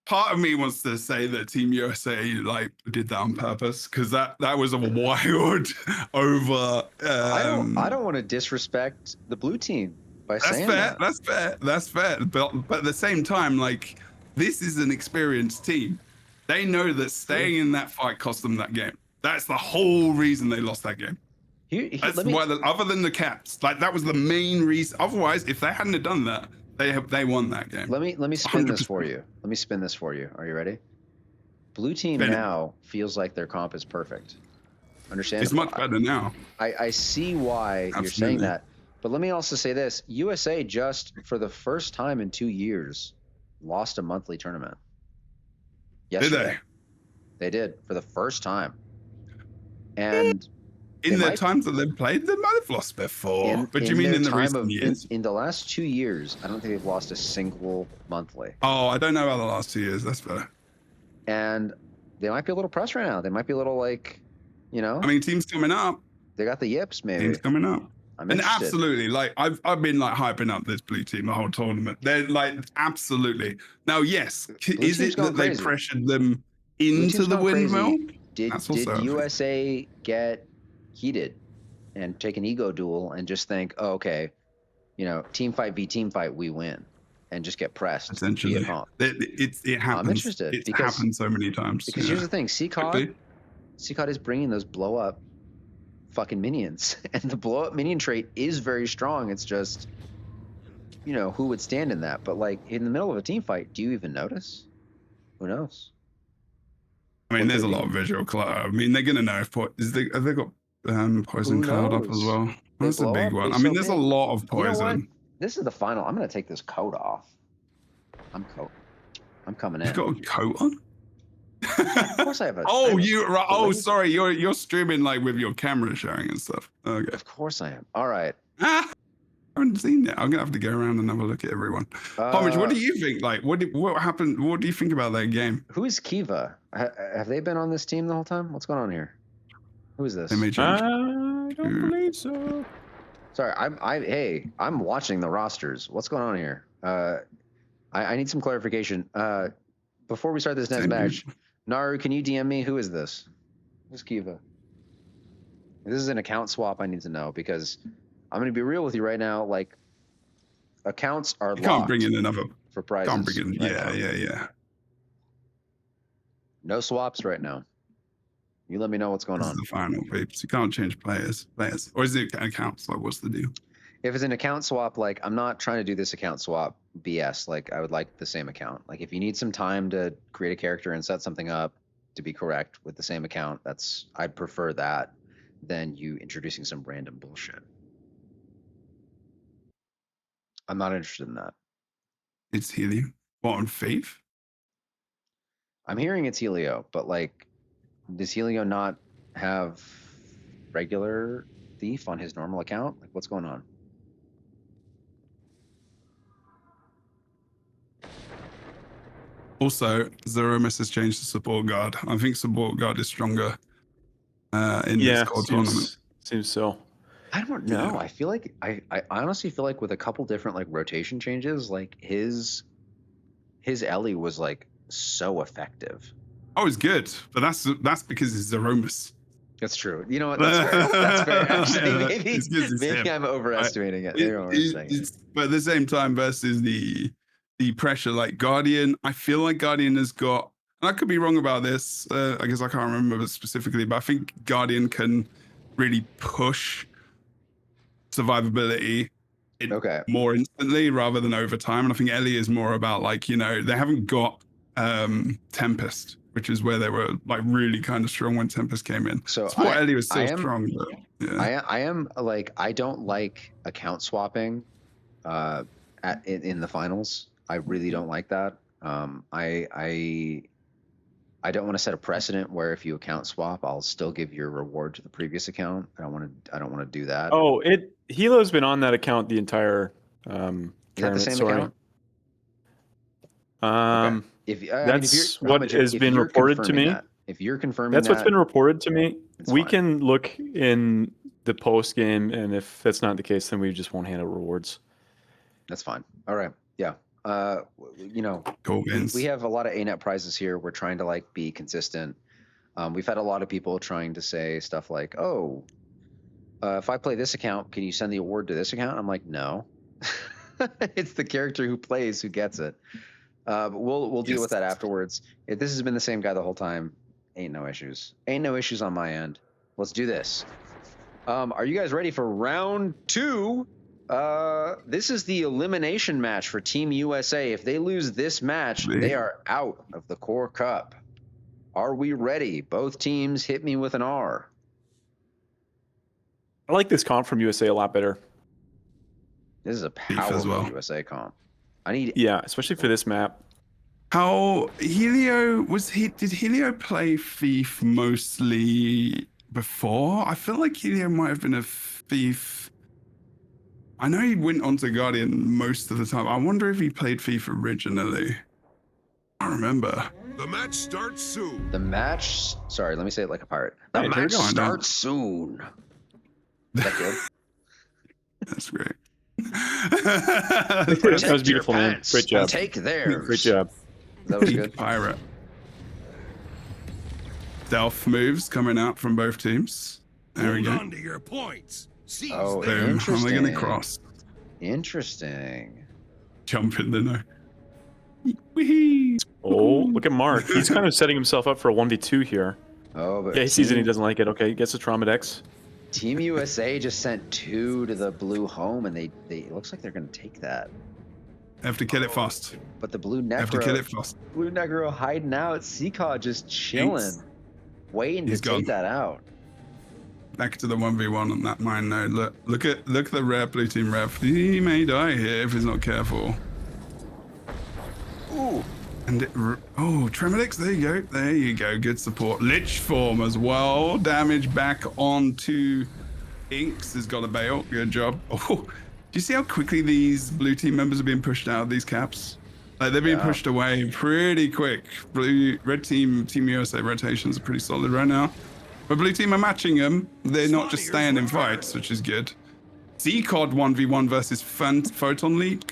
Part of me wants to say that Team USA like did that on purpose because that was a wild over. I don't want to disrespect the blue team by saying that. That's fair. But at the same time, like this is an experienced team. They know that staying in that fight cost them that game. That's the whole reason they lost that game. Other than the caps, like that was the main reason. Otherwise, if they hadn't have done that. They won that game. Let me spin 100%. This for you. Let me spin this for you. Are you ready? Blue team now feels like their comp is perfect. Understand? It's much better now. I see why you're saying that. But let me also say this. USA just, for the first time in 2 years, lost a monthly tournament. Yesterday. Did they? They did, for the first time. And... In the times that they've played, they might have lost before. But you mean in the recent years? In the last 2 years, I don't think they've lost a single monthly. Oh, I don't know about the last 2 years. That's fair. And they might be a little pressed right now. They might be a little like, you know. I mean, teams coming up. They got the yips, maybe. Teams coming up. I'm and absolutely, like I've been like hyping up this blue team the whole tournament. They're like absolutely. Now, yes, is it that they pressured them? into the windmill. Did USA get heated and take an ego duel and just think, oh, okay, team fight v team fight, we win, and just get pressed? Essentially, it happens. I'm interested. It's happened so many times. Because here's the thing, CCOD is bringing those blow up fucking minions, and the blow up minion trait is very strong. It's just, who would stand in that? But like in the middle of a team fight, do you even notice? Who knows? I mean, there's a lot of visual clutter. I mean, they're gonna know if have they got poison cloud up as well? That's a big one. I mean, there's a lot of poison. You know what? This is the final. I'm gonna take this coat off. I'm coming in. You've got a coat on? Of course I have a. Sorry. You're streaming like with your camera showing and stuff. Okay. Of course I am. All right. I haven't seen it. I'm gonna have to go around and have a look at everyone. Homage, what do you think? Like, what happened? What do you think about that game? Who is Kiva? Have they been on this team the whole time? What's going on here? Who is this? I don't believe so. Sorry, I'm watching the rosters. What's going on here? I need some clarification. Before we start this next match, Naru, can you DM me? Who is this? Who's Kiva? If this is an account swap, I need to know, because I'm going to be real with you right now. Like, accounts are locked. Can't bring in another for prizes. Can't bring in. Yeah. No swaps right now. You let me know what's going on. This is the final, peeps. You can't change players. Or is it accounts? Like, what's the deal? If it's an account swap, like, I'm not trying to do this account swap BS. Like, I would like the same account. Like, if you need some time to create a character and set something up to be correct with the same account, I'd prefer that than you introducing some random bullshit. I'm not interested in that. It's Helio. What, on Faith? I'm hearing it's Helio, but like, does Helio not have regular Thief on his normal account? Like, what's going on? Also, Zeromus has changed to support guard. I think support guard is stronger in this core tournament. Seems so. I don't know. I feel like I honestly feel like with a couple different like rotation changes, like his Ellie was like so effective. Oh, it's good, but that's because it's Zeromus. That's true. You know what? That's fair. That's fair. Actually, maybe I'm overestimating it. But at the same time, versus the pressure, like Guardian, I feel like Guardian has got, and I could be wrong about this. I guess I can't remember specifically, but I think Guardian can really push survivability more instantly rather than over time. And I think Ellie is more about like, they haven't got Tempest, which is where they were like really kind of strong when Tempest came in. So Ellie was still strong. But, yeah. I am like, I don't like account swapping in the finals. I really don't like that. I don't want to set a precedent where if you account swap, I'll still give your reward to the previous account. I don't want to do that. Oh, Hilo's been on that account the entire Is that the same account? Okay. That's what has been reported to me. If you're confirming that's what's been reported to me. We can look in the post game, and if that's not the case, then we just won't hand out rewards. That's fine. All right. Yeah. Cool, we have a lot of ANET prizes here. We're trying to like be consistent. We've had a lot of people trying to say stuff like, "Oh, if I play this account, can you send the award to this account?" I'm like, no. It's the character who plays who gets it. But we'll deal with that afterwards. If this has been the same guy the whole time, ain't no issues. Ain't no issues on my end. Let's do this. Are you guys ready for round 2? This is the elimination match for Team USA. If they lose this match, they are out of the Core Cup. Are we ready? Both teams hit me with an R. I like this comp from USA a lot better. This is a powerful USA comp. Especially for this map. How did Helio play Thief mostly before? I feel like Helio might have been a Thief. I know he went on to Guardian most of the time. I wonder if he played Thief originally. I don't remember. The match starts soon. Sorry, let me say it like a pirate. The match starts soon. Is that good? That's great. That was beautiful, man. Great job. Take theirs. Great job. That was good. Pirate. stealth moves coming out from both teams. There we go. Hold on to your points. Oh, Boom. interesting. And they're going to cross. Interesting. Jump in the no. Wee-hee. Oh, look at Mark. He's kind of setting himself up for a 1v2 here. Oh, but yeah, he sees it. He doesn't like it. Okay, he gets the Trauma Dex. Team USA just sent 2 to the blue home, and they it looks like they're going to take that. Have to kill it fast. But the blue Have to kill it Necro, fast. blue Necro hiding out. Seacod just chilling, waiting to take that out. Back to the 1v1 on that mine node. Look at the rep, blue team rep. He may die here if he's not careful. Ooh. And Tremodix, there you go. There you go. Good support. Lich form as well. Damage back onto Inks has got a bail. Good job. Oh, do you see how quickly these blue team members are being pushed out of these caps? Like they're being pushed away pretty quick. Red team, Team USA rotations are pretty solid right now. But blue team are matching them. They're not just staying in fights, which is good. Seacod 1v1 versus Photon Lead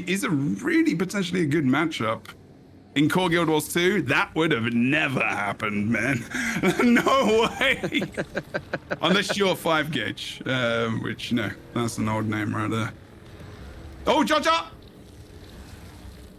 is a really potentially a good matchup. In Core Guild Wars 2, that would have never happened, man. No way. Unless you're 5 gauge, which that's an old name right there. Oh, Jaja!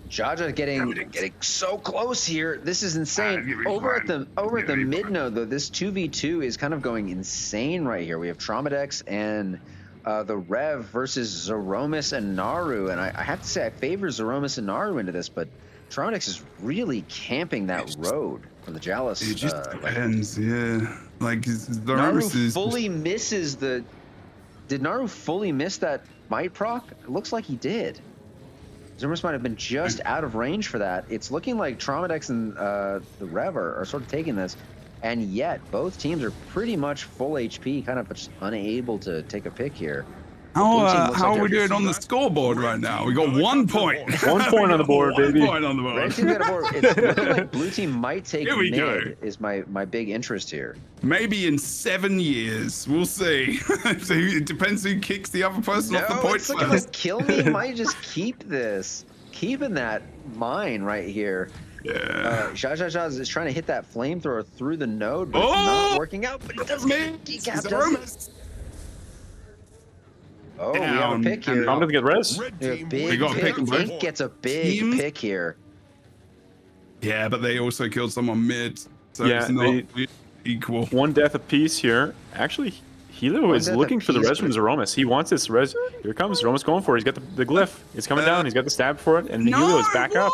Jaja getting so close here. This is insane. Over at the mid node though, this 2v2 is kind of going insane right here. We have Traumadex and the Rev versus Zeromus and Naru, and I have to say I favor Zeromus and Naru into this, but Traumadex is really camping that road from the Jalis. It just depends, yeah. Like Naru fully misses the. Did Naru fully miss that might proc? It looks like he did. Zeromus might have been just out of range for that. It's looking like Traumadex and the Rev are sort of taking this. And yet, both teams are pretty much full HP, kind of just unable to take a pick here. How are we doing on the scoreboard right now? We got 1 point. 1 point on the board, baby. 1 point on the board. Red team got a board. It's looking like blue team might take Here we mid, go. is my big interest here. Maybe in 7 years. We'll see. So it depends who kicks the other person off the point it's looking like Kill Me might just keep this. Keeping that mine right here. Yeah. Zha is trying to hit that flamethrower through the node, but it's not working out. But it does get decap, doesn't it? Oh, we have a pick here. I'm gonna get res. Big pick. Ink gets a big pick here. Yeah, but they also killed someone mid, so it's not equal. 1 death apiece here. Actually, Helio is looking for the res from Zeromus. He wants this res. Here comes Zeromus going for it. He's got the glyph. It's coming down. He's got the stab for it, and Helio is back up.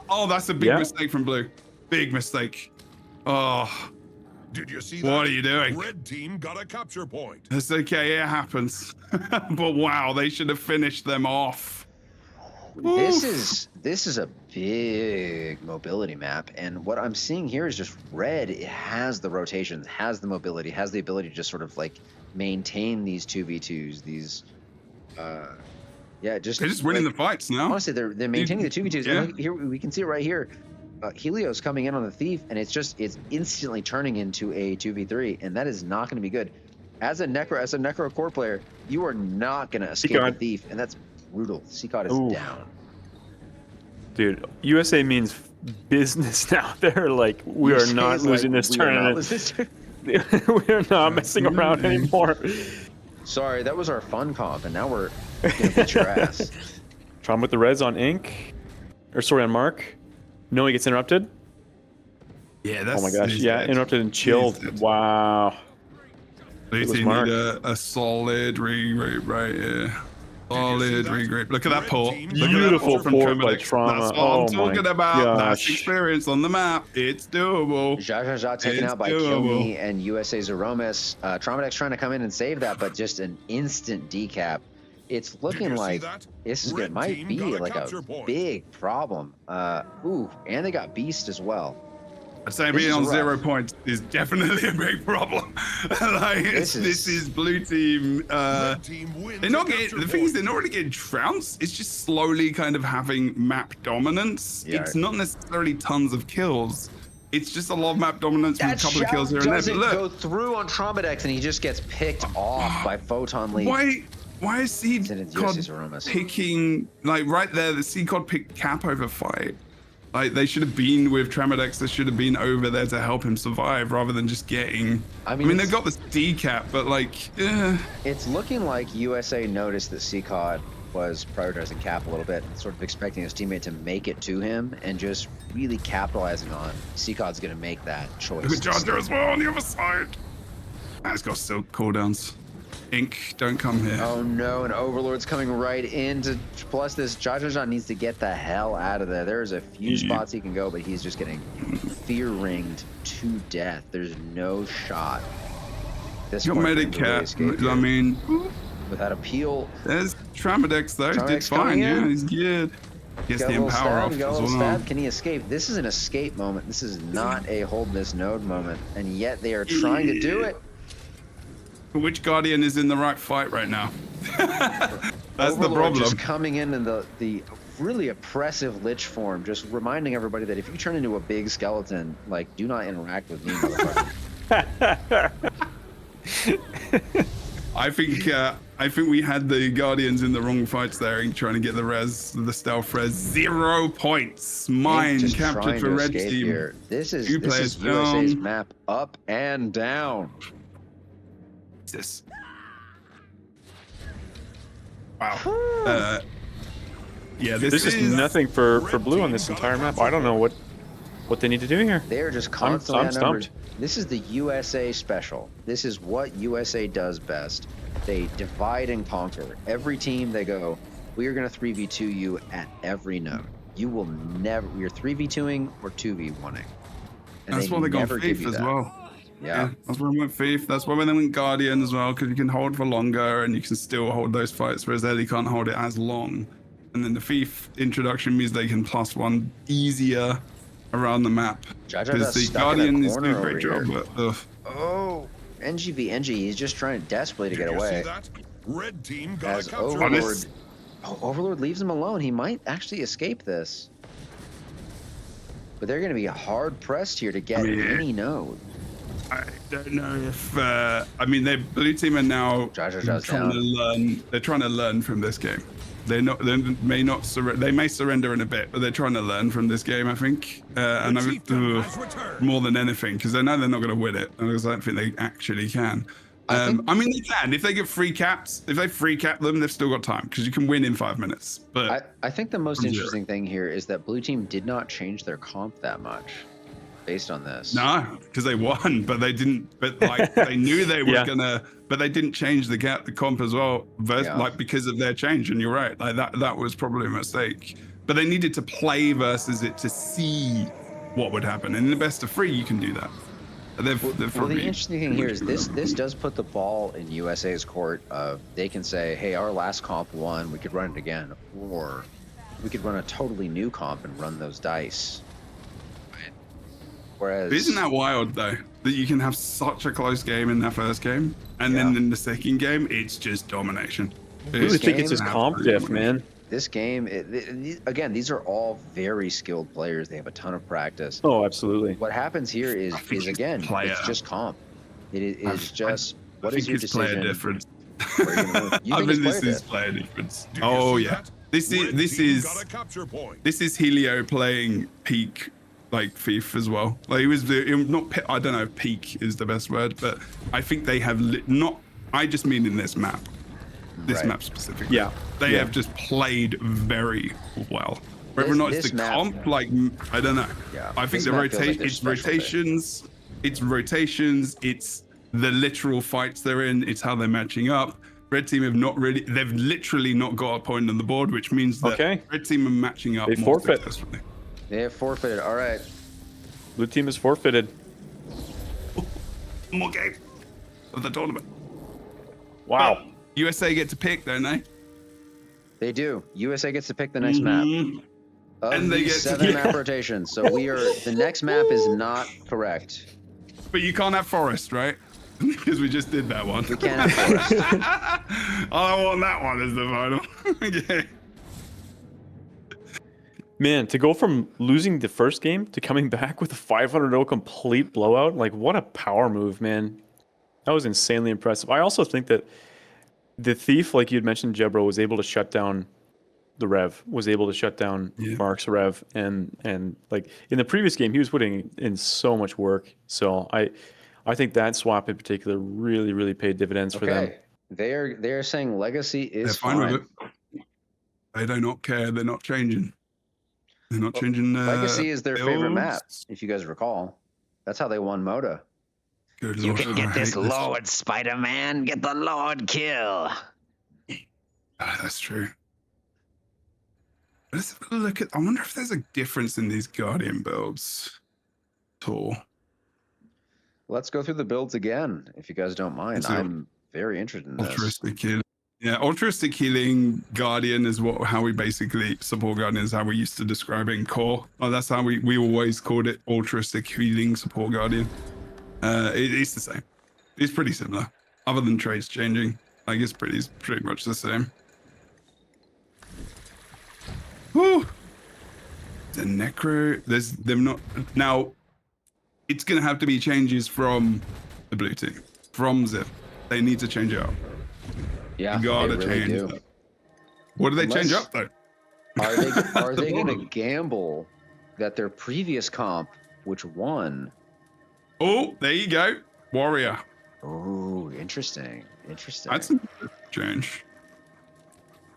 Oh, that's a big mistake from blue. Big mistake. Oh. Did you see that? What are you doing? Red team got a capture point. It's okay, it happens. But wow, they should have finished them off. This is a big mobility map, and what I'm seeing here is just red. It has the rotation, has the mobility, has the ability to just sort of like maintain these 2v2s. These, they're just winning the fights now. Honestly, they're maintaining the 2v2s. Yeah. And here we can see it right here. Helio's coming in on the thief, and it's instantly turning into a 2v3, and that is not going to be good. As a necro core player, you are not going to escape the thief, and that's brutal. Seacod is down. Dude, USA means business now. They're like, we are not losing this tournament. We are not messing around anymore. Sorry, that was our fun comp, and now we're gonna beat your ass. Trauma with the res on Ink, on Mark. No, he gets interrupted. Yeah, that's. Oh my gosh, interrupted and chilled. Wow. They need a solid regroup right here. Solid regroup. Look at that pull. Beautiful pull by Trauma. That's what I'm talking about. That's experience on the map. It's doable. Zha taken out by Kill Me and USA Zeromus. Traumadex trying to come in and save that, but just an instant decap. It's looking like this might be like a big problem. And they got Beast as well. I'd say being on 0 points is definitely a big problem. This is blue team. They're not getting, the thing is, they're not really getting trounced. It's just slowly kind of having map dominance. Yeah. It's not necessarily tons of kills. It's just a lot of map dominance with a couple of kills here and there. Doesn't go through on Traumadex, and he just gets picked off by Photon Lead. Why is Seacod picking, like right there, the Seacod picked Cap over fight? Like, they should have been with Tramadex. They should have been over there to help him survive rather than just getting... I mean they've got this decap, but like, It's looking like USA noticed that CCOD was prioritizing cap a little bit and sort of expecting his teammate to make it to him and just really capitalizing on CCOD's going to make that choice. Good job there as well on the other side. It's got still cooldowns. Ink, don't come here. Oh no, and Overlord's coming right in to plus this. Jajajan needs to get the hell out of there. There's a few spots he can go, but he's just getting fear ringed to death. There's no shot. This got Medicat, I mean... Without appeal. There's Tramadex though, did fine, yeah, he's good. Gets the empower off as well. Can he escape? This is an escape moment. This is not a hold this node moment, and yet they are trying to do it. Which Guardian is in the right fight right now? That's the problem. Just coming in the really oppressive Lich form, just reminding everybody that if you turn into a big skeleton, like, do not interact with me, motherfucker. I think we had the Guardians in the wrong fights there, trying to get the res, the stealth res. 0 points. Mine captured for red team. Here. This is USA's map up and down. This. Wow. Yeah, this is nothing for blue on this entire map. I don't know what they need to do here. They are just constantly outnumbered. This is the USA special. This is what USA does best. They divide and conquer. Every team, they go, we are going to 3v2 you at every node. You will never, you're 3v2ing or 2v1ing. And that's why they got Thief as well. Yeah, that's why we went Thief. That's why they went Guardian as well, because you can hold for longer and you can still hold those fights, whereas Ellie can't hold it as long. And then the Thief introduction means they can +1 easier around the map. Because the Guardian is doing a great job, but oh, NGV, he's just trying desperately to get away. Red team got As Overlord leaves him alone, he might actually escape this. But they're going to be hard pressed here to get any node. I don't know if I mean, they blue team are now trying to learn. They're trying to learn from this game. They may surrender in a bit, but they're trying to learn from this game, I think. And more than anything, because they know they're not going to win it, and I don't think they actually can. I mean, they can if they get free caps. If they free cap them, they've still got time because you can win in 5 minutes. But I think the most interesting thing here is that blue team did not change their comp that much based on this. No, because they won, but they didn't. But like they knew they were gonna, but they didn't change the comp as well, like because of their change. And you're right, like that was probably a mistake. But they needed to play versus it to see what would happen. And in the best of 3, you can do that. Well, the interesting thing here is this does put the ball in USA's court. They can say, hey, our last comp won, we could run it again, or we could run a totally new comp and run those dice. Whereas, but isn't that wild though, that you can have such a close game in that first game, and then in the second game it's just domination? I really think it's just comp diff, man. This game, again, these are all very skilled players. They have a ton of practice. Oh, absolutely. What happens here is again, it's just comp. It is just, what is your decision? Player difference. I think this is player difference. Oh yeah, this is Helio playing peak like Thief as well. Like he was not. I don't know if peak is the best word, but I think they have not. I just mean in this map. This map specifically. Yeah. They have just played very well. Whether or not it's the comp, like, I don't know. Yeah. I think it's rotations, it's the literal fights they're in, it's how they're matching up. Red team they've literally not got a point on the board, which means that red team are matching up more successfully. They have forfeited, all right. Blue team is forfeited. More game of the tournament. Wow. USA get to pick, don't they? They do. USA gets to pick the next map. And they get 7 map rotations. So the next map is not correct. But you can't have forest, right? Because we just did that one. We can't have forest. I want that one as the final. Okay. Man, to go from losing the first game to coming back with a 500-0 complete blowout, like what a power move, man. That was insanely impressive. I also think that the Thief, like you had mentioned, Jebro, was able to shut down the Rev, was able to shut down Mark's Rev, and like in the previous game, he was putting in so much work. So I think that swap in particular really paid dividends for them. They're saying Legacy is They're fine with it. They do not care. They're not changing. They're not changing. Legacy is their favorite builds. map, if you guys recall. That's how they won Moda. Good You Lord, can get I this hate Lord Spider-Man, get the Lord kill. That's true. Let's have a look at. I wonder if there's a difference in these Guardian builds at all. Let's go through the builds again, if you guys don't mind. I'm very interested in this. Altruistic healing. Yeah, altruistic healing Guardian is how we basically support Guardian is how we used to describe it in core. Oh, that's how we always called it, altruistic healing support Guardian. It's the same. It's pretty similar, other than traits changing. I guess pretty much the same. Whew. The Necro, they've not now. It's gonna have to be changes from the blue team, from Zip. They need to change it up. Yeah, you gotta they really change do. it up. What do they change up though? Are they gonna gamble that their previous comp, which won? Oh, there you go, Warrior. Oh, interesting. That's a change.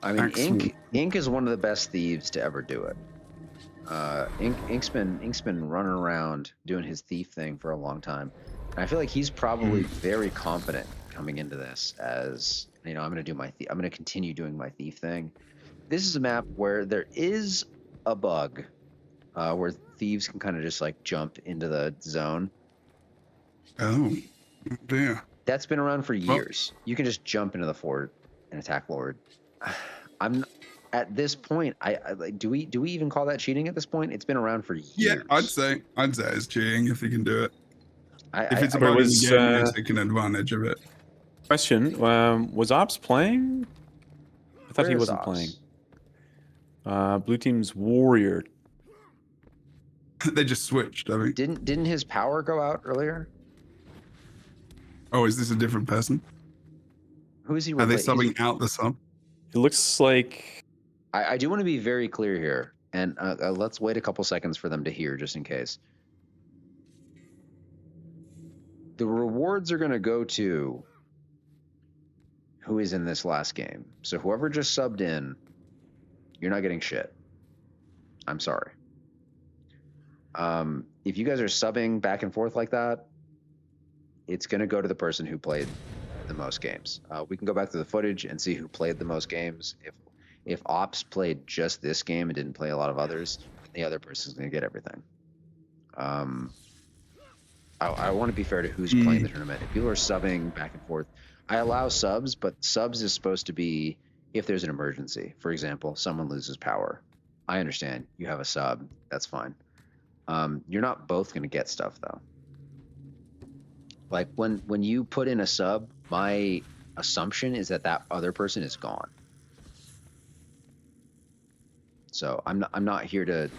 I mean, Ink is one of the best thieves to ever do it. Ink's been running around doing his thief thing for a long time. And I feel like he's probably very confident coming into this as, you know, I'm going to continue doing my thief thing. This is a map where there is a bug where thieves can kind of just like jump into the zone. Oh, dear. That's been around for years. You can just jump into the fort and attack Lord. At this point, do we even call that cheating at this point? It's been around for years. Yeah, I'd say it's cheating if you can do it. If it's I about was, the game, you're taking advantage of it. Question: was Ops playing? I thought he wasn't playing. Blue team's Warrior. They just switched. I mean, didn't his power go out earlier? Oh, is this a different person? Who is he? Are they subbing out the sub? It looks like. I do want to be very clear here, and let's wait a couple seconds for them to hear, just in case. The rewards are going to go to who is in this last game. So whoever just subbed in, you're not getting shit. I'm sorry. If you guys are subbing back and forth like that, it's going to go to the person who played the most games. We can go back to the footage and see who played the most games. If Ops played just this game and didn't play a lot of others, the other person's going to get everything. I want to be fair to who's playing the tournament. If people are subbing back and forth, I allow subs, but subs is supposed to be if there's an emergency. For example, someone loses power. I understand. You have a sub. That's fine. You're not both going to get stuff, though. Like, when you put in a sub, my assumption is that other person is gone. So I'm not here to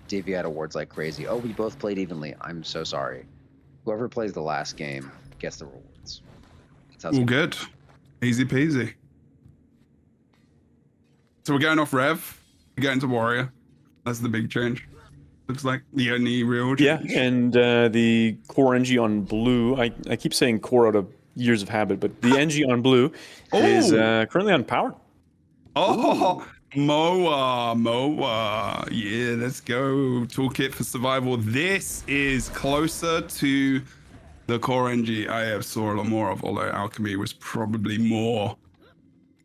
divvy out awards like crazy. Oh, we both played evenly. I'm so sorry. Whoever plays the last game gets the rewards. All good. Easy peasy. So we're going off Rev. We're going to Warrior. That's the big change. Looks like the only real change. Yeah, and the core NG on blue, I keep saying core out of years of habit, but the NG on blue is currently on power. Oh, Moa. Yeah, let's go. Toolkit for survival. This is closer to the core NG I have saw a lot more of, although Alchemy was probably more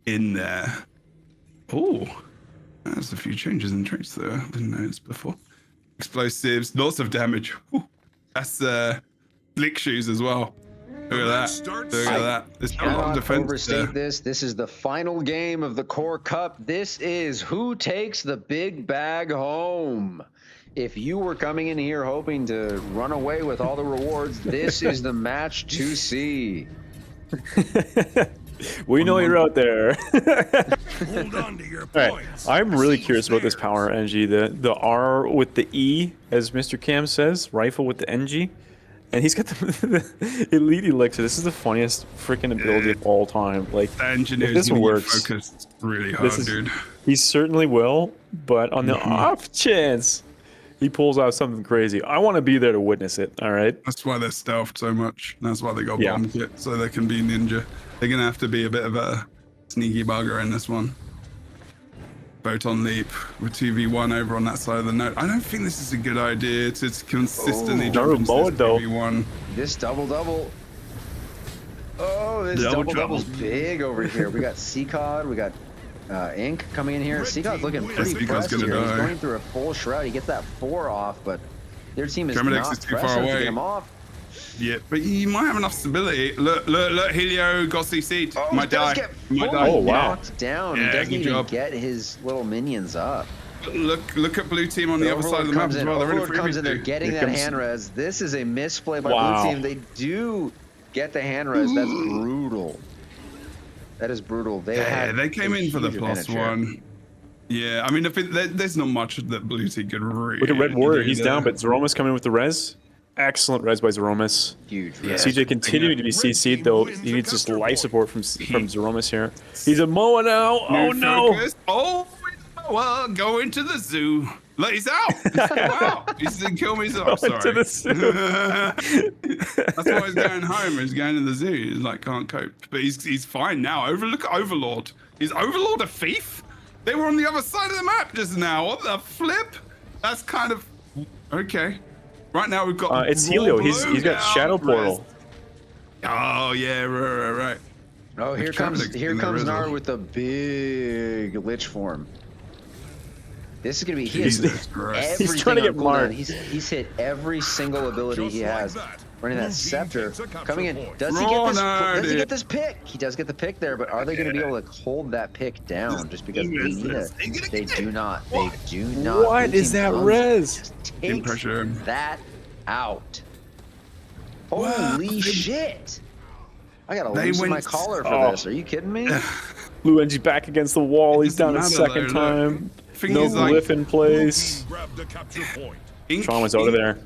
in there. Oh, there's a few changes in traits there. I didn't notice before. Explosives, lots of damage. Whew. That's flick shoes as well. Look at that. Look at that. There's not a lot of defense overstate there. this. This is the final game of the Core Cup. This is who takes the big bag home. If you were coming in here hoping to run away with all the rewards, this is the match to see. We know you're out there. Hold on to your points. Right. I'm really curious about this power NG. The R with the E, as Mr. Cam says, rifle with the NG. And he's got the elite elixir. This is the funniest freaking ability of all time. Like, if this works, focused really hard, dude. He certainly will, but on the off chance he pulls out something crazy, I want to be there to witness it. All right. That's why they're stealthed so much. That's why they got bomb kit, so they can be ninja. They're gonna have to be a bit of a sneaky bugger in this one. Photon leap with 2v1 over on that side of the node. I don't think this is a good idea to consistently jump into this 2v1. This double. Oh, this double's big over here. We got CCOD, we got Ink coming in here. CCOD's looking pretty pressed here. He's going through a full shroud. He gets that 4 off, but their team is not too far away. to get him off. Yeah, but he might have enough stability. Look, Helio got CC'd. Oh, might die. Oh, wow. Knocked down. Yeah, he doesn't even get his little minions up. Look at blue team on the other side of the map as well. Overlord comes in there getting that hand res. This is a misplay by blue team. They do get the hand res. That's brutal. That is brutal. They came in for the +1. Yeah, I mean, there's not much that blue team could really. Look at Red Warrior. He's down, but Zeromus coming in with the res. Excellent res by Zeromus. Huge. Yeah. CJ continuing to be CC'd though. He needs just life support from Zeromus here. He's a Moa now. Oh no! Oh, well, go into the zoo. Look, he's out. Wow, he's gonna kill me. So I'm sorry. To the zoo. That's why he's going home. He's going to the zoo. He's like can't cope, but he's fine now. Look at Overlord. Is Overlord a thief? They were on the other side of the map just now. What the flip? That's kind of okay. Right now we've got. It's Helio. He's got Shadow Portal. Oh yeah, right. Oh, here comes Nar with the big Lich form. This is gonna be. He's trying to get marred. He's hit every single ability he has. Running that scepter, coming in. Does he get this pick? He does get the pick there, but are they going to be able to hold that pick down? Just because they do not. They do not. What is that res? Takes that out. Holy shit! I gotta loosen my collar for this. Are you kidding me? Blue NG back against the wall. He's down a second time. No glyph in place. Trauma's out of there.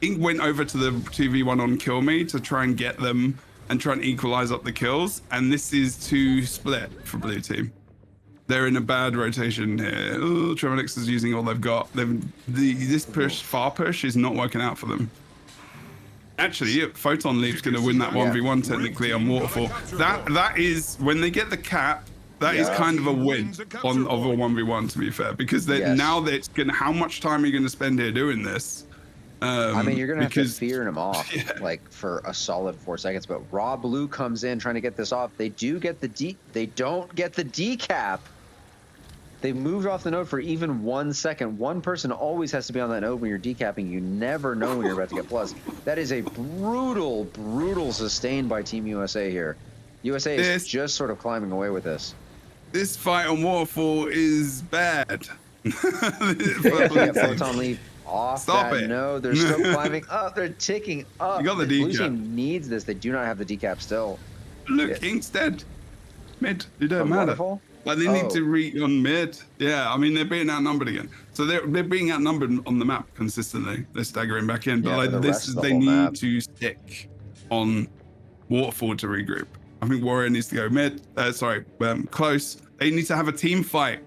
Ink went over to the 2v1 on Kill Me to try and get them and try and equalize up the kills, and this is too split for blue team. They're in a bad rotation here. Oh, Tremonix is using all they've got. This far push is not working out for them. Actually, Photon Leap's going to win that 1v1 technically on Waterfall. That is, when they get the cap, that is kind of a win of a 1v1, to be fair, because now that's how much time are you going to spend here doing this? I mean, you're gonna have to fear him off like for a solid 4 seconds. But Raw Blue comes in trying to get this off. They do get the They don't get the decap. They moved off the node for even 1 second. One person always has to be on that node when you're decapping. You never know when you're about to get plus. That is a brutal sustain by Team USA here. USA is just sort of climbing away with this. This fight on Waterfall is bad. Photon Leap off that node. They're still climbing up. They're ticking up. You got the decap. Blue team needs this. They do not have the decap still. Look, Ink's dead. Mid. It don't matter. Like they need to reach on mid. Yeah, I mean they're being outnumbered again. So they're being outnumbered on the map consistently. They're staggering back in, but like they need to stick on Waterfall to regroup. I think Warrior needs to go mid. Close. They need to have a team fight.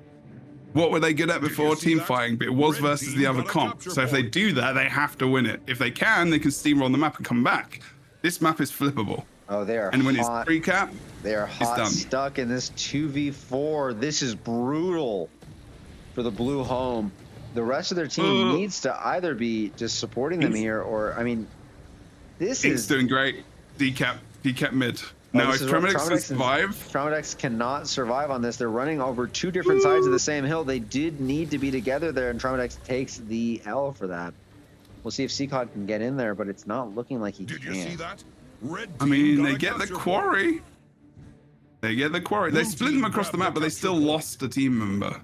What were they good at before? Team fighting, but it was versus the other comp. So if they do that, they have to win it. If they can steamroll the map and come back. This map is flippable. Oh, they are And when it's pre-cap, they are hot stuck in this 2v4. This is brutal for the blue home. The rest of their team needs to either be just supporting them here or, I mean, this is doing great. Decap mid. Now, if Tremonix survive... Tremonix cannot survive on this. They're running over 2 different sides of the same hill. They did need to be together there, and Tremonix takes the L for that. We'll see if CCOD can get in there, but it's not looking like he can. Did you see that? I mean, they get the quarry. They split them across the map, but they still lost a team member.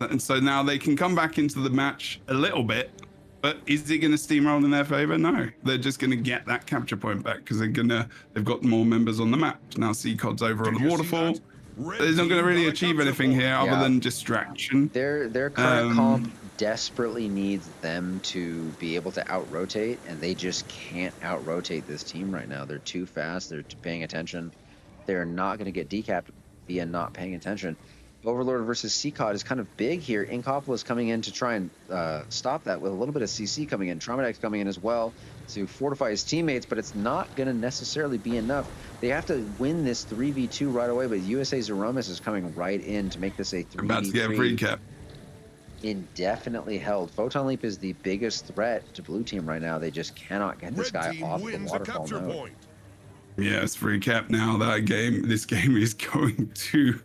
And so now they can come back into the match a little bit. But is it going to steamroll in their favor? No, they're just going to get that capture point back because they've got more members on the map. Now CCOD's over on the waterfall. They're not going to really achieve anything here other than distraction. Their current comp desperately needs them to be able to out-rotate, and they just can't out-rotate this team right now. They're too fast. They're paying attention. They're not going to get decapped via not paying attention. Overlord versus CCOD is kind of big here. Inkopolis coming in to try and stop that with a little bit of CC coming in. Traumadex coming in as well to fortify his teammates, but it's not going to necessarily be enough. They have to win this 3v2 right away, but USA Zeromus is coming right in to make this a 3v3. About to get a free cap. Indefinitely held. Photon Leap is the biggest threat to blue team right now. They just cannot get this guy off the waterfall node. Yeah, it's free cap now. This game is going to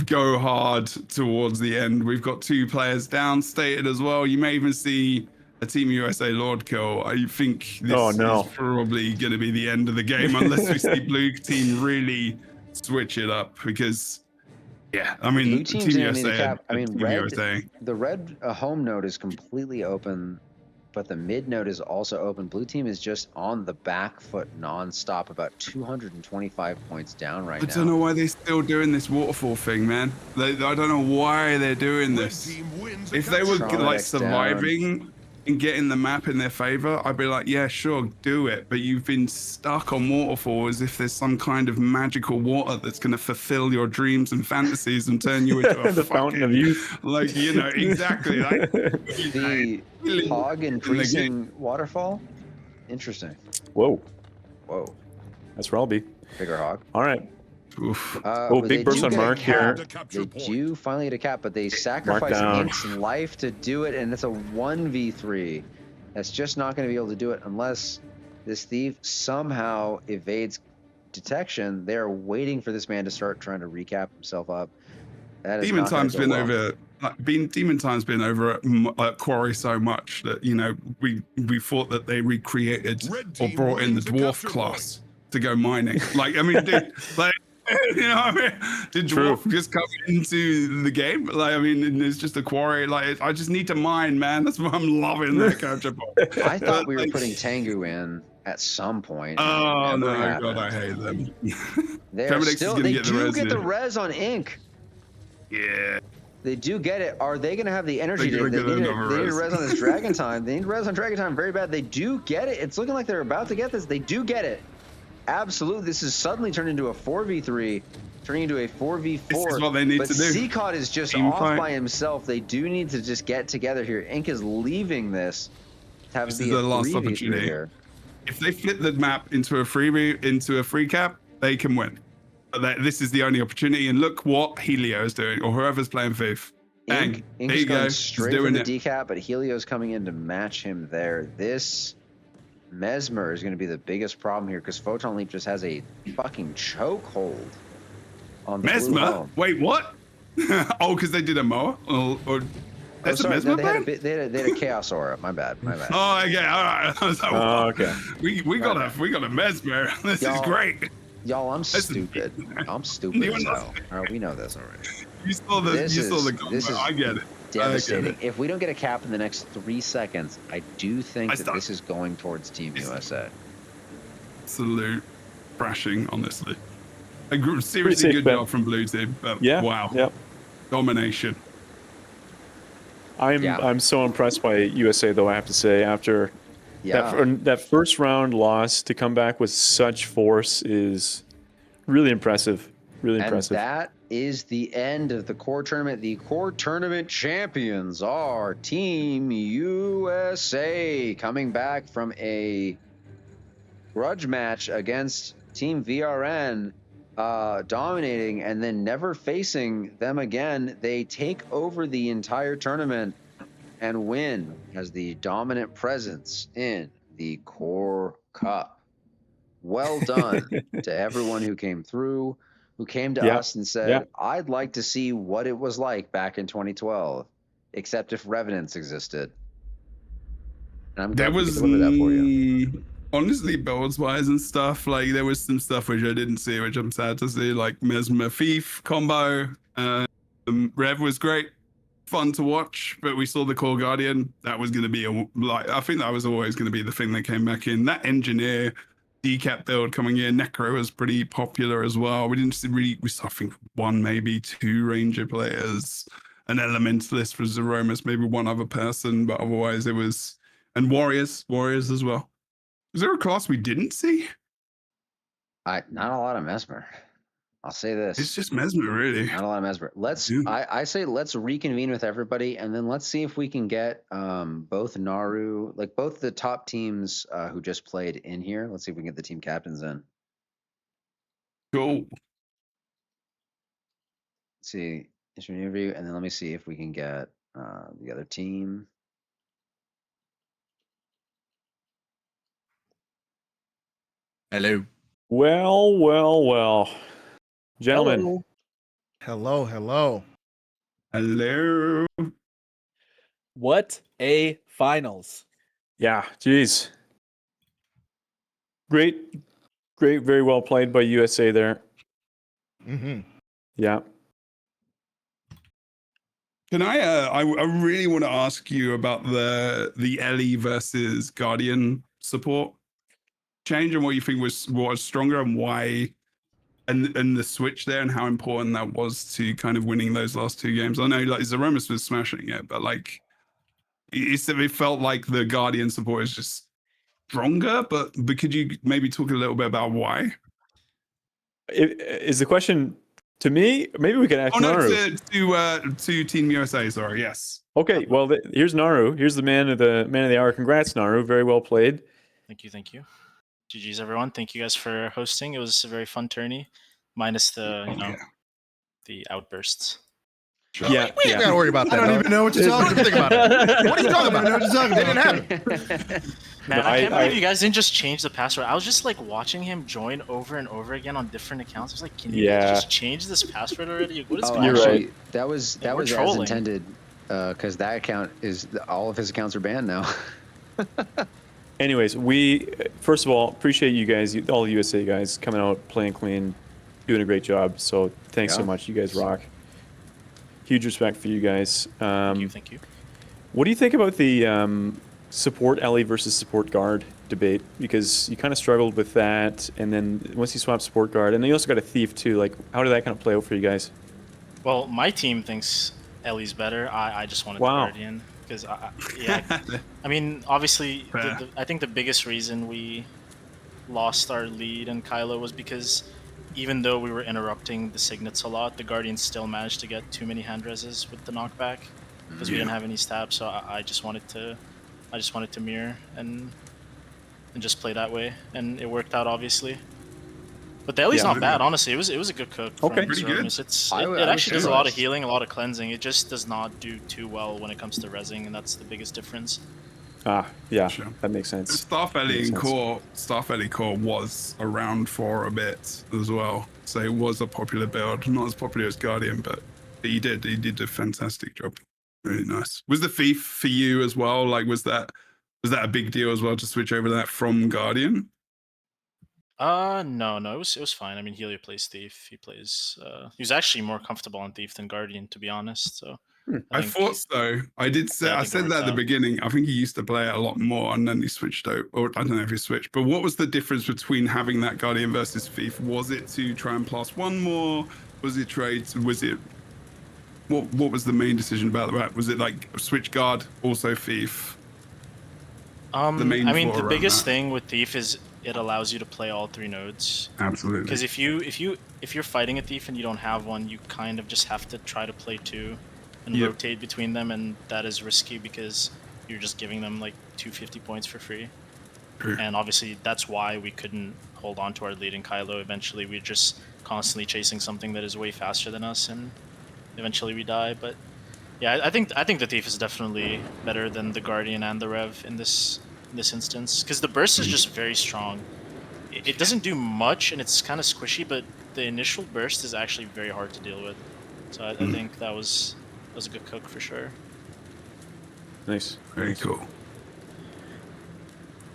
go hard towards the end. We've got 2 players downstated as well. You may even see a Team USA Lord kill. I think this is probably going to be the end of the game unless we see blue team really switch it up, because yeah, I mean, Team USA. I mean, the red home node is completely open, but the mid node is also open. Blue team is just on the back foot nonstop, about 225 points down right now. I don't know why they're still doing this waterfall thing, man. I don't know why they're doing this. If they were like surviving and getting the map in their favor, I'd be like, yeah, sure, do it. But you've been stuck on waterfall as if there's some kind of magical water that's going to fulfill your dreams and fantasies and turn you into a fountain of youth. Like, you know, exactly. Like the hog increasing waterfall. Interesting. Whoa. That's where I'll be. Bigger hog. All right. Big burst on Mark here. They do finally get a cap, but they sacrifice Ink's life to do it, and it's a 1v3. That's just not going to be able to do it unless this thief somehow evades detection. They're waiting for this man to start trying to recap himself up. Demon Time's been over. Demon Time's been over at Quarry so much that, you know, we thought that they recreated or brought in the dwarf class to go mining. Like, I mean, dude, like, you know what I mean? Did dwarf just come into the game? Like, I mean, it's just a quarry. Like, I just need to mine, man. That's what I'm loving that capture point. I thought we were putting Tengu in at some point. Oh no, God, I hate them. They do get the res on Ink. Yeah. They do get it. Are they going to have the energy to? They need a res on this Dragon Time. They need res on Dragon Time very bad. They do get it. It's looking like they're about to get this. They do get it. Absolutely. This is suddenly turned into a 4v3, turning into a 4v4. This is what they need to do. CCOD is just off by himself. They do need to just get together here. Ink is leaving this. This is the last opportunity here. If they flip the map into a free cap, they can win. But this is the only opportunity. And look what Helio is doing, or whoever's playing Thief. Ink is going straight for the decap, but Helio's coming in to match him there. This Mesmer is going to be the biggest problem here because Photon Leap just has a fucking chokehold on the Mesmer. Wait, what? Oh, because they did a Moa? Or that's a Mesmer brand? They had a Chaos Aura. My bad. Oh, okay. All right. I was like, okay. We got a Mesmer. This is great. Y'all, I'm stupid. I'm stupid as hell. All right, we know this already. You saw the combo. I get it. Devastating. If we don't get a cap in the next 3 seconds, I do think that this is going towards Team USA. Absolute crashing, honestly. A seriously good job from Blue Team. But wow. Yep. Domination. I'm so impressed by USA, though, I have to say. After that first round loss, to come back with such force is really impressive. Really impressive. And that is the end of the core tournament. The core tournament champions are Team USA, coming back from a grudge match against Team VRN, dominating and then never facing them again. They take over the entire tournament and win as the dominant presence in the Core Cup. Well done to everyone who came through, who came to us and said, I'd like to see what it was like back in 2012, except if Revenants existed. And I'm glad we delivered that for you. Honestly, builds wise and stuff, like there was some stuff which I didn't see, which I'm sad to see, like Mesmer Thief combo. Rev was great, fun to watch, but we saw the Core Guardian. That was going to be I think that was always going to be the thing that came back in. That Engineer decap build coming in. Necro was pretty popular as well. We didn't see we saw, I think, 1 maybe 2 Ranger players. an elementalist for Zeromus, maybe one other person, but otherwise it was, and warriors as well. Is there a class we didn't see? Not a lot of Mesmer. I'll say this. It's just Mesmer, really. Not a lot of Mesmer. I say let's reconvene with everybody, and then let's see if we can get both Naru, like both the top teams who just played in here. Let's see if we can get the team captains in. Cool. Let's see, it's an interview, and then let me see if we can get the other team. Hello. Well. Gentlemen. Hello. What a finals. Yeah, geez. Great, very well played by USA there. Mm-hmm. Yeah. Can I really want to ask you about the Ellie versus Guardian support change and what you think was stronger and why, and the switch there and how important that was to kind of winning those last 2 games. I know like Zeromus was smashing it, but like it felt like the Guardian support is just stronger. But could you maybe talk a little bit about why? Is the question to me? Maybe we can ask Naru. To Team USA. Sorry, yes. Okay, well here's Naru. Here's the man of the hour. Congrats, Naru. Very well played. Thank you. GG's everyone. Thank you guys for hosting. It was a very fun tourney, minus the the outbursts. Sure. Yeah, we ain't gotta worry about that. I don't even know what you're talking about. What are you talking about? It didn't happen. Man, I can't believe you guys didn't just change the password. I was just like watching him join over and over again on different accounts. I was like, can you just change this password already? What is going on? Right. That was as intended, because that account is all of his accounts are banned now. Anyways, we first of all appreciate you guys, all the USA guys, coming out, playing clean, doing a great job. So thanks so much. You guys rock. Huge respect for you guys. Thank you. What do you think about the support Ellie versus support guard debate? Because you kind of struggled with that, and then once you swap support guard, and then you also got a thief too. Like, how did that kind of play out for you guys? Well, my team thinks Ellie's better. I just wanted the Guardian. Because, I mean, obviously, I think the biggest reason we lost our lead in Kylo was because even though we were interrupting the signets a lot, the Guardian still managed to get too many hand reses with the knockback because we didn't have any stabs. So I just wanted to mirror and just play that way, and it worked out obviously. But the Ellie's not bad, honestly. It was a good cook. Okay, pretty good. It actually does a lot of healing, a lot of cleansing. It just does not do too well when it comes to rezzing, and that's the biggest difference. Yeah, sure. That makes sense. Staff Ellie core was around for a bit as well, so it was a popular build. Not as popular as Guardian, but he did a fantastic job. Really nice. Was the thief for you as well? Like, was that a big deal as well to switch over that from Guardian? No, it was fine. I mean, Helio plays Thief. He was actually more comfortable on Thief than Guardian, to be honest. So I thought so. I said that at the beginning. I think he used to play it a lot more, and then he switched out. Or I don't know if he switched. But what was the difference between having that Guardian versus Thief? Was it to try and +1 more? Was it trades? Was it what was the main decision about that? Was it like switch guard, also Thief? I mean, the biggest thing with Thief is it allows you to play all 3 nodes. Absolutely. Because if you're fighting a Thief and you don't have one, you kind of just have to try to play 2 and rotate between them, and that is risky because you're just giving them like 250 points for free. And obviously that's why we couldn't hold on to our lead in Kylo. Eventually we're just constantly chasing something that is way faster than us, and eventually we die. But yeah, I think the Thief is definitely better than the Guardian and the Rev in this instance, because the burst is just very strong. It doesn't do much, and it's kind of squishy, but the initial burst is actually very hard to deal with. So I think that was a good cook for sure. Nice. Very cool.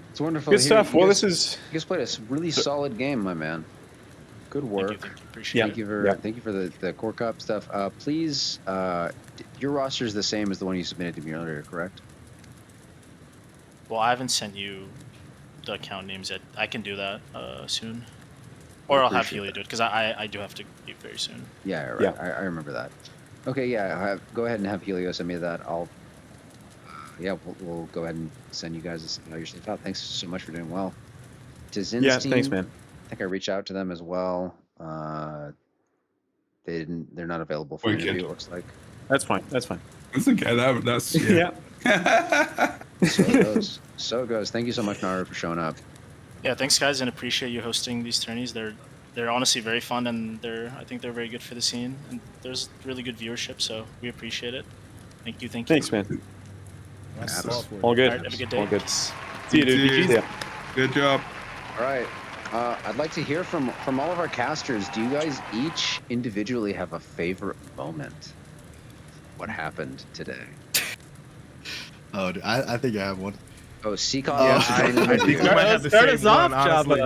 It's wonderful. Good stuff. Well, you guys played a really solid game, my man. Good work. Thank you. Appreciate it. Thank you for the Core Cup stuff. Please, your roster is the same as the one you submitted to me earlier, correct? Well, I haven't sent you the account names yet. I can do that soon. Or I'll have Helio do it, because I do have to leave very soon. Yeah, right. I remember that. Okay, yeah. Go ahead and have Helio send me that. I'll. Yeah, we'll go ahead and send you guys your stuff out. Thanks so much for doing well. To Zin's team, thanks, man. I think I reached out to them as well. They're not available for an interview. It looks like. That's fine. That's fine. That's okay. That's yeah. So it goes. Thank you so much, Naru, for showing up. Yeah, thanks guys, and appreciate you hosting these tourneys. They're honestly very fun, and I think they're very good for the scene, and there's really good viewership, so we appreciate it. Thank you. Thanks, man. All All good. right, have a good day. All good. See you, dude. Yeah. Good job. All right. I'd like to hear from all of our casters. Do you guys each individually have a favorite moment? What happened today? Oh, dude, I think I have one. Oh, Seacon. I think we might have the same one, honestly.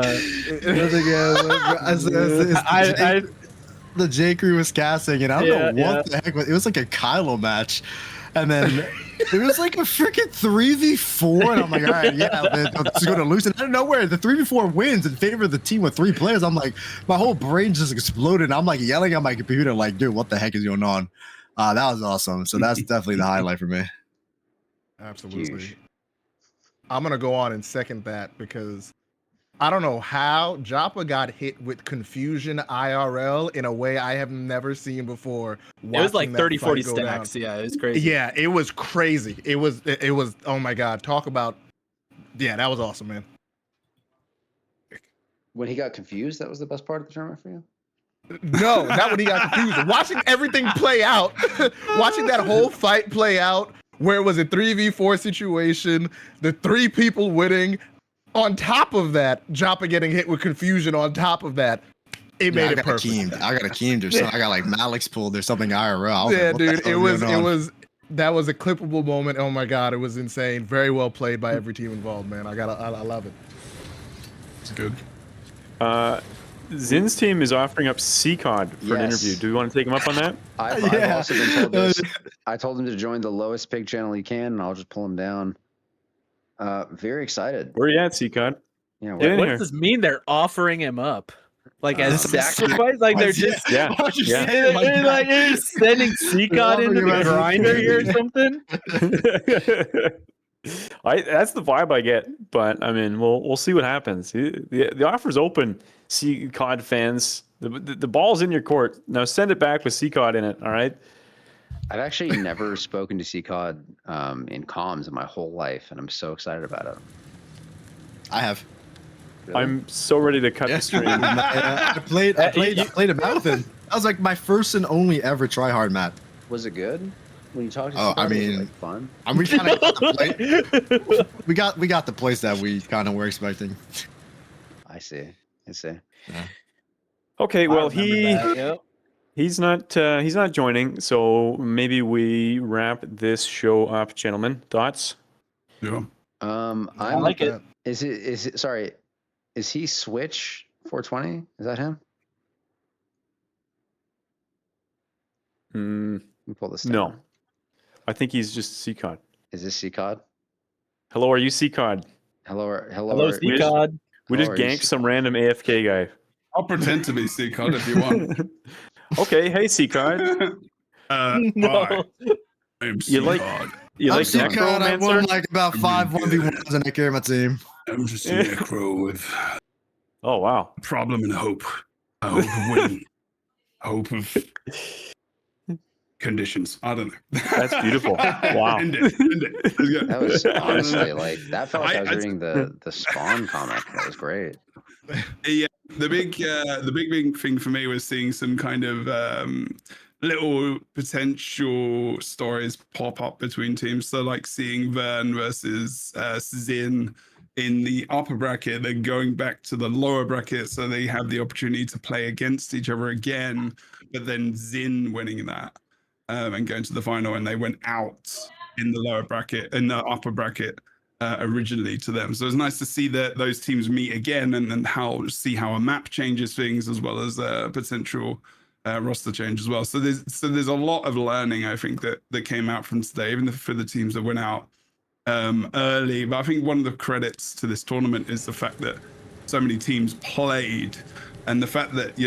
The J Crew was casting, and I don't know what the heck. It was like a Kylo match, and then it was like a freaking 3v4, and I'm like, all right, yeah, it's going to lose. And out of nowhere, the 3v4 wins in favor of the team with 3 players. I'm like, my whole brain just exploded. I'm like yelling at my computer, like, dude, what the heck is going on? That was awesome. So that's definitely the highlight for me. Absolutely. Huge. I'm going to go on and second that because I don't know how Joppa got hit with confusion IRL in a way I have never seen before. It was like 30-40 stacks. Down. Yeah, it was crazy. Yeah, it was crazy. It was, oh my God. Talk about, yeah, that was awesome, man. When he got confused, that was the best part of the tournament for you? No, not when he got confused. Watching everything play out, watching that whole fight play out, where it was a 3v4 situation, the 3 people winning. On top of that, Joppa getting hit with confusion on top of that, it made it perfect. I got a Keemed or something. I got like Malik's pulled or something IRL. Yeah, like, dude, that was a clippable moment. Oh my God, it was insane. Very well played by every team involved, man. I love it. It's good. Zin's team is offering up CCOD for an interview. Do we want to take him up on that? I've also been told this. I told him to join the lowest pig channel he can, and I'll just pull him down. Very excited. Where are you at, CCOD? Yeah, what does this mean? They're offering him up, like as sacrifice, like they're just they're like you're sending CCOD into the grinder here or something. That's the vibe I get, but I mean, we'll see what happens. The offer's open, CCOD fans. The ball's in your court now. Send it back with CCOD in it. All right. I've actually never spoken to CCOD in comms in my whole life, and I'm so excited about it. I have. Really? I'm so ready to cut the stream. I played a map with him. That was like my first and only ever tryhard map. Was it good? When you talked to CCOD, I mean, was it, like, fun? We kind of got the place. We got the place that we kind of were expecting. I see. Yeah. Okay, well he's not joining, so maybe we wrap this show up, gentlemen. Thoughts? Yeah. I like it. Is it? Sorry, is he Switch 420? Is that him? Let me pull this down. No, I think he's just CCOD. Is this CCOD? Hello, are you CCOD? Hello, CCOD. We just ganked some random AFK guy. I'll pretend to be CCOD if you want. Okay, hey CCOD. Hi. I'm CCOD. You like CCOD? I won like about 5 1v1s and I carry my team. I'm just a necro with oh wow, problem and hope. I hope of winning. Hope of conditions. I don't know. That's beautiful. Wow. End it. That was honestly like that felt like I was reading the Spawn comic. That was great. Yeah, the big thing for me was seeing some kind of little potential stories pop up between teams. So like seeing Vern versus Zin in the upper bracket, then going back to the lower bracket, so they have the opportunity to play against each other again. But then Zin winning that and going to the final, and they went out in the lower bracket, in the upper bracket. Originally to them, so it's nice to see that those teams meet again and see how a map changes things as well as potential roster change as well. So there's a lot of learning I think that came out from today, even for the teams that went out early. But I think one of the credits to this tournament is the fact that so many teams played, and the fact that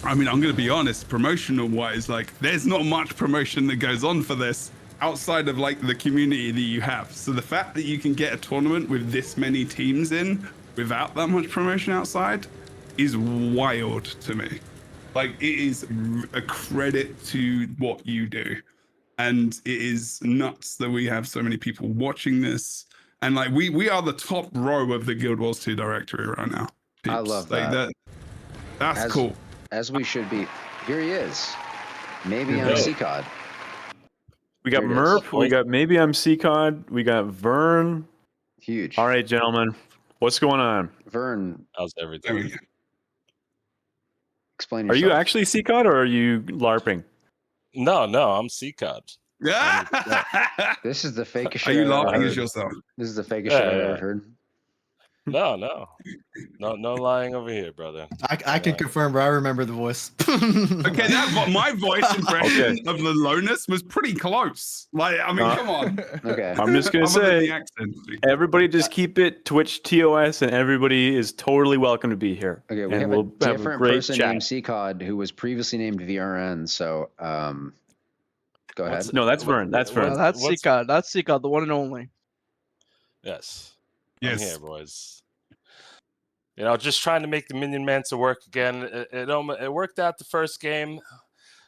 I mean, I'm going to be honest, promotional wise, like there's not much promotion that goes on for this outside of like the community that you have. So the fact that you can get a tournament with this many teams in without that much promotion outside is wild to me. Like it is a credit to what you do. And it is nuts that we have so many people watching this. And like we are the top row of the Guild Wars 2 directory right now. I love that. That's cool. As we should be. Here he is. Maybe I'm CCOD. We got Merp. We got Maybe I'm CCOD. We got Vern. Huge. All right, gentlemen. What's going on? Vern. How's everything? Explain yourself. Are you actually CCOD or are you LARPing? No, I'm CCOD. Yeah. This is the fakest shit. Are you lying as yourself? This is the fakest shit I've ever heard. No lying over here, brother. I can confirm, bro. I remember the voice. Okay, my voice impression of the lowness was pretty close. Like, I mean, come on. Okay. I'm just gonna say, everybody just keep it Twitch TOS, and everybody is totally welcome to be here. Okay, we have a different person named CCOD who was previously named VRN. So, go ahead. No, that's Vern. That's Vern. No, that's CCOD. That's CCOD, the one and only. Yes. Yes. I'm here, boys. You know, just trying to make the Minion Mancer work again. It worked out the first game.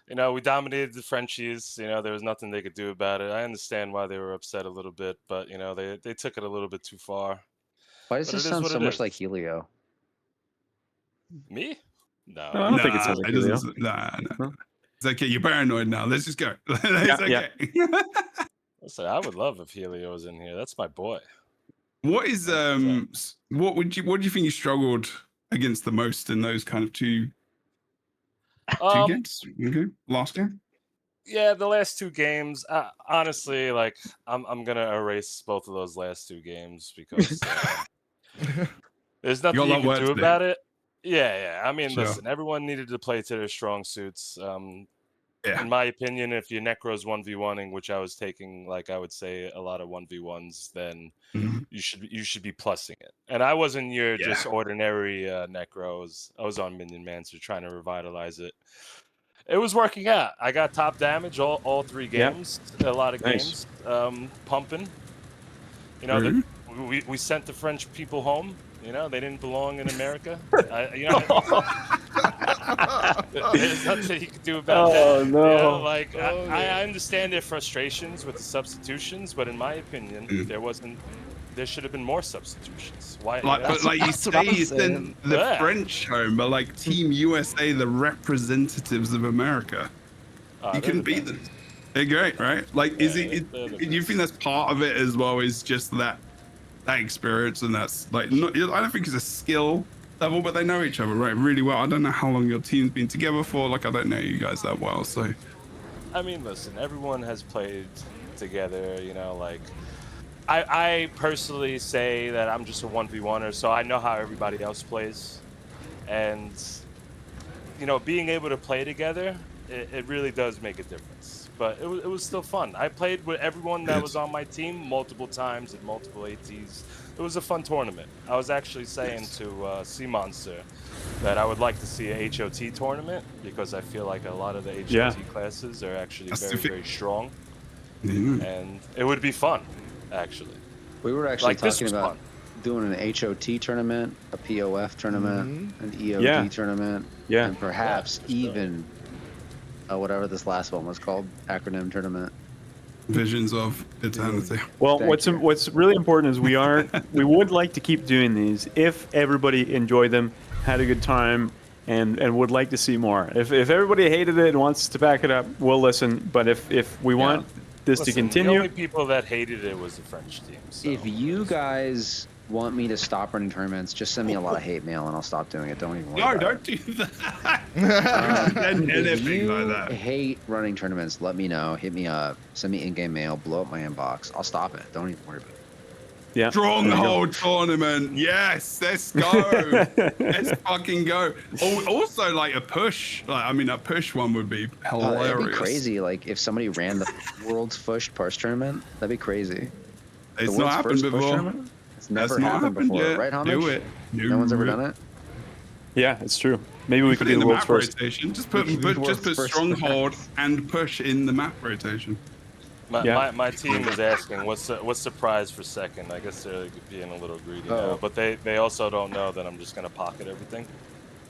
You know, we dominated the Frenchies. You know, there was nothing they could do about it. I understand why they were upset a little bit, but, you know, they took it a little bit too far. Why does this sound so much like Helio? Me? No. I don't think it sounds like Helio. Nah. It's okay. You're paranoid now. Let's just go. It's okay. Listen, I would love if Helio was in here. That's my boy. What is what do you think you struggled against the most in those kind of two games? Okay. Last game? Yeah, the last two games. Honestly, like I'm gonna erase both of those last two games because there's nothing you can do about it. Yeah. I mean, listen, everyone needed to play to their strong suits. In my opinion, if your Necro's 1v1ing, which I was taking, like I would say, a lot of 1v1s, then you should be plussing it. And I wasn't your just ordinary Necros. I was on Minion Mancer trying to revitalize it. It was working out. I got top damage all three games, a lot of games, pumping. You know, we sent the French people home. You know, they didn't belong in America. There's nothing you can do about that. Oh, no. You know, like, I understand their frustrations with the substitutions, but in my opinion, there should have been more substitutions. Why? Like you say, you sent the French home, but like Team USA, the representatives of America, you couldn't beat them. They're great, right? Like, do you think that's part of it as well? Is just that experience, and that's like, I don't think it's a skill level, but they know each other really well. I don't know how long your team's been together for. Like, I don't know you guys that well, so. I mean, listen, everyone has played together. You know, like I personally say that I'm just a 1v1er, so I know how everybody else plays, and you know, being able to play together, it really does make a difference. But it was still fun. I played with everyone that was on my team multiple times at multiple ATs. It was a fun tournament. I was actually saying to Sea Monster that I would like to see a HOT tournament because I feel like a lot of the HOT classes are actually very strong. And it would be fun, actually. We were actually talking about doing an HOT tournament, a POF tournament, an EOD tournament, and perhaps even whatever this last one was called, acronym tournament. Visions of Eternity. Well, what's really important is we would like to keep doing these if everybody enjoyed them, had a good time, and would like to see more. If everybody hated it and wants to back it up, we'll listen. But if we want this to continue, the only people that hated it was the French team. So. If you guys want me to stop running tournaments, just send me a lot of hate mail and I'll stop doing it. Don't even worry about don't do that. If you hate running tournaments, let me know. Hit me up. Send me in-game mail. Blow up my inbox. I'll stop it. Don't even worry about it. Yeah. Stronghold tournament. Yes, let's go. Let's fucking go. Also, like a push. Like, I mean, a push one would be hilarious. It'd be crazy. Like if somebody ran the world's first push tournament, that'd be crazy. It's not happened before. It's never happened before, right, Homage? Do it. No one's ever done it? Yeah, it's true. Maybe we could be the world's first. Rotation. Just put stronghold and push in the map rotation. My team is asking what's the prize for second. I guess they're being a little greedy now, but they also don't know that I'm just gonna pocket everything.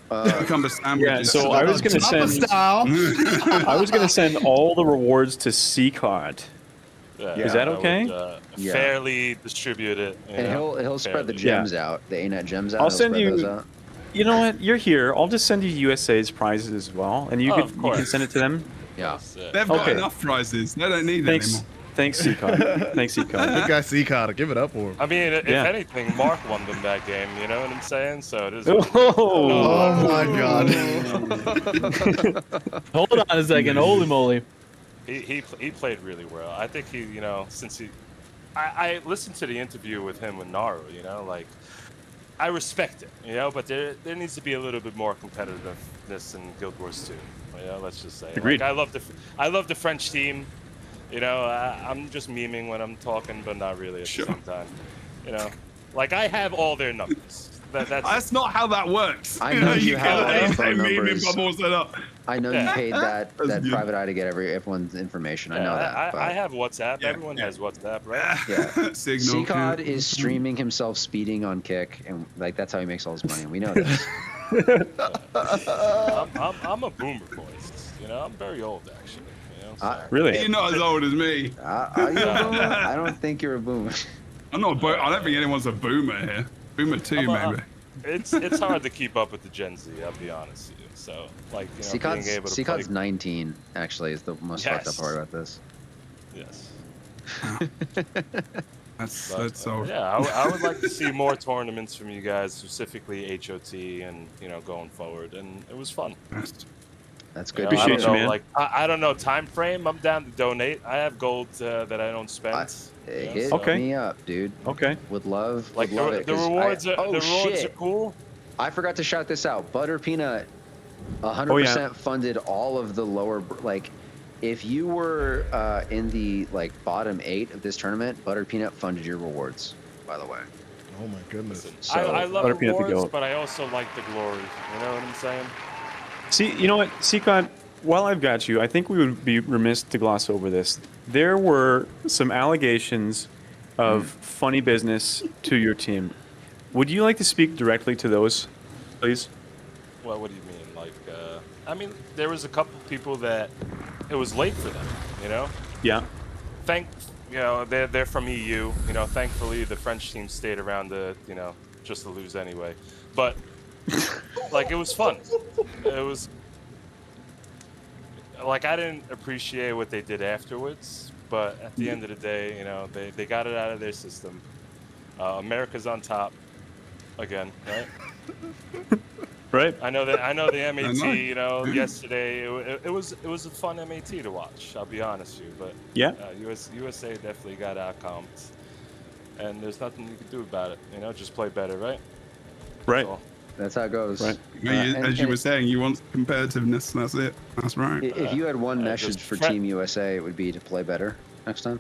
Become the sandwiches. Yeah, so I was gonna send. I was gonna send all the rewards to CCOD. Yeah, is that okay? Fairly distribute it. And he'll spread the gems out, the ANET gems out. I'll send you. You know what? You're here. I'll just send you USA's prizes as well, and you can send it to them. Yeah, they've got enough prizes. They don't need anymore. Thanks, CCOD. Thanks, CCOD. Good guy, CCOD. Give it up for him. I mean, if anything, Mark won them that game. You know what I'm saying? So it is. Oh my God! Hold on a second. Holy moly! He played really well. I think since I listened to the interview with him and Naru. Like I respect it. But there needs to be a little bit more competitiveness in Guild Wars 2. Let's just say. Agreed. Like, I love the French team. I'm just memeing when I'm talking, but not really at the same time. Like I have all their numbers. That's not how that works. I know you have phone numbers. I know you paid that private eye to get everyone's information. I know that. I have WhatsApp. Yeah, everyone has WhatsApp, right? Yeah. Signal. CCOD is streaming himself speeding on Kick, and like that's how he makes all his money. We know this. I'm a boomer, boys. I'm very old actually. Really? You're not as old as me. Are you a boomer? I don't think you're a boomer. I'm not. I don't think anyone's a boomer here. Boomer 2, maybe. It's hard to keep up with the Gen Z. I'll be honest with you. So like, being able to CCOD's 19 actually is the most fucked up part about this. Yes. That's all. Yeah, I would like to see more tournaments from you guys, specifically HOT, and going forward. And it was fun. That's good. Appreciate you, man. I don't know time frame. I'm down to donate. I have gold that I don't spend. Hit me up, dude. Okay. Would love. Like would love the rewards. The rewards are cool. I forgot to shout this out. Butter Peanut, 100% funded all of the lower. Like, if you were in the bottom 8 of this tournament, Butter Peanut funded your rewards. By the way. Oh my goodness. So, I love rewards, but I also like the glory. You know what I'm saying? See, you know what, CCOD, while I've got you, I think we would be remiss to gloss over this. There were some allegations of funny business to your team. Would you like to speak directly to those, please? Well, what do you mean? I mean, there was a couple people that it was late for them, Yeah. They're from EU. Thankfully, the French team stayed around to, just to lose anyway. But it was fun. It was I didn't appreciate what they did afterwards, but at the end of the day, they got it out of their system. America's on top again, right? Right. I know the MAT. Yesterday it was a fun MAT to watch. I'll be honest with you, but USA definitely got outcomped, and there's nothing you can do about it. Just play better, right? Right. That's how it goes. Right. As you were saying, you want competitiveness. That's it. That's right. If you had one message for Team USA, it would be to play better next time.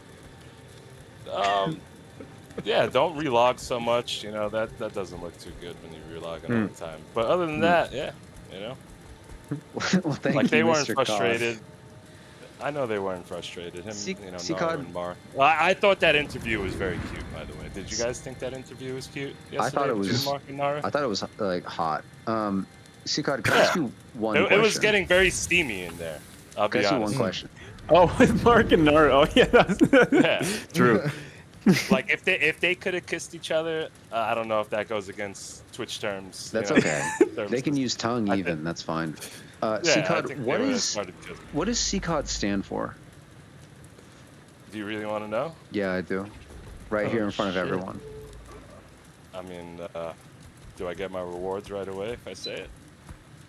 Yeah, don't relog so much. That doesn't look too good when you relog all the time. But other than that, Well, thank you, they weren't Mr. frustrated. I know they weren't frustrated. CCOD and Mark. I thought that interview was very cute, by the way. Did you guys think that interview was cute? I thought it was. Mark and Nara? I thought it was hot. CCOD, can I ask you one question? It was getting very steamy in there. I'll be honest. Can I ask you one question? Oh, with Mark and Nara. Oh yeah, true. If they could have kissed each other, I don't know if that goes against Twitch terms. That's okay. They can use tongue even. That's fine. CCOD, what does CCOD stand for? Do you really want to know? Yeah, I do. Right here in front of everyone. I mean, do I get my rewards right away if I say it?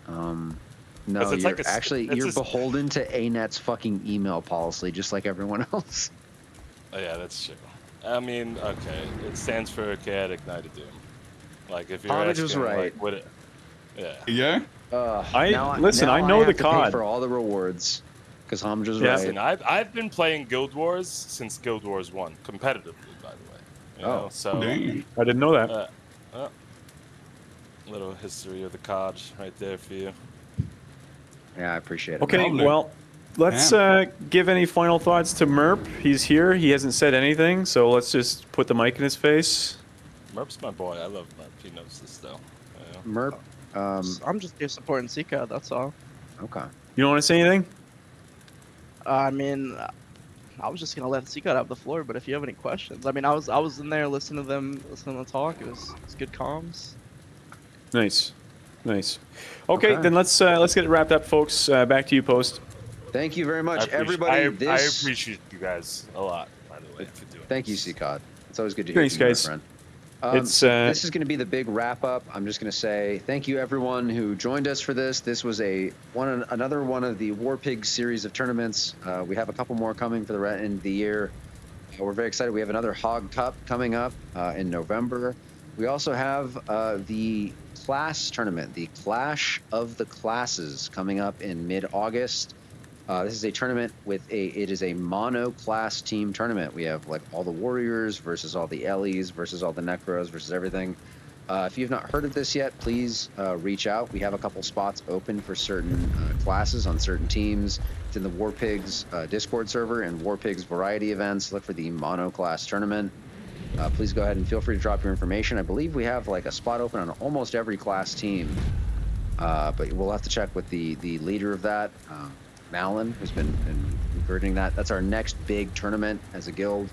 No, you're beholden to ANET's fucking email policy, just like everyone else. Oh yeah, that's true. I mean, okay, it stands for Chaotic Knight of Doom. If you're asking, was right. Yeah. I know the COD for all the rewards because Hamj was right. Listen, I've been playing Guild Wars since Guild Wars 1 competitively, by the way. So I didn't know that. little history of the COD right there for you. Yeah, I appreciate it. Okay, well, let's give any final thoughts to Merp. He's here. He hasn't said anything, so let's just put the mic in his face. Merp's my boy. I love Merp. He knows this, though. Merp, I'm just here supporting Seika, that's all. Okay. You don't want to say anything? I mean, I was just gonna let Seika have the floor, but if you have any questions, I mean, I was in there listening to them talk. It was good comms. Nice, nice. Okay, then let's get it wrapped up, folks. Back to you, Post. Thank you very much, everybody. I appreciate you guys a lot, by the way, for doing Thank you, CCOD. It's always good to hear Thanks, from you, my guys. friend. It's this is going to be the big wrap up. I'm just going to say thank you everyone who joined us for this. This was another one of the War Pigs series of tournaments. We have a couple more coming for the end of the year. We're very excited. We have another Hog Cup coming up in November. We also have the class tournament, the Clash of the Classes, coming up in mid-August. This is a tournament it is a mono class team tournament. We have like all the warriors versus all the Ellies versus all the Necros versus everything. If you've not heard of this yet, please reach out. We have a couple spots open for certain classes on certain teams. It's in the War Pigs Discord server and War Pigs variety events. Look for the mono class tournament. Please go ahead and feel free to drop your information. I believe we have like a spot open on almost every class team, but we'll have to check with the leader of that. Malin, who's been encouraging that. That's our next big tournament as a guild.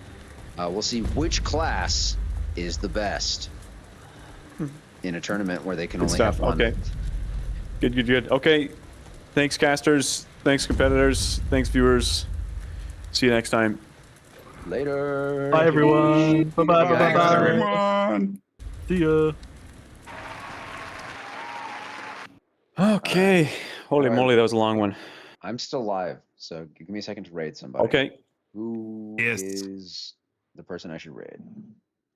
We'll see which class is the best in a tournament where they can only have one. Okay. Good. Okay. Thanks, casters. Thanks, competitors. Thanks, viewers. See you next time. Later. Bye, everyone. Bye-bye. Thanks, everyone. See ya. Okay. Holy moly, that was a long one. I'm still live, so give me a second to raid somebody. Okay. Who is the person I should raid?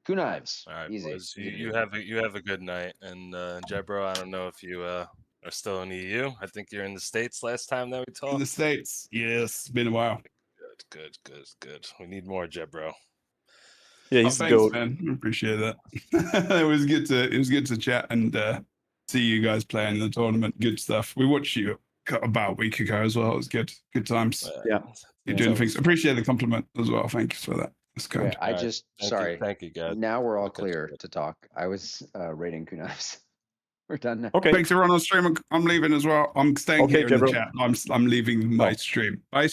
Knives. All right, Easy. boys. You have a good night. And Jebro, I don't know if you are still in EU. I think you're in the States last time that we talked. In the States, yes. It's been a while. Good. We need more Jebro. Yeah, he's the thanks, goat. man. I appreciate that. It was good to chat and see you guys playing in the tournament. Good stuff. We watched you about a week ago as well. It was good times. Yeah, you're doing things. Appreciate the compliment as well. Thank you for that. That's good. Okay, sorry. Thank you, guys. Now we're all clear to talk. I was raiding Knives. We're done now. Okay. Thanks everyone on stream. I'm leaving as well. I'm staying here in the Jebro. chat. I'm leaving my stream. Bye.